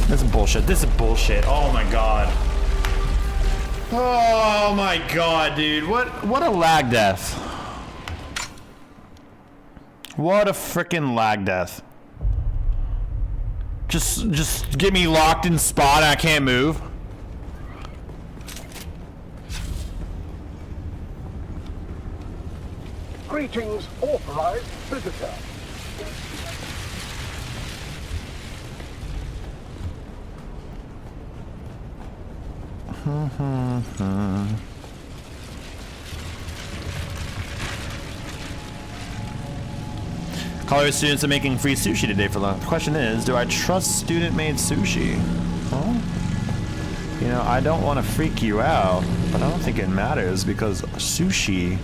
B: This is bullshit. This is bullshit. Oh my god. Oh my god, dude. What a lag death. What a freaking lag death. Just get me locked in spot and I can't move.
N: Greetings, authorized visitor.
B: College students are making free sushi today for lunch. The question is, do I trust student-made sushi? Well, you know, I don't want to freak you out, but I don't think it matters because sushi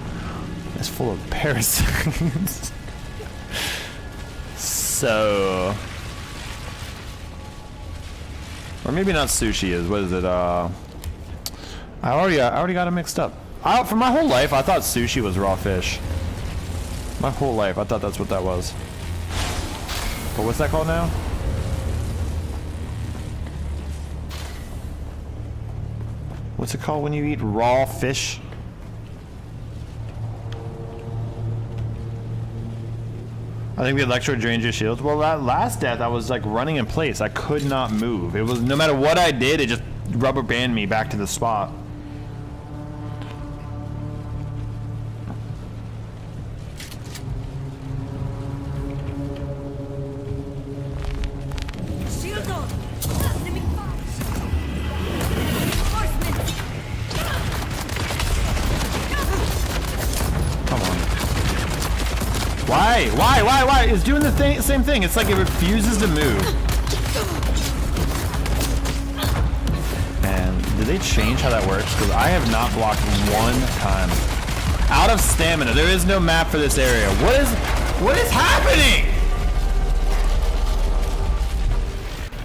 B: is full of parasites. So, or maybe not sushi is. What is it? I already got it mixed up. For my whole life, I thought sushi was raw fish. My whole life, I thought that's what that was. But what's that called now? What's it called when you eat raw fish? I think the electrode drains your shields. Well, that last death, I was like running in place. I could not move. It was, no matter what I did, it just rubber banded me back to the spot. Why? It's doing the same thing. It's like it refuses to move. And did they change how that works? Because I have not blocked one time. Out of stamina. There is no map for this area. What is happening?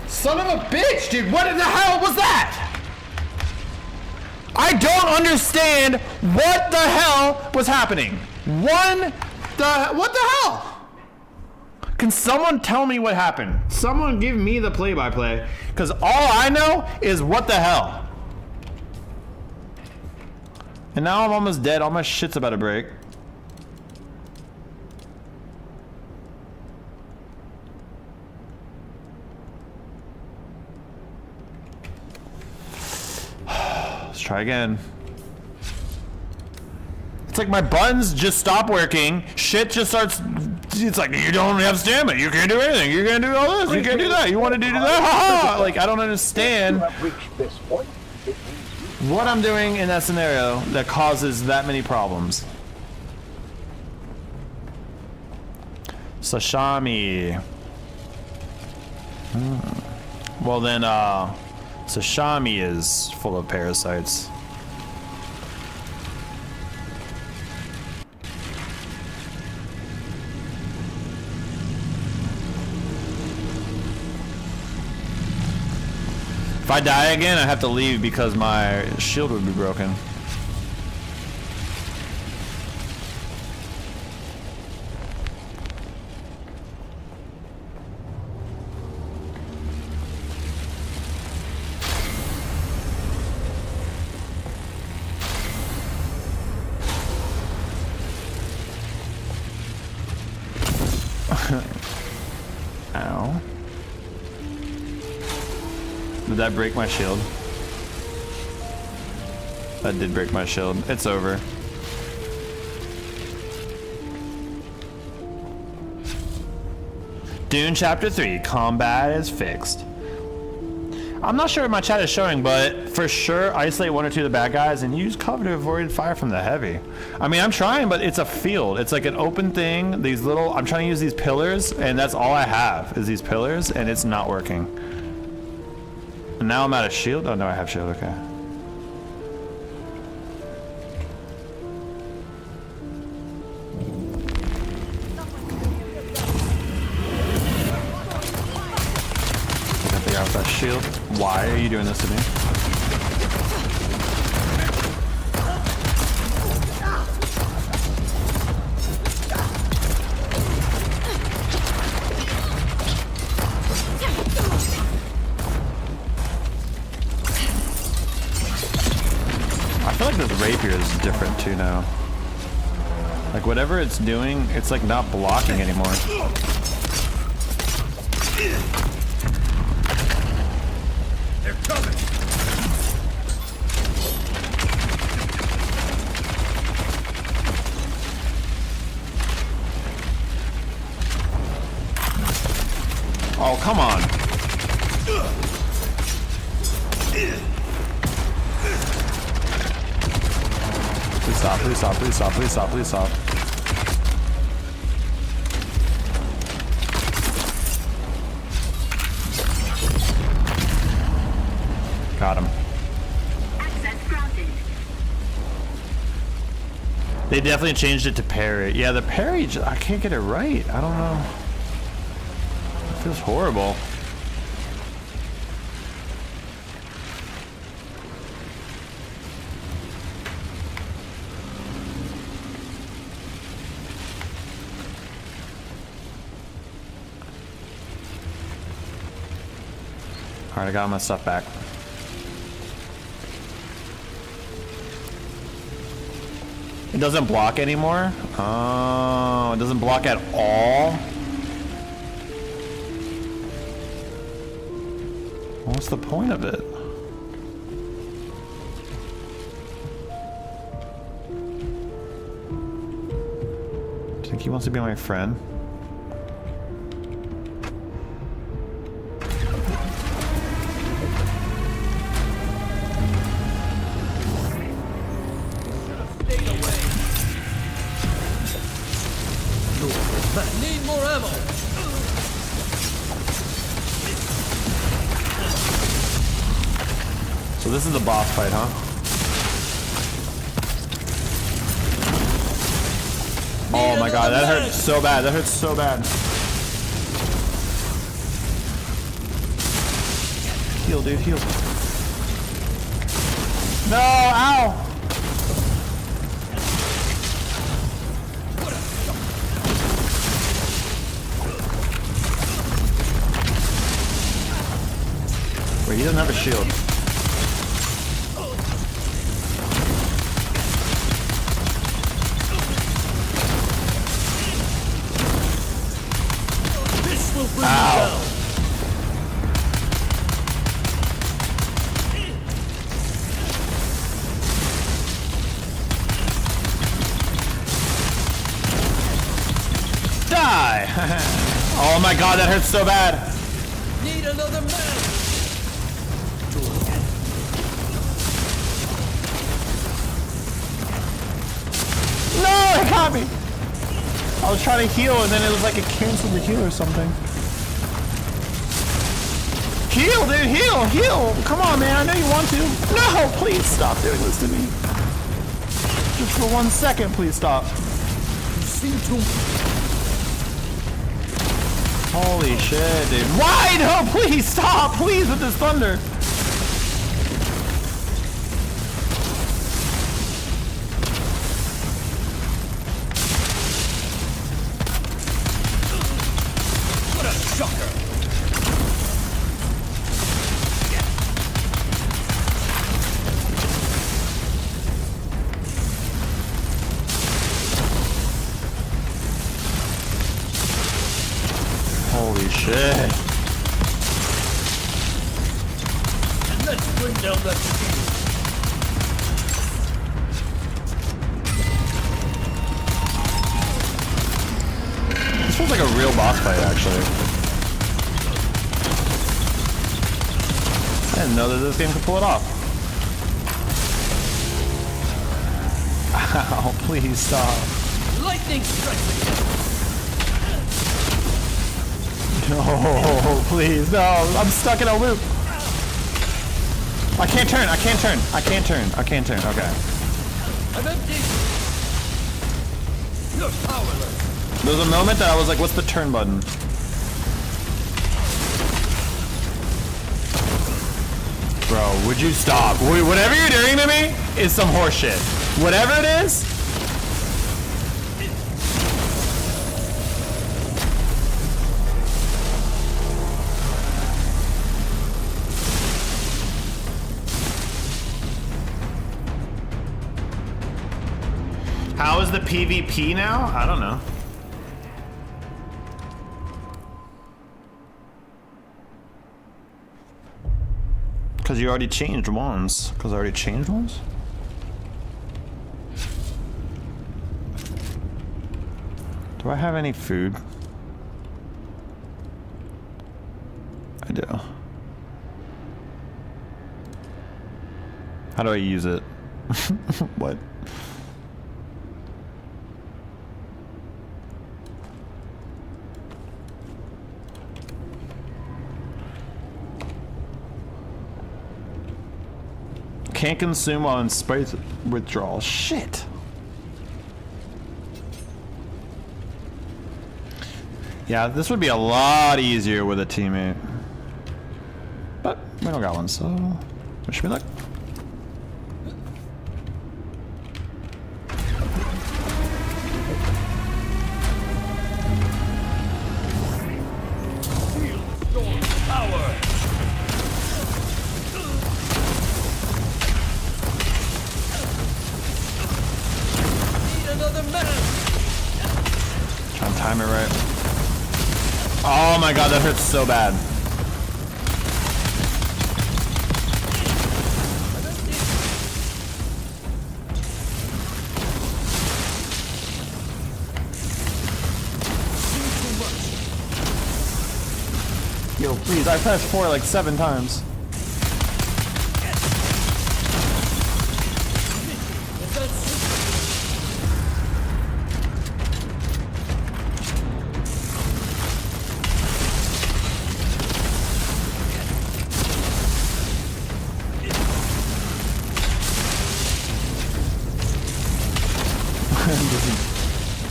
B: Son of a bitch, dude. What in the hell was that? I don't understand what the hell was happening. What the hell? Can someone tell me what happened? Someone give me the play-by-play, because all I know is what the hell. And now I'm almost dead. All my shit's about to break. Let's try again. It's like my buttons just stop working. Shit just starts. It's like you don't have stamina. You can't do anything. You can't do all this. You can't do that. You want to do that? Like I don't understand what I'm doing in that scenario that causes that many problems. Sashimi. Well then, sashimi is full of parasites. If I die again, I have to leave because my shield would be broken. Ow. Did that break my shield? That did break my shield. It's over. Dune Chapter 3, combat is fixed. I'm not sure what my chat is showing, but for sure, isolate one or two of the bad guys and use cover to avoid fire from the heavy. I mean, I'm trying, but it's a field. It's like an open thing. These little, I'm trying to use these pillars, and that's all I have is these pillars, and it's not working. And now I'm out of shield. Oh no, I have shield. Okay. Out that shield. Why are you doing this to me? I feel like this rapier is different too now. Like whatever it's doing, it's like not blocking anymore.
C: They're coming!
B: Oh, come on. Please stop, please stop, please stop, please stop, please stop. Got him.
O: Access granted.
B: They definitely changed it to parry. Yeah, the parry, I can't get it right. I don't know. It feels horrible. Alright, I got my stuff back. It doesn't block anymore? Oh, it doesn't block at all? What's the point of it? Do you think he wants to be my friend?
K: Need more ammo.
B: So this is the boss fight, huh? Oh my god, that hurts so bad. That hurts so bad. Heal, dude, heal. No, ow! Wait, he doesn't have a shield.
K: This will bring
B: Ow.
K: you down.
B: Die! Oh my god, that hurts so bad.
K: Need another man.
B: No, it got me. I was trying to heal and then it was like it canceled the heal or something. Heal, dude, heal, heal. Come on, man, I know you want to. No, please stop doing this to me. Just for 1 second, please stop.
K: You seem to...
B: Holy shit, dude. Why? No, please stop, please, with this thunder.
K: What a shocker.
B: Holy shit.
K: And let's bring down that speed.
B: This feels like a real boss fight, actually. I didn't know that this game could pull it off. Ow, please stop.
K: Lightning strike.
B: No, please, no. I'm stuck in a loop. I can't turn, I can't turn, I can't turn, I can't turn, okay.
K: I'm empty. You're powerless.
B: There was a moment that I was like, what's the turn button? Bro, would you stop? Whatever you're doing to me is some horse shit. Whatever it is. How is the PvP now? I don't know. Because you already changed ones. Because I already changed ones? Do I have any food? I do. How do I use it? What? Can't consume while in space withdrawal. Shit. Yeah, this would be a lot easier with a teammate. But we don't got one, so wish me luck. Time it right. Oh my god, that hurts so bad. Yo, please, I pressed 4 like 7 times.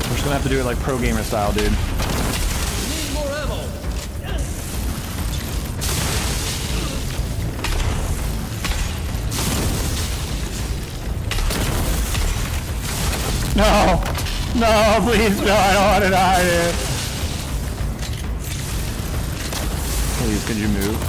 B: We're just gonna have to do it like pro gamer style, dude.
K: Need more ammo.
B: No! No, please, no, I don't want to die, dude. Please, could you move?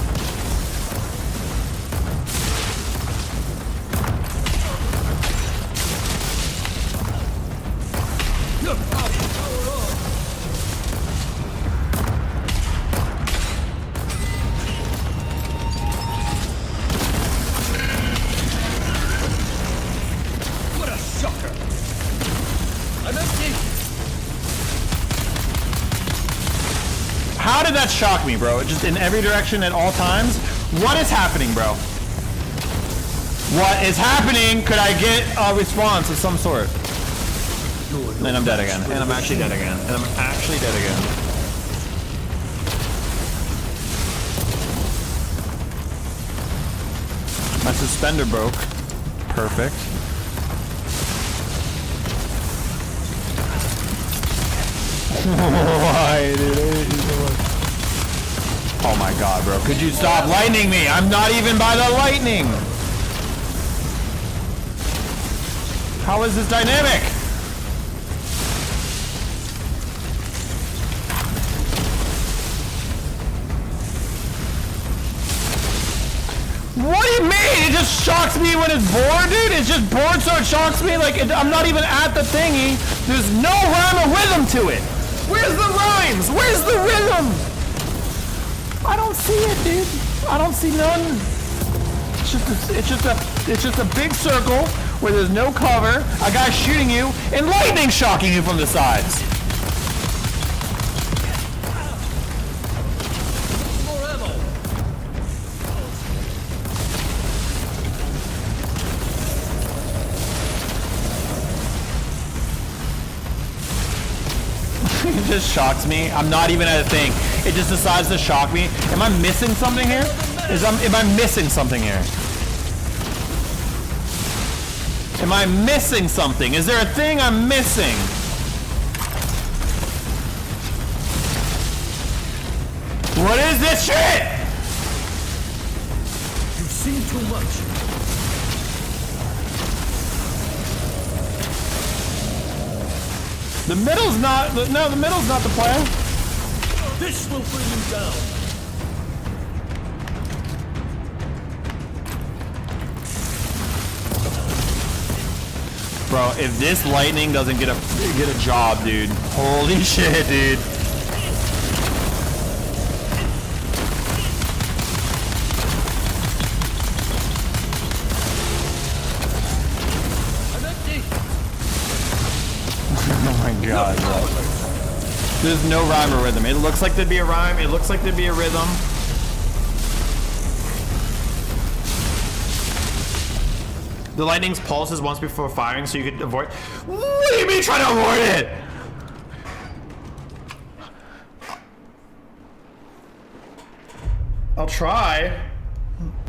B: How did that shock me, bro? Just in every direction at all times? What is happening, bro? What is happening? Could I get a response of some sort? And I'm dead again. And I'm actually dead again. And I'm actually dead again. My suspender broke. Perfect. Why, dude? Oh my god, bro. Could you stop lightning me? I'm not even by the lightning. How is this dynamic? What do you mean? It just shocks me when it's bored, dude? It's just bored, so it shocks me? Like, I'm not even at the thingy. There's no rhyme or rhythm to it. Where's the rhymes? Where's the rhythm? I don't see it, dude. I don't see none. It's just a big circle where there's no cover, a guy shooting you, and lightning shocking you from the sides. It just shocks me. I'm not even at a thing. It just decides to shock me. Am I missing something here? Am I missing something here? Am I missing something? Is there a thing I'm missing? What is this shit?
K: You've seen too much.
B: The middle's not, no, the middle's not the plan.
K: This will bring you down.
B: Bro, if this lightning doesn't get a job, dude. Holy shit, dude. Oh my god, bro. There's no rhyme or rhythm. It looks like there'd be a rhyme. It looks like there'd be a rhythm. The lightning's pulses once before firing, so you could avoid. What do you mean try to avoid it? I'll try.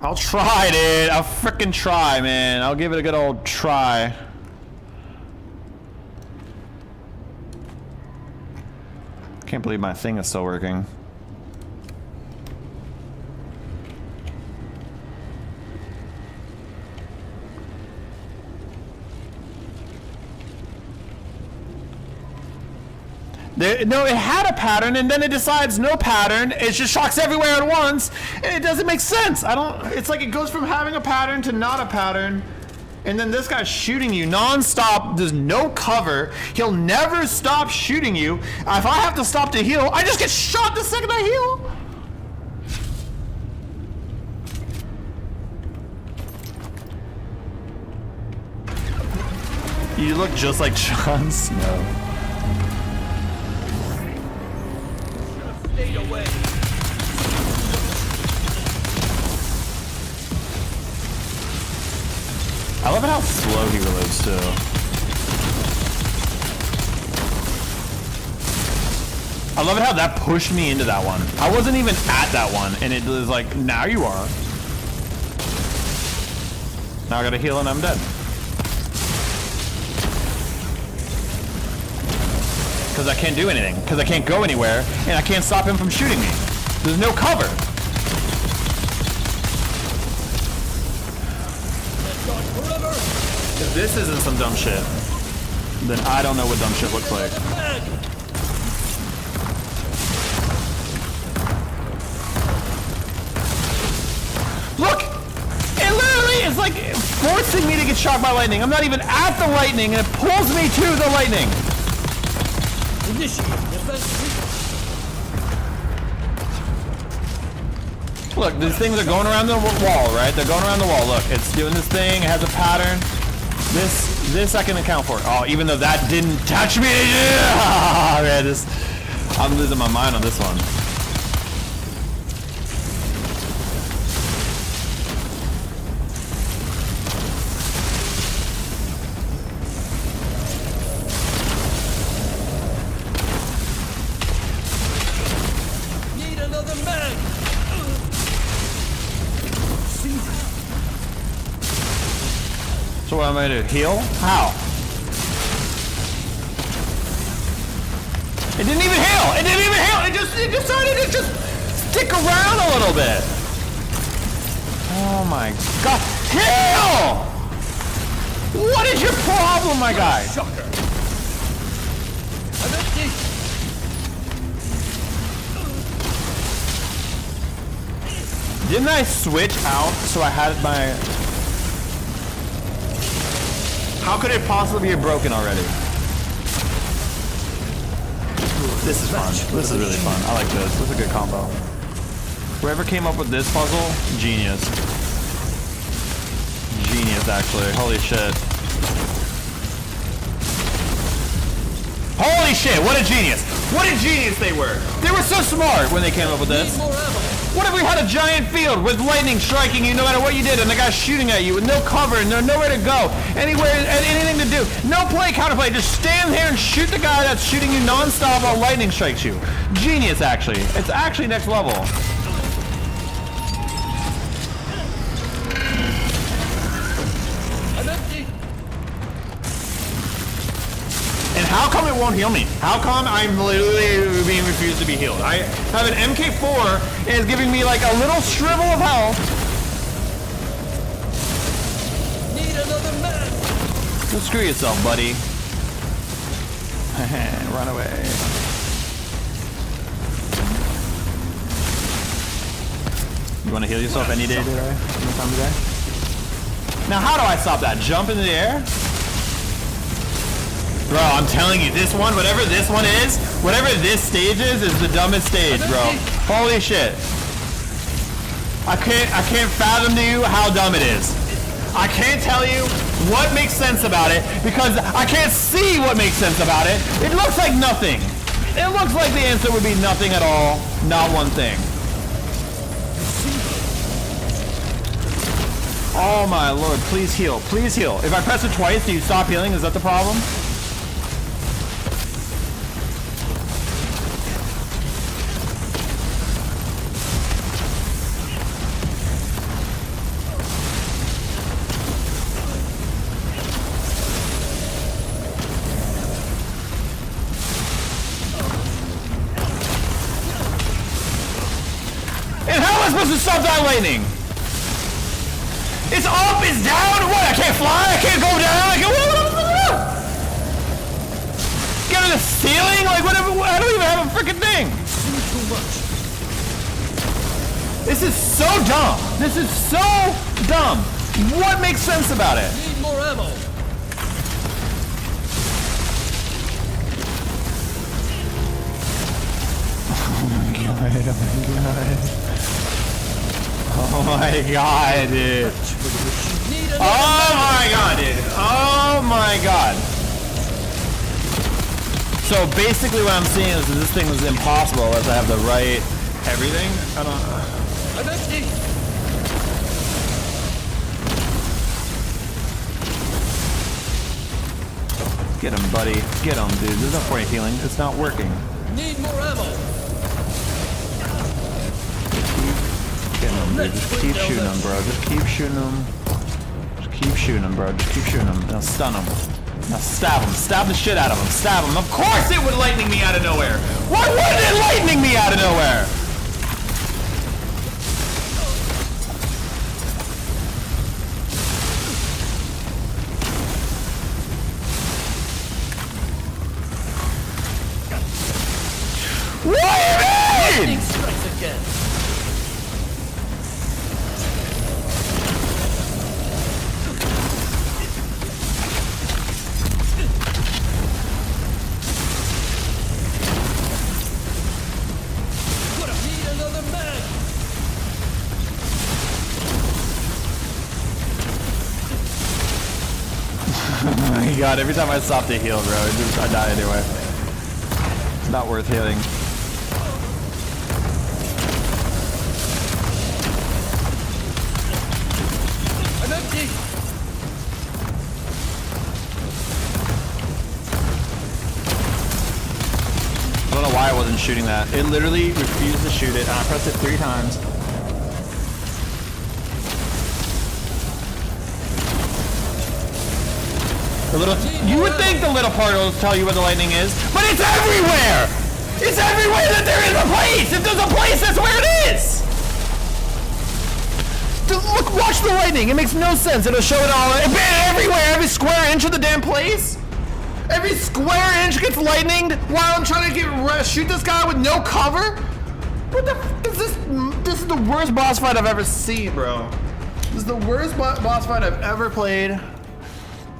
B: I'll try, dude. I'll frickin' try, man. I'll give it a good old try. Can't believe my thing is still working. No, it had a pattern, and then it decides no pattern. It just shocks everywhere at once, and it doesn't make sense. It's like it goes from having a pattern to not a pattern, and then this guy's shooting you non-stop. There's no cover. He'll never stop shooting you. If I have to stop to heal, I just get shot the second I heal. You look just like Jon Snow.
K: Stay away.
B: I love how slow he reloads too. I love it how that pushed me into that one. I wasn't even at that one, and it was like, now you are. Now I gotta heal and I'm dead. Because I can't do anything. Because I can't go anywhere, and I can't stop him from shooting me. There's no cover. If this isn't some dumb shit, then I don't know what dumb shit looks like. Look! It literally is like forcing me to get shocked by lightning. I'm not even at the lightning, and it pulls me to the lightning. Look, these things are going around the wall, right? They're going around the wall. Look, it's doing this thing. It has a pattern. This I can account for. Oh, even though that didn't touch me. Yeah, man, I'm losing my mind on this one.
K: Need another man.
B: So what am I gonna do? Heal? How? It didn't even heal! It didn't even heal! It decided to just stick around a little bit. Oh my god. Heal! What is your problem, my guy? Didn't I switch out so I had my... How could it possibly be broken already? This is fun. This is really fun. I like this. This is a good combo. Whoever came up with this puzzle, genius. Genius, actually. Holy shit. Holy shit, what a genius. What a genius they were. They were so smart when they came up with this. What if we had a giant field with lightning striking you no matter what you did, and the guy's shooting at you with no cover and nowhere to go, anywhere, anything to do, no play, counterplay, just stand here and shoot the guy that's shooting you non-stop while lightning strikes you. Genius, actually. It's actually next level. And how come it won't heal me? How come I'm literally being refused to be healed? I have an MK4 and it's giving me like a little shrivel of health.
K: Need another man.
B: Go screw yourself, buddy. Run away. You want to heal yourself any day today? Any time today? Now, how do I stop that? Jump into the air? Bro, I'm telling you, this one, whatever this one is, whatever this stage is the dumbest stage, bro. Holy shit. I can't fathom to you how dumb it is. I can't tell you what makes sense about it because I can't see what makes sense about it. It looks like nothing. It looks like the answer would be nothing at all, not one thing. Oh my lord, please heal, please heal. If I press it twice, do you stop healing? Is that the problem? And how am I supposed to stop that lightning? It's up, it's down, what? I can't fly, I can't go down, I can't... Get to the ceiling? Like, whatever, I don't even have a freaking thing. Too much. This is so dumb. This is so dumb. What makes sense about it?
K: Need more ammo.
B: Oh my god, oh my god. Oh my god, dude. Oh my god, dude. Oh my god. So basically what I'm seeing is that this thing was impossible unless I have the right everything. I don't know. Get him, buddy. Get him, dude. There's no point in healing. It's not working.
K: Need more ammo.
B: Get him, dude. Just keep shooting him, bro. Just keep shooting him. Just keep shooting him, bro. Just keep shooting him. Now stun him. Now stab him. Stab the shit out of him. Stab him. Of course it would lightning me out of nowhere. Why wouldn't it lightning me out of nowhere? What do you mean?
K: Strikes again. Need another man.
B: Oh my god, every time I stop to heal, bro, I die anyway. It's not worth healing.
K: I'm empty.
B: I don't know why I wasn't shooting that. It literally refused to shoot it, and I pressed it 3 times. You would think the little particles tell you where the lightning is, but it's everywhere! It's everywhere that there is a place! If there's a place, that's where it is! Look, watch the lightning. It makes no sense. It'll show it all everywhere, every square inch of the damn place. Every square inch gets lightninged while I'm trying to shoot this guy with no cover. What the f is this? This is the worst boss fight I've ever seen, bro. This is the worst boss fight I've ever played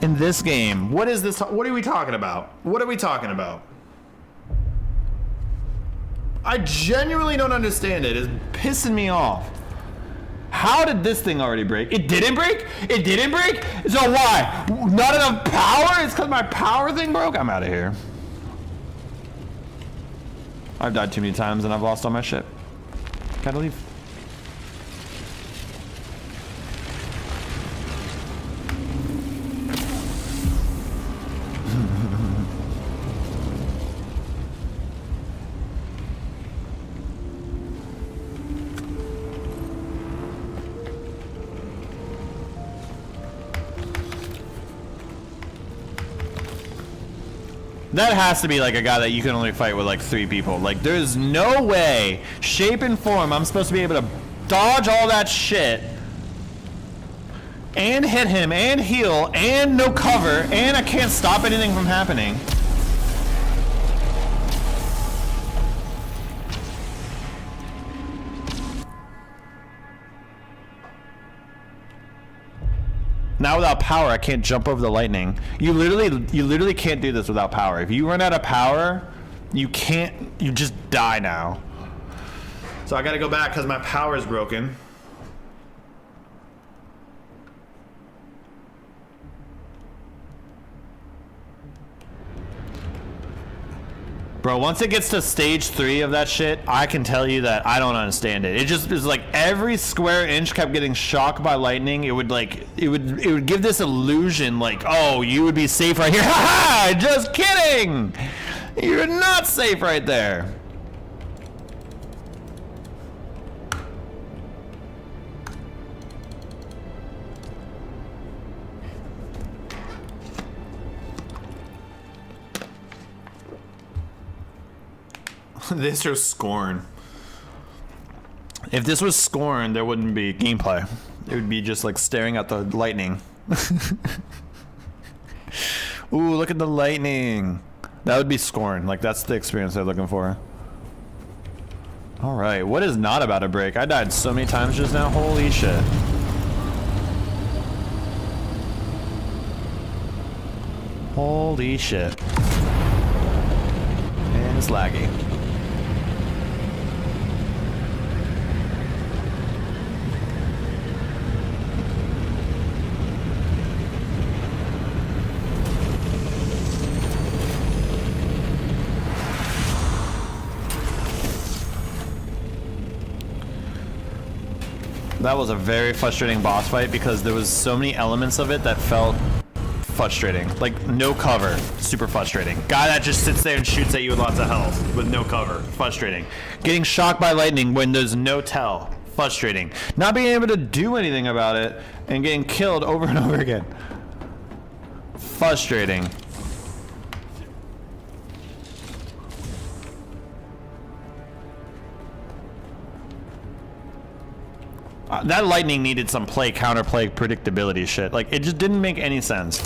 B: in this game. What is this? What are we talking about? What are we talking about? I genuinely don't understand it. It's pissing me off. How did this thing already break? It didn't break? It didn't break? So why? Not enough power? It's because my power thing broke? I'm out of here. I've died too many times and I've lost all my shit. Gotta leave. That has to be like a guy that you can only fight with like 3 people. Like there's no way, shape and form, I'm supposed to be able to dodge all that shit and hit him and heal and no cover and I can't stop anything from happening. Now without power, I can't jump over the lightning. You literally can't do this without power. If you run out of power, you just die now. So I gotta go back because my power is broken. Bro, once it gets to stage 3 of that shit, I can tell you that I don't understand it. It just is like every square inch kept getting shocked by lightning. It would give this illusion like, oh, you would be safe right here. Ha ha! Just kidding! You're not safe right there. This or Scorn. If this was Scorn, there wouldn't be gameplay. It would be just like staring at the lightning. Ooh, look at the lightning. That would be Scorn. Like that's the experience they're looking for. All right, what is not about to break? I died so many times just now. Holy shit. Holy shit. And it's laggy. That was a very frustrating boss fight because there was so many elements of it that felt frustrating. Like no cover, super frustrating. Guy that just sits there and shoots at you with lots of health with no cover, frustrating. Getting shocked by lightning when there's no tell, frustrating. Not being able to do anything about it and getting killed over and over again, frustrating. That lightning needed some play, counterplay, predictability shit. Like, it just didn't make any sense.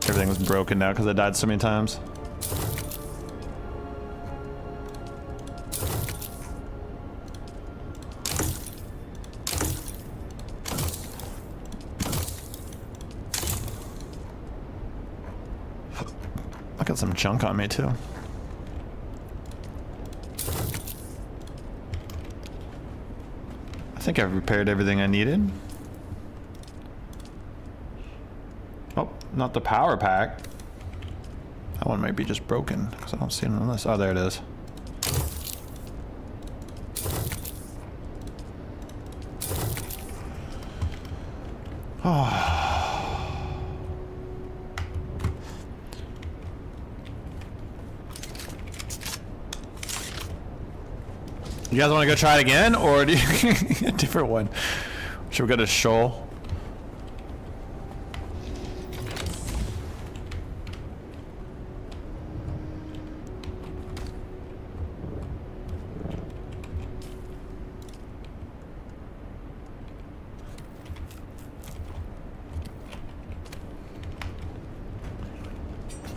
B: Everything was broken now because I died so many times. I got some junk on me too. I think I've repaired everything I needed. Oh, not the power pack. That one might be just broken because I don't see it on this. Oh, there it is. Oh. You guys want to go try it again, or do you a different one? Should we go to Shoal?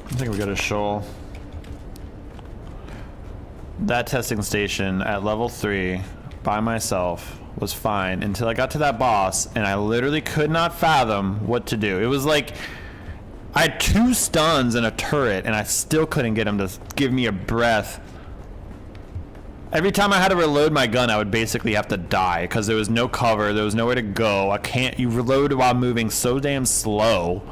B: I think we go to Shoal. That testing station at level 3 by myself was fine until I got to that boss, and I literally could not fathom what to do. It was like I had 2 stuns and a turret, and I still couldn't get him to give me a breath. Every time I had to reload my gun, I would basically have to die because there was no cover, there was nowhere to go. You reload while moving so damn slow.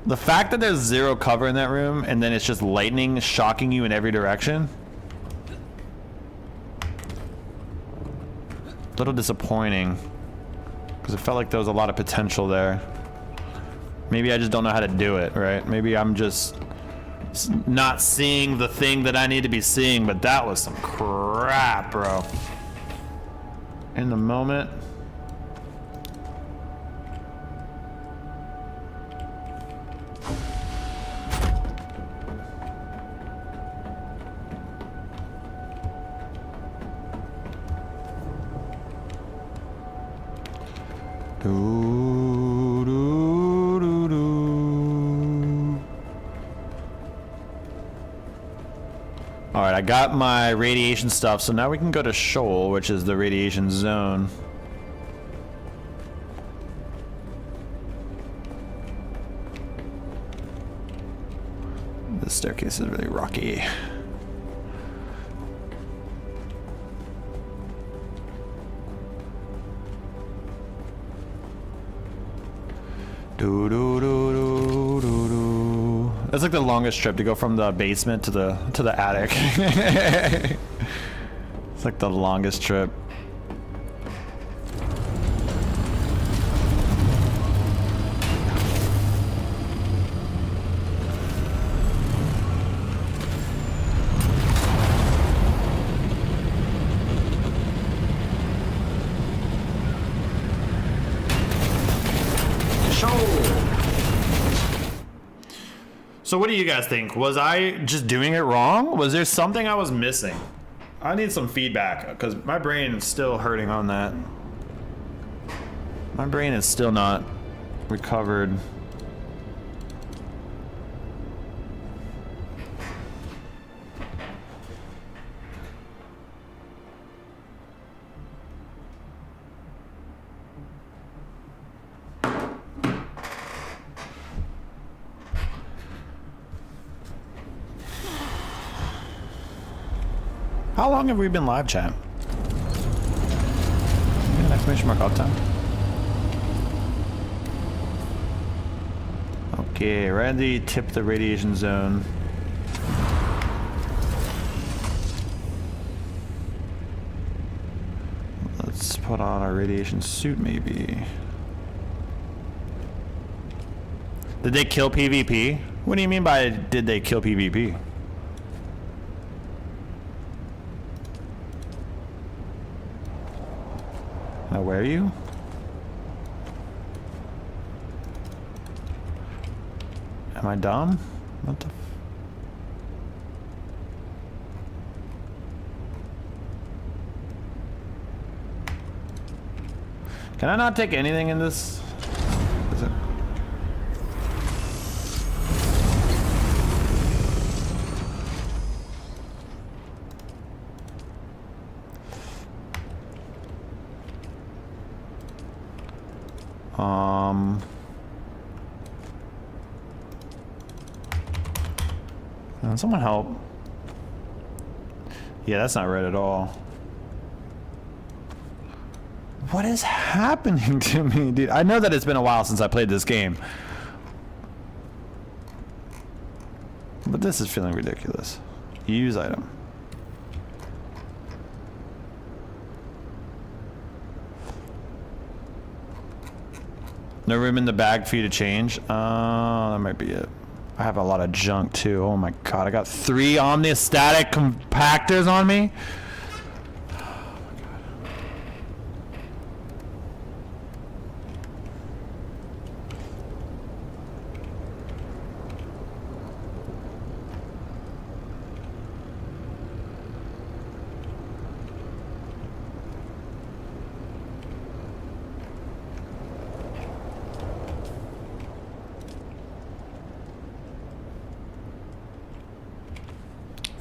B: The fact that there's 0 cover in that room and then it's just lightning shocking you in every direction. A little disappointing because it felt like there was a lot of potential there. Maybe I just don't know how to do it, right? Maybe I'm just not seeing the thing that I need to be seeing, but that was some crap, bro. In the moment. Alright, I got my radiation stuff, so now we can go to Shoal, which is the radiation zone. This staircase is really rocky. That's like the longest trip to go from the basement to the attic. It's like the longest trip. So what do you guys think? Was I just doing it wrong? Was there something I was missing? I need some feedback because my brain is still hurting on that. My brain is still not recovered. How long have we been live chat? An exclamation mark all the time. Okay, Randy tipped the radiation zone. Let's put on our radiation suit maybe. Did they kill PvP? What do you mean by did they kill PvP? Now where are you? Am I dumb? What the Can I not take anything in this? Is it? Someone help. Yeah, that's not right at all. What is happening to me, dude? I know that it's been a while since I played this game. But this is feeling ridiculous. Use item. No room in the bag for you to change? That might be it. I have a lot of junk too. Oh my god, I got 3 omnistatic compactors on me.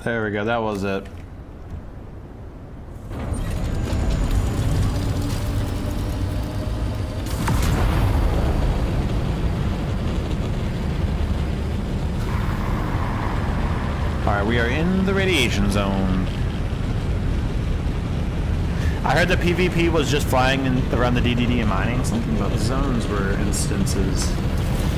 B: There we go, that was it. are in the radiation zone. I heard that PvP was just flying around the DDD and mining. Something about zones were instances.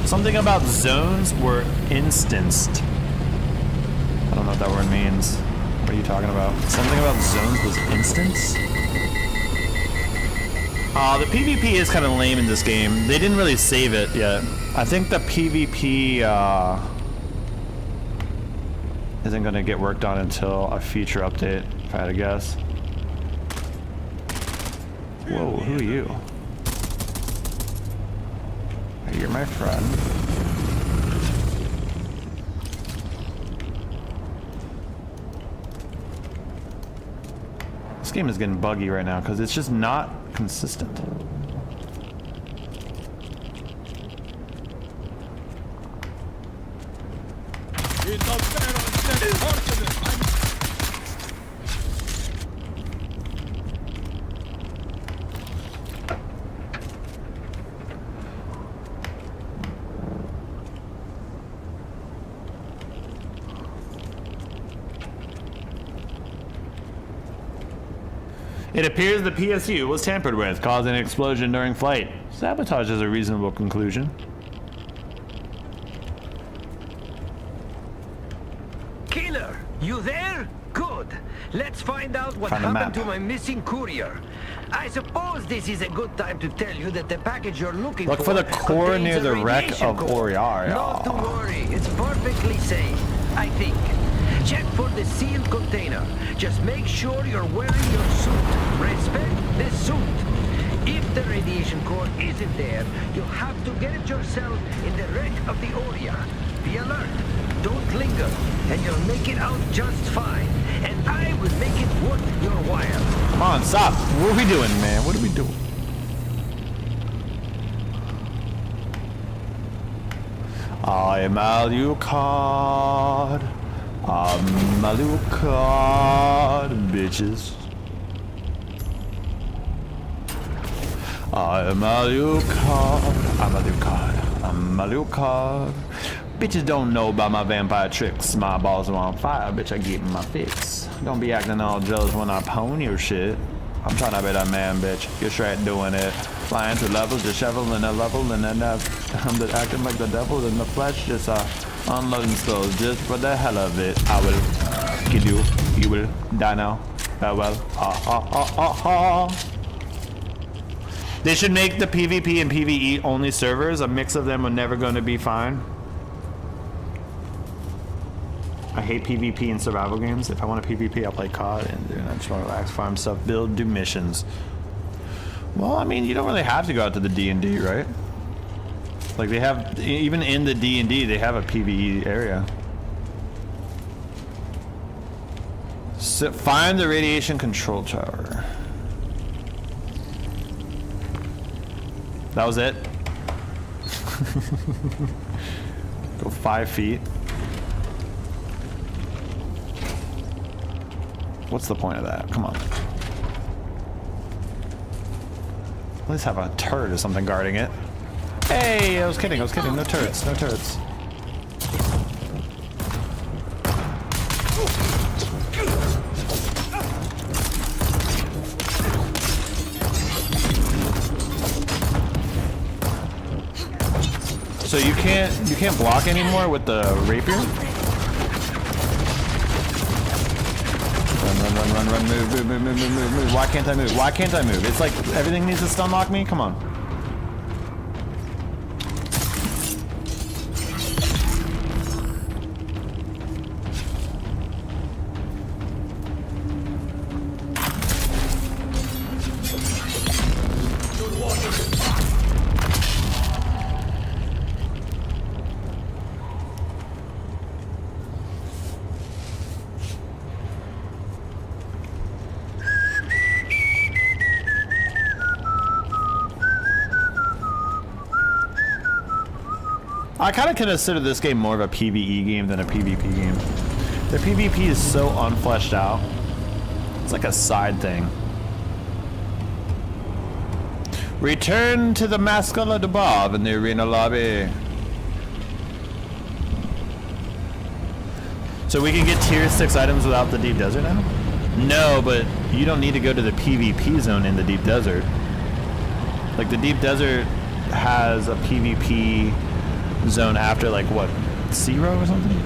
B: Something about zones were instanced. I don't know what that word means. What are you talking about? Something about zones was instance? The PvP is kind of lame in this game. They didn't really save it yet. I think the PvP isn't going to get worked on until a future update, if I had to guess. Whoa, who are you? You're my friend. This game is getting buggy right now because it's just not consistent. It appears the PSU was tampered with, causing an explosion during flight. Sabotage is a reasonable conclusion.
K: Killer, you there? Good. Let's find out what happened to my missing courier. I suppose this is a good time to tell you that the package you're looking for...
B: Look for the core near the wreck of Oriar.
K: Not to worry, it's perfectly safe, I think. Check for the sealed container. Just make sure you're wearing your suit. Respect the suit. If the radiation core isn't there, you'll have to get it yourself in the wreck of the Oria. Be alert. Don't linger, and you'll make it out just fine. And I will make it worth your while.
B: Come on, stop. What are we doing, man? What are we doing? I'm Alucard. I'm Alucard, bitches. I'm Alucard. I'm Alucard. I'm Alucard. Bitches don't know about my vampire tricks. My balls are on fire, bitch. I get my fix. Don't be acting all jealous when I pwn your shit. I'm trying to be that man, bitch. You're straight doing it. Flying through levels, disheveling a level, and then I'm just acting like the devil in the flesh. Just unloading skulls just for the hell of it. I will kill you. You will die now. Farewell. They should make the PvP and PvE only servers. A mix of them are never going to be fine. I hate PvP in survival games. If I want a PvP, I'll play COD and I just want to relax, farm stuff, build, do missions. Well, I mean, you don't really have to go out to the D&D, right? Like they have, even in the D&D, they have a PvE area. So find the radiation control tower. That was it. Go 5 feet. What's the point of that? Come on. At least have a turret or something guarding it. Hey, I was kidding. No turrets. No turrets. So you can't block anymore with the rapier? Run, move. Why can't I move? It's like everything needs to stun lock me? Come on. I kind of consider this game more of a PvE game than a PvP game. The PvP is so unfleshed out. It's like a side thing. Return to the Mascula de Bob in the arena lobby. So we can get tier 6 items without the deep desert now? No, but you don't need to go to the PvP zone in the deep desert. Like the deep desert has a PvP zone after like what, 0 or something?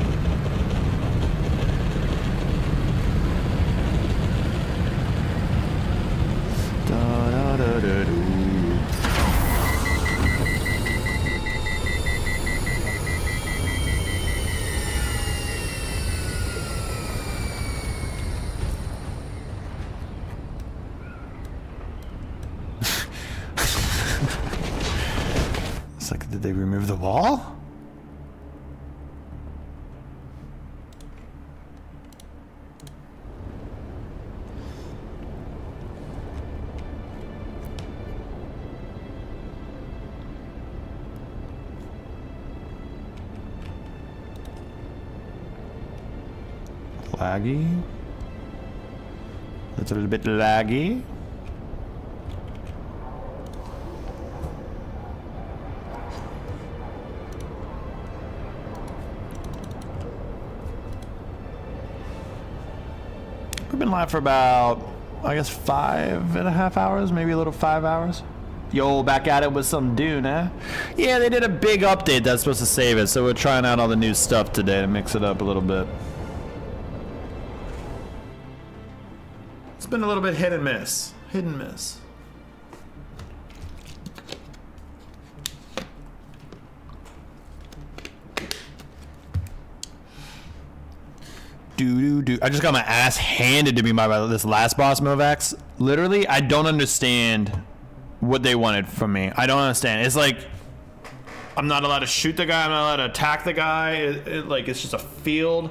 B: Da, da, da, da, da. It's like, did they remove the wall? Laggy. That's a little bit laggy. We've been live for about, I guess, 5.5 hours, maybe a little 5 hours. Yo, back at it with some Dune, eh? Yeah, they did a big update that's supposed to save it, so we're trying out all the new stuff today to mix it up a little bit. It's been a little bit hit and miss. Hit and miss. I just got my ass handed to me by this last boss, Movax. Literally, I don't understand what they wanted from me. I don't understand. It's like I'm not allowed to shoot the guy. I'm not allowed to attack the guy. Like it's just a field.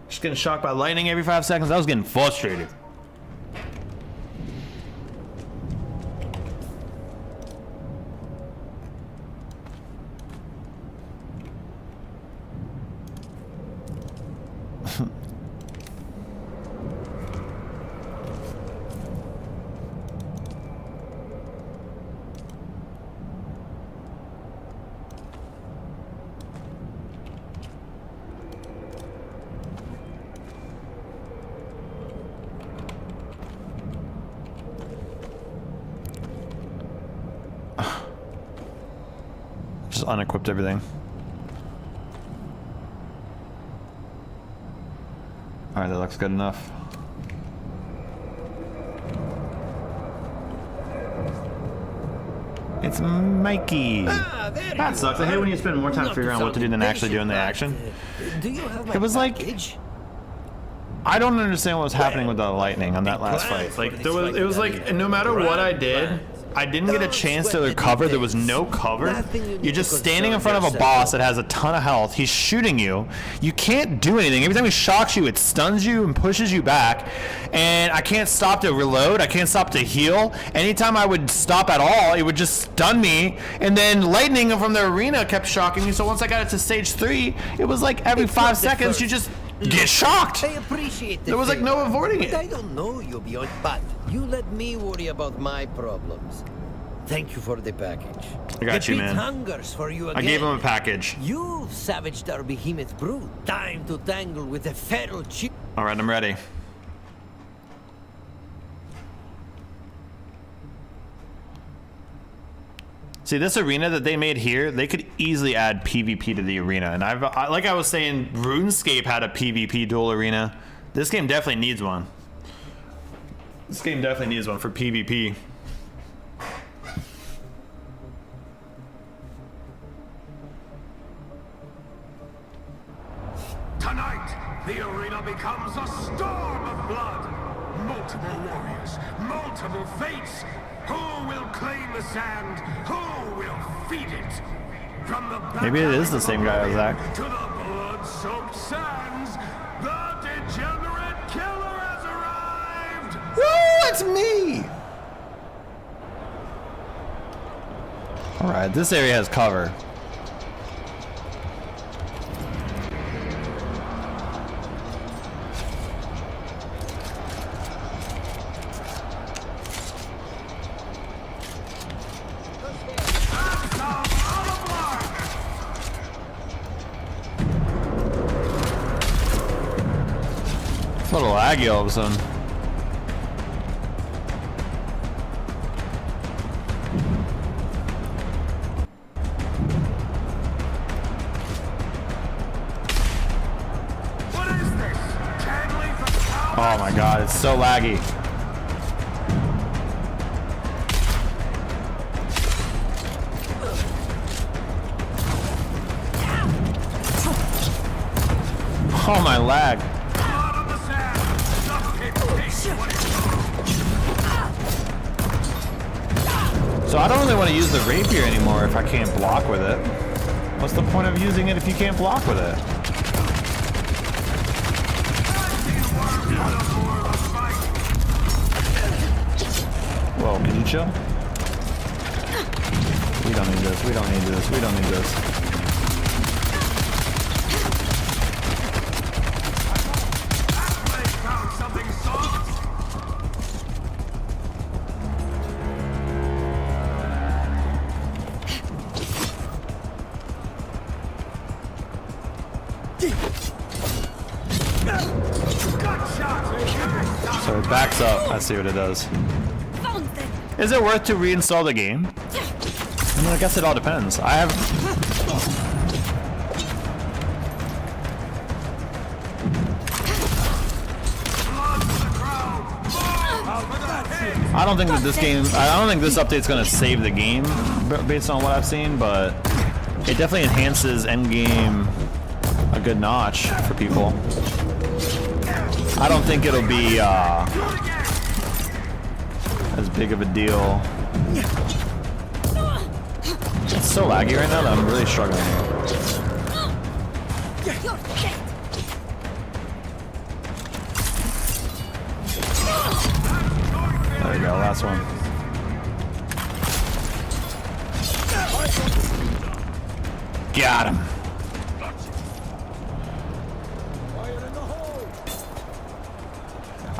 B: Just getting shocked by lightning every 5 seconds. I was getting frustrated. Just unequipped everything. Alright, that looks good enough. It's Mikey. That sucks. I hate when you spend more time figuring out what to do than actually doing the action. It was like, I don't understand what was happening with the lightning on that last fight. Like it was like no matter what I did, I didn't get a chance to recover. There was no cover. You're just standing in front of a boss that has a ton of health. He's shooting you. You can't do anything. Every time he shocks you, it stuns you and pushes you back. And I can't stop to reload. I can't stop to heal. Anytime I would stop at all, it would just stun me. And then lightning from the arena kept shocking me. So once I got it to stage 3, it was like every 5 seconds you just get shocked.
K: I appreciate
B: there was like no avoiding it.
K: I don't know you beyond, but you let me worry about my problems. Thank you for the package.
B: I got you, man.
K: Hungers for you again.
B: I gave him a package.
K: You've savaged our behemoth brood. Time to tangle with the feral chip.
B: All right, I'm ready. See, this arena that they made here, they could easily add PvP to the arena. And like I was saying, RuneScape had a PvP dual arena. This game definitely needs one. This game definitely needs one for PvP.
C: Tonight, the arena becomes a storm of blood. Multiple warriors, multiple fates. Who will claim the sand? Who will feed it? From the
B: maybe it is the same guy as Zach.
C: To the blood-soaked sands, the degenerate killer has arrived.
B: Woo! It's me. All right, this area has cover. It's a little laggy all of a sudden. Oh my god, it's so laggy. Oh my lag. So I don't really want to use the rapier anymore if I can't block with it. What's the point of using it if you can't block with it? Whoa, can you chill? We don't need this, we don't need this, we don't need this. So it backs up. I see what it does. Is it worth to reinstall the game? I mean, I guess it all depends. I don't think that this game, I don't think this update's gonna save the game based on what I've seen, but it definitely enhances Endgame a good notch for people. I don't think it'll be as big of a deal. It's so laggy right now that I'm really struggling here. There we go, last one. Got him.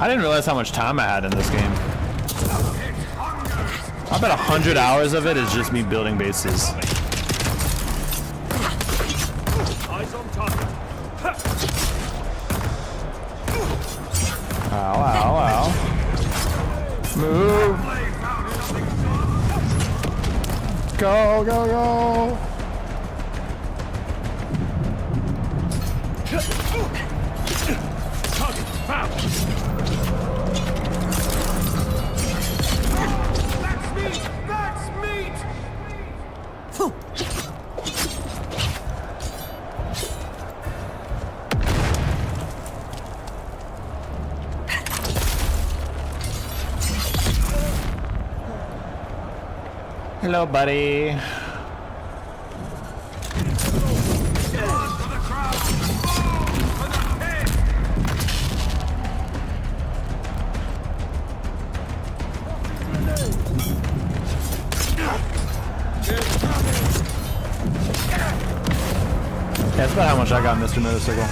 B: I didn't realize how much time I had in this game. I bet 100 hours of it is just me building bases. Ow, ow, ow. Move. Go, go, go. Hello, buddy. Yeah, that's about how much I got, Mr. Motorcycle.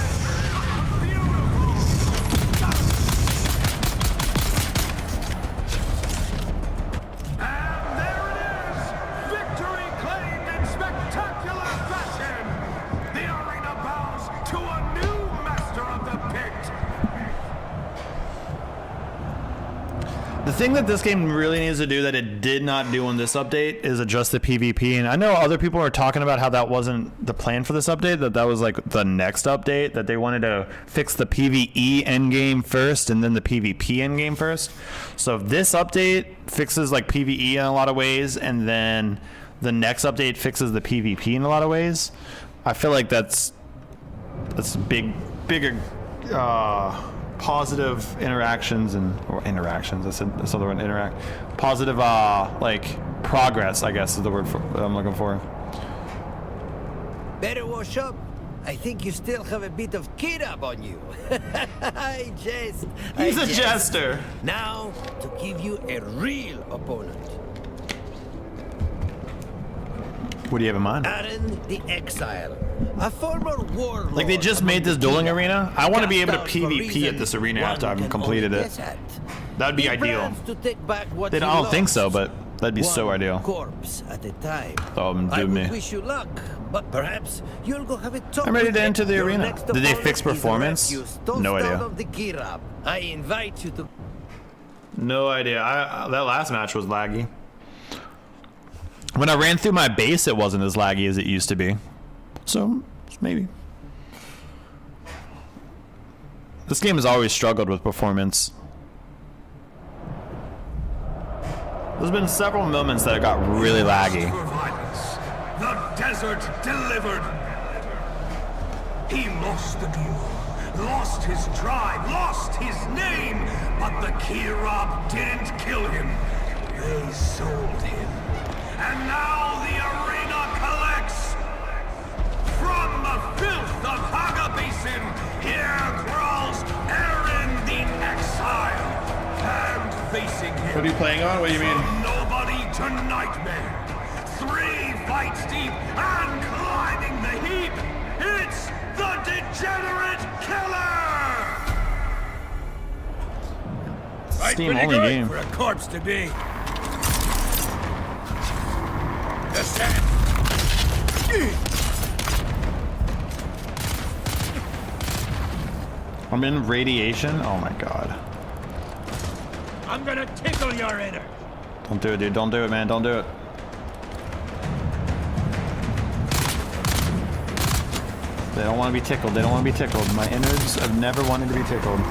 B: The thing that this game really needs to do that it did not do on this update is adjust the PvP. And I know other people are talking about how that wasn't the plan for this update, that was like the next update, that they wanted to fix the PvE endgame first and then the PvP endgame first. So if this update fixes like PvE in a lot of ways and then the next update fixes the PvP in a lot of ways, I feel like that's bigger positive interactions or interactions. That's the word, interact. Positive, like progress, I guess is the word I'm looking for.
K: Better wash up. I think you still have a bit of kid up on you. I jest.
B: He's a jester.
K: Now to give you a real opponent.
B: What do you have in mind?
K: Aaron the Exile, a former warlord.
B: Like they just made this dueling arena. I want to be able to PvP at this arena after I've completed it. That would be ideal. I don't think so, but That'd be so ideal.
K: Corpse at a time.
B: Do me.
K: Wish you luck, but perhaps you'll go have a talk.
B: I'm ready to
K: with
B: enter the
K: your
B: arena.
K: next
B: Did they
K: opponent
B: fix
K: is
B: performance?
K: refused, tossed
B: No
K: out
B: idea.
K: of the Kirab. I invite you to.
B: No idea. That last match was laggy. When I ran through my base, it wasn't as laggy as it used to be. So, maybe. This game has always struggled with performance. There's been several moments that it got really laggy.
C: The desert delivered. He lost the duel, lost his tribe, lost his name, but the Kirab didn't kill him. They sold him. And now the arena collects. From the filth of Haga Basin, here crawls Aaron the Exile. And facing him.
B: What are you playing on? What do you mean?
C: From nobody to nightmare. 3 fights deep and climbing the heap. It's the Degenerate Killer!
B: Steam only game.
L: For a corpse to be. The sand.
B: I'm in radiation? Oh my god.
L: I'm gonna tickle your inner.
B: Don't do it, dude. Don't do it, man. Don't do it. They don't want to be tickled. They don't want to be tickled. My innards have never wanted to be tickled.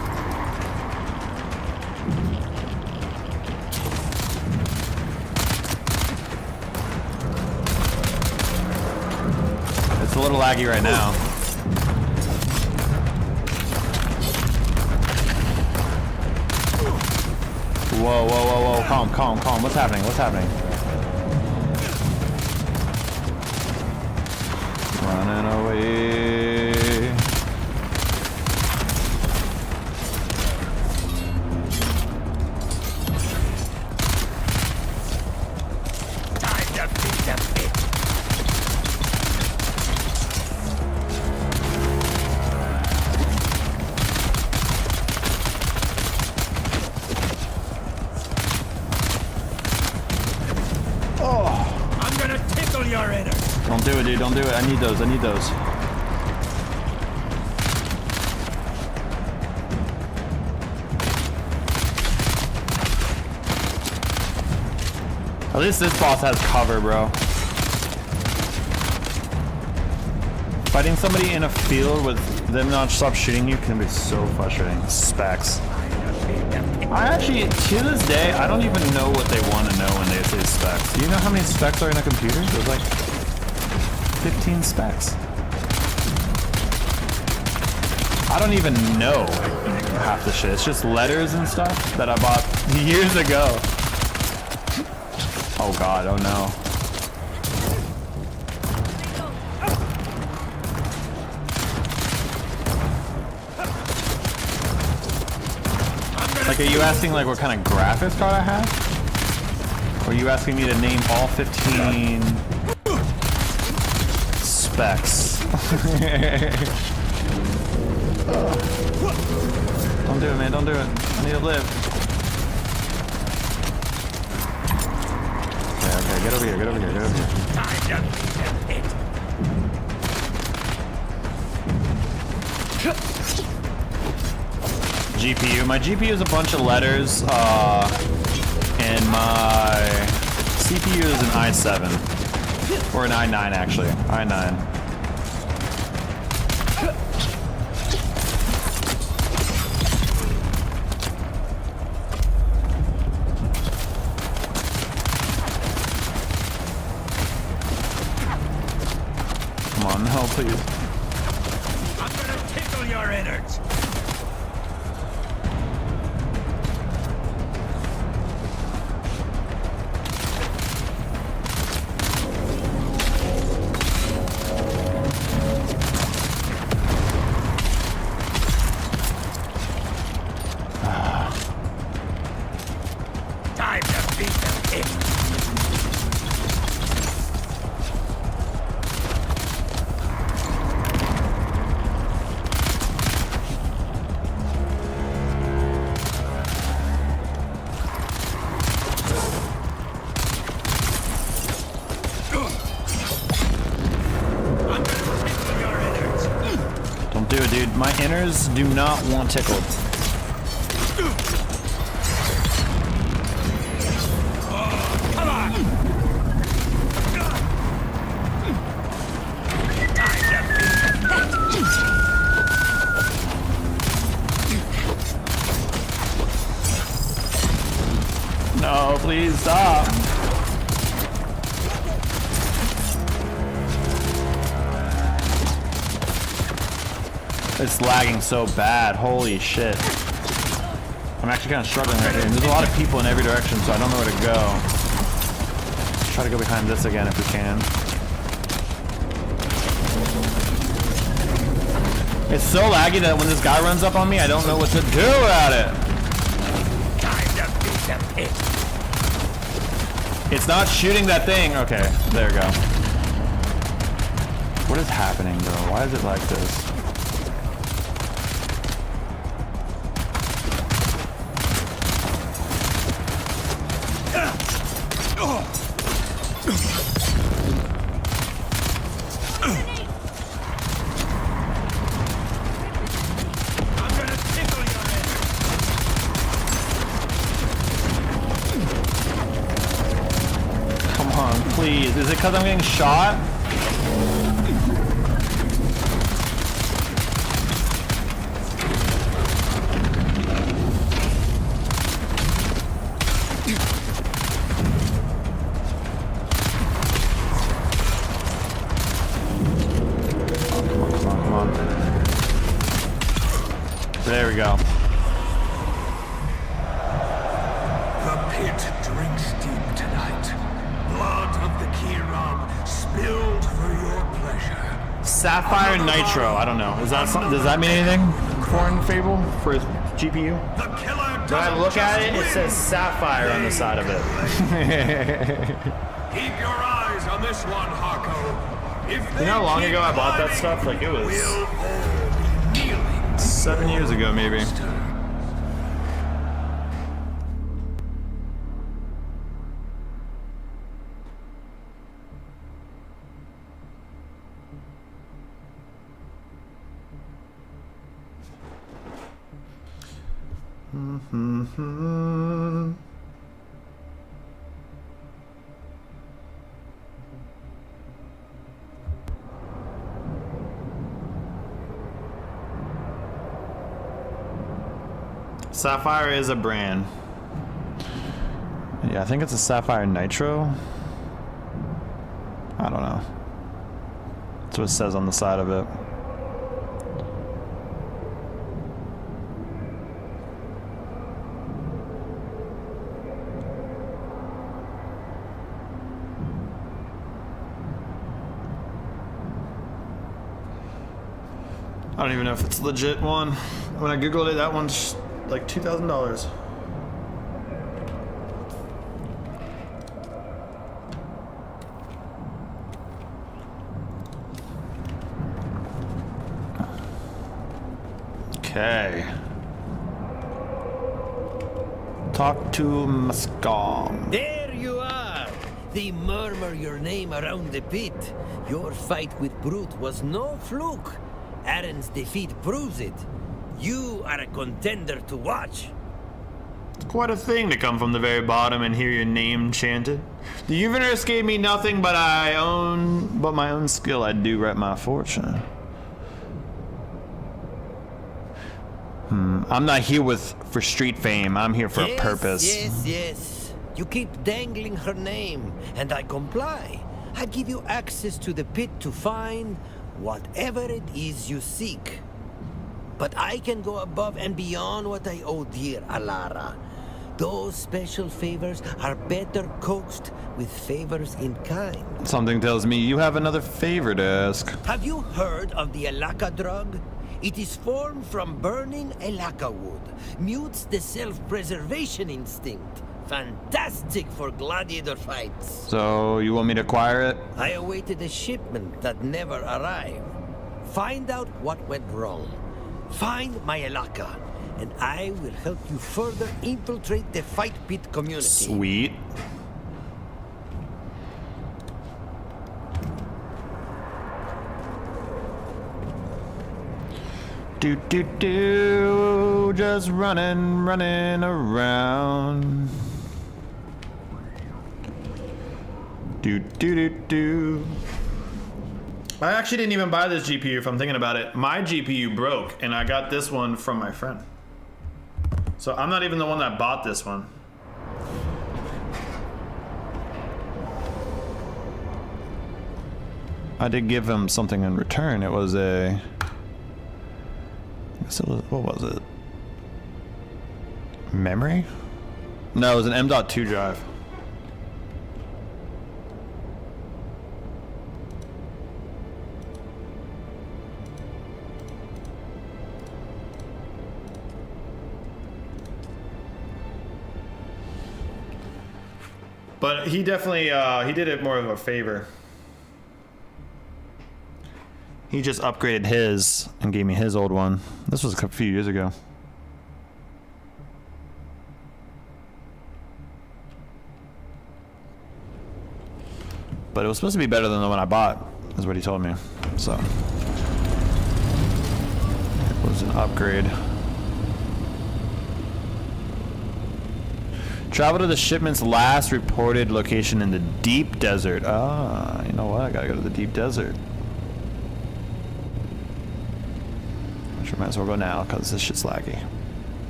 B: It's a little laggy right now. Whoa, whoa, whoa, whoa. Calm, calm, calm. What's happening? What's happening? Running away.
L: Time to beat the bitch. I'm gonna tickle your inner.
B: Don't do it, dude. Don't do it. I need those. I need those. At least this boss has cover, bro. Fighting somebody in a field with them not stop shooting you can be so frustrating. Specs. I actually, to this day, I don't even know what they want to know when they say specs. Do you know how many specs are in a computer? There's like 15 specs. I don't even know half the shit. It's just letters and stuff that I bought years ago. Oh god, oh no. Like, are you asking like what kind of graphics card I have? Or are you asking me to name all 15 specs? Don't do it, man, don't do it. I need to live. Okay, okay, get over here, get over here, get over here.
L: Time to beat the bitch.
B: GPU. My GPU is a bunch of letters, and my CPU is an i7. Or an i9, actually. i9. Come on, no, please.
L: I'm gonna tickle your innards. Time to beat the bitch.
B: do it, dude. My inners do not want tickled.
L: Come on!
B: No, please stop. It's lagging so bad. Holy shit. I'm actually kind of struggling right here. And there's a lot of people in every direction, so I don't know where to go. Let's try to go behind this again if we can. It's so laggy that when this guy runs up on me, I don't know what to do about it. It's not shooting that thing. Okay, there we go. What is happening, bro? Why is it like this? Please, is it because I'm getting shot? Come on. There we go.
C: The pit drinks deep tonight. Blood of the Kiram spilled for your pleasure.
B: Sapphire Nitro. I don't know. Is that does that mean anything? Foreign Fable for his GPU? When I look at it, it says Sapphire on the side of it.
C: Keep your eyes on this one, Harko. If
B: You know how long ago I bought that stuff? Like it was 7 years ago, maybe. Sapphire is a brand. Yeah, I think it's a Sapphire Nitro. I don't know. That's what it says on the side of it. I don't even know if it's a legit one. When I googled it, that one's like $2,000. Okay. Talk to Muscom.
K: There you are! They murmur your name around the pit. Your fight with Brute was no fluke. Aaron's defeat proves it. You are a contender to watch.
B: It's quite a thing to come from the very bottom and hear your name chanted. The universe gave me nothing but my own skill. I do write my fortune. I'm not here for street fame. I'm here for a purpose.
K: Yes. You keep dangling her name, and I comply. I give you access to the pit to find whatever it is you seek. But I can go above and beyond what I owe dear Alara. Those special favors are better coaxed with favors in kind.
B: Something tells me you have another favor to ask.
K: Have you heard of the Elaka drug? It is formed from burning Elaka wood. Mutes the self-preservation instinct. Fantastic for gladiator fights.
B: So, you want me to acquire it?
K: I awaited a shipment that never arrived. Find out what went wrong. Find my Elaka, and I will help you further infiltrate the fight pit community.
B: Sweet. Just running around. I actually didn't even buy this GPU if I'm thinking about it. My GPU broke and I got this one from my friend. So I'm not even the one that bought this one. I did give him something in return. It was a... what was it? Memory? No, it was an M.2 drive. But he definitely, he did it more of a favor. He just upgraded his and gave me his old one. This was a few years ago. But it was supposed to be better than the one I bought, is what he told me. So it was an upgrade. Travel to the shipment's last reported location in the deep desert. Ah, you know what? I gotta go to the deep desert. I sure might as well go now because this shit's laggy.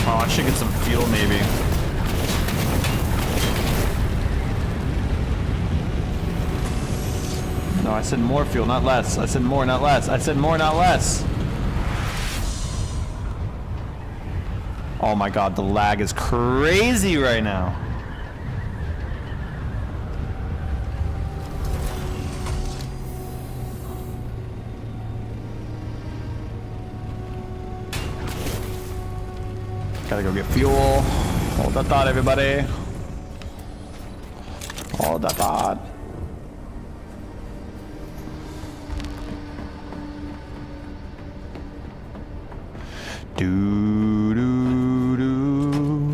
B: Oh, I should get some fuel maybe. No, I said more fuel, not less. I said more, not less. I said more, not less. Oh my god, the lag is crazy right now. Gotta go get fuel. Hold that thought, everybody. Hold that thought.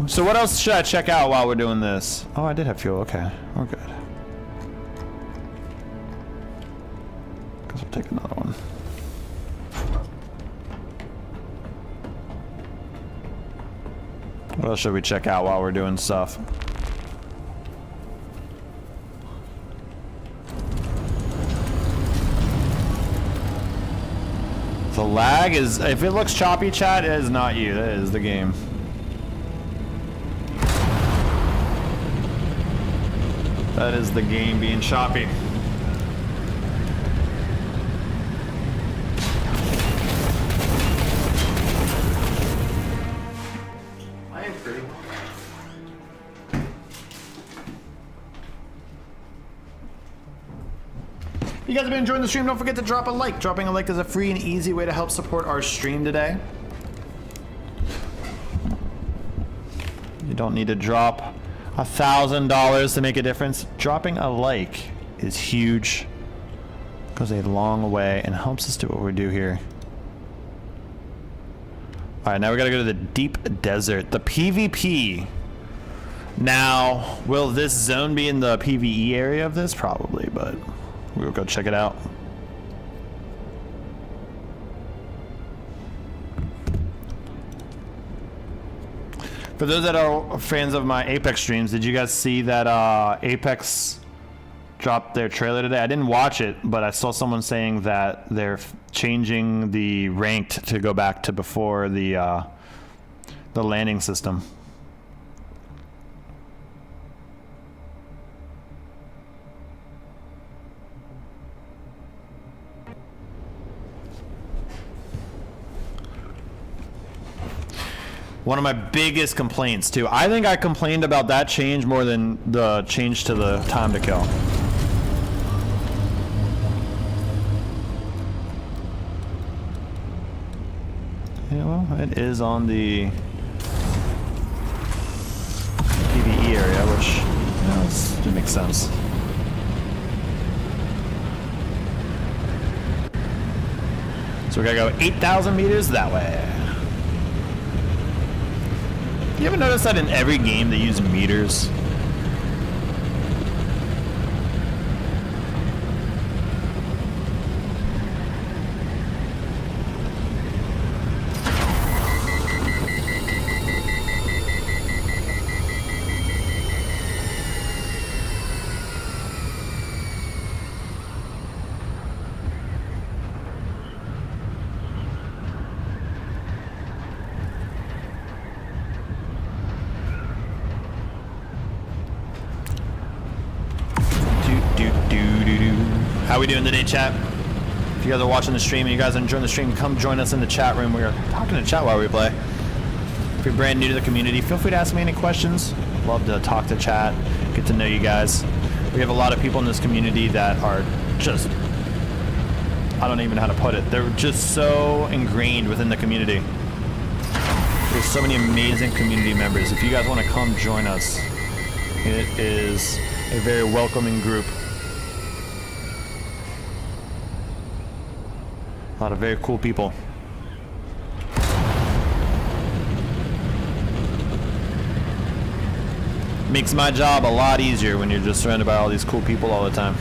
B: So what else should I check out while we're doing this? Oh, I did have fuel. Okay, we're good. Guess I'll take another one. What else should we check out while we're doing stuff? The lag is, if it looks choppy, chat, it is not you, that is the game. That is the game being choppy. I am pretty. If you guys have been enjoying the stream, don't forget to drop a like. Dropping a like is a free and easy way to help support our stream today. You don't need to drop $1,000 to make a difference. Dropping a like is huge. Goes a long way and helps us do what we do here. Alright, now we gotta go to the deep desert. The PvP. Now, will this zone be in the PvE area of this? Probably, but we'll go check it out. For those that are fans of my Apex streams, did you guys see that Apex dropped their trailer today? I didn't watch it, but I saw someone saying that they're changing the ranked to go back to before the landing system. One of my biggest complaints too. I think I complained about that change more than the change to the time to kill. Yeah, well, it is on the PvE area, which, you know, it makes sense. So we gotta go 8,000 meters that way. You ever notice that in every game they use meters? How we doing today, chat? If you guys are watching the stream and you guys are enjoying the stream, come join us in the chat room. We are talking to chat while we play. If you're brand new to the community, feel free to ask me any questions. Love to talk to chat, get to know you guys. We have a lot of people in this community that are just, I don't even know how to put it. They're just so ingrained within the community. There's so many amazing community members. If you guys want to come join us, it is a very welcoming group. A lot of very cool people. Makes my job a lot easier when you're just surrounded by all these cool people all the time.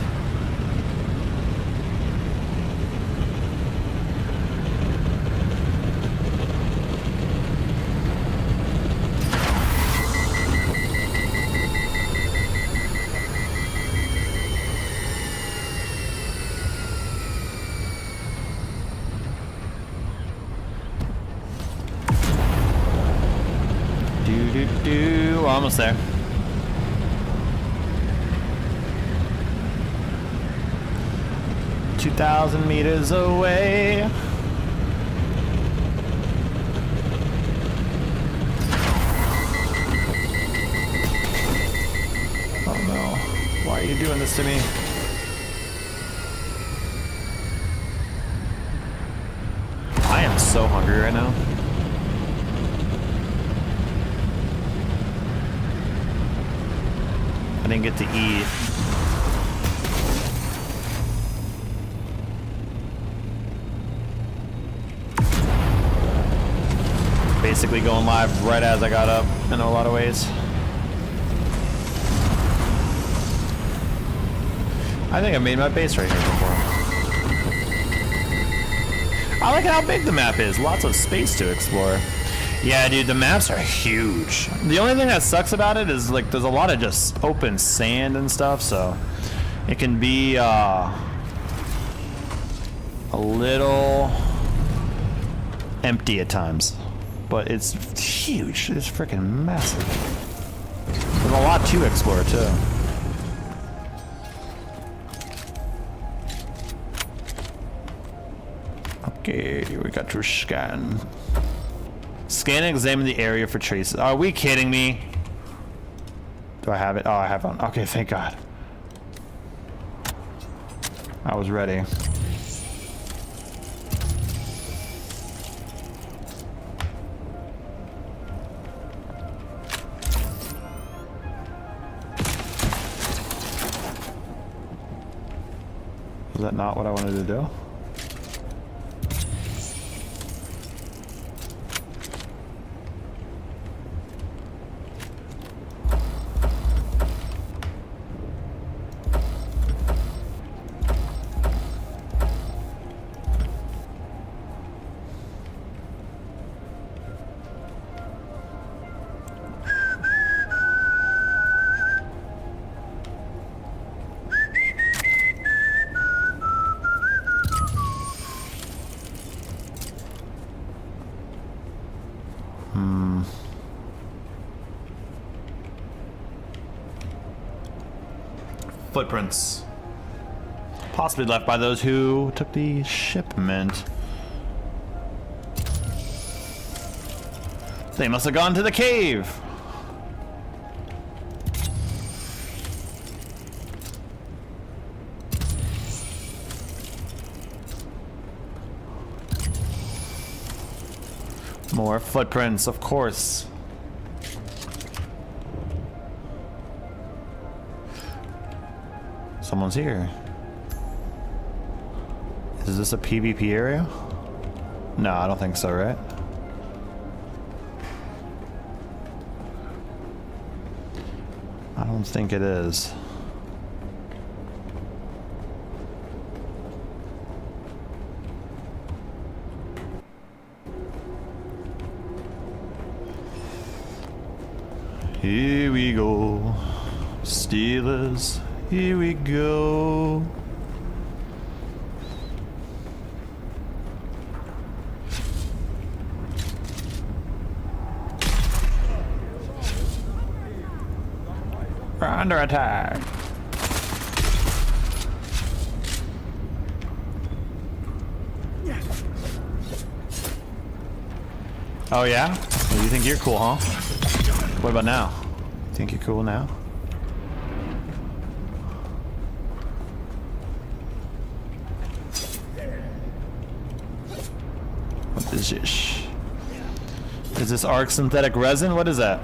B: Almost there. "2,000 meters away." Oh no. Why are you doing this to me? I am so hungry right now. I didn't get to eat. Basically going live right as I got up in a lot of ways. I think I made my base right here before. I like how big the map is. Lots of space to explore. Yeah, dude, the maps are huge. The only thing that sucks about it is like there's a lot of just open sand and stuff, so it can be a little empty at times. But it's huge. It's freaking massive. There's a lot to explore too. Okay, we got to scan. Scan and examine the area for traces. Are we kidding me? Do I have it? Oh, I have one. Okay, thank God. I was ready. Was that not what I wanted to do? Footprints. Possibly left by those who took the shipment. They must have gone to the cave. More footprints, of course. Someone's here. Is this a PvP area? No, I don't think so, right? I don't think it is. Here we go, Steelers. Here we go. We're under attack. Oh yeah? Well, you think you're cool, huh? What about now? Think you're cool now? What is this? Is this arc synthetic resin? What is that?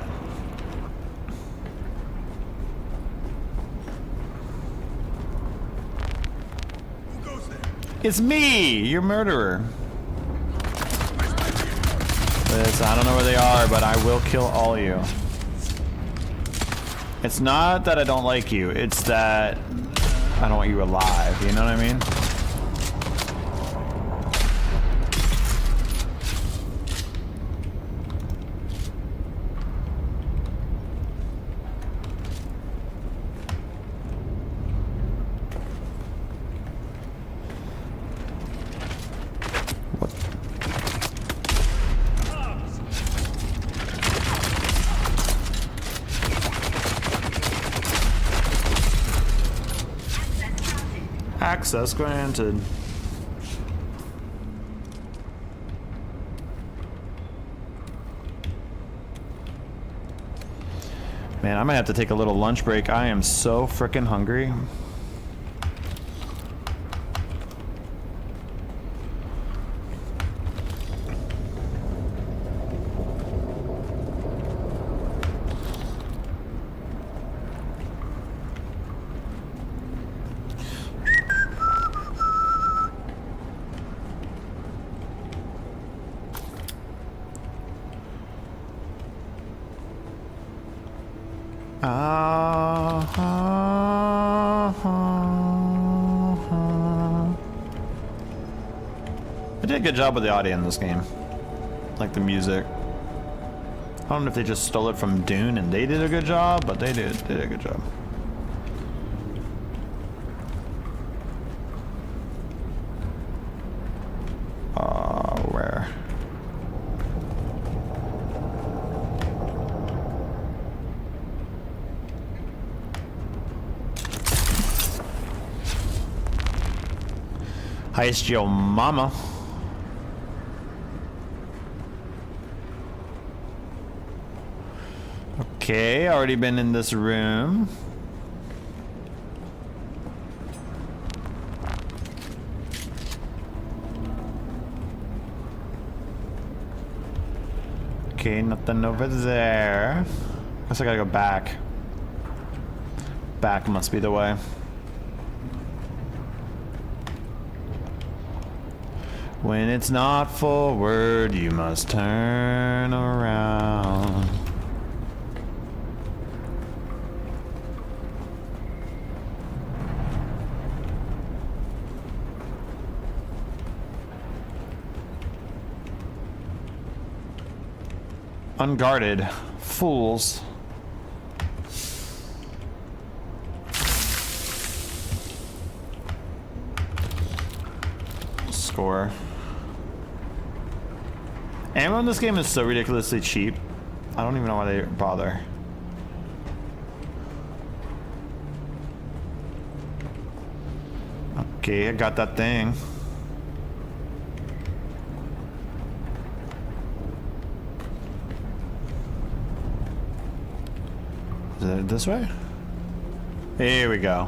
B: It's me, your murderer. Listen, I don't know where they are, but I will kill all of you. It's not that I don't like you, it's that I don't want you alive, you know what I mean? Access granted. Man, I might have to take a little lunch break. I am so freaking hungry. I did a good job with the audio in this game. Like the music. I don't know if they just stole it from Dune and they did a good job, but they did a good job. Where? Heist your mama. Okay, already been in this room. Okay, nothing over there. Guess I gotta go back. Back must be the way. When it's not forward, you must turn around. Unguarded fools. Score. Ammo in this game is so ridiculously cheap. I don't even know why they bother. Okay, I got that thing. Is it this way? Here we go.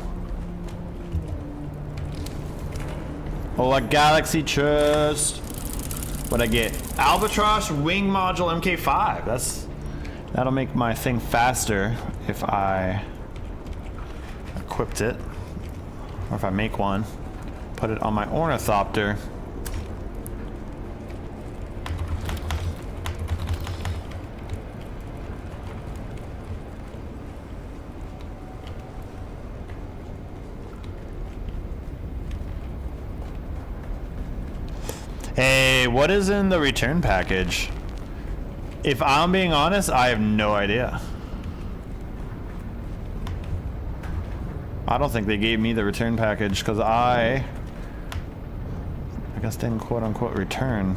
B: Oh, a galaxy chest. What'd I get? Albatross wing module MK5. That'll make my thing faster if I equipped it. Or if I make one. Put it on my ornithopter. Hey, what is in the return package? If I'm being honest, I have no idea. I don't think they gave me the return package because I guess didn't quote unquote return.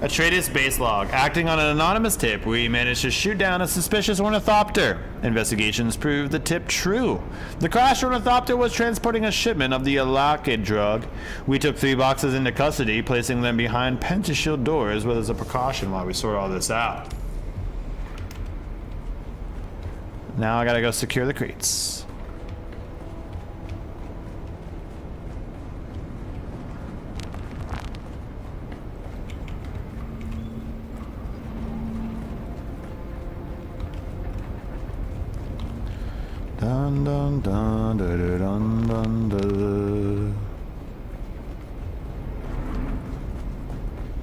B: Atreides base log. Acting on an anonymous tip, we managed to shoot down a suspicious ornithopter. Investigations proved the tip true. The crashed ornithopter was transporting a shipment of the Arrakis drug. We took 3 boxes into custody, placing them behind pentashield doors as a precaution while we sort all this out. Now I gotta go secure the crates. Dun dun dun dun dun dun dun.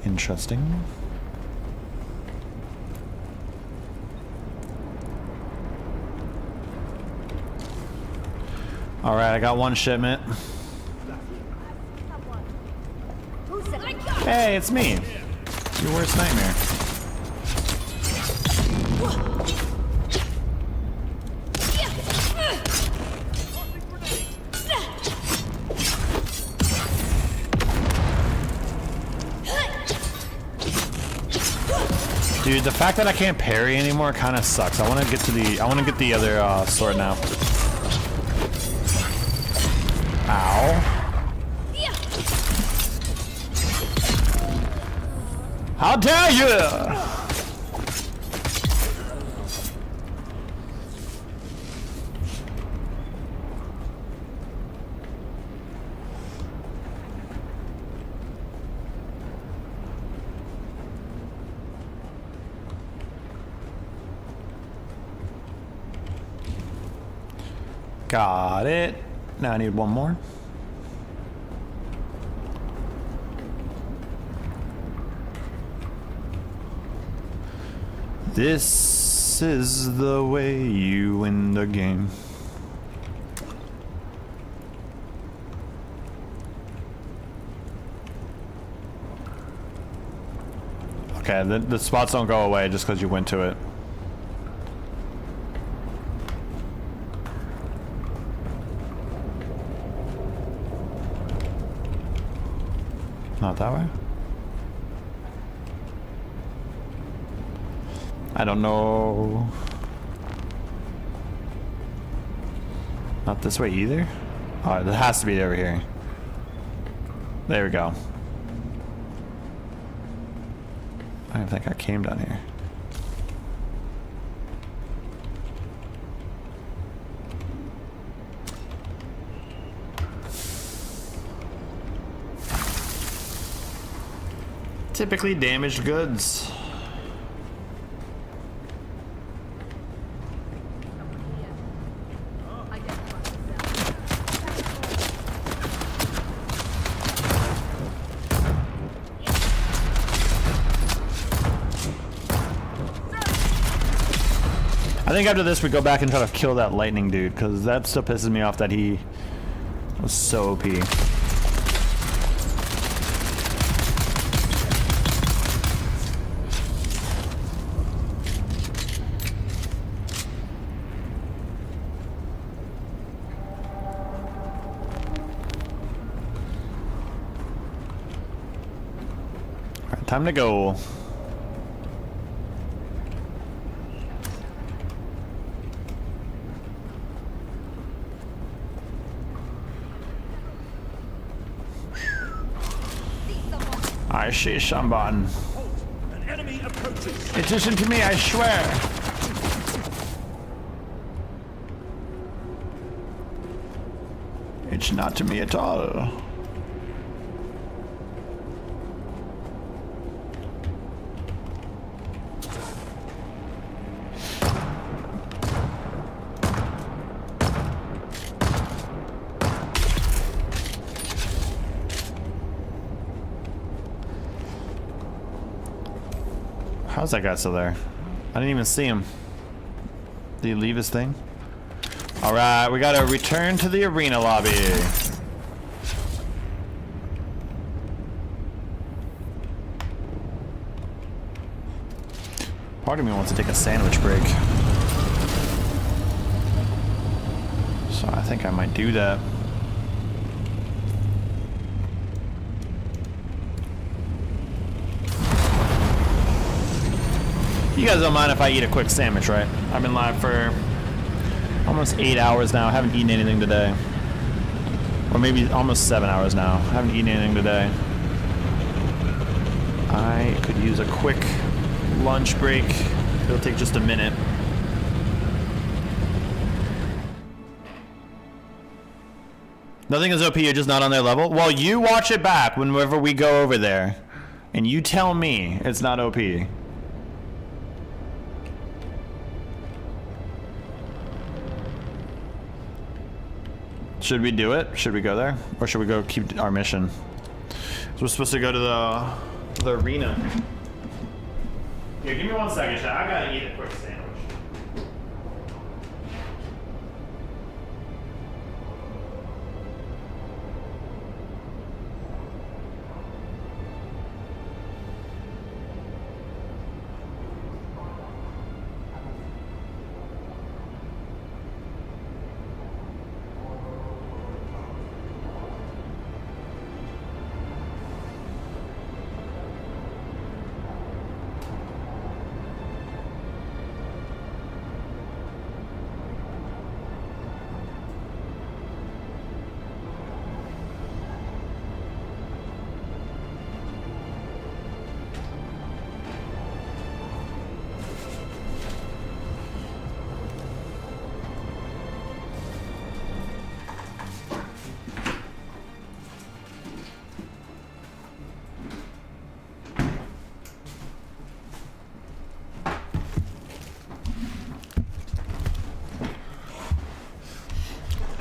B: Interesting. All right, I got 1 shipment. Hey, it's me. Your worst nightmare. Dude, the fact that I can't parry anymore kind of sucks. I want to get the other sword now. Ow. How dare you! Got it. Now I need 1 more. This is the way you win the game. Okay, the spots don't go away just because you went to it. Not that way? I don't know. Not this way either? Oh, it has to be over here. There we go. I don't think I came down here. Typically damaged goods. I think after this we go back and try to kill that lightning dude, because that still pisses me off that he was so OP. Alright, time to go. I see someone.
C: An enemy approaches.
B: It isn't to me, I swear. It's not to me at all. How's that guy still there? I didn't even see him. Did he leave his thing? Alright, we gotta return to the arena lobby. Part of me wants to take a sandwich break. So I think I might do that. You guys don't mind if I eat a quick sandwich, right? I've been live for almost 8 hours now. I haven't eaten anything today. Or maybe almost 7 hours now. I haven't eaten anything today. I could use a quick lunch break. It'll take just a minute. Nothing is OP, you're just not on their level? Well, you watch it back whenever we go over there. And you tell me it's not OP. Should we do it? Should we go there? Or should we go keep our mission? So we're supposed to go to the arena. Here, give me 1 second, chat. I gotta eat a quick sandwich.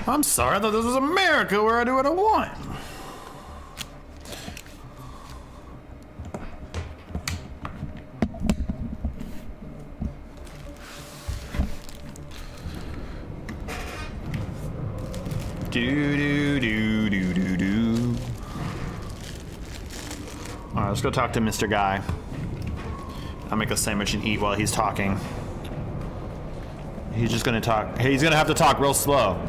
B: I'm sorry, I thought this was America where I do what I want. Do. Alright, let's go talk to Mr. Guy. I'll make a sandwich and eat while he's talking. He's just gonna talk. He's gonna have to talk real slow.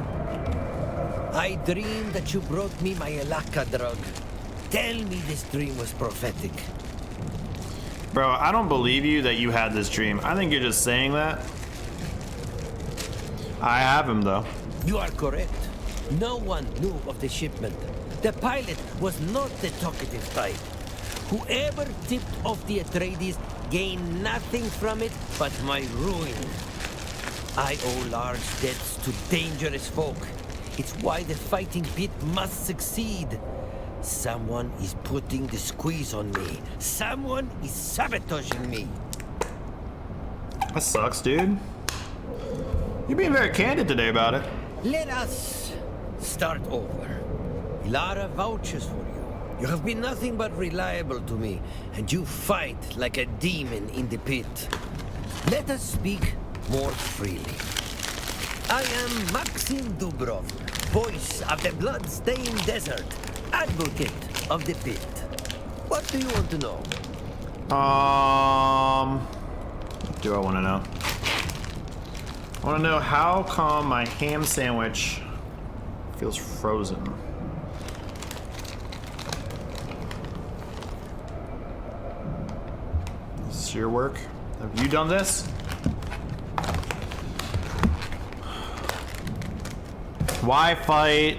K: I dreamed that you brought me my Elaka drug. Tell me this dream was prophetic.
B: Bro, I don't believe you that you had this dream. I think you're just saying that. I have him, though.
K: You are correct. No one knew of the shipment. The pilot was not the talkative type. Whoever tipped off the Atreides gained nothing from it but my ruin. I owe large debts to dangerous folk. It's why the fighting pit must succeed. Someone is putting the squeeze on me. Someone is sabotaging me.
B: That sucks, dude. You're being very candid today about it.
K: Let us start over. Ilara vouches for you. You have been nothing but reliable to me, and you fight like a demon in the pit. Let us speak more freely. I am Maxim Dubrov, voice of the blood-stained desert, advocate of the pit. What do you want to know?
B: Do I want to know? I want to know how come my ham sandwich feels frozen. This is your work? Have you done this? Why fight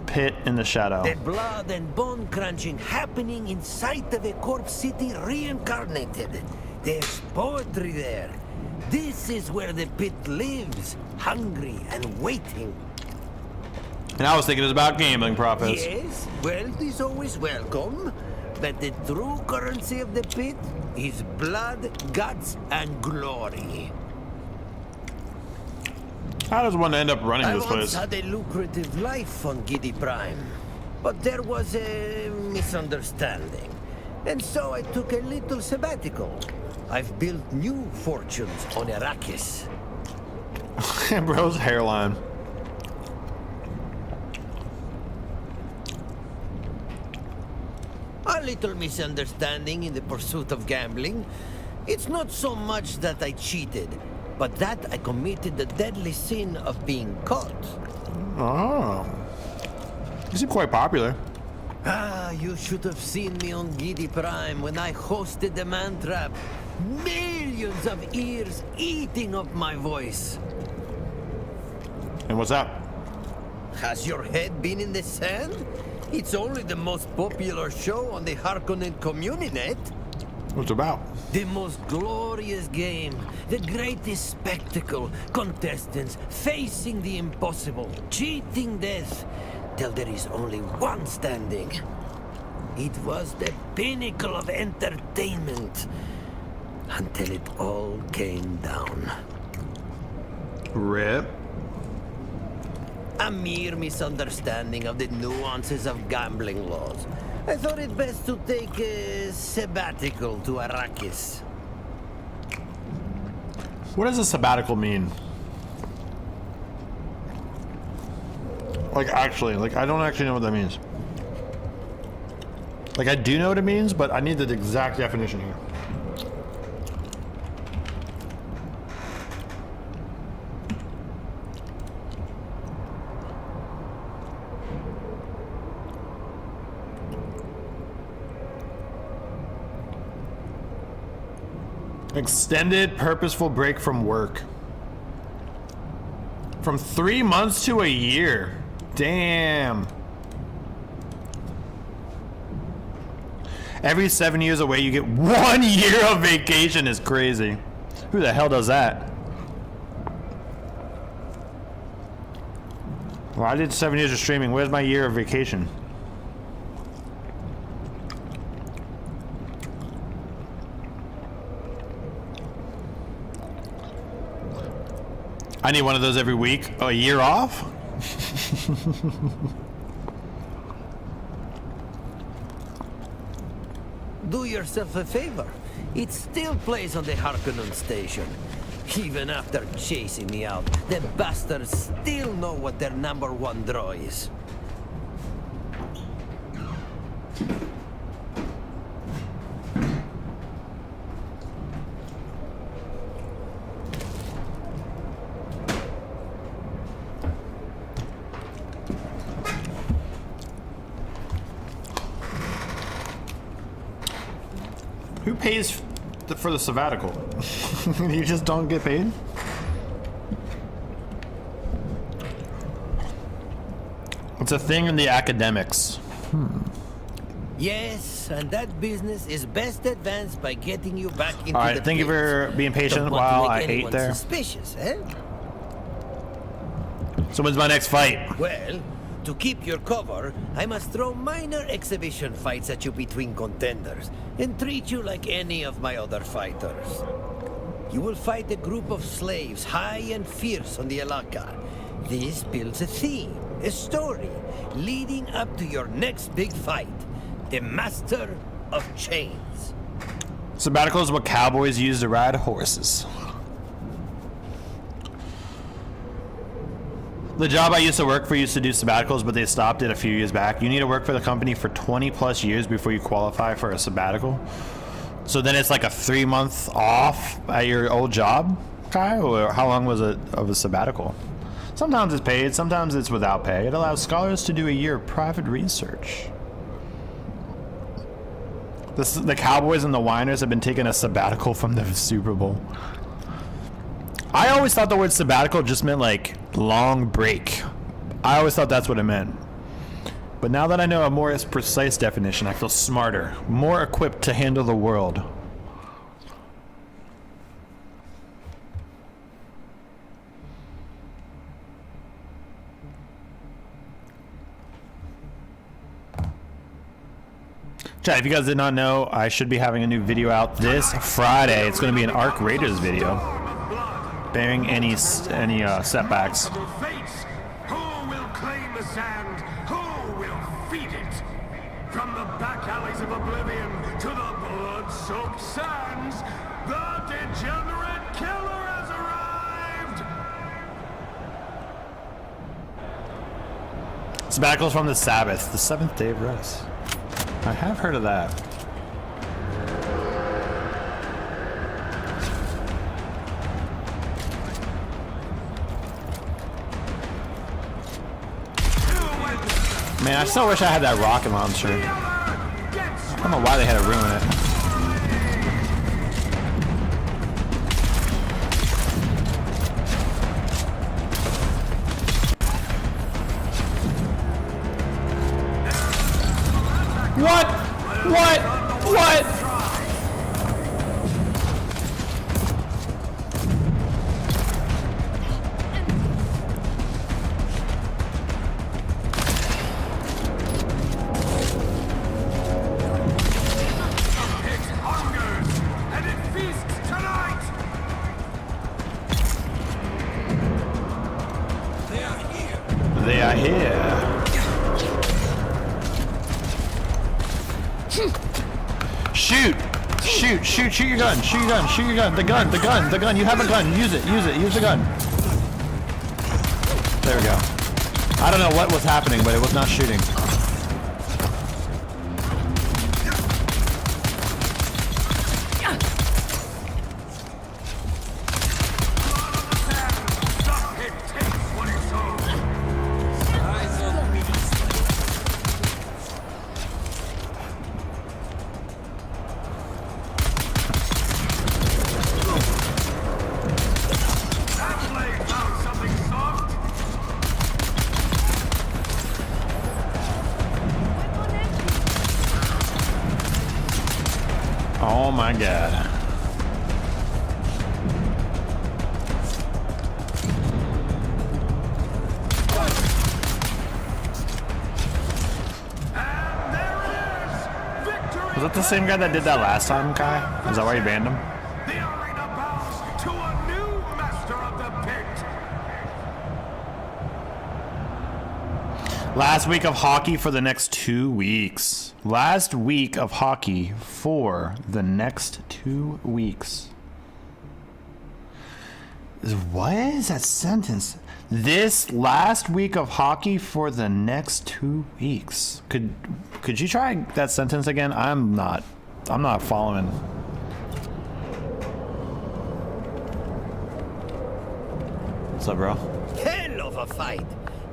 B: pit in the shadow?
K: The blood and bone crunching happening inside of a corpse city reincarnated. There's poetry there. This is where the pit lives, hungry and waiting.
B: And I was thinking it was about gambling profits.
K: Yes, wealth is always welcome, but the true currency of the pit is blood, guts, and glory.
B: How does one end up running this place?
K: I once had a lucrative life on Giddy Prime, but there was a misunderstanding. And so I took a little sabbatical. I've built new fortunes on Arrakis.
B: Bro's hairline.
K: A little misunderstanding in the pursuit of gambling. It's not so much that I cheated, but that I committed the deadly sin of being caught.
B: Oh. You seem quite popular.
K: Ah, you should have seen me on Giddy Prime when I hosted the man trap. Millions of ears eating up my voice.
B: And what's up?
K: Has your head been in the sand? It's only the most popular show on the Harkonnen CommuniNet.
B: What's it about?
K: The most glorious game, the greatest spectacle, contestants facing the impossible, cheating death, till there is only one standing. It was the pinnacle of entertainment, until it all came down.
B: Rip.
K: A mere misunderstanding of the nuances of gambling laws. I thought it best to take a sabbatical to Arrakis.
B: What does a sabbatical mean? Like, actually, like, I don't actually know what that means. Like, I do know what it means, but I need the exact definition here. Extended purposeful break from work. From 3 months to a year. Damn. Every 7 years away, you get 1 year of vacation. Is crazy. Who the hell does that? Well, I did 7 years of streaming. Where's my year of vacation? I need one of those every week. Oh, a year off?
K: Do yourself a favor. It still plays on the Harkonnen station. Even after chasing me out, the bastards still know what their #1 draw is.
B: Who pays for the sabbatical? You just don't get paid? It's a thing in the academics.
K: Yes, and that business is best advanced by getting you back into
B: All right,
K: the
B: thank you for being patient
K: Don't want to
B: while
K: make
B: I ate
K: anyone
B: there.
K: Suspicious, eh?
B: So when's my next fight?
K: Well, to keep your cover, I must throw minor exhibition fights at you between contenders and treat you like any of my other fighters. You will fight a group of slaves, high and fierce on the Alaka. This builds a theme, a story, leading up to your next big fight, the Master of Chains.
B: Sabbatical is what cowboys use to ride horses. The job I used to work for used to do sabbaticals, but they stopped it a few years back. You need to work for the company for 20 plus years before you qualify for a sabbatical. So then it's like a 3-month off at your old job, Kai? Or how long was it of a sabbatical? Sometimes it's paid, sometimes it's without pay. It allows scholars to do a year of private research. The Cowboys and the Whiners have been taking a sabbatical from the Super Bowl. I always thought the word sabbatical just meant like long break. I always thought that's what it meant. But now that I know a more precise definition, I feel smarter, more equipped to handle the world. Chat, if you guys did not know, I should be having a new video out this Friday. It's going to be an Arc Raiders video, bearing any setbacks.
C: Who will claim the sand? Who will feed it? From the back alleys of oblivion to the blood-soaked sands, the degenerate killer has arrived!
B: Sabbaticals from the Sabbath, the 7th day of rest. I have heard of that. Man, I still wish I had that rocket launcher. I don't know why they had to ruin it. What? What? What? They are here. Shoot! Shoot! Shoot! Shoot your gun! Shoot your gun! Shoot your gun! The gun! The gun! The gun! You have a gun! Use it! Use it! Use the gun! There we go. I don't know what was happening, but it was not shooting. Oh my god. Was that the same guy that did that last time, Kai? Is that why you banned him?
C: The arena bows to a new master of the pit.
B: Last week of hockey for the next 2 weeks. Last week of hockey for the next 2 weeks. What is that sentence? This last week of hockey for the next 2 weeks. Could you try that sentence again? I'm not following. What's up, bro?
K: Hell of a fight.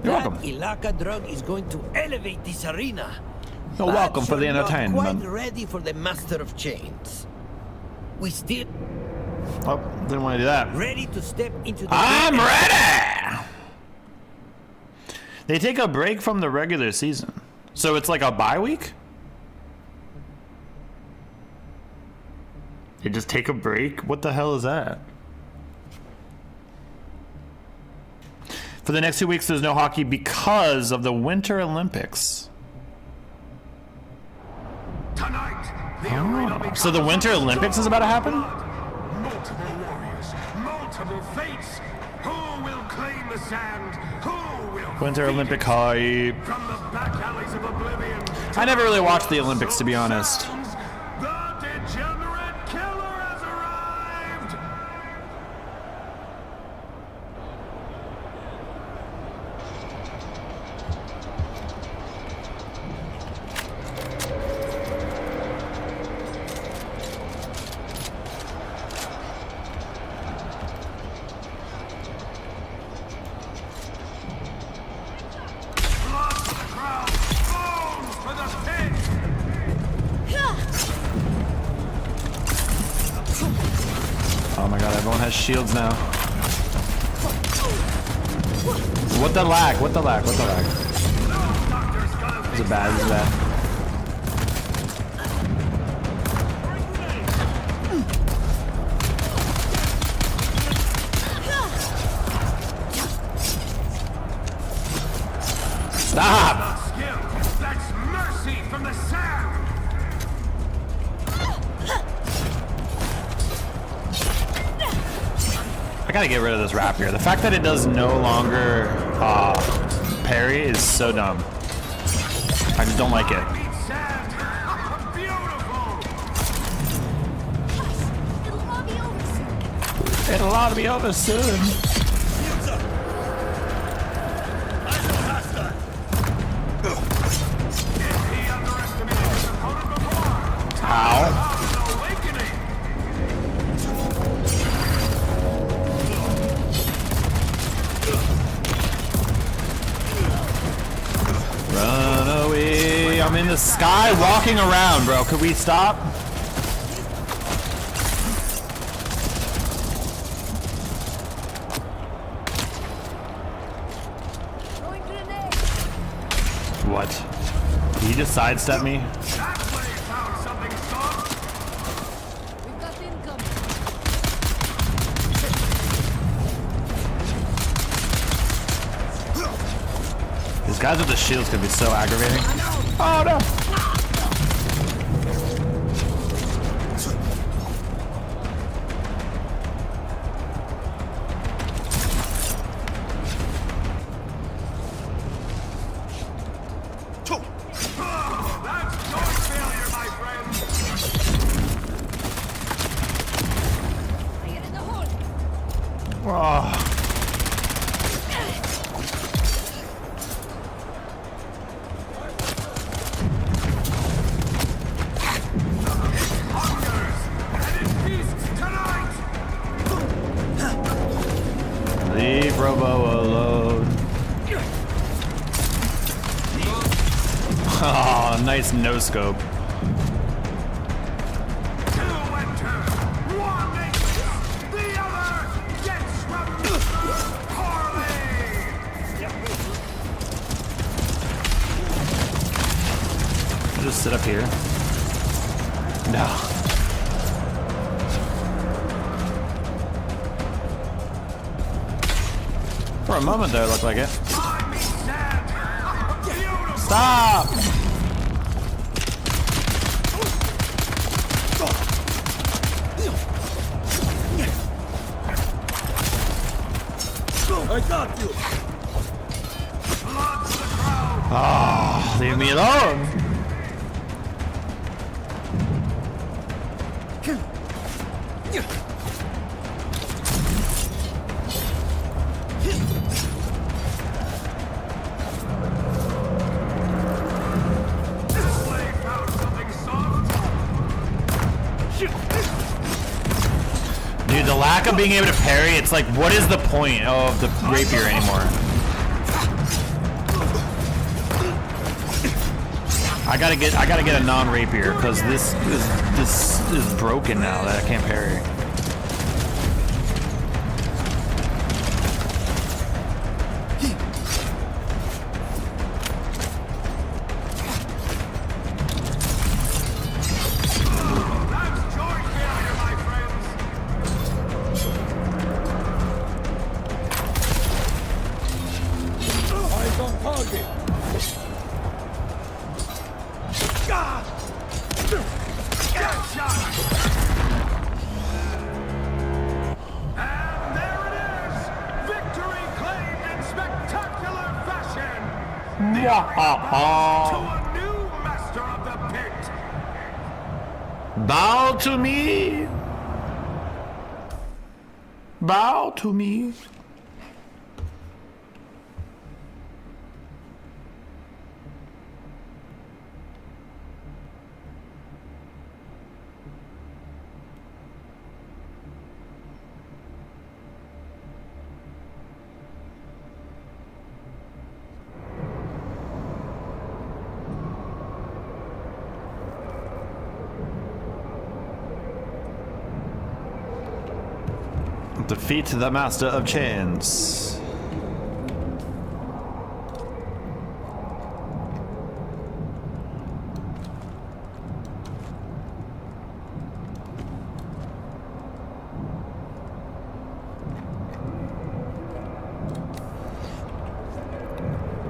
B: You're
K: That
B: welcome.
K: Ilaka drug is going to elevate this arena.
B: You're
K: But
B: welcome for the
K: you're not
B: entertainment.
K: quite ready for the Master of Chains. We still
B: Oh, didn't want to do that.
K: ready to step into the
B: I'm ready! They take a break from the regular season. So it's like a bye week? They just take a break? What the hell is that? For the next 2 weeks, there's no hockey because of the Winter Olympics.
C: Tonight, the arena becomes
B: So the Winter Olympics is about to happen?
C: multiple warriors, multiple fates. Who will claim the sand? Who will
B: Winter Olympic hype.
C: from the back alleys of oblivion?
B: I never really watched the Olympics, to be honest.
C: The degenerate killer has arrived. Blood for the crowd, bones for the pit.
B: Oh my god, everyone has shields now. What the lag? What the lag? What the lag? Is it bad? Is it bad? Stop!
C: Skill, that's mercy from the sand.
B: I gotta get rid of this rapier. The fact that it does no longer parry is so dumb. I just don't like it. It'll all be over soon. How? Run away. I'm in the sky walking around, bro. Could we stop? What? Did he just sidestep me?
C: That way found something soft.
O: We've got income.
B: These guys with the shields could be so aggravating. Oh no! Leave Robo alone. Oh, nice no scope. Just sit up here. No. For a moment there, it looked like it. Stop!
L: I got you.
B: Oh, leave me alone. Dude, the lack of being able to parry, it's like, what is the point of the rapier anymore? I gotta get a non-rapier because this is broken now that I can't parry. Bow to me. Bow to me. Defeat the Master of Chains.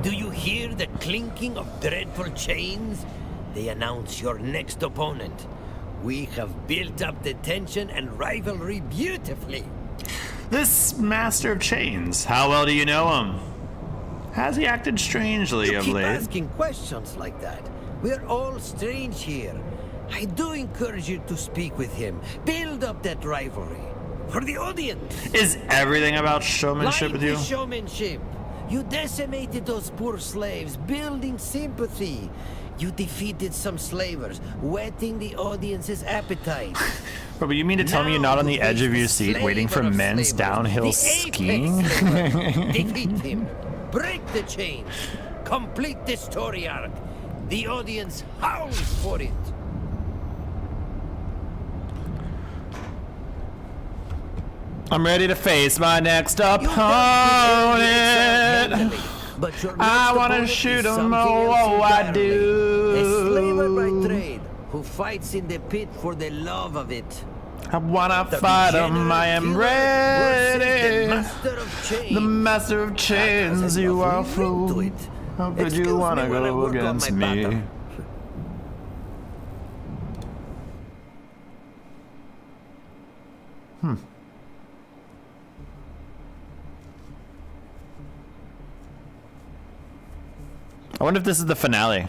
K: Do you hear the clinking of dreadful chains? They announce your next opponent. We have built up the tension and rivalry beautifully.
B: This Master of Chains, how well do you know him? Has he acted strangely of
K: Keep
B: late?
K: asking questions like that. We're all strange here. I do encourage you to speak with him. Build up that rivalry. For the audience.
B: Is everything about showmanship with you?
K: The showmanship. You decimated those poor slaves, building sympathy. You defeated some slavers, whetting the audience's appetite.
B: But you mean to tell me you're not on the edge of your seat waiting for men's downhill skiing?
K: Defeat him. Break the chains. Complete the story arc. The audience howls for it. I'm
B: ready to face my next opponent.
K: But you're
B: I
K: not
B: wanna
K: opponent,
B: shoot
K: is
B: him,
K: something else
B: oh, I
K: entirely.
B: do.
K: A slaver by trade who fights in the pit for the love of it.
B: I wanna
K: The
B: fight him, I am
K: degenerate
B: ready.
K: killer versus the master of chains.
B: The master of chains, you are a fool. How could
K: Excuse
B: you
K: me
B: wanna
K: while I
B: go
K: work on
B: against
K: my
B: me?
K: battle.
B: I wonder if this is the finale.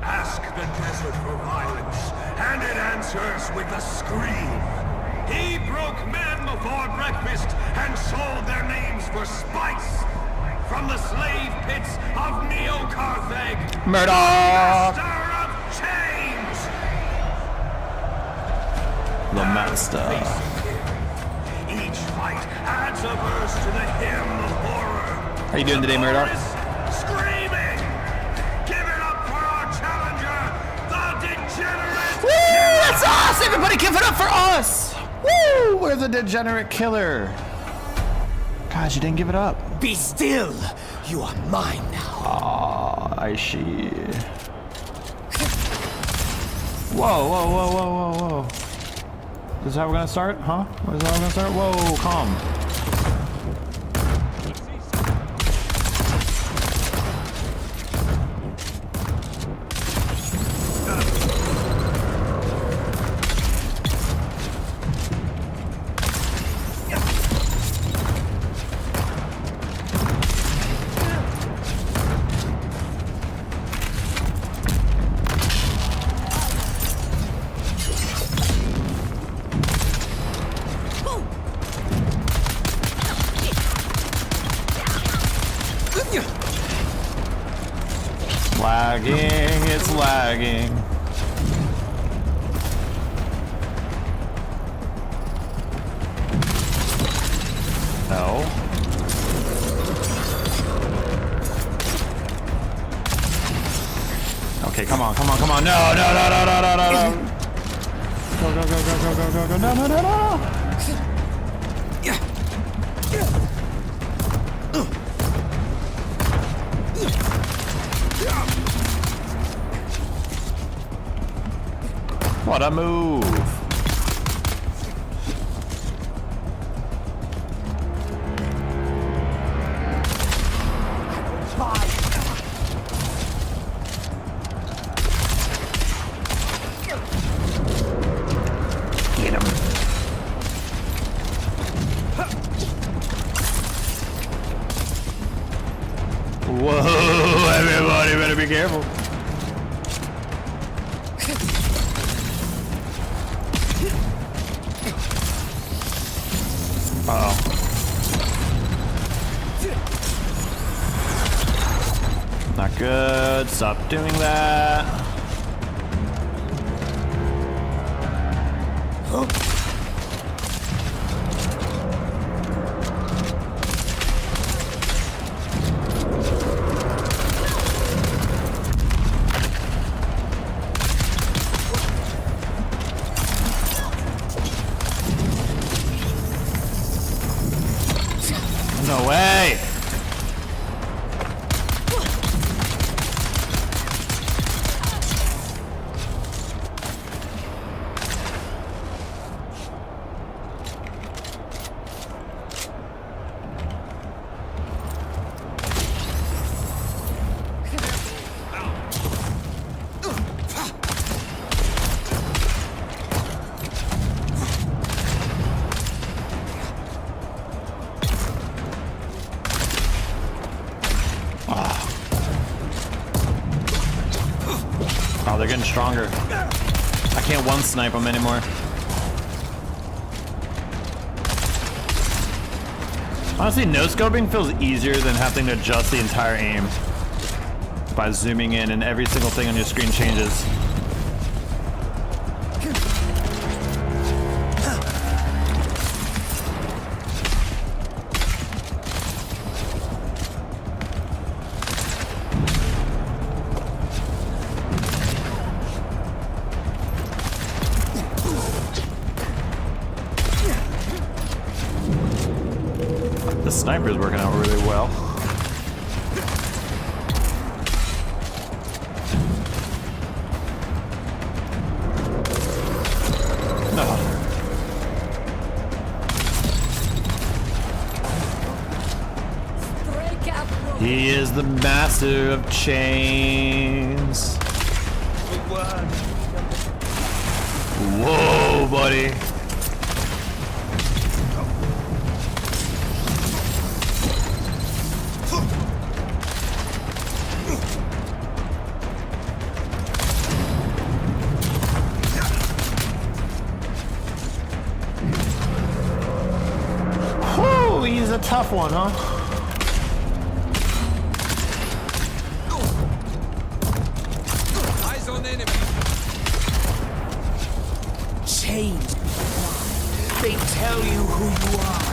C: Ask the desert for violence, and it answers with a scream. He broke men before breakfast and sold their names for spice. From the slave pits of Neo-Carthage,
B: Murdoch!
C: Master of Chains!
B: The master.
C: Each fight adds a verse to the hymn of horror.
B: How you doing today, Murdoch?
C: Screaming! Give it up for our challenger, the degenerate!
B: Woo! That's us! Everybody give it up for us! Woo! We're the degenerate killer. God, you didn't give it up.
K: Be still! You are mine now.
B: Aw, I see. Whoa, whoa, whoa, whoa, whoa, whoa. This is how we're gonna start? Huh? This is how we're gonna start? Whoa, calm. Lagging, it's lagging. No. Okay, come on, come on, come on. No, no, no, no, no, no, no. Go, go, go, go, go, go, go, go. No, no, no, no. What a move! Get him! Whoa! Everybody better be careful. Uh-oh. Not good. Stop doing that. No way! Oh, they're getting stronger. I can't one snipe them anymore. Honestly, no scoping feels easier than having to adjust the entire aim by zooming in and every single thing on your screen changes. sniper's working out really well. No. He is the master of chains. Whoa, buddy. Whew, he's a tough one, huh?
L: They tell you who you are.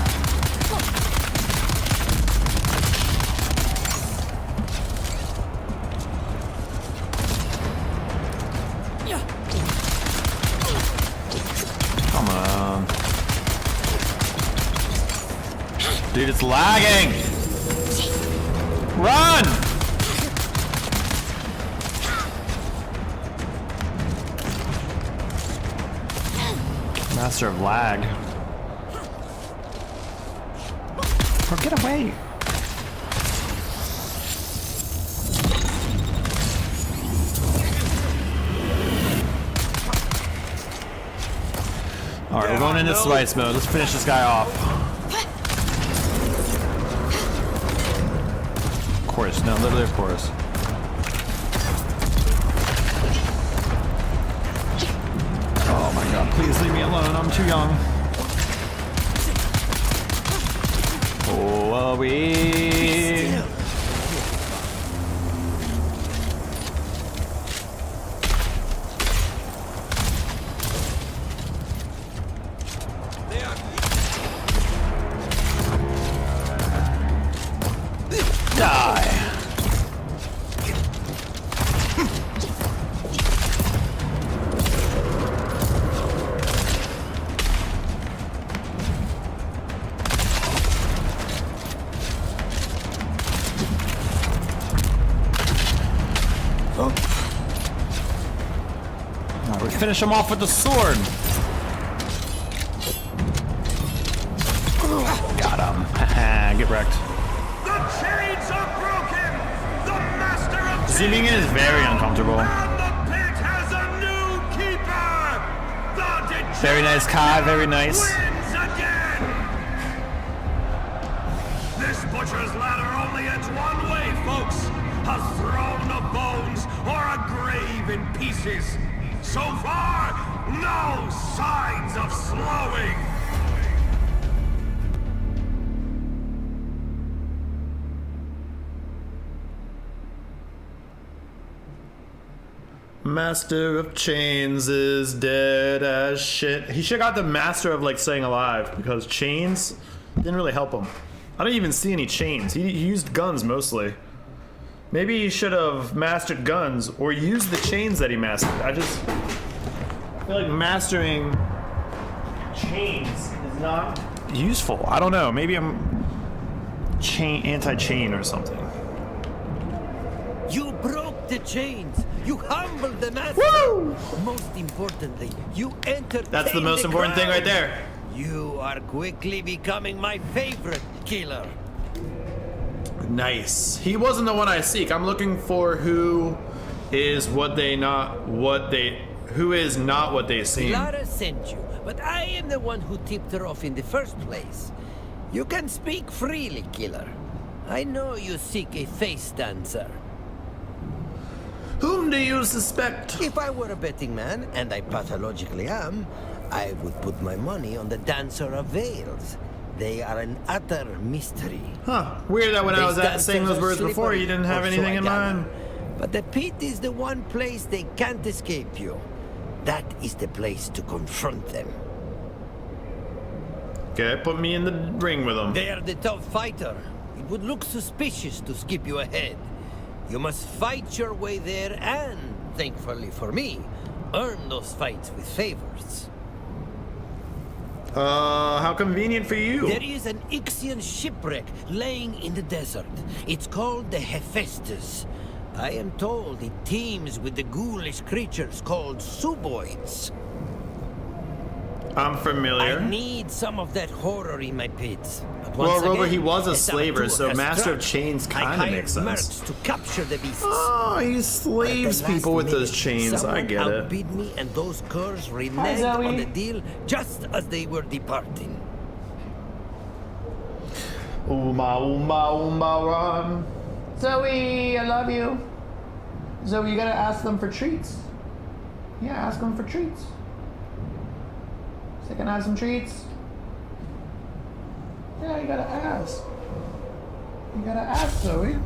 B: Come on. Dude, it's lagging! Run! Master of lag. Or get away. Alright, we're going into slice mode. Let's finish this guy off. Of course, no, literally of course. Oh my god, please leave me alone, I'm too young. Oh, we. Die. We finish him off with the sword. Got him. Get wrecked.
C: The chains are broken. The master of
B: Zooming in is very uncomfortable.
C: and the pit has a new keeper. The
B: Very nice, Kai. Very nice.
C: wins again. This butcher's ladder only ends one way, folks. A throne of bones or a grave in pieces. So far, no signs of slowing.
B: Master of Chains is dead as shit. He should have got the Master of like staying alive because chains didn't really help him. I didn't even see any chains. He used guns mostly. Maybe he should have mastered guns or used the chains that he mastered. I feel like mastering chains is not useful. I don't know. Maybe I'm anti-chain or something.
K: You broke the chains. You humbled the master.
B: Woo!
K: Most importantly, you entertained
B: That's the most important thing right there.
K: You are quickly becoming my favorite killer.
B: Nice. He wasn't the one I seek. I'm looking for who is not what they seem.
K: Lara sent you, but I am the one who tipped her off in the first place. You can speak freely, killer. I know you seek a face dancer.
B: Whom do you suspect?
K: If I were a betting man, and I pathologically am, I would put my money on the Dancer of Veils. They are an utter mystery.
B: Huh. Weird that when I was saying those words before, you didn't have anything in mind.
K: But the pit is the one place they can't escape you. That is the place to confront them.
B: Okay, put me in the ring with them.
K: They are the top fighter. It would look suspicious to skip you ahead. You must fight your way there and, thankfully for me, earn those fights with favors.
B: How convenient for you.
K: There is an Ixian shipwreck laying in the desert. It's called the Hephaestus. I am told it teems with the ghoulish creatures called suboids.
B: I'm familiar.
K: I need some of that horror in my pits. But
B: Well,
K: once
B: Robo,
K: again,
B: he was a
K: the
B: slaver, so
K: saboteur has
B: Master of
K: struck.
B: Chains kind of makes
K: I hired
B: sense.
K: mercs to capture the beasts.
B: Oh, he
K: But
B: slaves
K: at the
B: people
K: last
B: with those
K: minute,
B: chains. I
K: someone
B: get it.
K: outbid me, and those curs reneged on the deal just as they were departing.
B: Oomba, oomba, oomba, run. Zoe, I love you. Zoe, you gotta ask them for treats. Yeah, ask them for treats. So can I have some treats? Yeah, you gotta ask. You gotta ask, Zoe.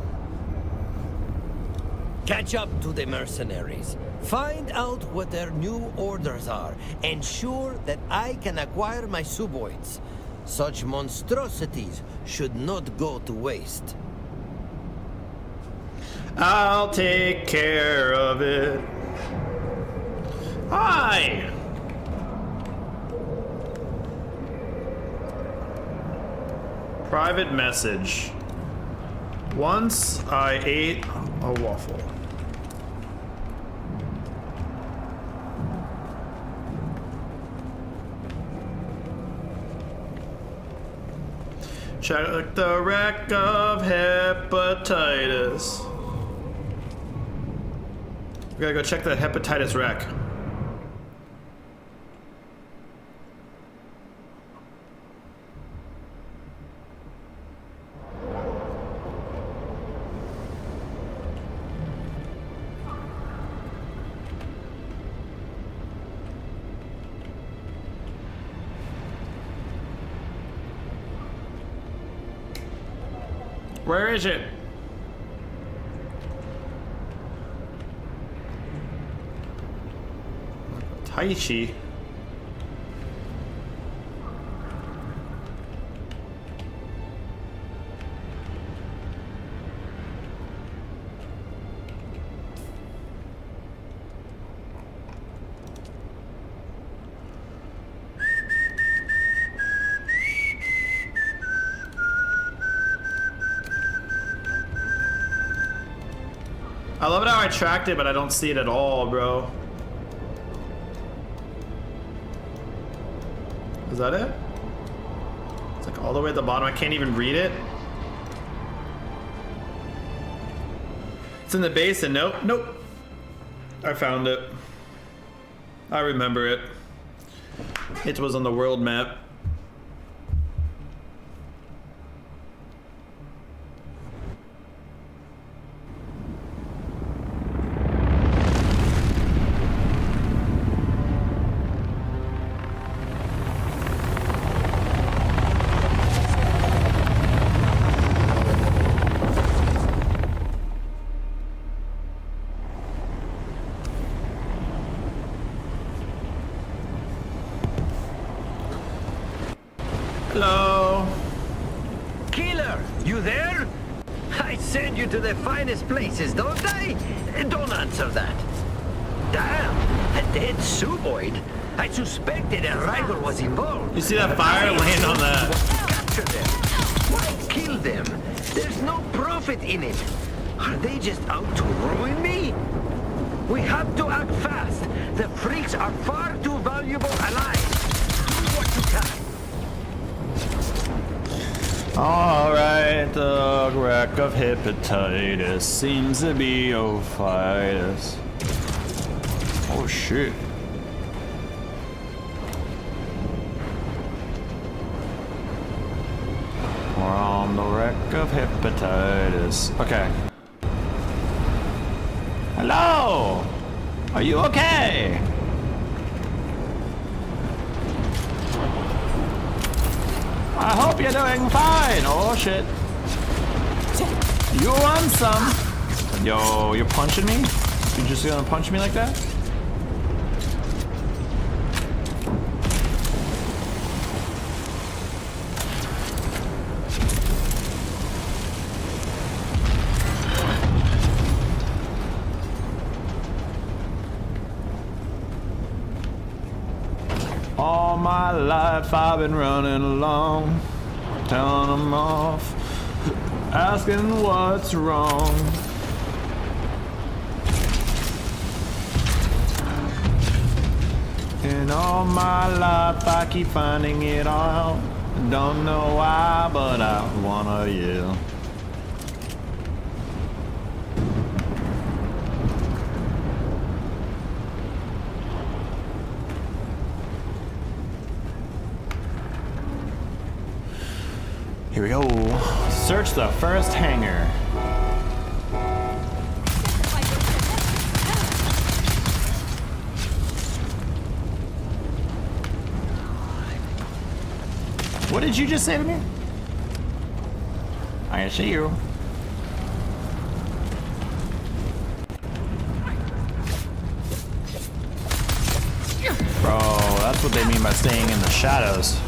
K: Catch up to the mercenaries. Find out what their new orders are. Ensure that I can acquire my suboids. Such monstrosities should not go to waste.
B: I'll take care of it. Hi! Private message. Once I ate a waffle. Check the wreck of hepatitis. We gotta go check the hepatitis wreck. Where is it? Taichi. I love it how I tracked it, but I don't see it at all, bro. Is that it? It's like all the way at the bottom. I can't even read it. It's in the basin. Nope. Nope. I found it. I remember it. It was on the world map. Hello.
K: Killer, you there? I send you to the finest places, don't I? Don't answer that. Damn, a dead suboid. I suspected a rival was involved.
B: You see that fire? Land on that.
K: Capture them. Why kill them? There's no profit in it. Are they just out to ruin me? We have to act fast. The freaks are far too valuable allies. Do what you can.
B: Alright, the wreck of hepatitis seems to be ophitis. Oh shit. We're on the wreck of hepatitis. Okay. Hello! Are you okay? I hope you're doing fine. Oh shit. You want some? Yo, you're punching me? You just gonna punch me like that? All my life I've been running along. telling them off, asking what's wrong. In all my life I keep finding it out. Don't know why, but I wanna yell. Here we go. Search the first hangar. What did you just say to me? I see you. Bro, that's what they mean by staying in the shadows.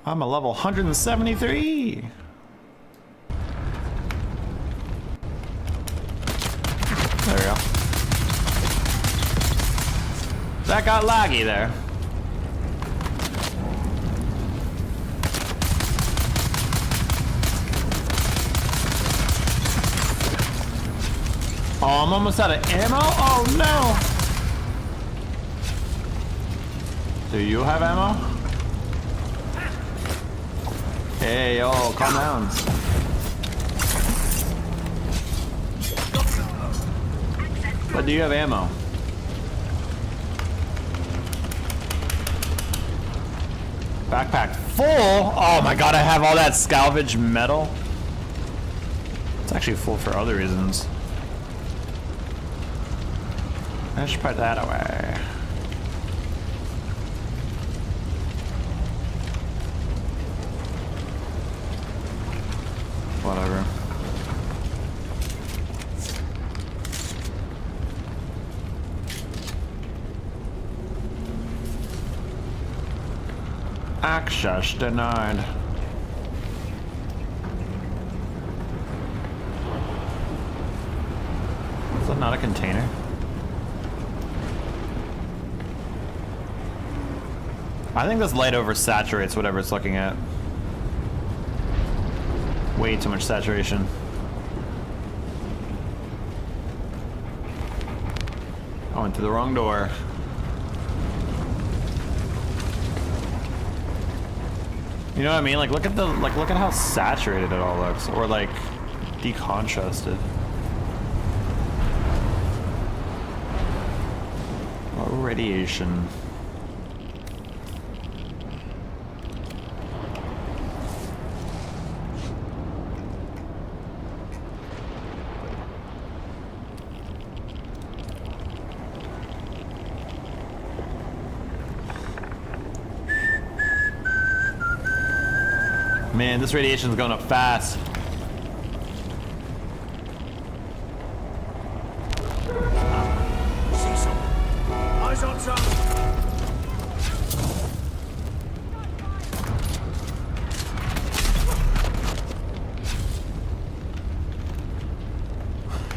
B: I'm a level 173. There we go. That got laggy there. Oh, I'm almost out of ammo? Oh no! Do you have ammo? Hey, yo, calm down. But do you have ammo? Backpack full? Oh my god, I have all that salvage metal. It's actually full for other reasons. I should put that away. Whatever. Access denied. Is that not a container? I think this light oversaturates whatever it's looking at. Way too much saturation. I went through the wrong door. You know what I mean? Like look at how saturated it all looks, or like decontrasted. Oh, radiation. Man, this radiation's going up fast.
C: See some. Eyes on some.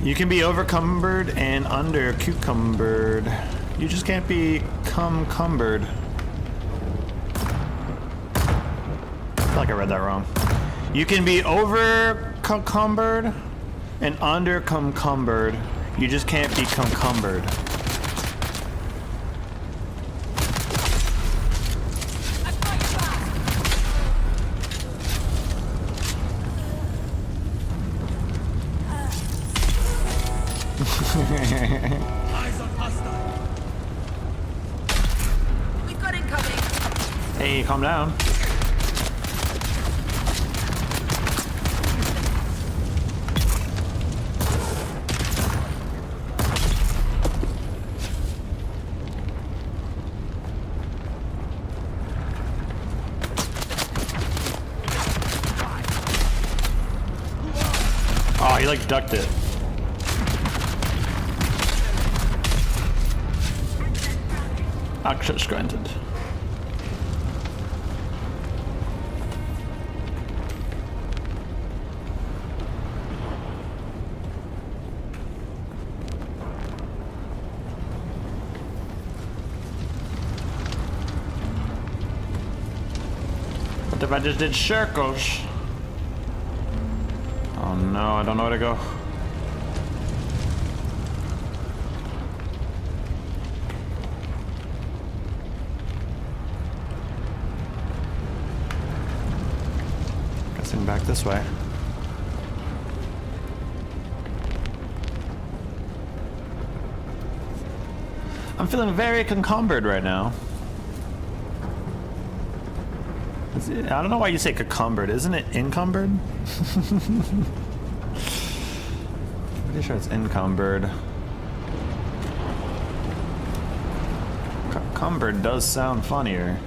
B: You can be overcumbered and under cucumbered. You just can't be cumbered. I feel like I read that wrong. You can be over cumbered and under cumbered. You just can't be cumbered.
C: Eyes on hostile.
O: We've got incoming.
B: Hey, calm down. Oh, he like ducked it. Access granted. if I just did circles? Oh no, I don't know where to go. Guessing back this way. I'm feeling very encumbered right now. I don't know why you say encumbered. Isn't it encumbered? Pretty sure it's encumbered. Encumbered does sound funnier.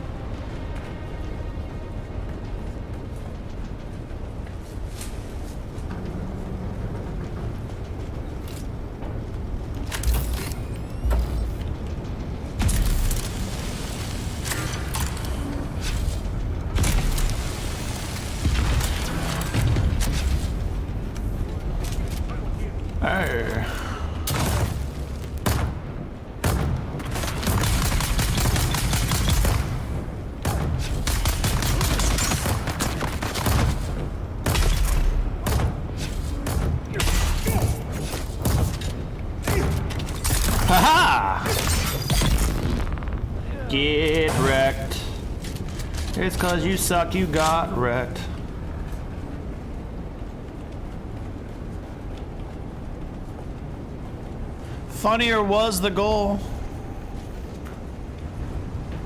B: Get wrecked. It's cause you suck, you got wrecked. Funnier was the goal.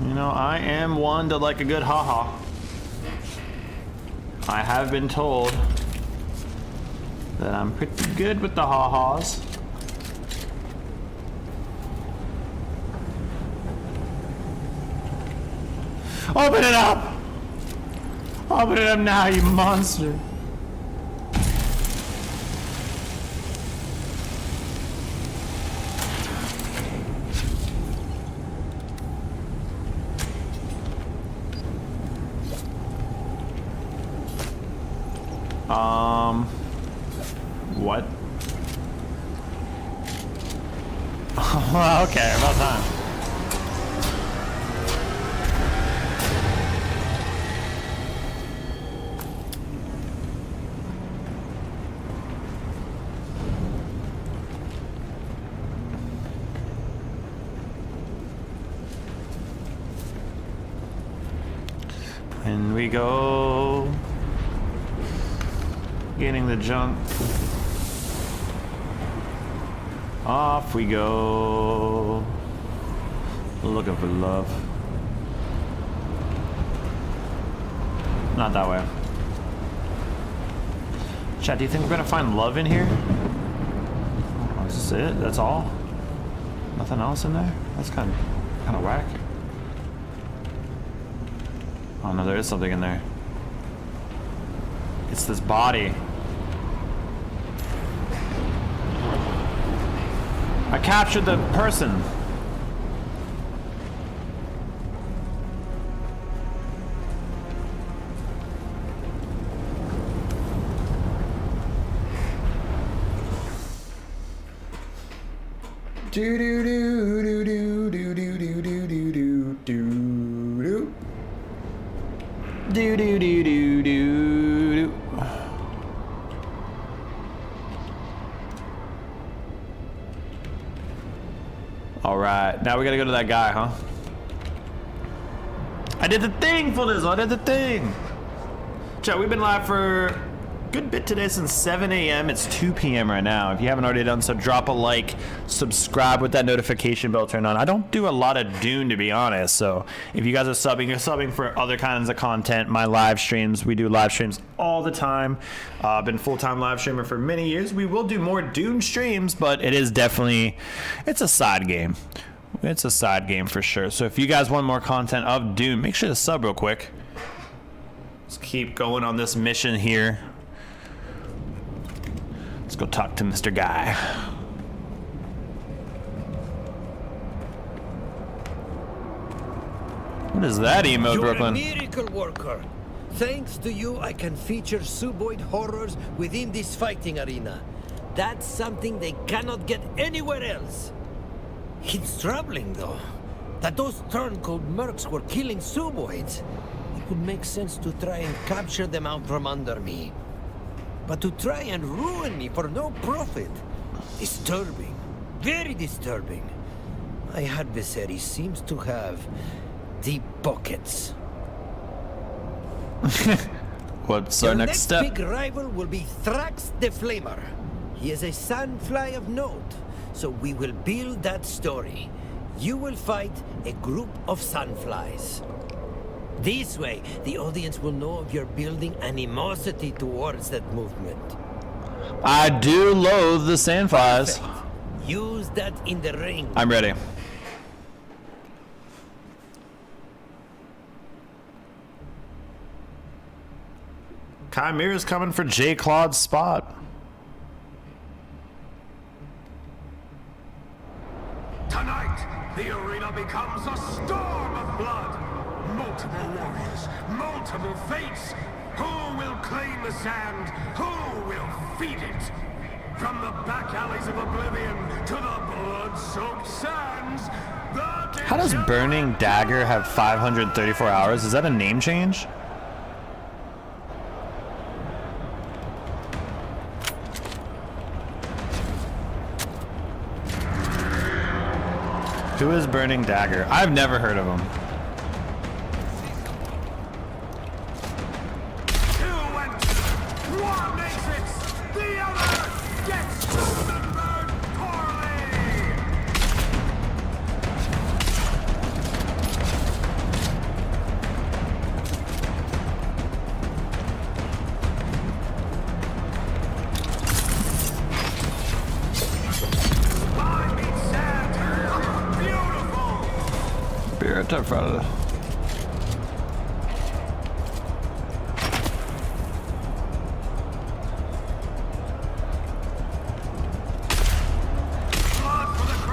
B: You know, I am one to like a good haha. I have been told that I'm pretty good with the ha-has. Open it up! Open it up now, you monster! What? Okay, about time. In we go. Getting the junk. Off we go. Looking for love. Not that way. Chat, do you think we're gonna find love in here? Oh, is this it? That's all? Nothing else in there? That's kind of whack. Oh no, there is something in there. It's this body. I captured the person. Do do do do do do do do do do do do do do do do do. All right, now we gotta go to that guy, huh? I did the thing for this. I did the thing. Chat, we've been live for a good bit today since 7 a.m. It's 2 p.m. right now. If you haven't already done so, drop a like, subscribe with that notification bell turned on. I don't do a lot of Dune, to be honest. So if you guys are subbing, you're subbing for other kinds of content. My live streams, we do live streams all the time. I've been full-time live streamer for many years. We will do more Dune streams, but it is definitely, it's a side game. It's a side game for sure. So if you guys want more content of Dune, make sure to sub real quick. Let's keep going on this mission here. Let's go talk to Mr. Guy. What is that emote, Brooklyn?
K: You're a miracle worker. Thanks to you, I can feature suboid horrors within this fighting arena. That's something they cannot get anywhere else. It's troubling, though, that those turncoat mercs were killing suboids. would make sense to try and capture them out from under me. But to try and ruin me for no profit, disturbing, very disturbing. My adversary seems to have deep pockets.
B: What's our next step?
K: Your next big rival will be Thrax the Flamer. He is a sandfly of note, so we will build that story. You will fight a group of sandflies. This way, the audience will know of your building animosity towards that movement.
B: I do loathe the sandflies.
K: Perfect. Use that in the ring.
B: I'm ready. Chimera's coming for J. Claude's spot.
C: Tonight, the arena becomes a storm of blood. Multiple warriors, multiple fates. Who will claim the sand? Who will feed it? From the back alleys of oblivion to the blood-soaked sands.
B: How does Burning Dagger have 534 hours? Is that a name change? Who is Burning Dagger? I've never heard of him.
C: One makes it, the other gets remembered poorly. I mean sand, beautiful.
B: Be right there, brother.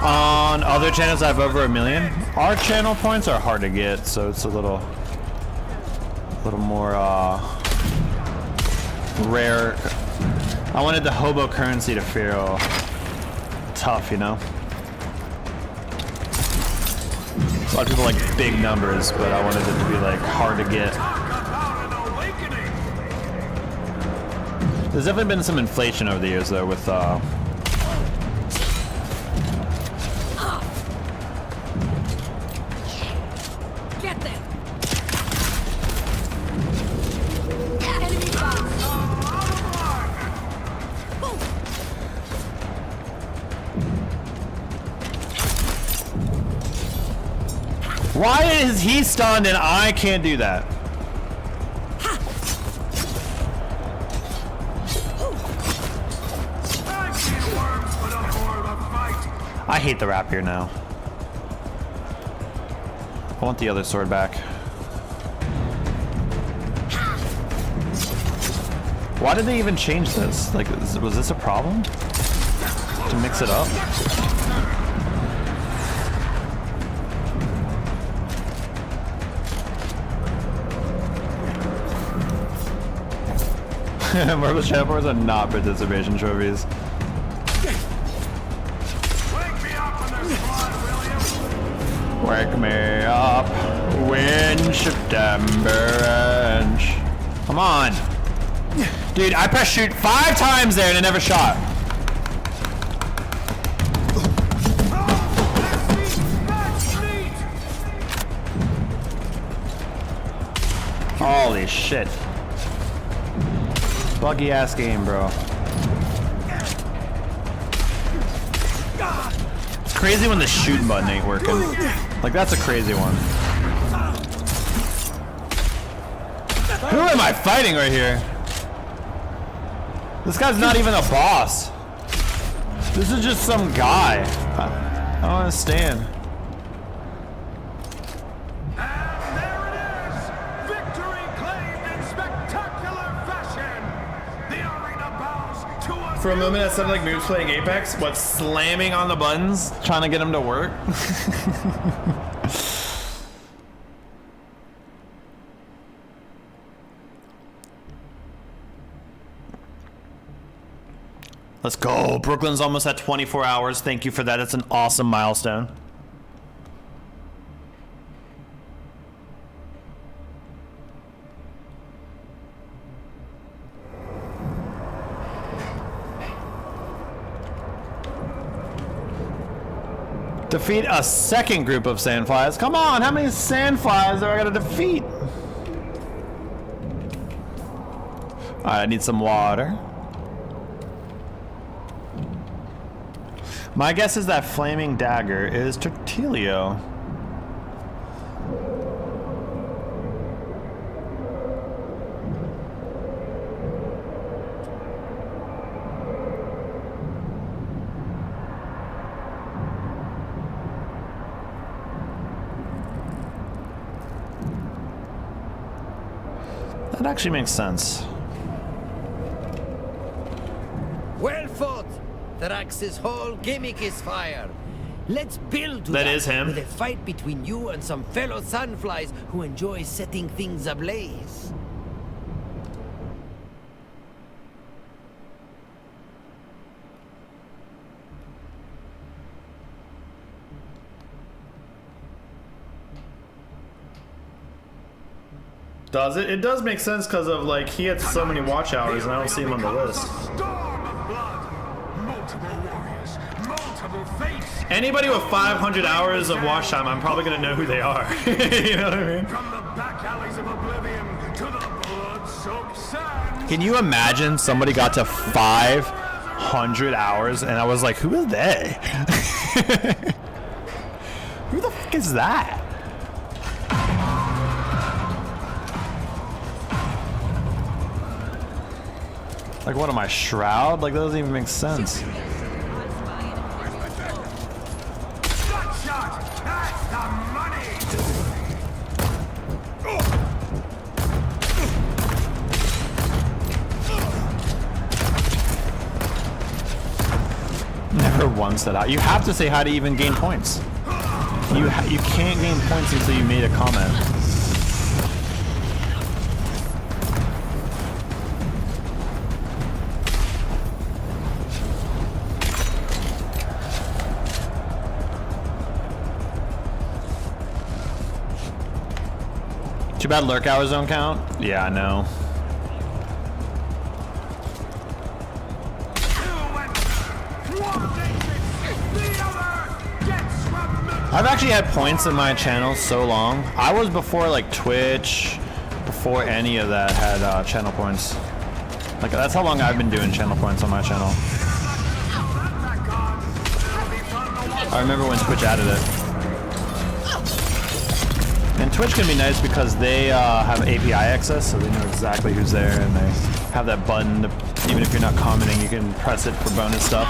B: On other channels I have over 1 million. Our channel points are hard to get, so it's a little more rare. I wanted the hobo currency to feel tough, you know? A lot of people like big numbers, but I wanted it to be like hard to get. There's definitely been some inflation over the years though with
O: Get them! Enemy bombs!
B: Why is he stunned and I can't do that? I hate the rapier now. I want the other sword back. Why did they even change this? Like, was this a problem? To mix it up? Marble Champers are not participation trophies. Wake me up when September ends. Come on. Dude, I pressed shoot 5 times there and it never shot. Holy shit. Buggy ass game, bro. It's crazy when the shoot button ain't working. Like, that's a crazy one. Who am I fighting right here? This guy's not even a boss. This is just some guy. I don't understand. For a moment, that sounded like Moves playing Apex. What, slamming on the buttons, trying to get them to work? Let's go. Brooklyn's almost at 24 hours. Thank you for that. It's an awesome milestone. Defeat a second group of sandflies. Come on, how many sandflies are I gonna defeat? Alright, I need some water. My guess is that flaming dagger is Tertilio. That actually makes sense.
K: Well fought! Thrax's whole gimmick is fire. Let's build to
B: That is him.
K: with a fight between you and some fellow sandflies who enjoy setting things ablaze.
B: Does it? It does make sense because of like he had so many watch hours and I don't see him on the list. Anybody with 500 hours of watch time, I'm probably gonna know who they are. You know what I mean?
C: From the back alleys of oblivion to the blood-soaked sands.
B: Can you imagine somebody got to 500 hours and I was like, who are they? Who the fuck is that? Like, what am I, Shroud? Like, that doesn't even make sense. Never once said out. You have to say how to even gain points. You can't gain points until you made a comment. Too bad lurk hours don't count. Yeah, I know. I've actually had points in my channel so long. I was before like Twitch, before any of that had channel points. Like that's how long I've been doing channel points on my channel. I remember when Twitch added it. And Twitch can be nice because they have API access, so they know exactly who's there, and they have that button to, even if you're not commenting, you can press it for bonus stuff.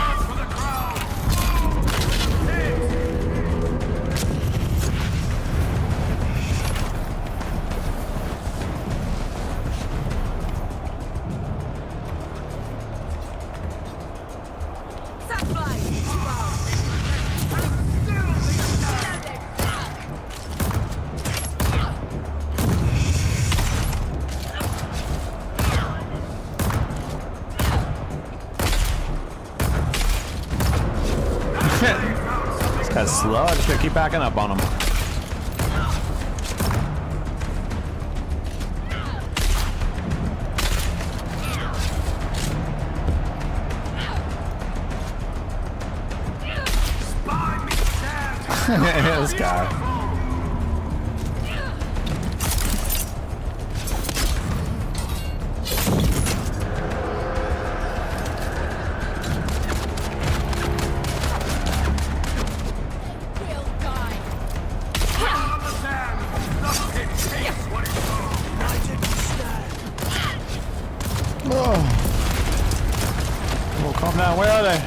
B: Slow, I just gotta keep backing up on him. This guy. Oh, calm down. Where are they?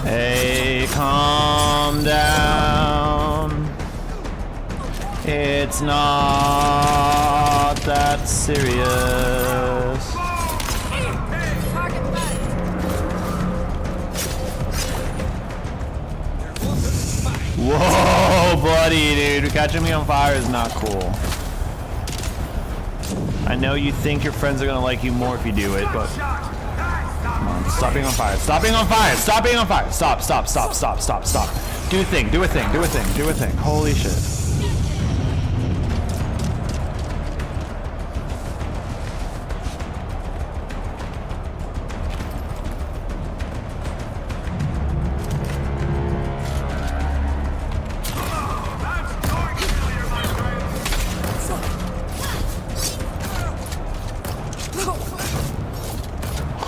B: Hey, calm down. It's not that serious. Whoa, buddy, dude. Catching me on fire is not cool. I know you think your friends are gonna like you more if you do it, but come on, stop being on fire. Stop being on fire. Stop being on fire. Stop. Do a thing. Do a thing. Holy shit.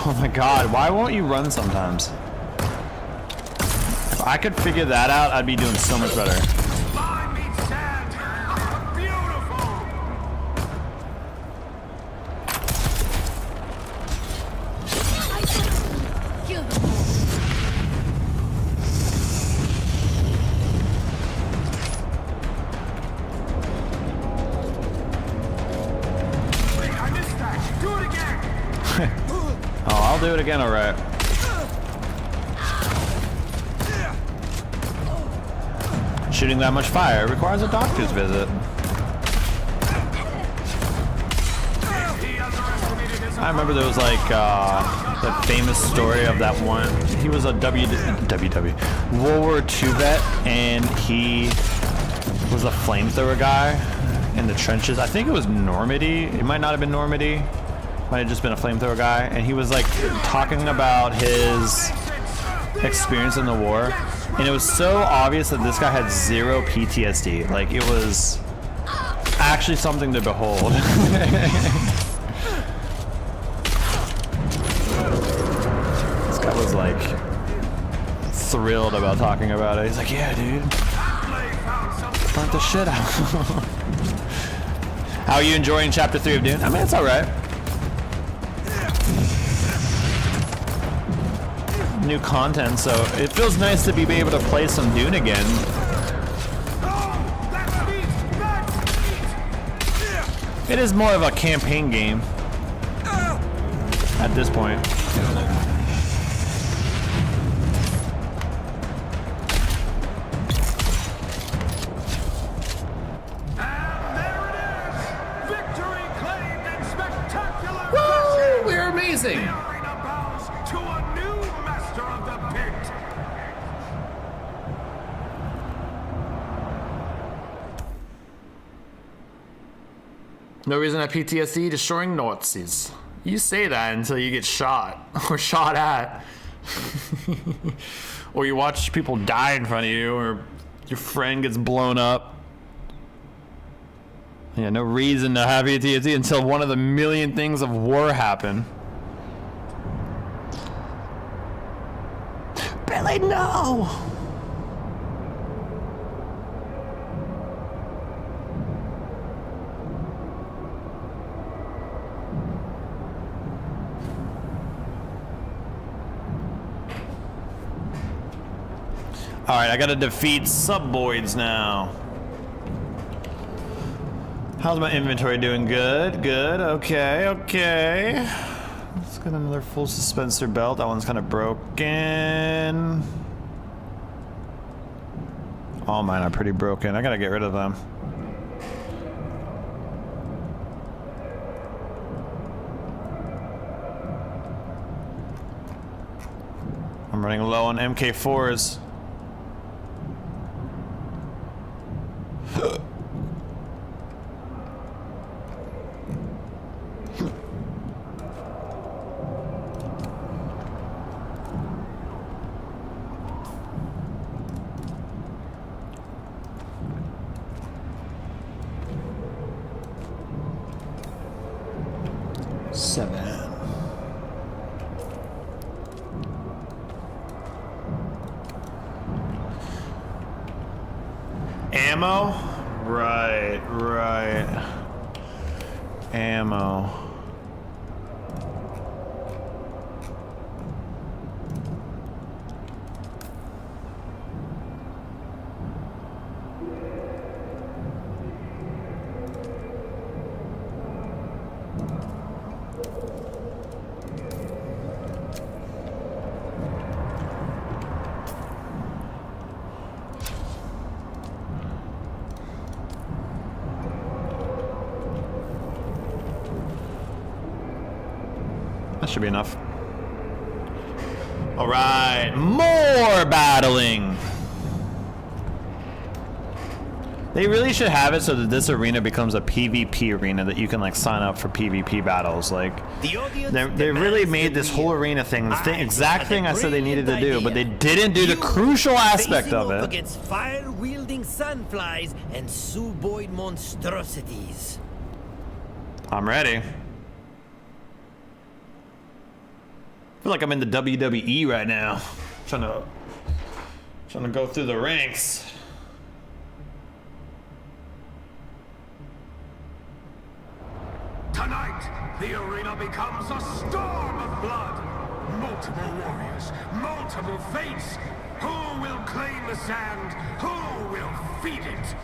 B: Oh my god, why won't you run sometimes? If I could figure that out, I'd be doing so much better. Do it again, alright. Shooting that much fire requires a doctor's visit. I remember there was like that famous story of that one. He was a World War II vet, and he was a flamethrower guy in the trenches. I think it was Normandy. It might not have been Normandy. Might have just been a flamethrower guy, and he was like talking about his experience in the war, and it was so obvious that this guy had zero PTSD. Like, it was actually something to behold. This guy was like thrilled about talking about it. He's like, yeah, dude, burnt the shit out. How are you enjoying chapter 3 of Dune? I mean, it's all right. New content, so it feels nice to be able to play some Dune again. It is more of a campaign game at this point. Woo! We're amazing! No reason to have PTSD, destroying Nazis. You say that until you get shot or shot at. Or you watch people die in front of you, or your friend gets blown up. Yeah, no reason to have PTSD until one of the million things of war happen. Billy, no! Alright, I gotta defeat subvoids now. How's my inventory doing? Good, good, okay. Let's get another full suspensor belt. That one's kind of broken. All mine are pretty broken. I gotta get rid of them. I'm running low on MK4s. Ammo? Right. Ammo. That should be enough. All right, more battling. They really should have it so that this arena becomes a PvP arena that you can like sign up for PvP battles. Like, they really made this whole arena thing the exact thing I said they needed to do, but they didn't do the crucial aspect of it.
K: Against fire-wielding sandflies and suboid monstrosities.
B: I'm ready. I feel like I'm in the WWE right now, trying to go through the ranks.
C: Tonight, the arena becomes a storm of blood. Multiple warriors, multiple fates. Who will claim the sand? Who will feed it?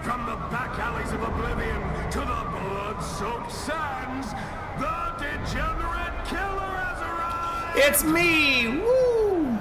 C: From the back alleys of oblivion to the blood-soaked sands, the degenerate killer has arrived!
B: It's me! Woo!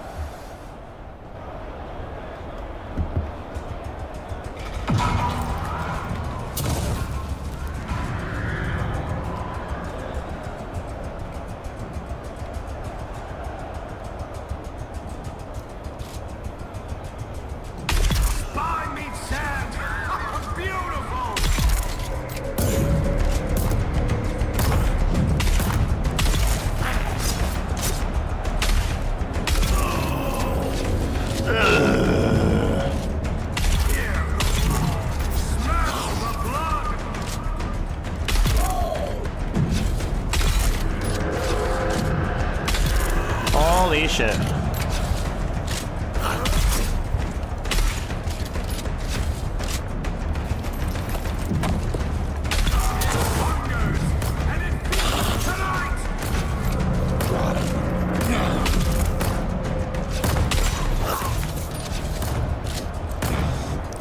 B: Holy shit.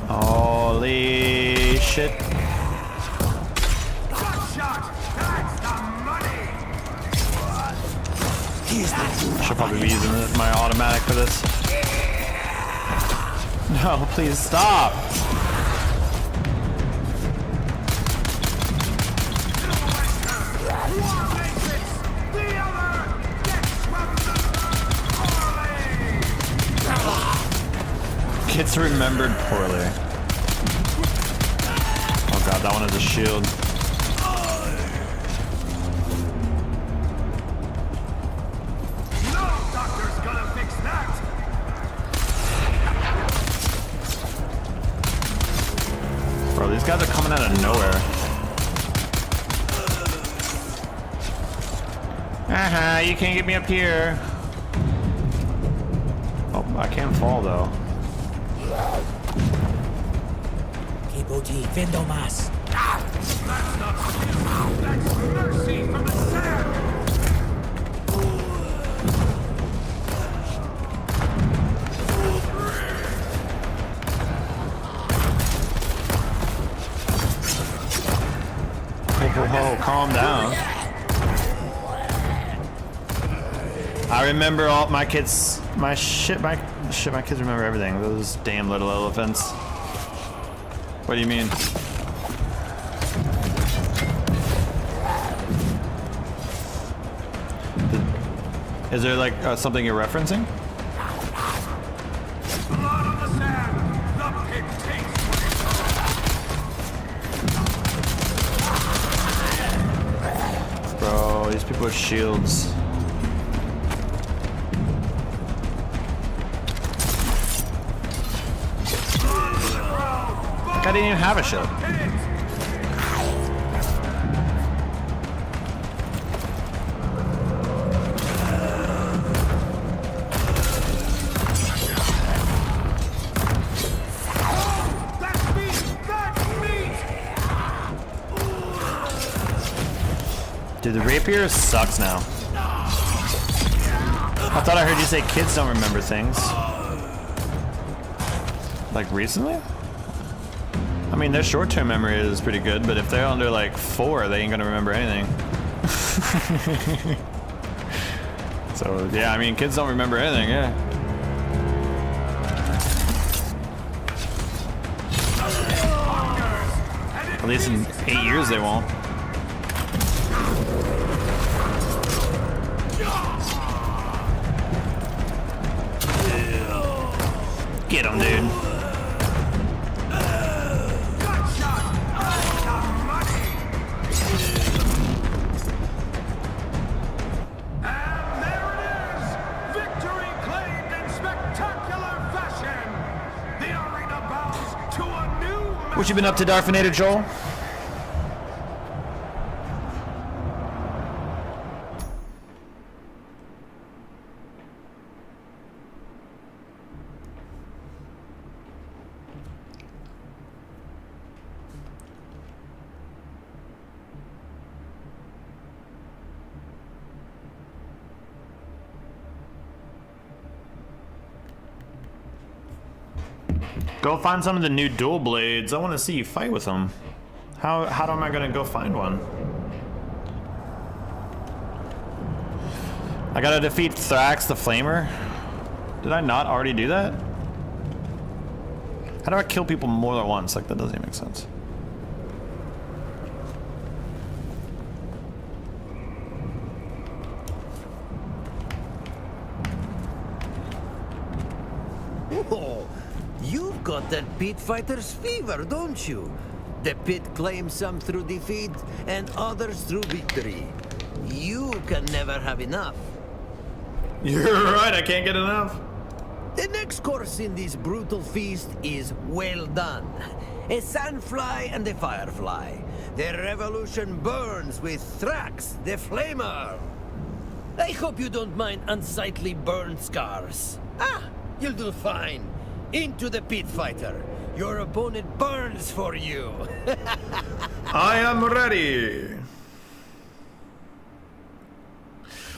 B: Holy shit. Should probably be using my automatic for this. No, please stop. Gets remembered poorly. Oh god, that one has a shield. Bro, these guys are coming out of nowhere. You can't get me up here. Oh, I can't fall though.
K: Vendo mas.
C: That's mercy from the sand!
B: Whoa, calm down. I remember all my kids, my kids remember everything. Those damn little elephants. What do you mean? Is there like something you're referencing?
C: Blood on the sand! The pig tastes what it
B: Bro, these people with shields. I didn't even have a shield. Dude, the rapier sucks now. I thought I heard you say kids don't remember things. Like recently? I mean, their short-term memory is pretty good, but if they're under like 4, they ain't gonna remember anything. So yeah, I mean, kids don't remember anything, yeah. At least in 8 years they won't. Get him, dude. What you been up to, Darfinator Joel? Go find some of the new dual blades. I want to see you fight with them. How am I gonna go find one? I gotta defeat Thrax the Flamer. Did I not already do that? How do I kill people more than once? Like, that doesn't even make sense.
K: Oh, you've got that pit fighter's fever, don't you? The pit claims some through defeat and others through victory. You can never have enough.
B: You're right, I can't get enough.
K: The next course in this brutal feast is well done. A sandfly and a firefly. The revolution burns with Thrax the Flamer. I hope you don't mind unsightly burn scars. Ah, you'll do fine. Into the pit fighter. Your opponent burns for you.
B: I am ready.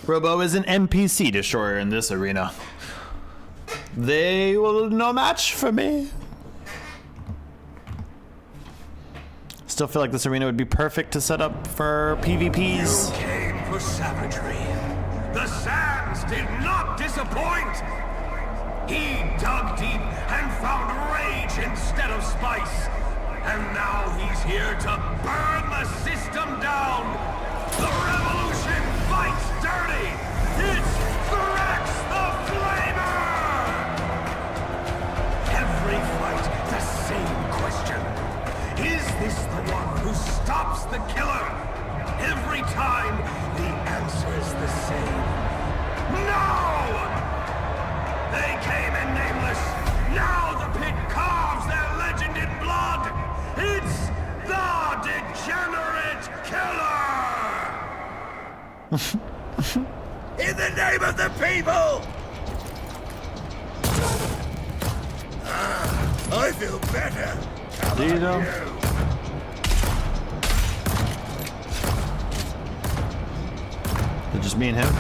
B: Robo is an NPC destroyer in this arena. They will no match for me. Still feel like this arena would be perfect to set up for PvPs.
C: You came for savagery. The sands did not disappoint. He dug deep and found rage instead of spice. And now he's here to burn the system down. The revolution fights dirty. It's Thrax the Flamer! Every fight, the same question. Is this the one who stops the killer? Every time, the answer is the same. No! They came in nameless. Now the pit carves their legend in blood. It's the degenerate killer! In the name of the people! I feel better.
B: Do you though? Is it just me and him?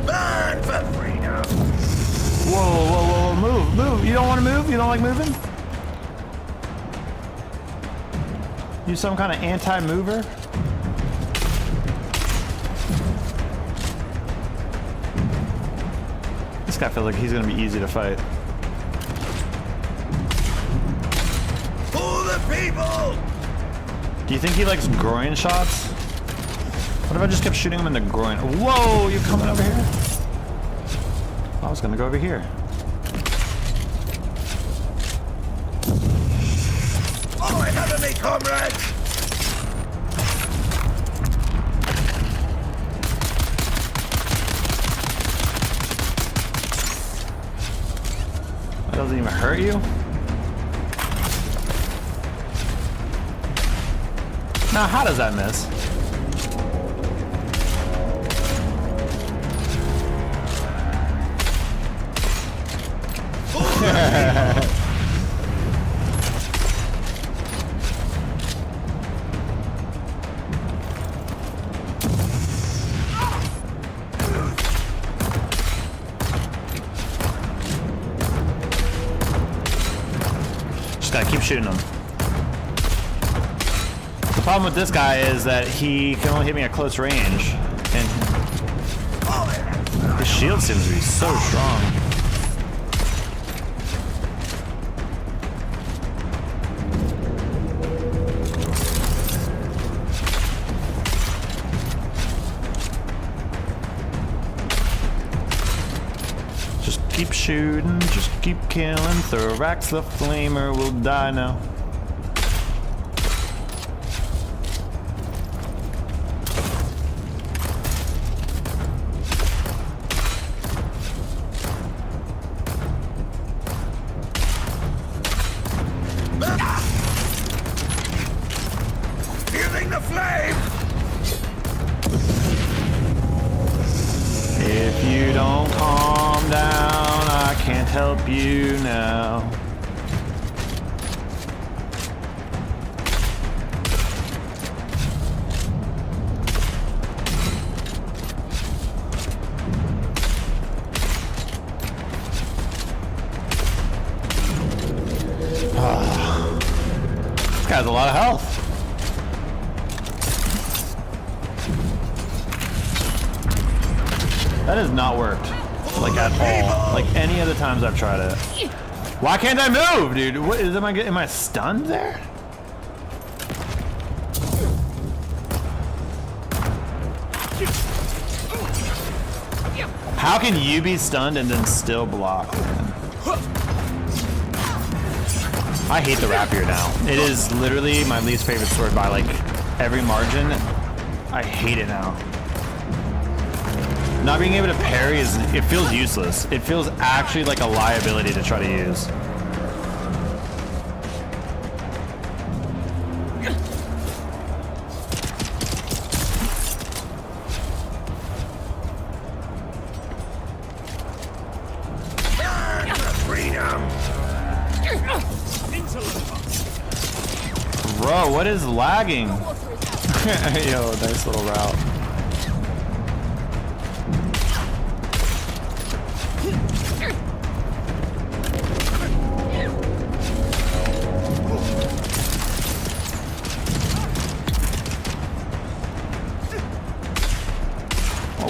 C: Burn for freedom!
B: Whoa, move. You don't want to move? You don't like moving? You some kind of anti-mover? This guy feels like he's gonna be easy to fight.
C: For the people!
B: Do you think he likes groin shots? What if I just kept shooting him in the groin? Whoa, you're coming over here? I was gonna go over here.
C: Oh, another me, comrades!
B: That doesn't even hurt you? Now, how does that miss? Just gotta keep shooting him. The problem with this guy is that he can only hit me at close range, and his shield seems to be so strong. keep shooting, just keep killing. Thorax the flamer will die now.
C: Feeling the flame!
B: If you don't calm down, I can't help you now. This guy's a lot of health. That has not worked, like at all. Like any of the times I've tried it. Why can't I move, dude? What is? Am I stunned there? How can you be stunned and then still block, man? I hate the rapier now. It is literally my least favorite sword by like every margin. I hate it now. Not being able to parry it feels useless. It feels actually like a liability to try to use. Bro, what is lagging? Yo, nice little route.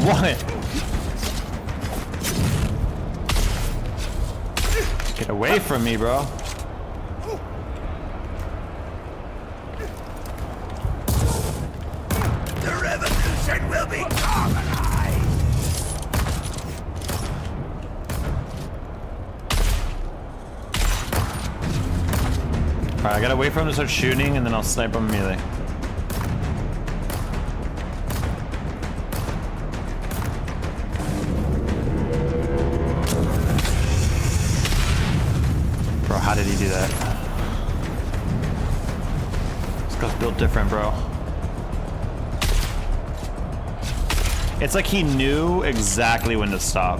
B: What? Get away from me, bro.
C: The revolution will be organized!
B: Alright, I gotta wait for him to start shooting and then I'll snipe him immediately. Bro, how did he do that? This guy's built different, bro. It's like he knew exactly when to stop.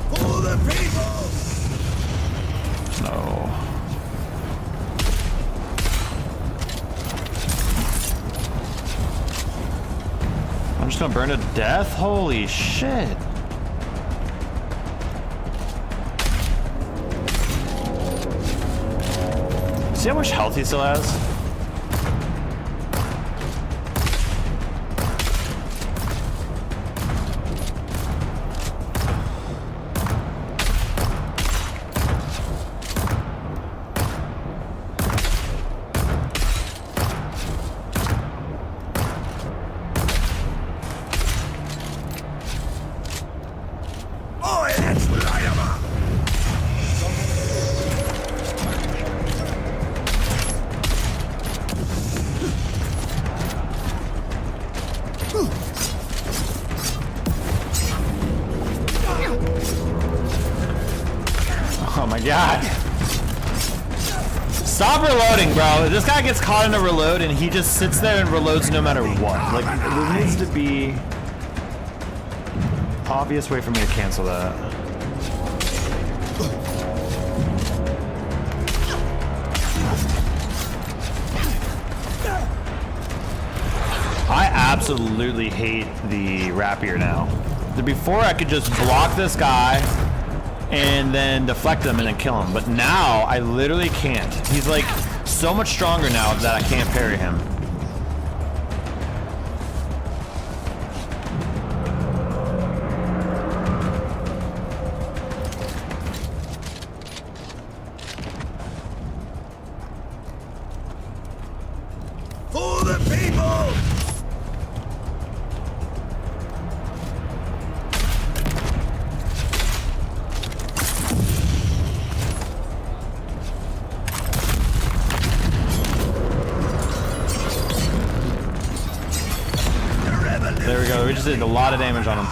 C: For the people!
B: No. I'm just gonna burn to death? Holy shit. See how much health he still has? Oh my god. Stop reloading, bro. This guy gets caught in a reload and he just sits there and reloads no matter what. Like, there needs to be an obvious way for me to cancel that. I absolutely hate the rapier now. Before I could just block this guy and then deflect him and then kill him. But now I literally can't. He's like so much stronger now that I can't parry him.
C: For the people!
B: just did a lot of damage on him.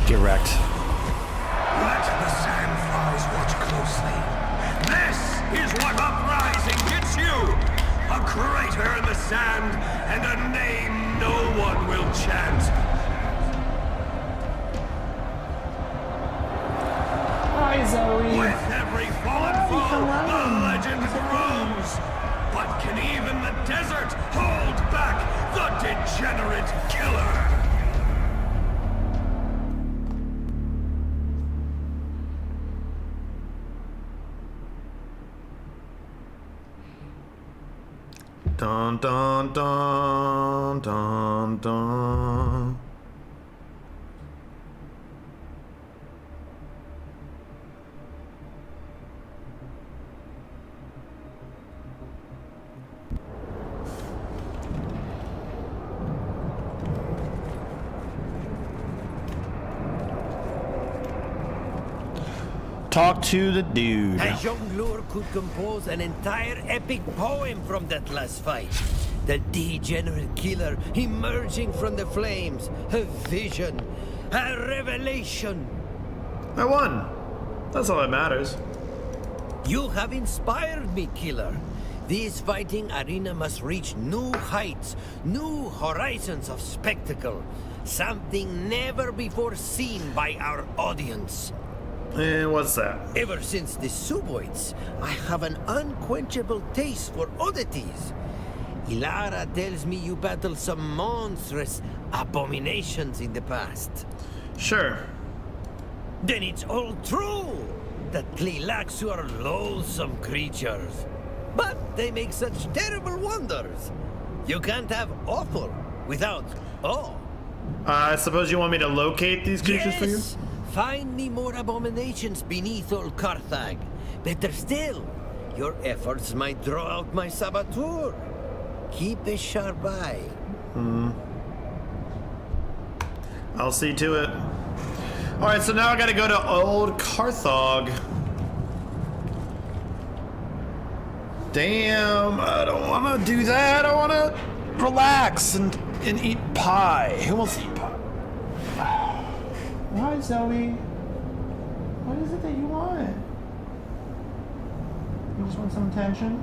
B: Get wrecked.
C: Let the sandflies watch closely. This is what uprising gets you! A crater in the sand and a name no one will chant.
B: Hi, Zoe.
C: With every fallen foe, the legend grows. But can even the desert hold back the degenerate killer?
B: Dun dun dun dun dun. Talk to the dude.
K: A jongleur could compose an entire epic poem from that last fight. The degenerate killer emerging from the flames. A vision. A revelation.
B: I won. That's all that matters.
K: You have inspired me, killer. This fighting arena must reach new heights, new horizons of spectacle. Something never before seen by our audience.
B: And what's that?
K: Ever since the Suboids, I have an unquenchable taste for oddities. Ilara tells me you battled some monstrous abominations in the past.
B: Sure.
K: Then it's all true that Tleilaxu are loathsome creatures. But they make such terrible wonders. You can't have awful without awe.
B: I suppose you want me to locate these creatures for you?
K: Find me more abominations beneath old Carthag. Better still, your efforts might draw out my saboteur. Keep a sharp eye.
B: I'll see to it. Alright, so now I gotta go to old Carthag. Damn, I don't wanna do that. I wanna relax and eat pie. Who wants to eat pie? Why, Zoe? What is it that you want? You just want some attention?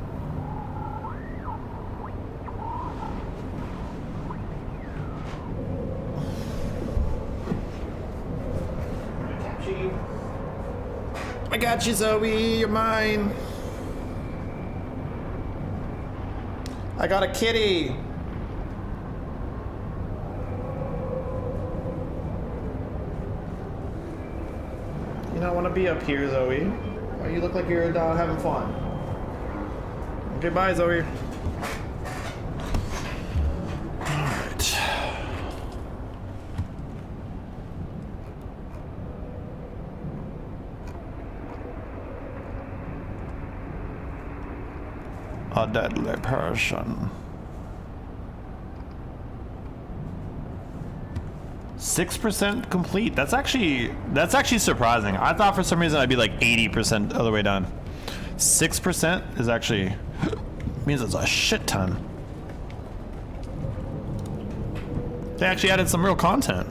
B: I got you, Zoe. You're mine. I got a kitty. You don't want to be up here, Zoe. Why you look like you're having fun? Okay, bye, Zoe. Alright. A deadly person. 6% complete. That's actually surprising. I thought for some reason I'd be like 80% of the way done. 6% is actually means it's a shit ton. They actually added some real content.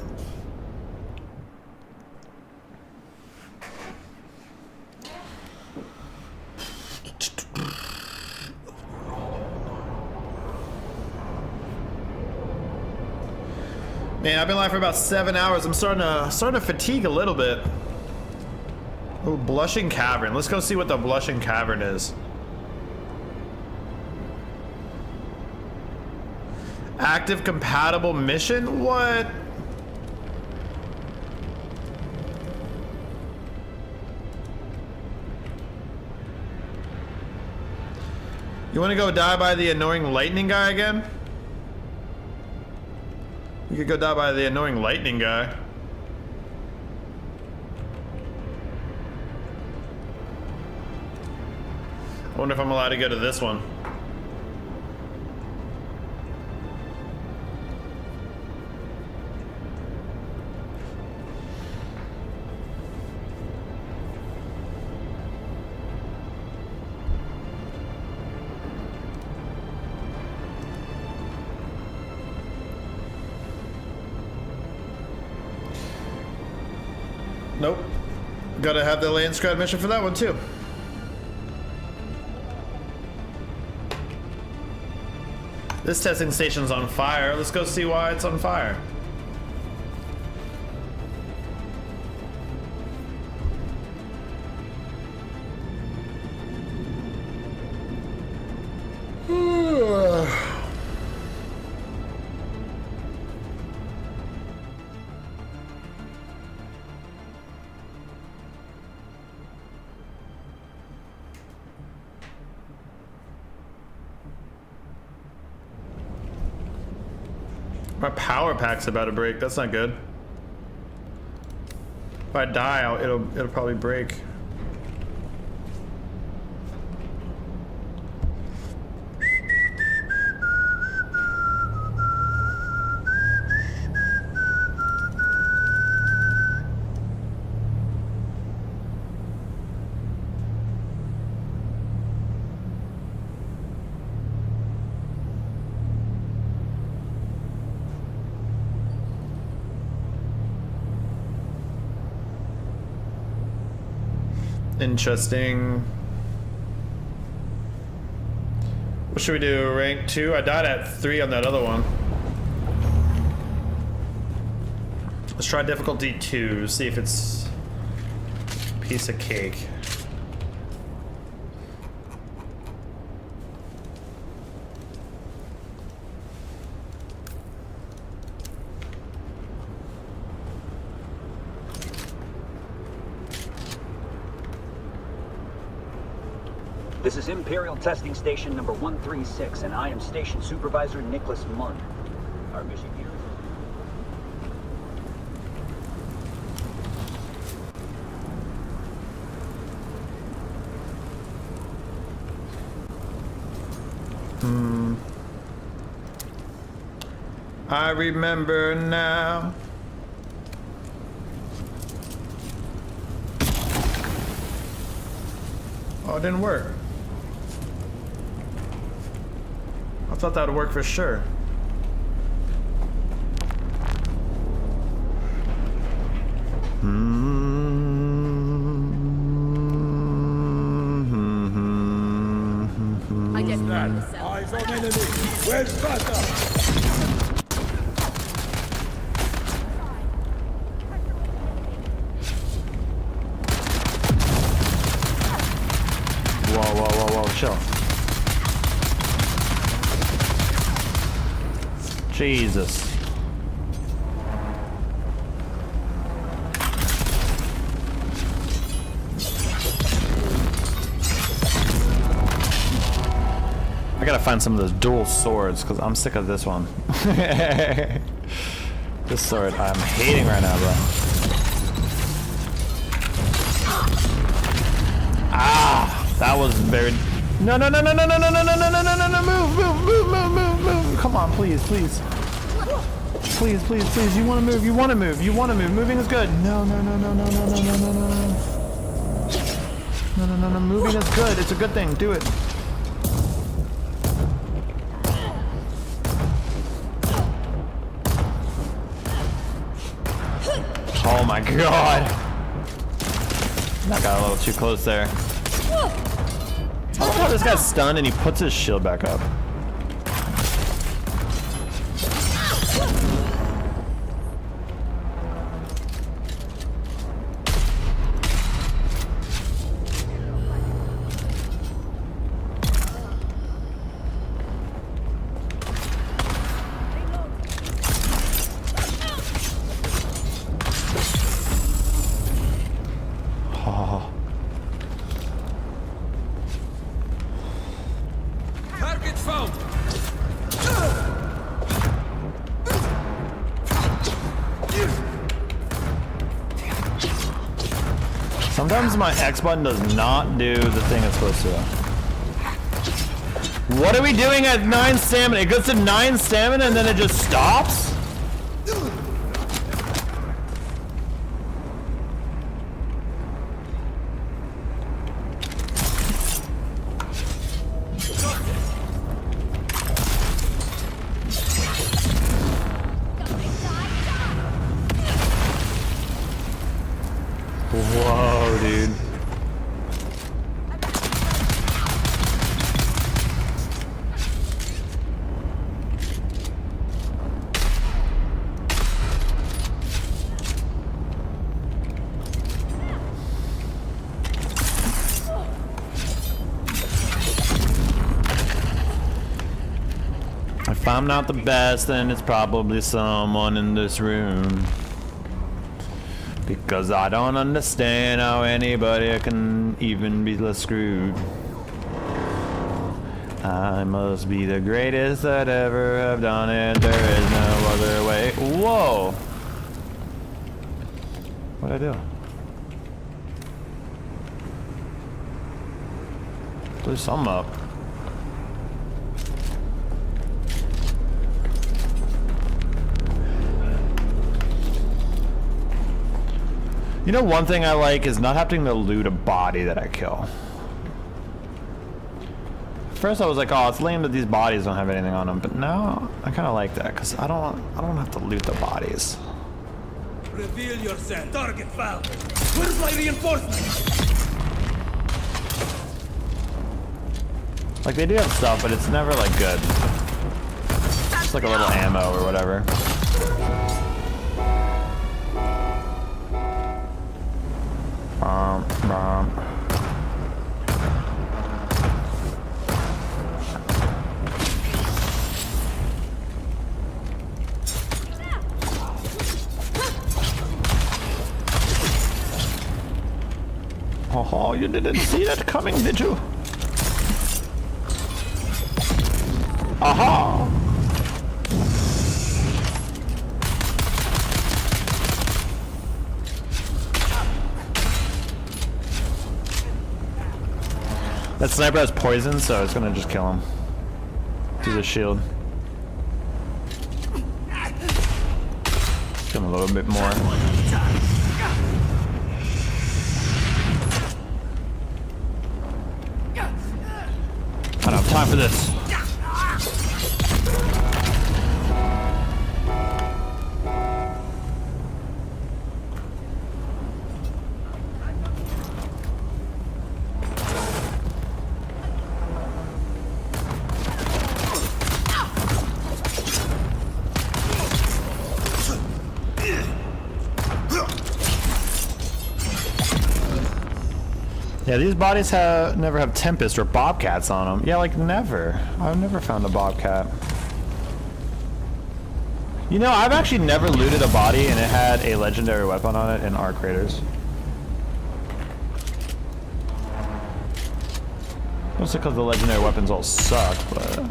B: Man, I've been live for about 7 hours. I'm starting to fatigue a little bit. Oh, Blushing Cavern. Let's go see what the Blushing Cavern is. Active compatible mission? What? You want to go die by the annoying lightning guy again? You could go die by the annoying lightning guy. I wonder if I'm allowed to go to this one. Nope. Gotta have the land scribe mission for that one too. This testing station's on fire. Let's go see why it's on fire. My power pack's about to break. That's not good. If I die, it'll probably break. Interesting. What should we do? Rank 2? I died at 3 on that other one. Let's try difficulty 2. See if it's a piece of cake.
P: This is Imperial Testing Station number 136, and I am Station Supervisor Nicholas Munn. Our mission here is...
B: I remember now. Oh, it didn't work. I thought that would work for sure.
O: I get that.
N: Eyes on enemy. Where's Sparta?
B: Whoa, chill. Jesus. I gotta find some of those dual swords because I'm sick of this one. This sword I'm hating right now, bro. Ah, that was very... No, move. Come on, please. Please, you wanna move. Moving is good. No. No, moving is good. It's a good thing. Do it. Oh my god. That got a little too close there. I love how this guy's stunned and he puts his shield back up. Sometimes my X button does not do the thing it's supposed to. What are we doing at 9 stamina? It goes to 9 stamina and then it just stops? Whoa, dude. If I'm not the best, then it's probably someone in this room. Because I don't understand how anybody can even be less screwed. I must be the greatest that ever have done it. There is no other way. Whoa! What'd I do? Blew something up. You know, one thing I like is not having to loot a body that I kill. First I was like, oh, it's lame that these bodies don't have anything on them, but now I kind of like that because I don't have to loot the bodies.
Q: Reveal yourself. Target found. Where's my reinforcements?
B: Like they do have stuff, but it's never like good. Just like a little ammo or whatever. Oh, you didn't see that coming, did you? Aha! That sniper has poison, so it's gonna just kill him. Use a shield. Give him a little bit more. I don't have time for this. Yeah, these bodies never have Tempest or Bobcats on them. Yeah, like never. I've never found a Bobcat. You know, I've actually never looted a body and it had a legendary weapon on it in Arc Raiders. Mostly because the legendary weapons all suck, but...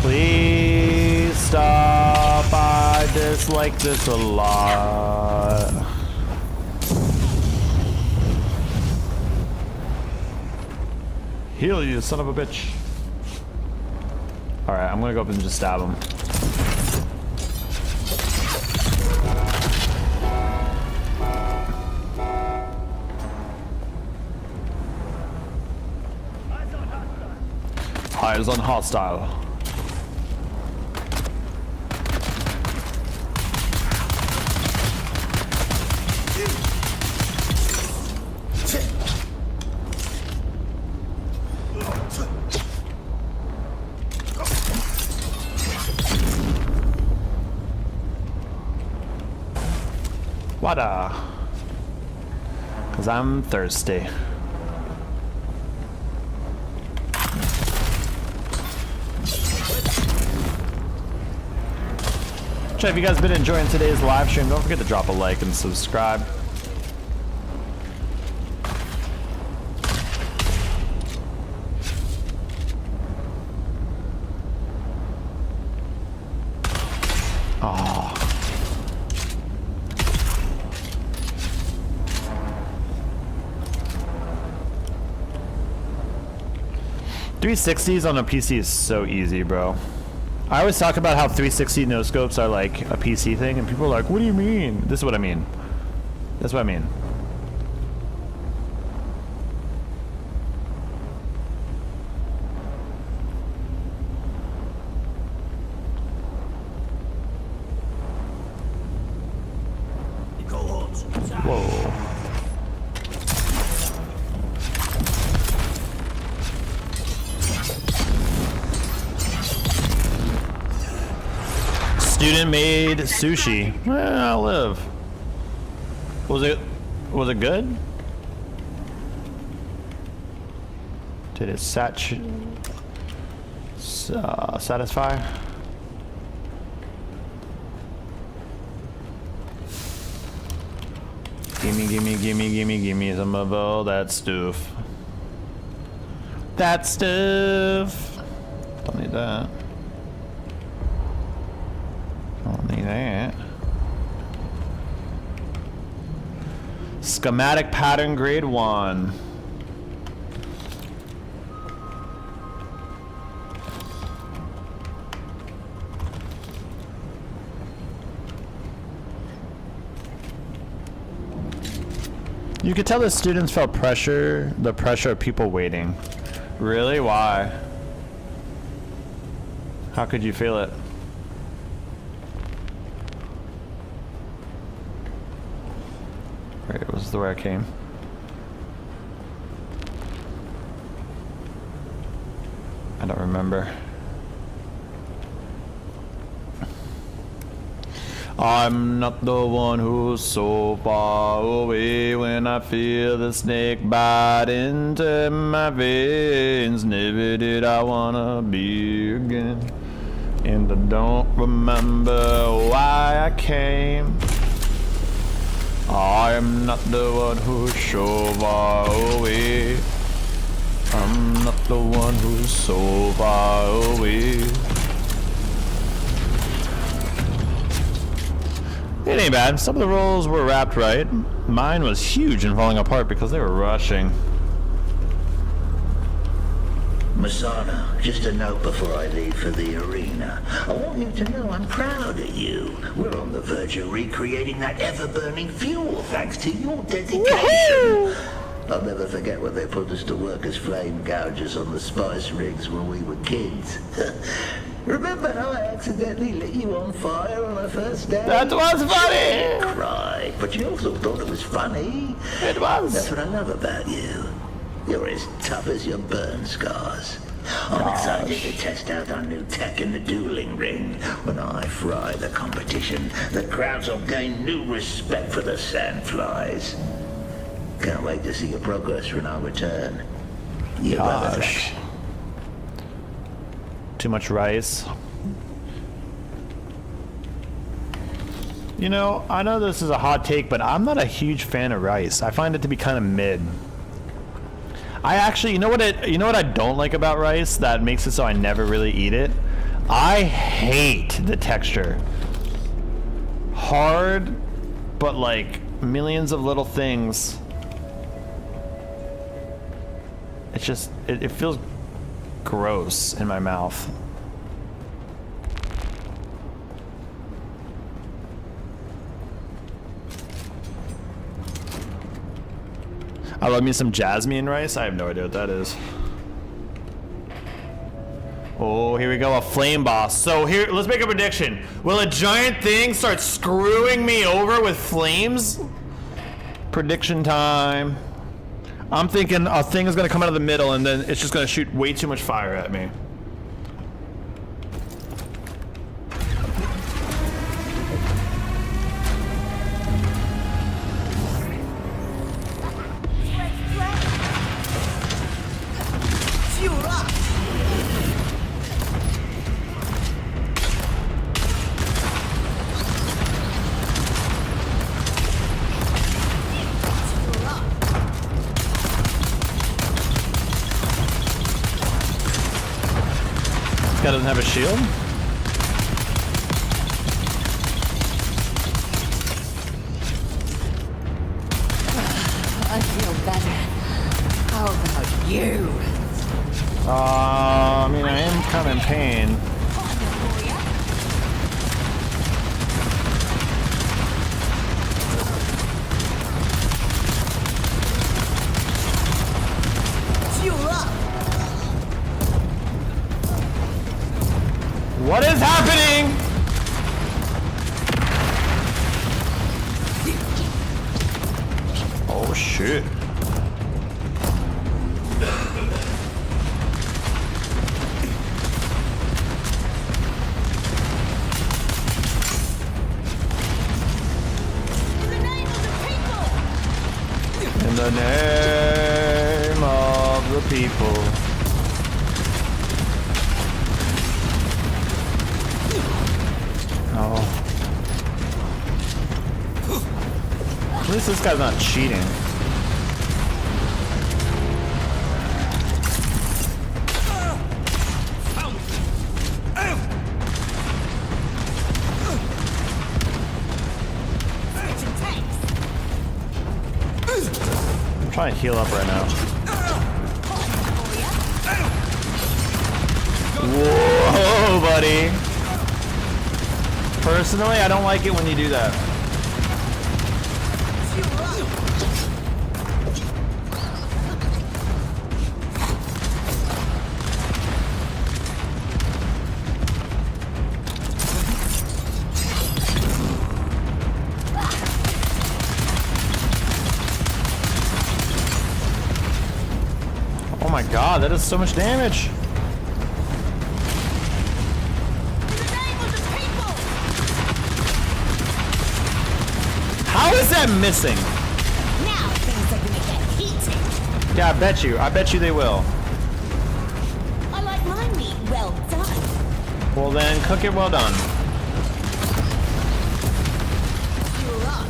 B: Please stop, I dislike this a lot. Heal you, son of a bitch. Alright, I'm gonna go up and just stab him. Eyes on hostile. Water. 'Cause I'm thirsty. So if you guys been enjoying today's live stream, don't forget to drop a like and subscribe. 360s on a PC is so easy, bro. I always talk about how 360 no scopes are like a PC thing, and people are like, what do you mean? This is what I mean. That's what I mean. Whoa. Student made sushi. I'll live. Was it good? Did it satisfy? Gimme some of all that stuff. That stuff. Don't need that. Don't need that. Schematic pattern grade 1. You could tell the students felt the pressure of people waiting. Really? Why? How could you feel it? Right, was the way I came. I don't remember. I'm not the one who's so far away when I feel the snake bite into my veins. Never did I wanna be again, and I don't remember why I came. I am not the one who's so far away. I'm not the one who's so far away. It ain't bad. Some of the rolls were wrapped right. Mine was huge and falling apart because they were rushing.
R: Masana, just a note before I leave for the arena. I want you to know I'm proud of you. We're on the verge of recreating that ever-burning fuel thanks to your dedication. I'll never forget when they put us to work as flame gougers on the spice rigs when we were kids. Remember how I accidentally lit you on fire on our first day?
B: That was funny!
R: You cried, but you also thought it was funny.
B: It was.
R: That's what I love about you. You're as tough as your burn scars. I'm excited to test out our new tech in the dueling ring. When I fry the competition, the crowds will gain new respect for the sandflies. Can't wait to see your progress when I return. Your brother.
B: Too much rice. You know, I know this is a hot take, but I'm not a huge fan of rice. I find it to be kind of mid. I actually, you know what I don't like about rice that makes it so I never really eat it? I hate the texture. Hard, but like millions of little things. It's just, it feels gross in my mouth. I love me some jasmine rice. I have no idea what that is. Oh, here we go, a flame boss. So here, let's make a prediction. Will a giant thing start screwing me over with flames? Prediction time. I'm thinking a thing is gonna come out of the middle and then it's just gonna shoot way too much fire at me. Guy doesn't have a shield?
I: I feel better. How about you?
B: I mean, I am kind of in pain. What is happening? Oh shit. In the name of the people. Oh. At least this guy's not cheating. I'm trying to heal up right now. Whoa, buddy. Personally, I don't like it when you do that. Oh my god, that does so much damage. How is that missing?
O: Now things are gonna get heated.
B: Yeah, I bet you they will.
O: I like my meat well done.
B: Well then, cook it well done.
O: You're up.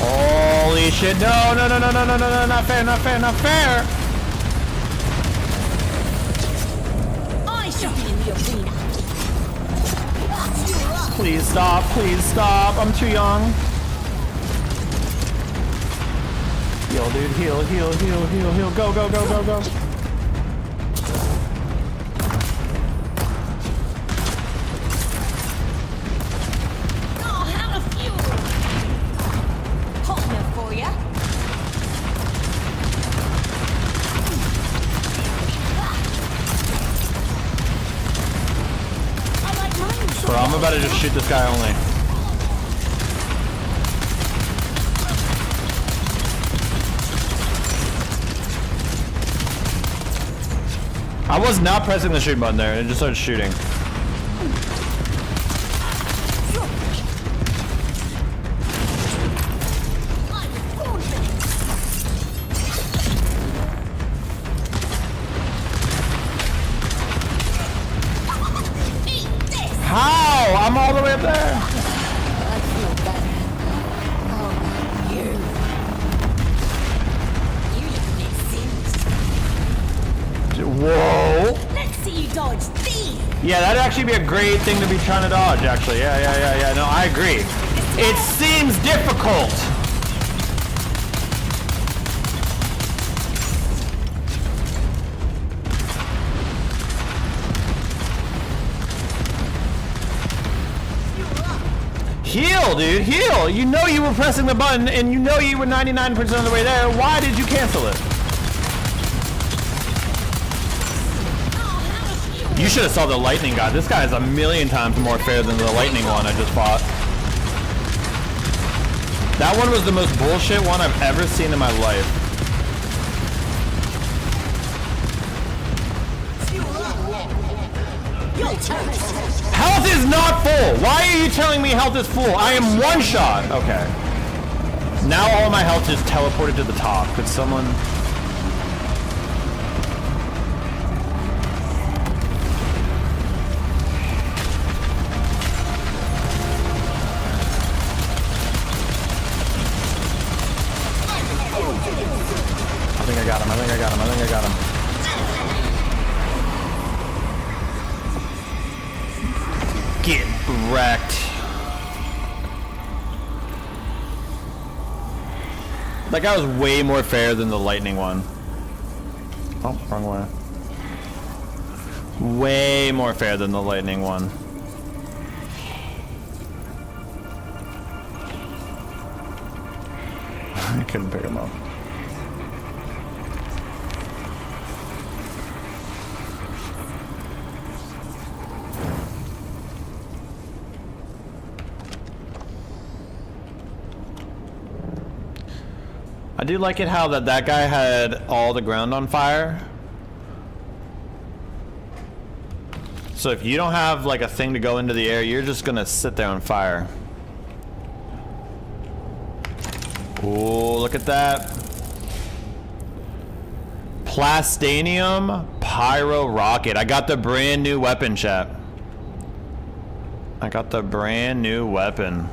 B: Holy shit, no, not fair, not fair.
O: I should be in the arena.
B: Please stop, I'm too young. Heal, dude, heal, go.
O: Oh, how a fuel. Hot enough for ya.
B: Bro, I'm about to just shoot this guy only. I was not pressing the shoot button there, and it just started shooting. How? I'm all the way up there. Whoa.
O: Let's see you dodge these.
B: Yeah, that'd actually be a great thing to be trying to dodge, actually. Yeah. No, I agree. It seems difficult. Heal, dude, heal! You know you were pressing the button, and you know you were 99% of the way there. Why did you cancel it? You should have saw the lightning guy. This guy is a million times more fair than the lightning one I just fought. That one was the most bullshit one I've ever seen in my life. Health is not full! Why are you telling me health is full? I am one shot! Okay. Now all of my health is teleported to the top. Could someone... I think I got him. Get wrecked. That guy was way more fair than the lightning one. Oh, wrong way. Way more fair than the lightning one. I couldn't pick him up. I do like it how that guy had all the ground on fire. So if you don't have like a thing to go into the air, you're just gonna sit there on fire. Oh, look at that. Plastanium Pyro Rocket. I got the brand new weapon, chat. I got the brand new weapon.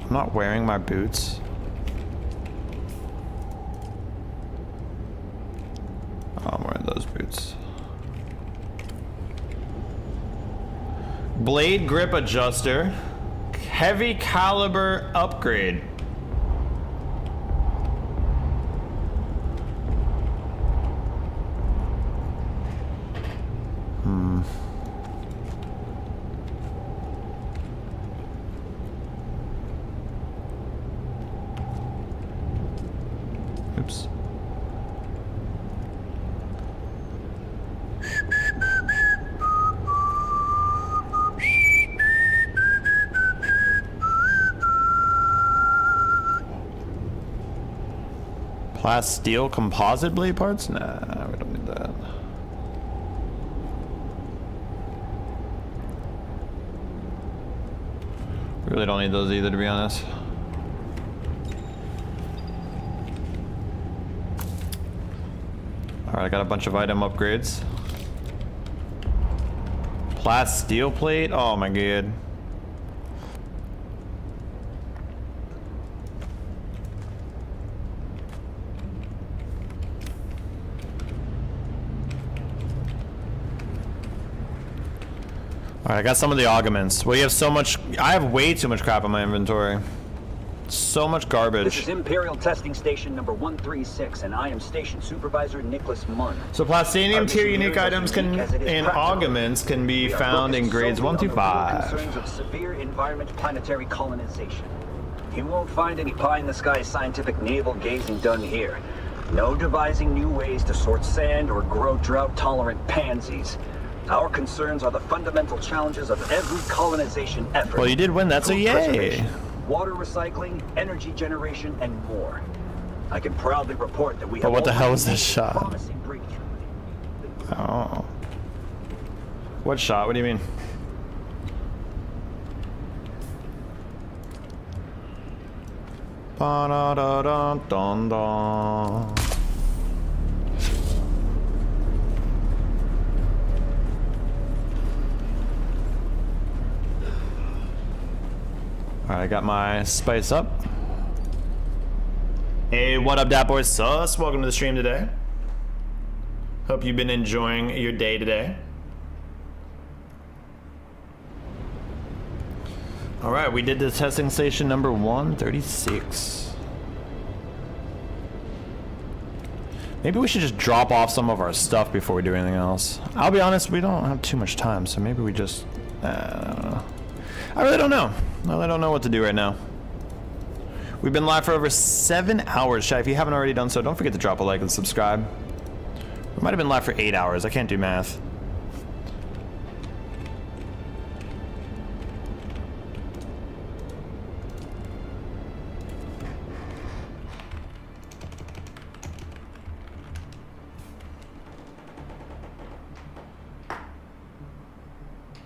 B: I'm not wearing my boots. Oh, I'm wearing those boots. Blade grip adjuster. Heavy caliber upgrade. Oops. Steel composite blade parts? Nah, we don't need that. We really don't need those either, to be honest. Alright, I got a bunch of item upgrades. Steel plate? Oh my god. Alright, I got some of the augments. Well, you have so much. I have way too much crap in my inventory. So much garbage.
P: This is Imperial Testing Station number 136, and I am Station Supervisor Nicholas Munn.
B: So Plastanium tier unique items and augments can be found in grades 1 through 5.
P: Concerns of severe environment planetary colonization. You won't find any pie-in-the-sky scientific navel-gazing done here. No devising new ways to sort sand or grow drought-tolerant pansies. Our concerns are the fundamental challenges of every colonization effort.
B: Well, you did win. That's a yay.
P: Water recycling, energy generation, and more. I can proudly report that we have.
B: But what the hell was this shot? Oh. What shot? What do you mean? Ba-da-da-da-dun-dun. Alright, I got my spice up. Hey, what up, Dat Boy Sus? Welcome to the stream today. Hope you've been enjoying your day today. Alright, we did the testing station number 136. Maybe we should just drop off some of our stuff before we do anything else. I'll be honest, we don't have too much time, so maybe we just... I don't know. I really don't know. I really don't know what to do right now. We've been live for over 7 hours, chat. If you haven't already done so, don't forget to drop a like and subscribe. We might have been live for 8 hours. I can't do math.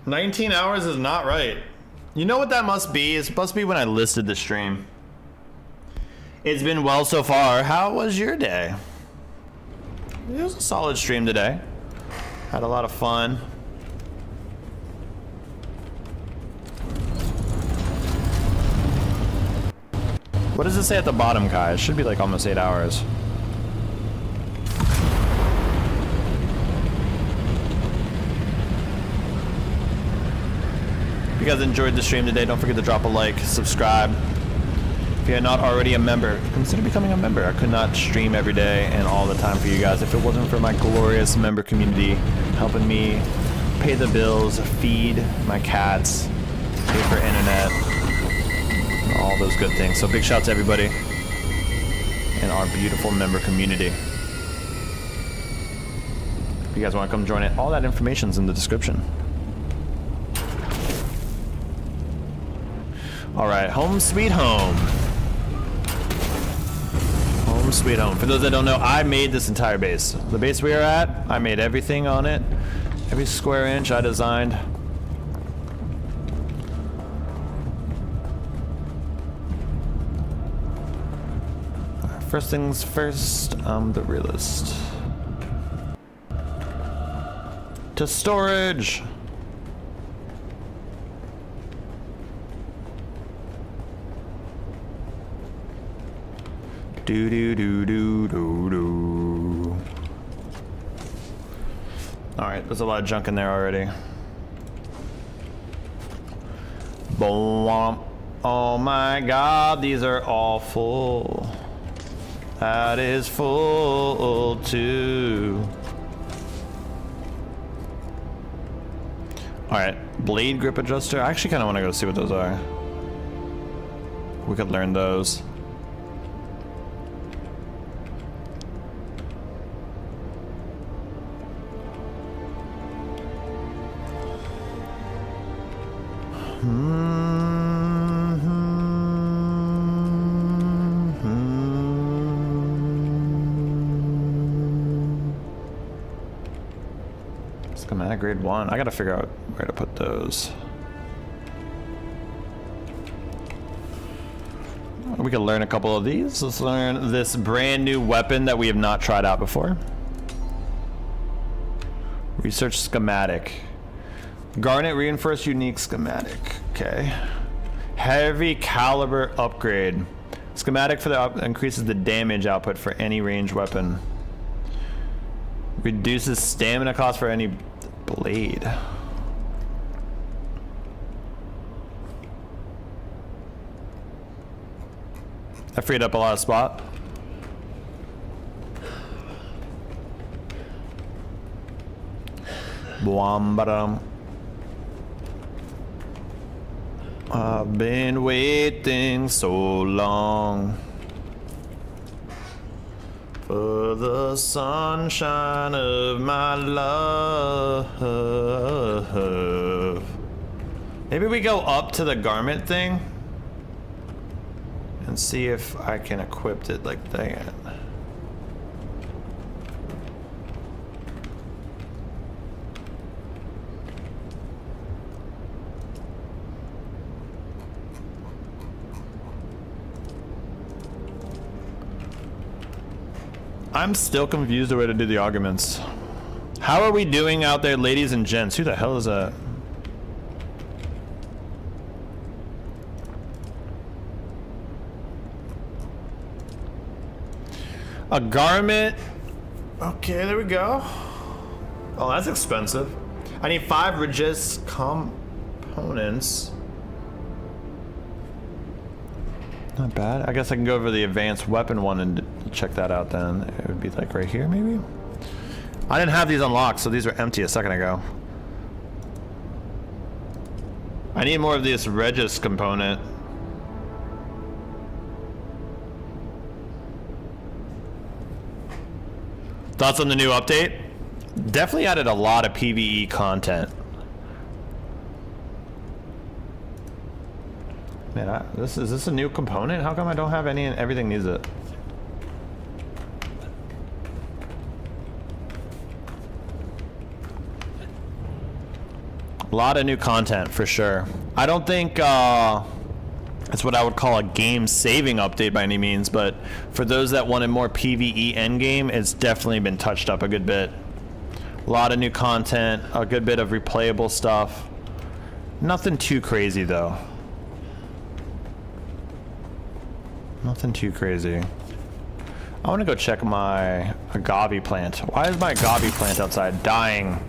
B: $19 hours is not right. You know what that must be? It must be when I listed the stream. It's been well so far. How was your day? It was a solid stream today. Had a lot of fun. What does it say at the bottom, Kai? It should be like almost 8 hours. If you guys enjoyed the stream today, don't forget to drop a like, subscribe. If you're not already a member, consider becoming a member. I could not stream every day and all the time for you guys if it wasn't for my glorious member community helping me pay the bills, feed my cats, pay for internet, all those good things. So big shout out to everybody in our beautiful member community. If you guys want to come join it, all that information's in the description. All right, home sweet home. Home sweet home. For those that don't know, I made this entire base. The base we are at, I made everything on it. Every square inch I designed. First things first, I'm the realist. To storage! Do do do do do do. Alright, there's a lot of junk in there already. Boom. Oh my god, these are all full. That is full too. Alright, blade grip adjuster. I actually kind of want to go see what those are. We could learn those. Schematic grade 1. I gotta figure out where to put those. We can learn a couple of these. Let's learn this brand new weapon that we have not tried out before. Research schematic. Garnet reinforced unique schematic. Okay. Heavy caliber upgrade. Schematic for the increases the damage output for any ranged weapon. Reduces stamina cost for any blade. That freed up a lot of spot. Boom-ba-dum. I've been waiting so long for the sunshine of my love. Maybe we go up to the garment thing and see if I can equip it like that. I'm still confused the way to do the arguments. How are we doing out there, ladies and gents? Who the hell is that? A garment. Okay, there we go. Oh, that's expensive. I need 5 Regis components. Not bad. I guess I can go over the advanced weapon one and check that out then. It would be like right here, maybe? I didn't have these unlocked, so these were empty a second ago. I need more of this Regis component. Thoughts on the new update? Definitely added a lot of PvE content. Man, is this a new component? How come I don't have any and everything needs it? A lot of new content for sure. I don't think it's what I would call a game saving update by any means, but for those that wanted more PvE endgame, it's definitely been touched up a good bit. A lot of new content, a good bit of replayable stuff. Nothing too crazy though. Nothing too crazy. I want to go check my agave plant. Why is my agave plant outside dying?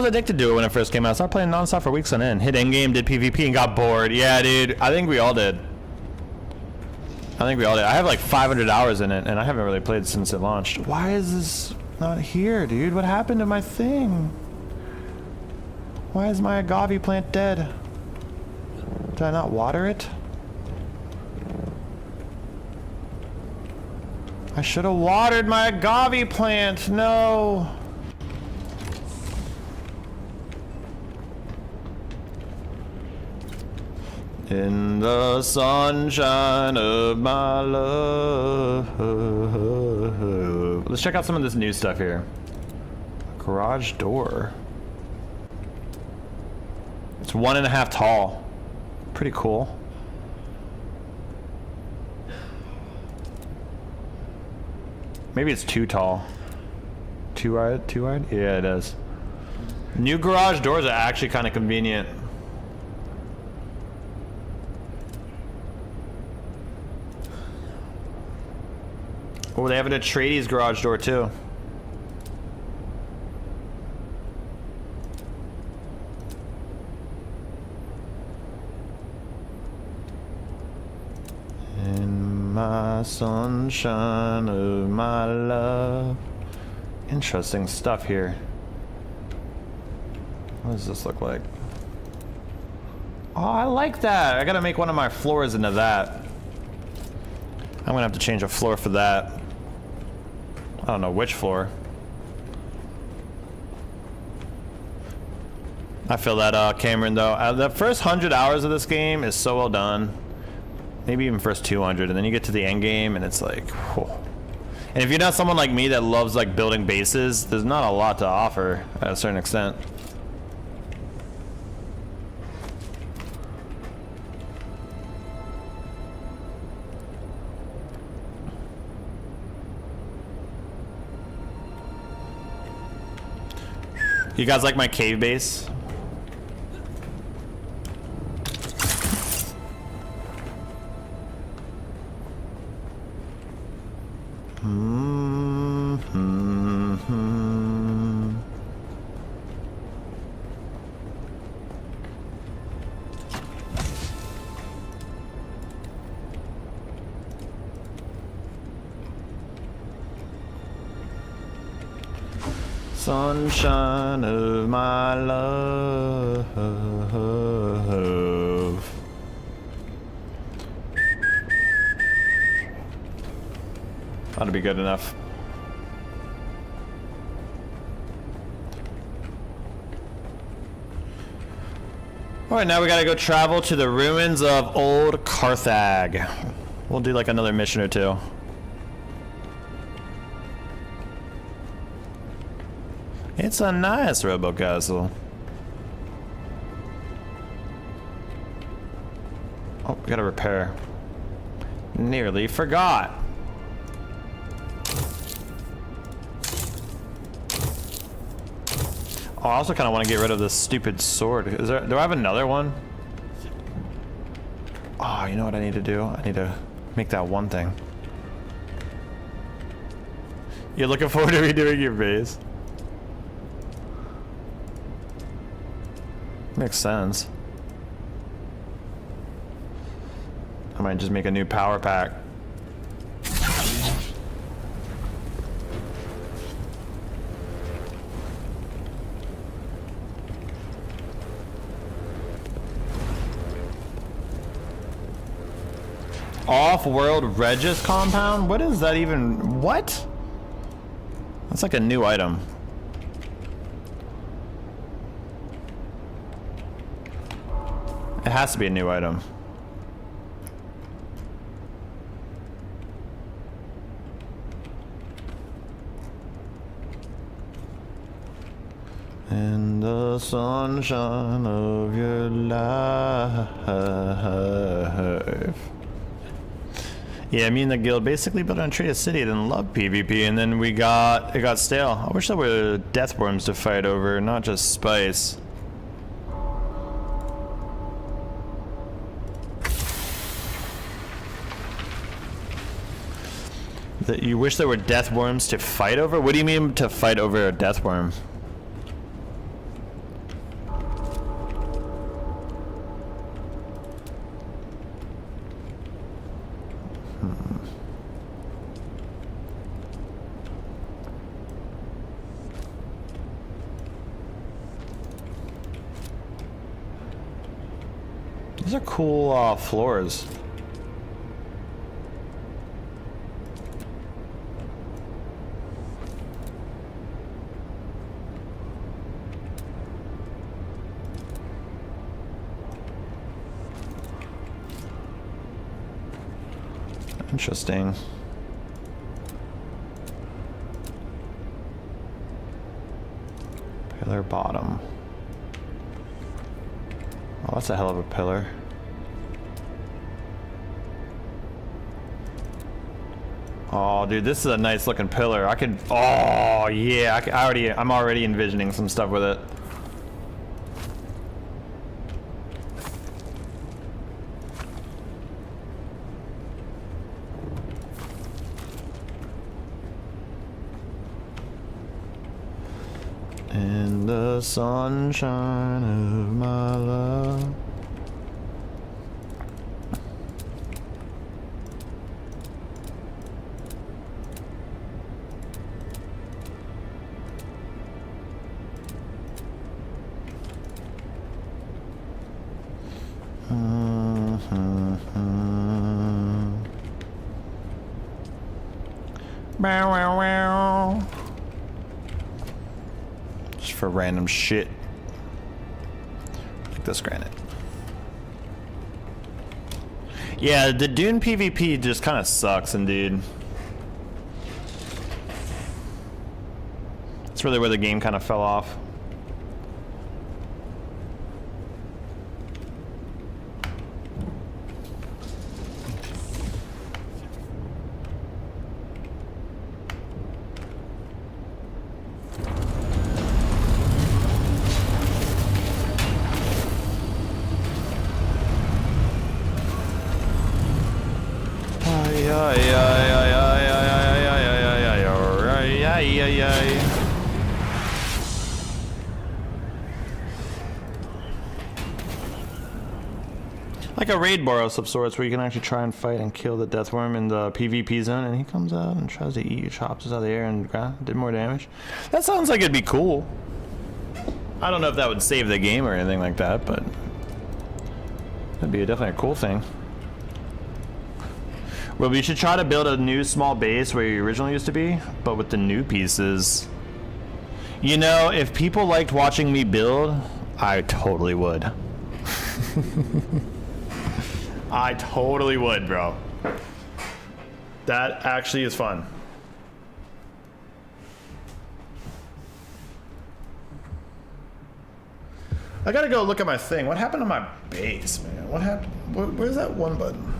B: was addicted to it when it first came out. I started playing nonstop for weeks on end. Hit endgame, did PvP, and got bored. Yeah, dude. I think we all did. I have like 500 hours in it, and I haven't really played since it launched. Why is this not here, dude? What happened to my thing? Why is my agave plant dead? Did I not water it? I should have watered my agave plant. No. In the sunshine of my love. Let's check out some of this new stuff here. Garage door. It's 1.5 tall. Pretty cool. Maybe it's 2 tall. 2 wide? 2 wide? Yeah, it is. New garage doors are actually kind of convenient. Oh, they have an Atreides garage door too. In my sunshine of my love. Interesting stuff here. What does this look like? Oh, I like that. I gotta make one of my floors into that. I'm gonna have to change a floor for that. I don't know which floor. I feel that, Cameron, though. The first 100 hours of this game is so well done. Maybe even first 200, and then you get to the end game, and it's like, whew. And if you're not someone like me that loves like building bases, there's not a lot to offer at a certain extent. You guys like my cave base? Sunshine of my love. Ought to be good enough. Alright, now we gotta go travel to the ruins of Old Carthage. We'll do like another mission or two. It's a nice Robo castle. Oh, we gotta repair. Nearly forgot. Oh, I also kind of want to get rid of this stupid sword. Is there? Do I have another one? Oh, you know what I need to do? I need to make that one thing. You're looking forward to redoing your base? Makes sense. I might just make a new power pack. Off-world Regis compound? What is that even? What? That's like a new item. It has to be a new item. In the sunshine of your life. Yeah, me and the guild basically built an Atreides city, then loved PvP, and then it got stale. I wish there were death worms to fight over, not just spice. That you wish there were death worms to fight over? What do you mean to fight over a death worm? These are cool floors. Interesting. Pillar bottom. Oh, that's a hell of a pillar. Oh, dude, this is a nice looking pillar. I could. Oh, yeah. I'm already envisioning some stuff with it. In the sunshine of my love. Bow, wow, wow. Just for random shit. Like this granite. Yeah, the Dune PvP just kind of sucks, indeed. That's really where the game kind of fell off. Like a raid Boros of sorts, where you can actually try and fight and kill the death worm in the PvP zone, and he comes out and tries to eat your chops out of the air and did more damage. That sounds like it'd be cool. I don't know if that would save the game or anything like that, but that'd be definitely a cool thing. Well, we should try to build a new small base where you originally used to be, but with the new pieces. You know, if people liked watching me build, I totally would. I totally would, bro. That actually is fun. I gotta go look at my thing. What happened to my base, man? What happened? Where's that one button?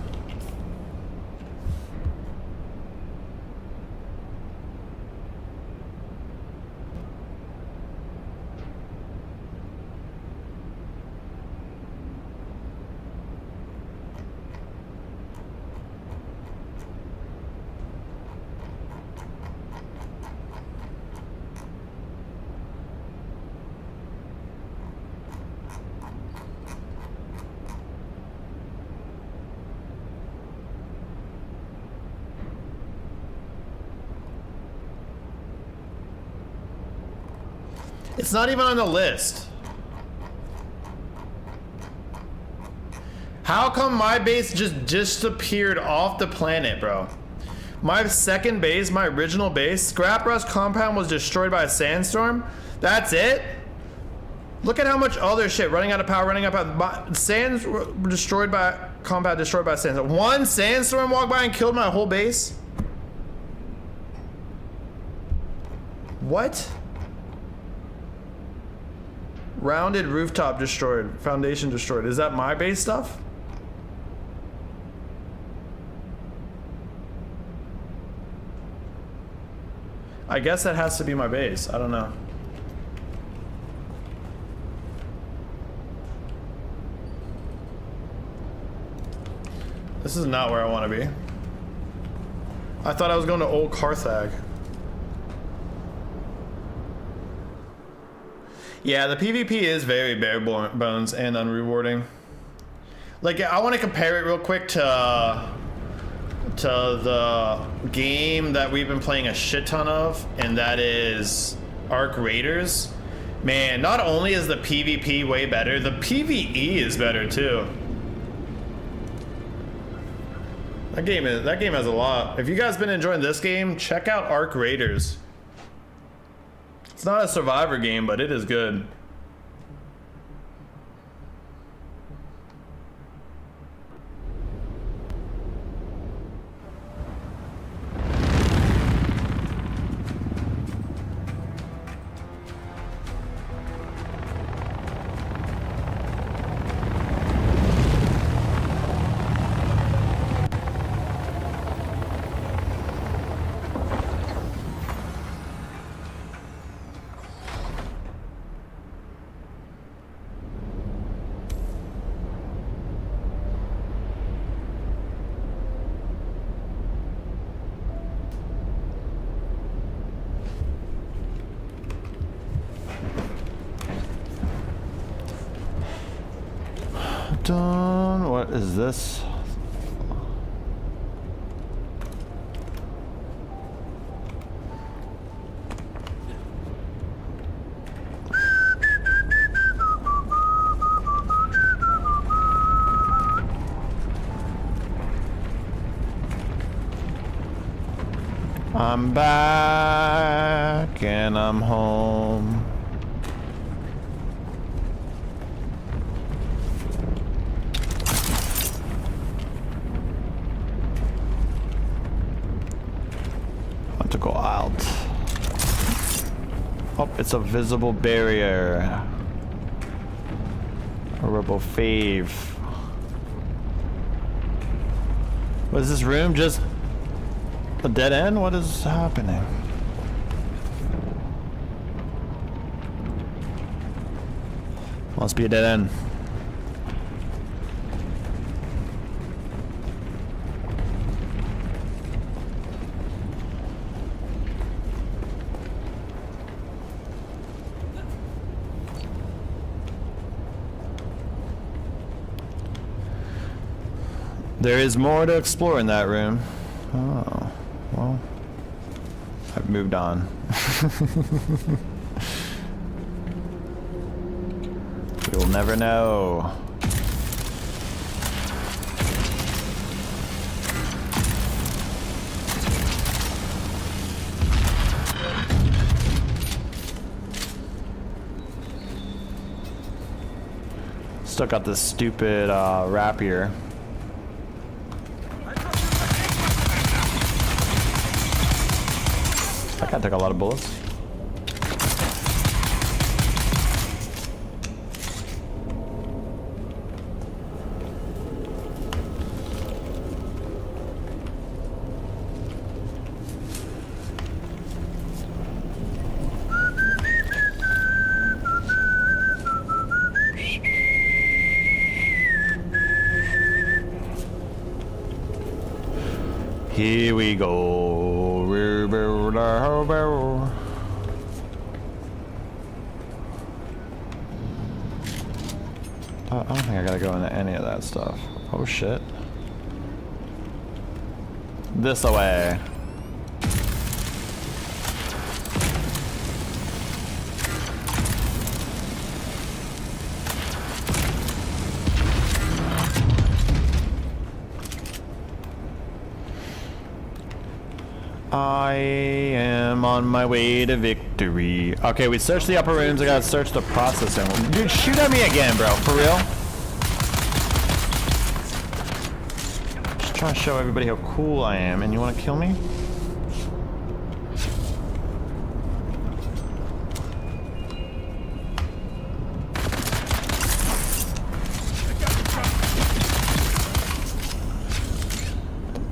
B: It's not even on the list. How come my base just disappeared off the planet, bro? My second base, my original base, Scrap Rust compound was destroyed by a sandstorm. That's it? Look at how much other shit, running out of power, running out of power. Sands destroyed by, compound destroyed by a sandstorm. One sandstorm walked by and killed my whole base? What? Rounded rooftop destroyed. Foundation destroyed. Is that my base stuff? I guess that has to be my base. I don't know. This is not where I want to be. I thought I was going to Old Carthage. Yeah, the PvP is very bare bones and unrewarding. Like, I want to compare it real quick to the game that we've been playing a shit ton of, and that is Arc Raiders. Man, not only is the PvP way better, the PvE is better too. That game has a lot. If you guys been enjoying this game, check out Arc Raiders. It's not a survivor game, but it is good. Done. What is this? I'm back and I'm home. To go out. Oh, it's a visible barrier. A Robo fave. Was this room just a dead end? What is happening? Must be a dead end. There is more to explore in that room. Oh, well, I've moved on. We'll never know. Still got this stupid rapier. That guy took a lot of bullets. Here we go. I don't think I gotta go into any of that stuff. Oh shit. This away. I am on my way to victory. Okay, we searched the upper rooms. I gotta search the processing room. Dude, shoot at me again, bro. For real? Just trying to show everybody how cool I am, and you wanna kill me?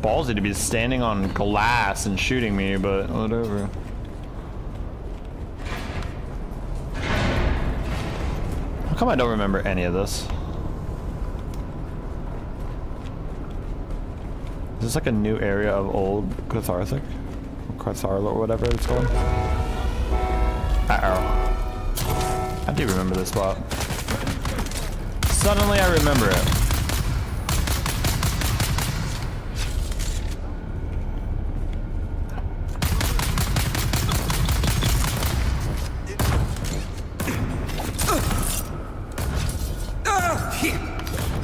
B: Ballsy to be standing on glass and shooting me, but whatever. How come I don't remember any of this? Is this like a new area of old Catharthic? Or Cathar or whatever it's called? Uh-oh. I do remember this spot. Suddenly I remember it.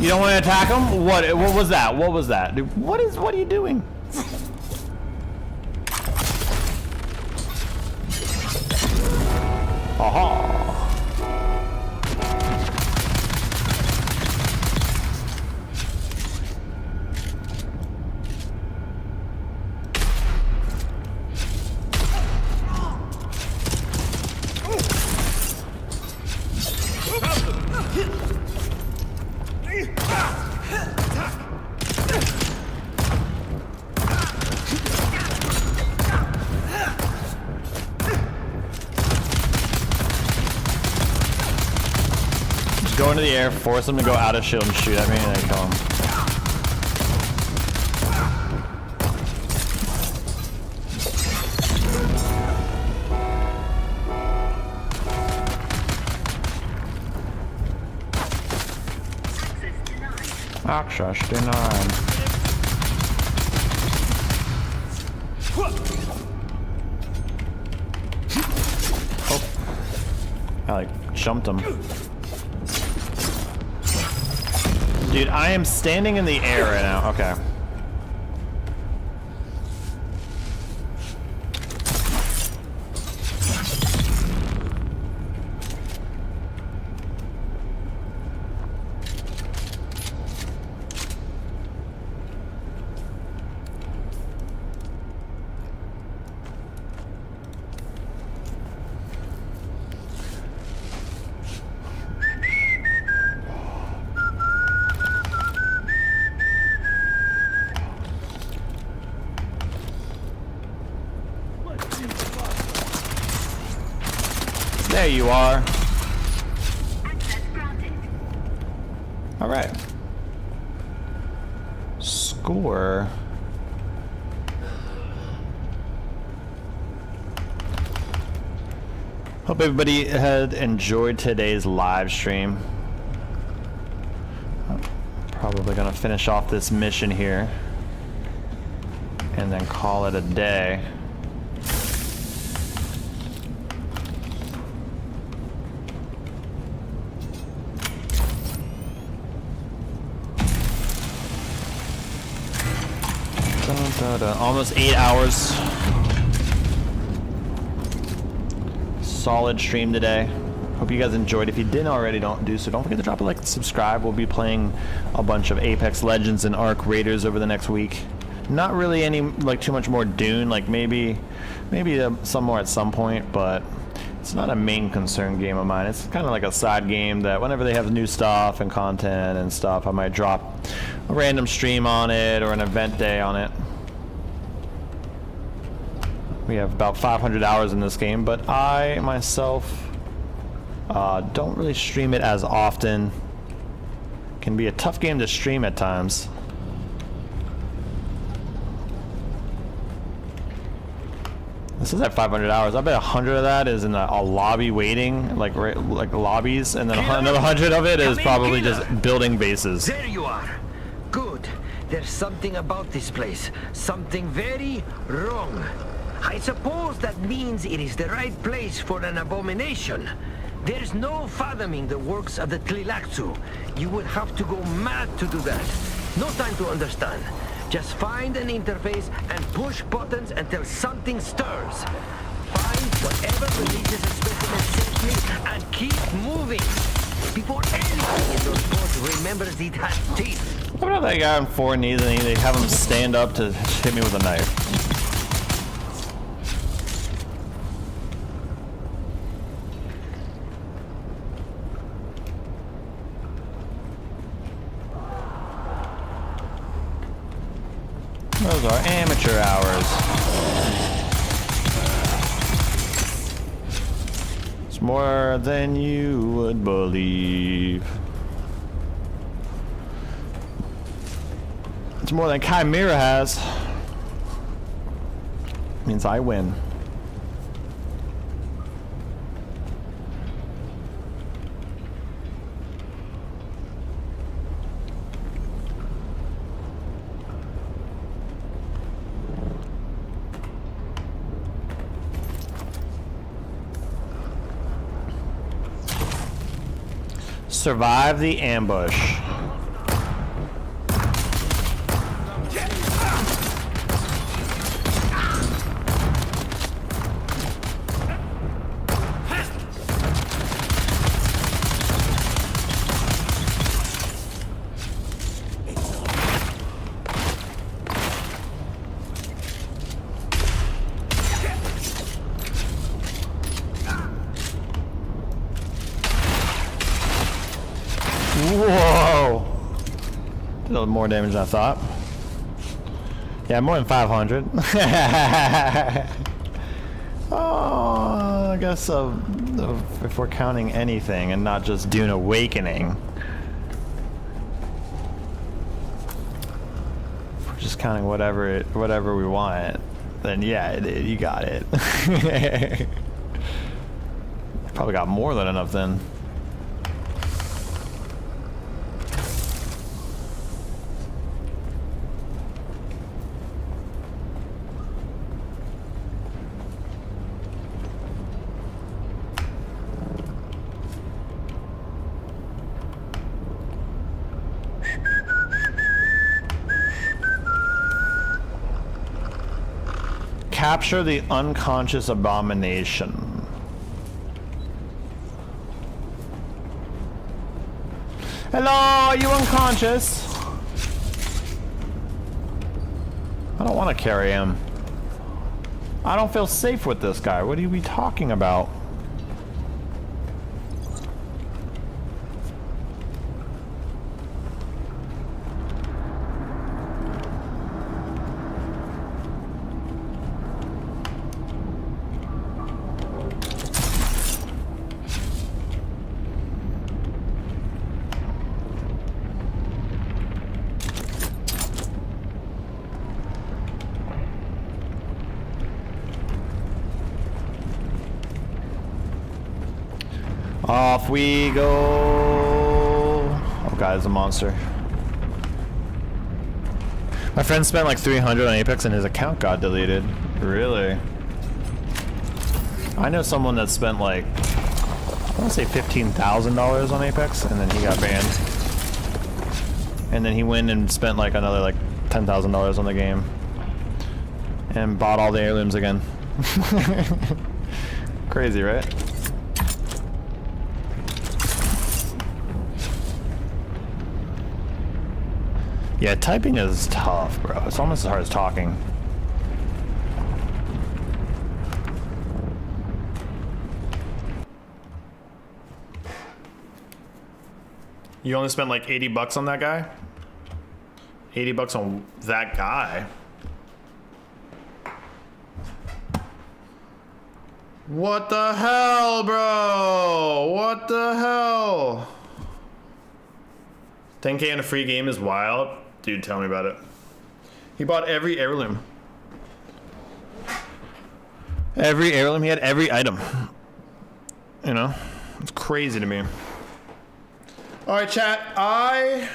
B: You don't want to attack him? What was that? What was that? Dude, what are you doing? Aha. Go into the air, force him to go out of shield and shoot at me, and then kill him. Access denied. Oh. I like jumped him. Dude, I am standing in the air right now. Okay. There you are. All right. Score. Hope everybody had enjoyed today's live stream. I'm probably gonna finish off this mission here and then call it a day. Almost 8 hours. Solid stream today. Hope you guys enjoyed. If you didn't already, don't forget to drop a like and subscribe. We'll be playing a bunch of Apex Legends and Ark Raiders over the next week. Not really any like too much more Dune, like maybe some more at some point, but it's not a main concern game of mine. It's kind of like a side game that whenever they have new stuff and content and stuff, I might drop a random stream on it or an event day on it. We have about 500 hours in this game, but I myself don't really stream it as often. Can be a tough game to stream at times. This is at 500 hours. I bet 100 of that is in a lobby waiting, like lobbies, and then another 100 of it is probably just building bases.
K: There you are. Good. There's something about this place. Something very wrong. I suppose that means it is the right place for an abomination. There's no fathoming the works of the Tlilaxu. You would have to go mad to do that. No time to understand. Just find an interface and push buttons until something stirs. Find whatever releases a specimen safely and keep moving. Before anything in those boats remembers it has teeth.
B: What about that guy on 4 knees and they have him stand up to hit me with a knife? Those are amateur hours. It's more than you would believe. It's more than Chimera has. Means I win. Survive the ambush. A little more damage than I thought. Yeah, more than 500. Oh, I guess if we're counting anything and not just Dune Awakening. If we're just counting whatever we want, then yeah, you got it. Probably got more than enough then. Capture the unconscious abomination. Hello, are you unconscious? I don't want to carry him. I don't feel safe with this guy. What are you talking about? Off we go. Oh god, it's a monster. My friend spent like 300 on Apex and his account got deleted. Really? I know someone that spent like, I want to say $15,000 on Apex and then he got banned. And then he went and spent like another like $10,000 on the game. And bought all the heirlooms again. Crazy, right? Yeah, typing is tough, bro. It's almost as hard as talking. You only spent like 80 bucks on that guy? 80 bucks on that guy? What the hell, bro? What the hell? 10K in a free game is wild. Dude, tell me about it. He bought every heirloom. Every heirloom, he had every item. You know? It's crazy to me. Alright, chat. I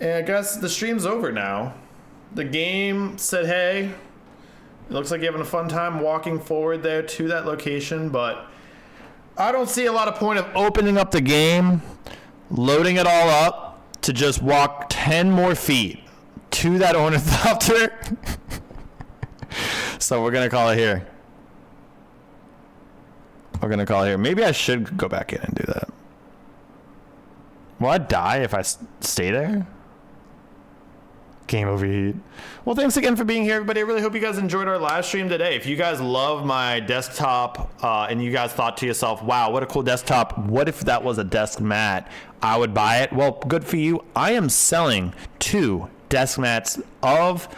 B: guess the stream's over now. The game said, hey, it looks like you're having a fun time walking forward there to that location, but I don't see a lot of point of opening up the game, loading it all up, to just walk 10 more feet to that ornithopter. So we're gonna call it here. We're gonna call it here. Maybe I should go back in and do that. Will I die if I stay there? Game overheat. Well, thanks again for being here, everybody. I really hope you guys enjoyed our live stream today. If you guys love my desktop and you guys thought to yourself, wow, what a cool desktop. What if that was a desk mat? I would buy it. Well, good for you. I am selling 2 desk mats of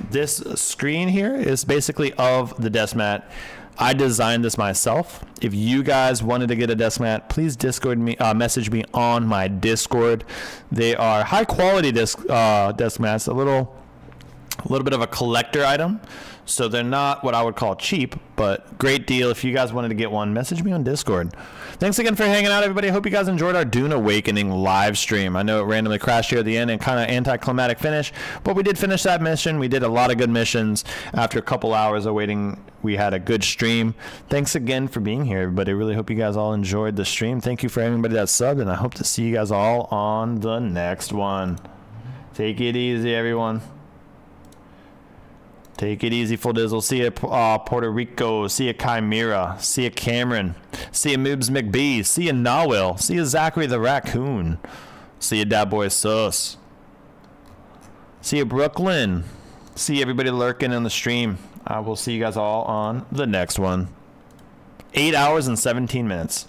B: this screen here is basically of the desk mat. I designed this myself. If you guys wanted to get a desk mat, please Discord me, message me on my Discord. They are high quality desk mats, a little bit of a collector item. So they're not what I would call cheap, but great deal. If you guys wanted to get one, message me on Discord. Thanks again for hanging out, everybody. I hope you guys enjoyed our Dune Awakening live stream. I know it randomly crashed here at the end and kind of anticlimactic finish, but we did finish that mission. We did a lot of good missions. After a couple hours of waiting, we had a good stream. Thanks again for being here, everybody. I really hope you guys all enjoyed the stream. Thank you for everybody that subbed, and I hope to see you guys all on the next one. Take it easy, everyone. Take it easy, Full Dizzle. See ya, Puerto Rico. See ya, Chimera. See ya, Cameron. See ya, Moobs McBee. See ya, Nawil. See ya, Zachary the Raccoon. See ya, Dat Boy Sus. See ya, Brooklyn. See everybody lurking in the stream. I will see you guys all on the next one. 8 hours and 17 minutes.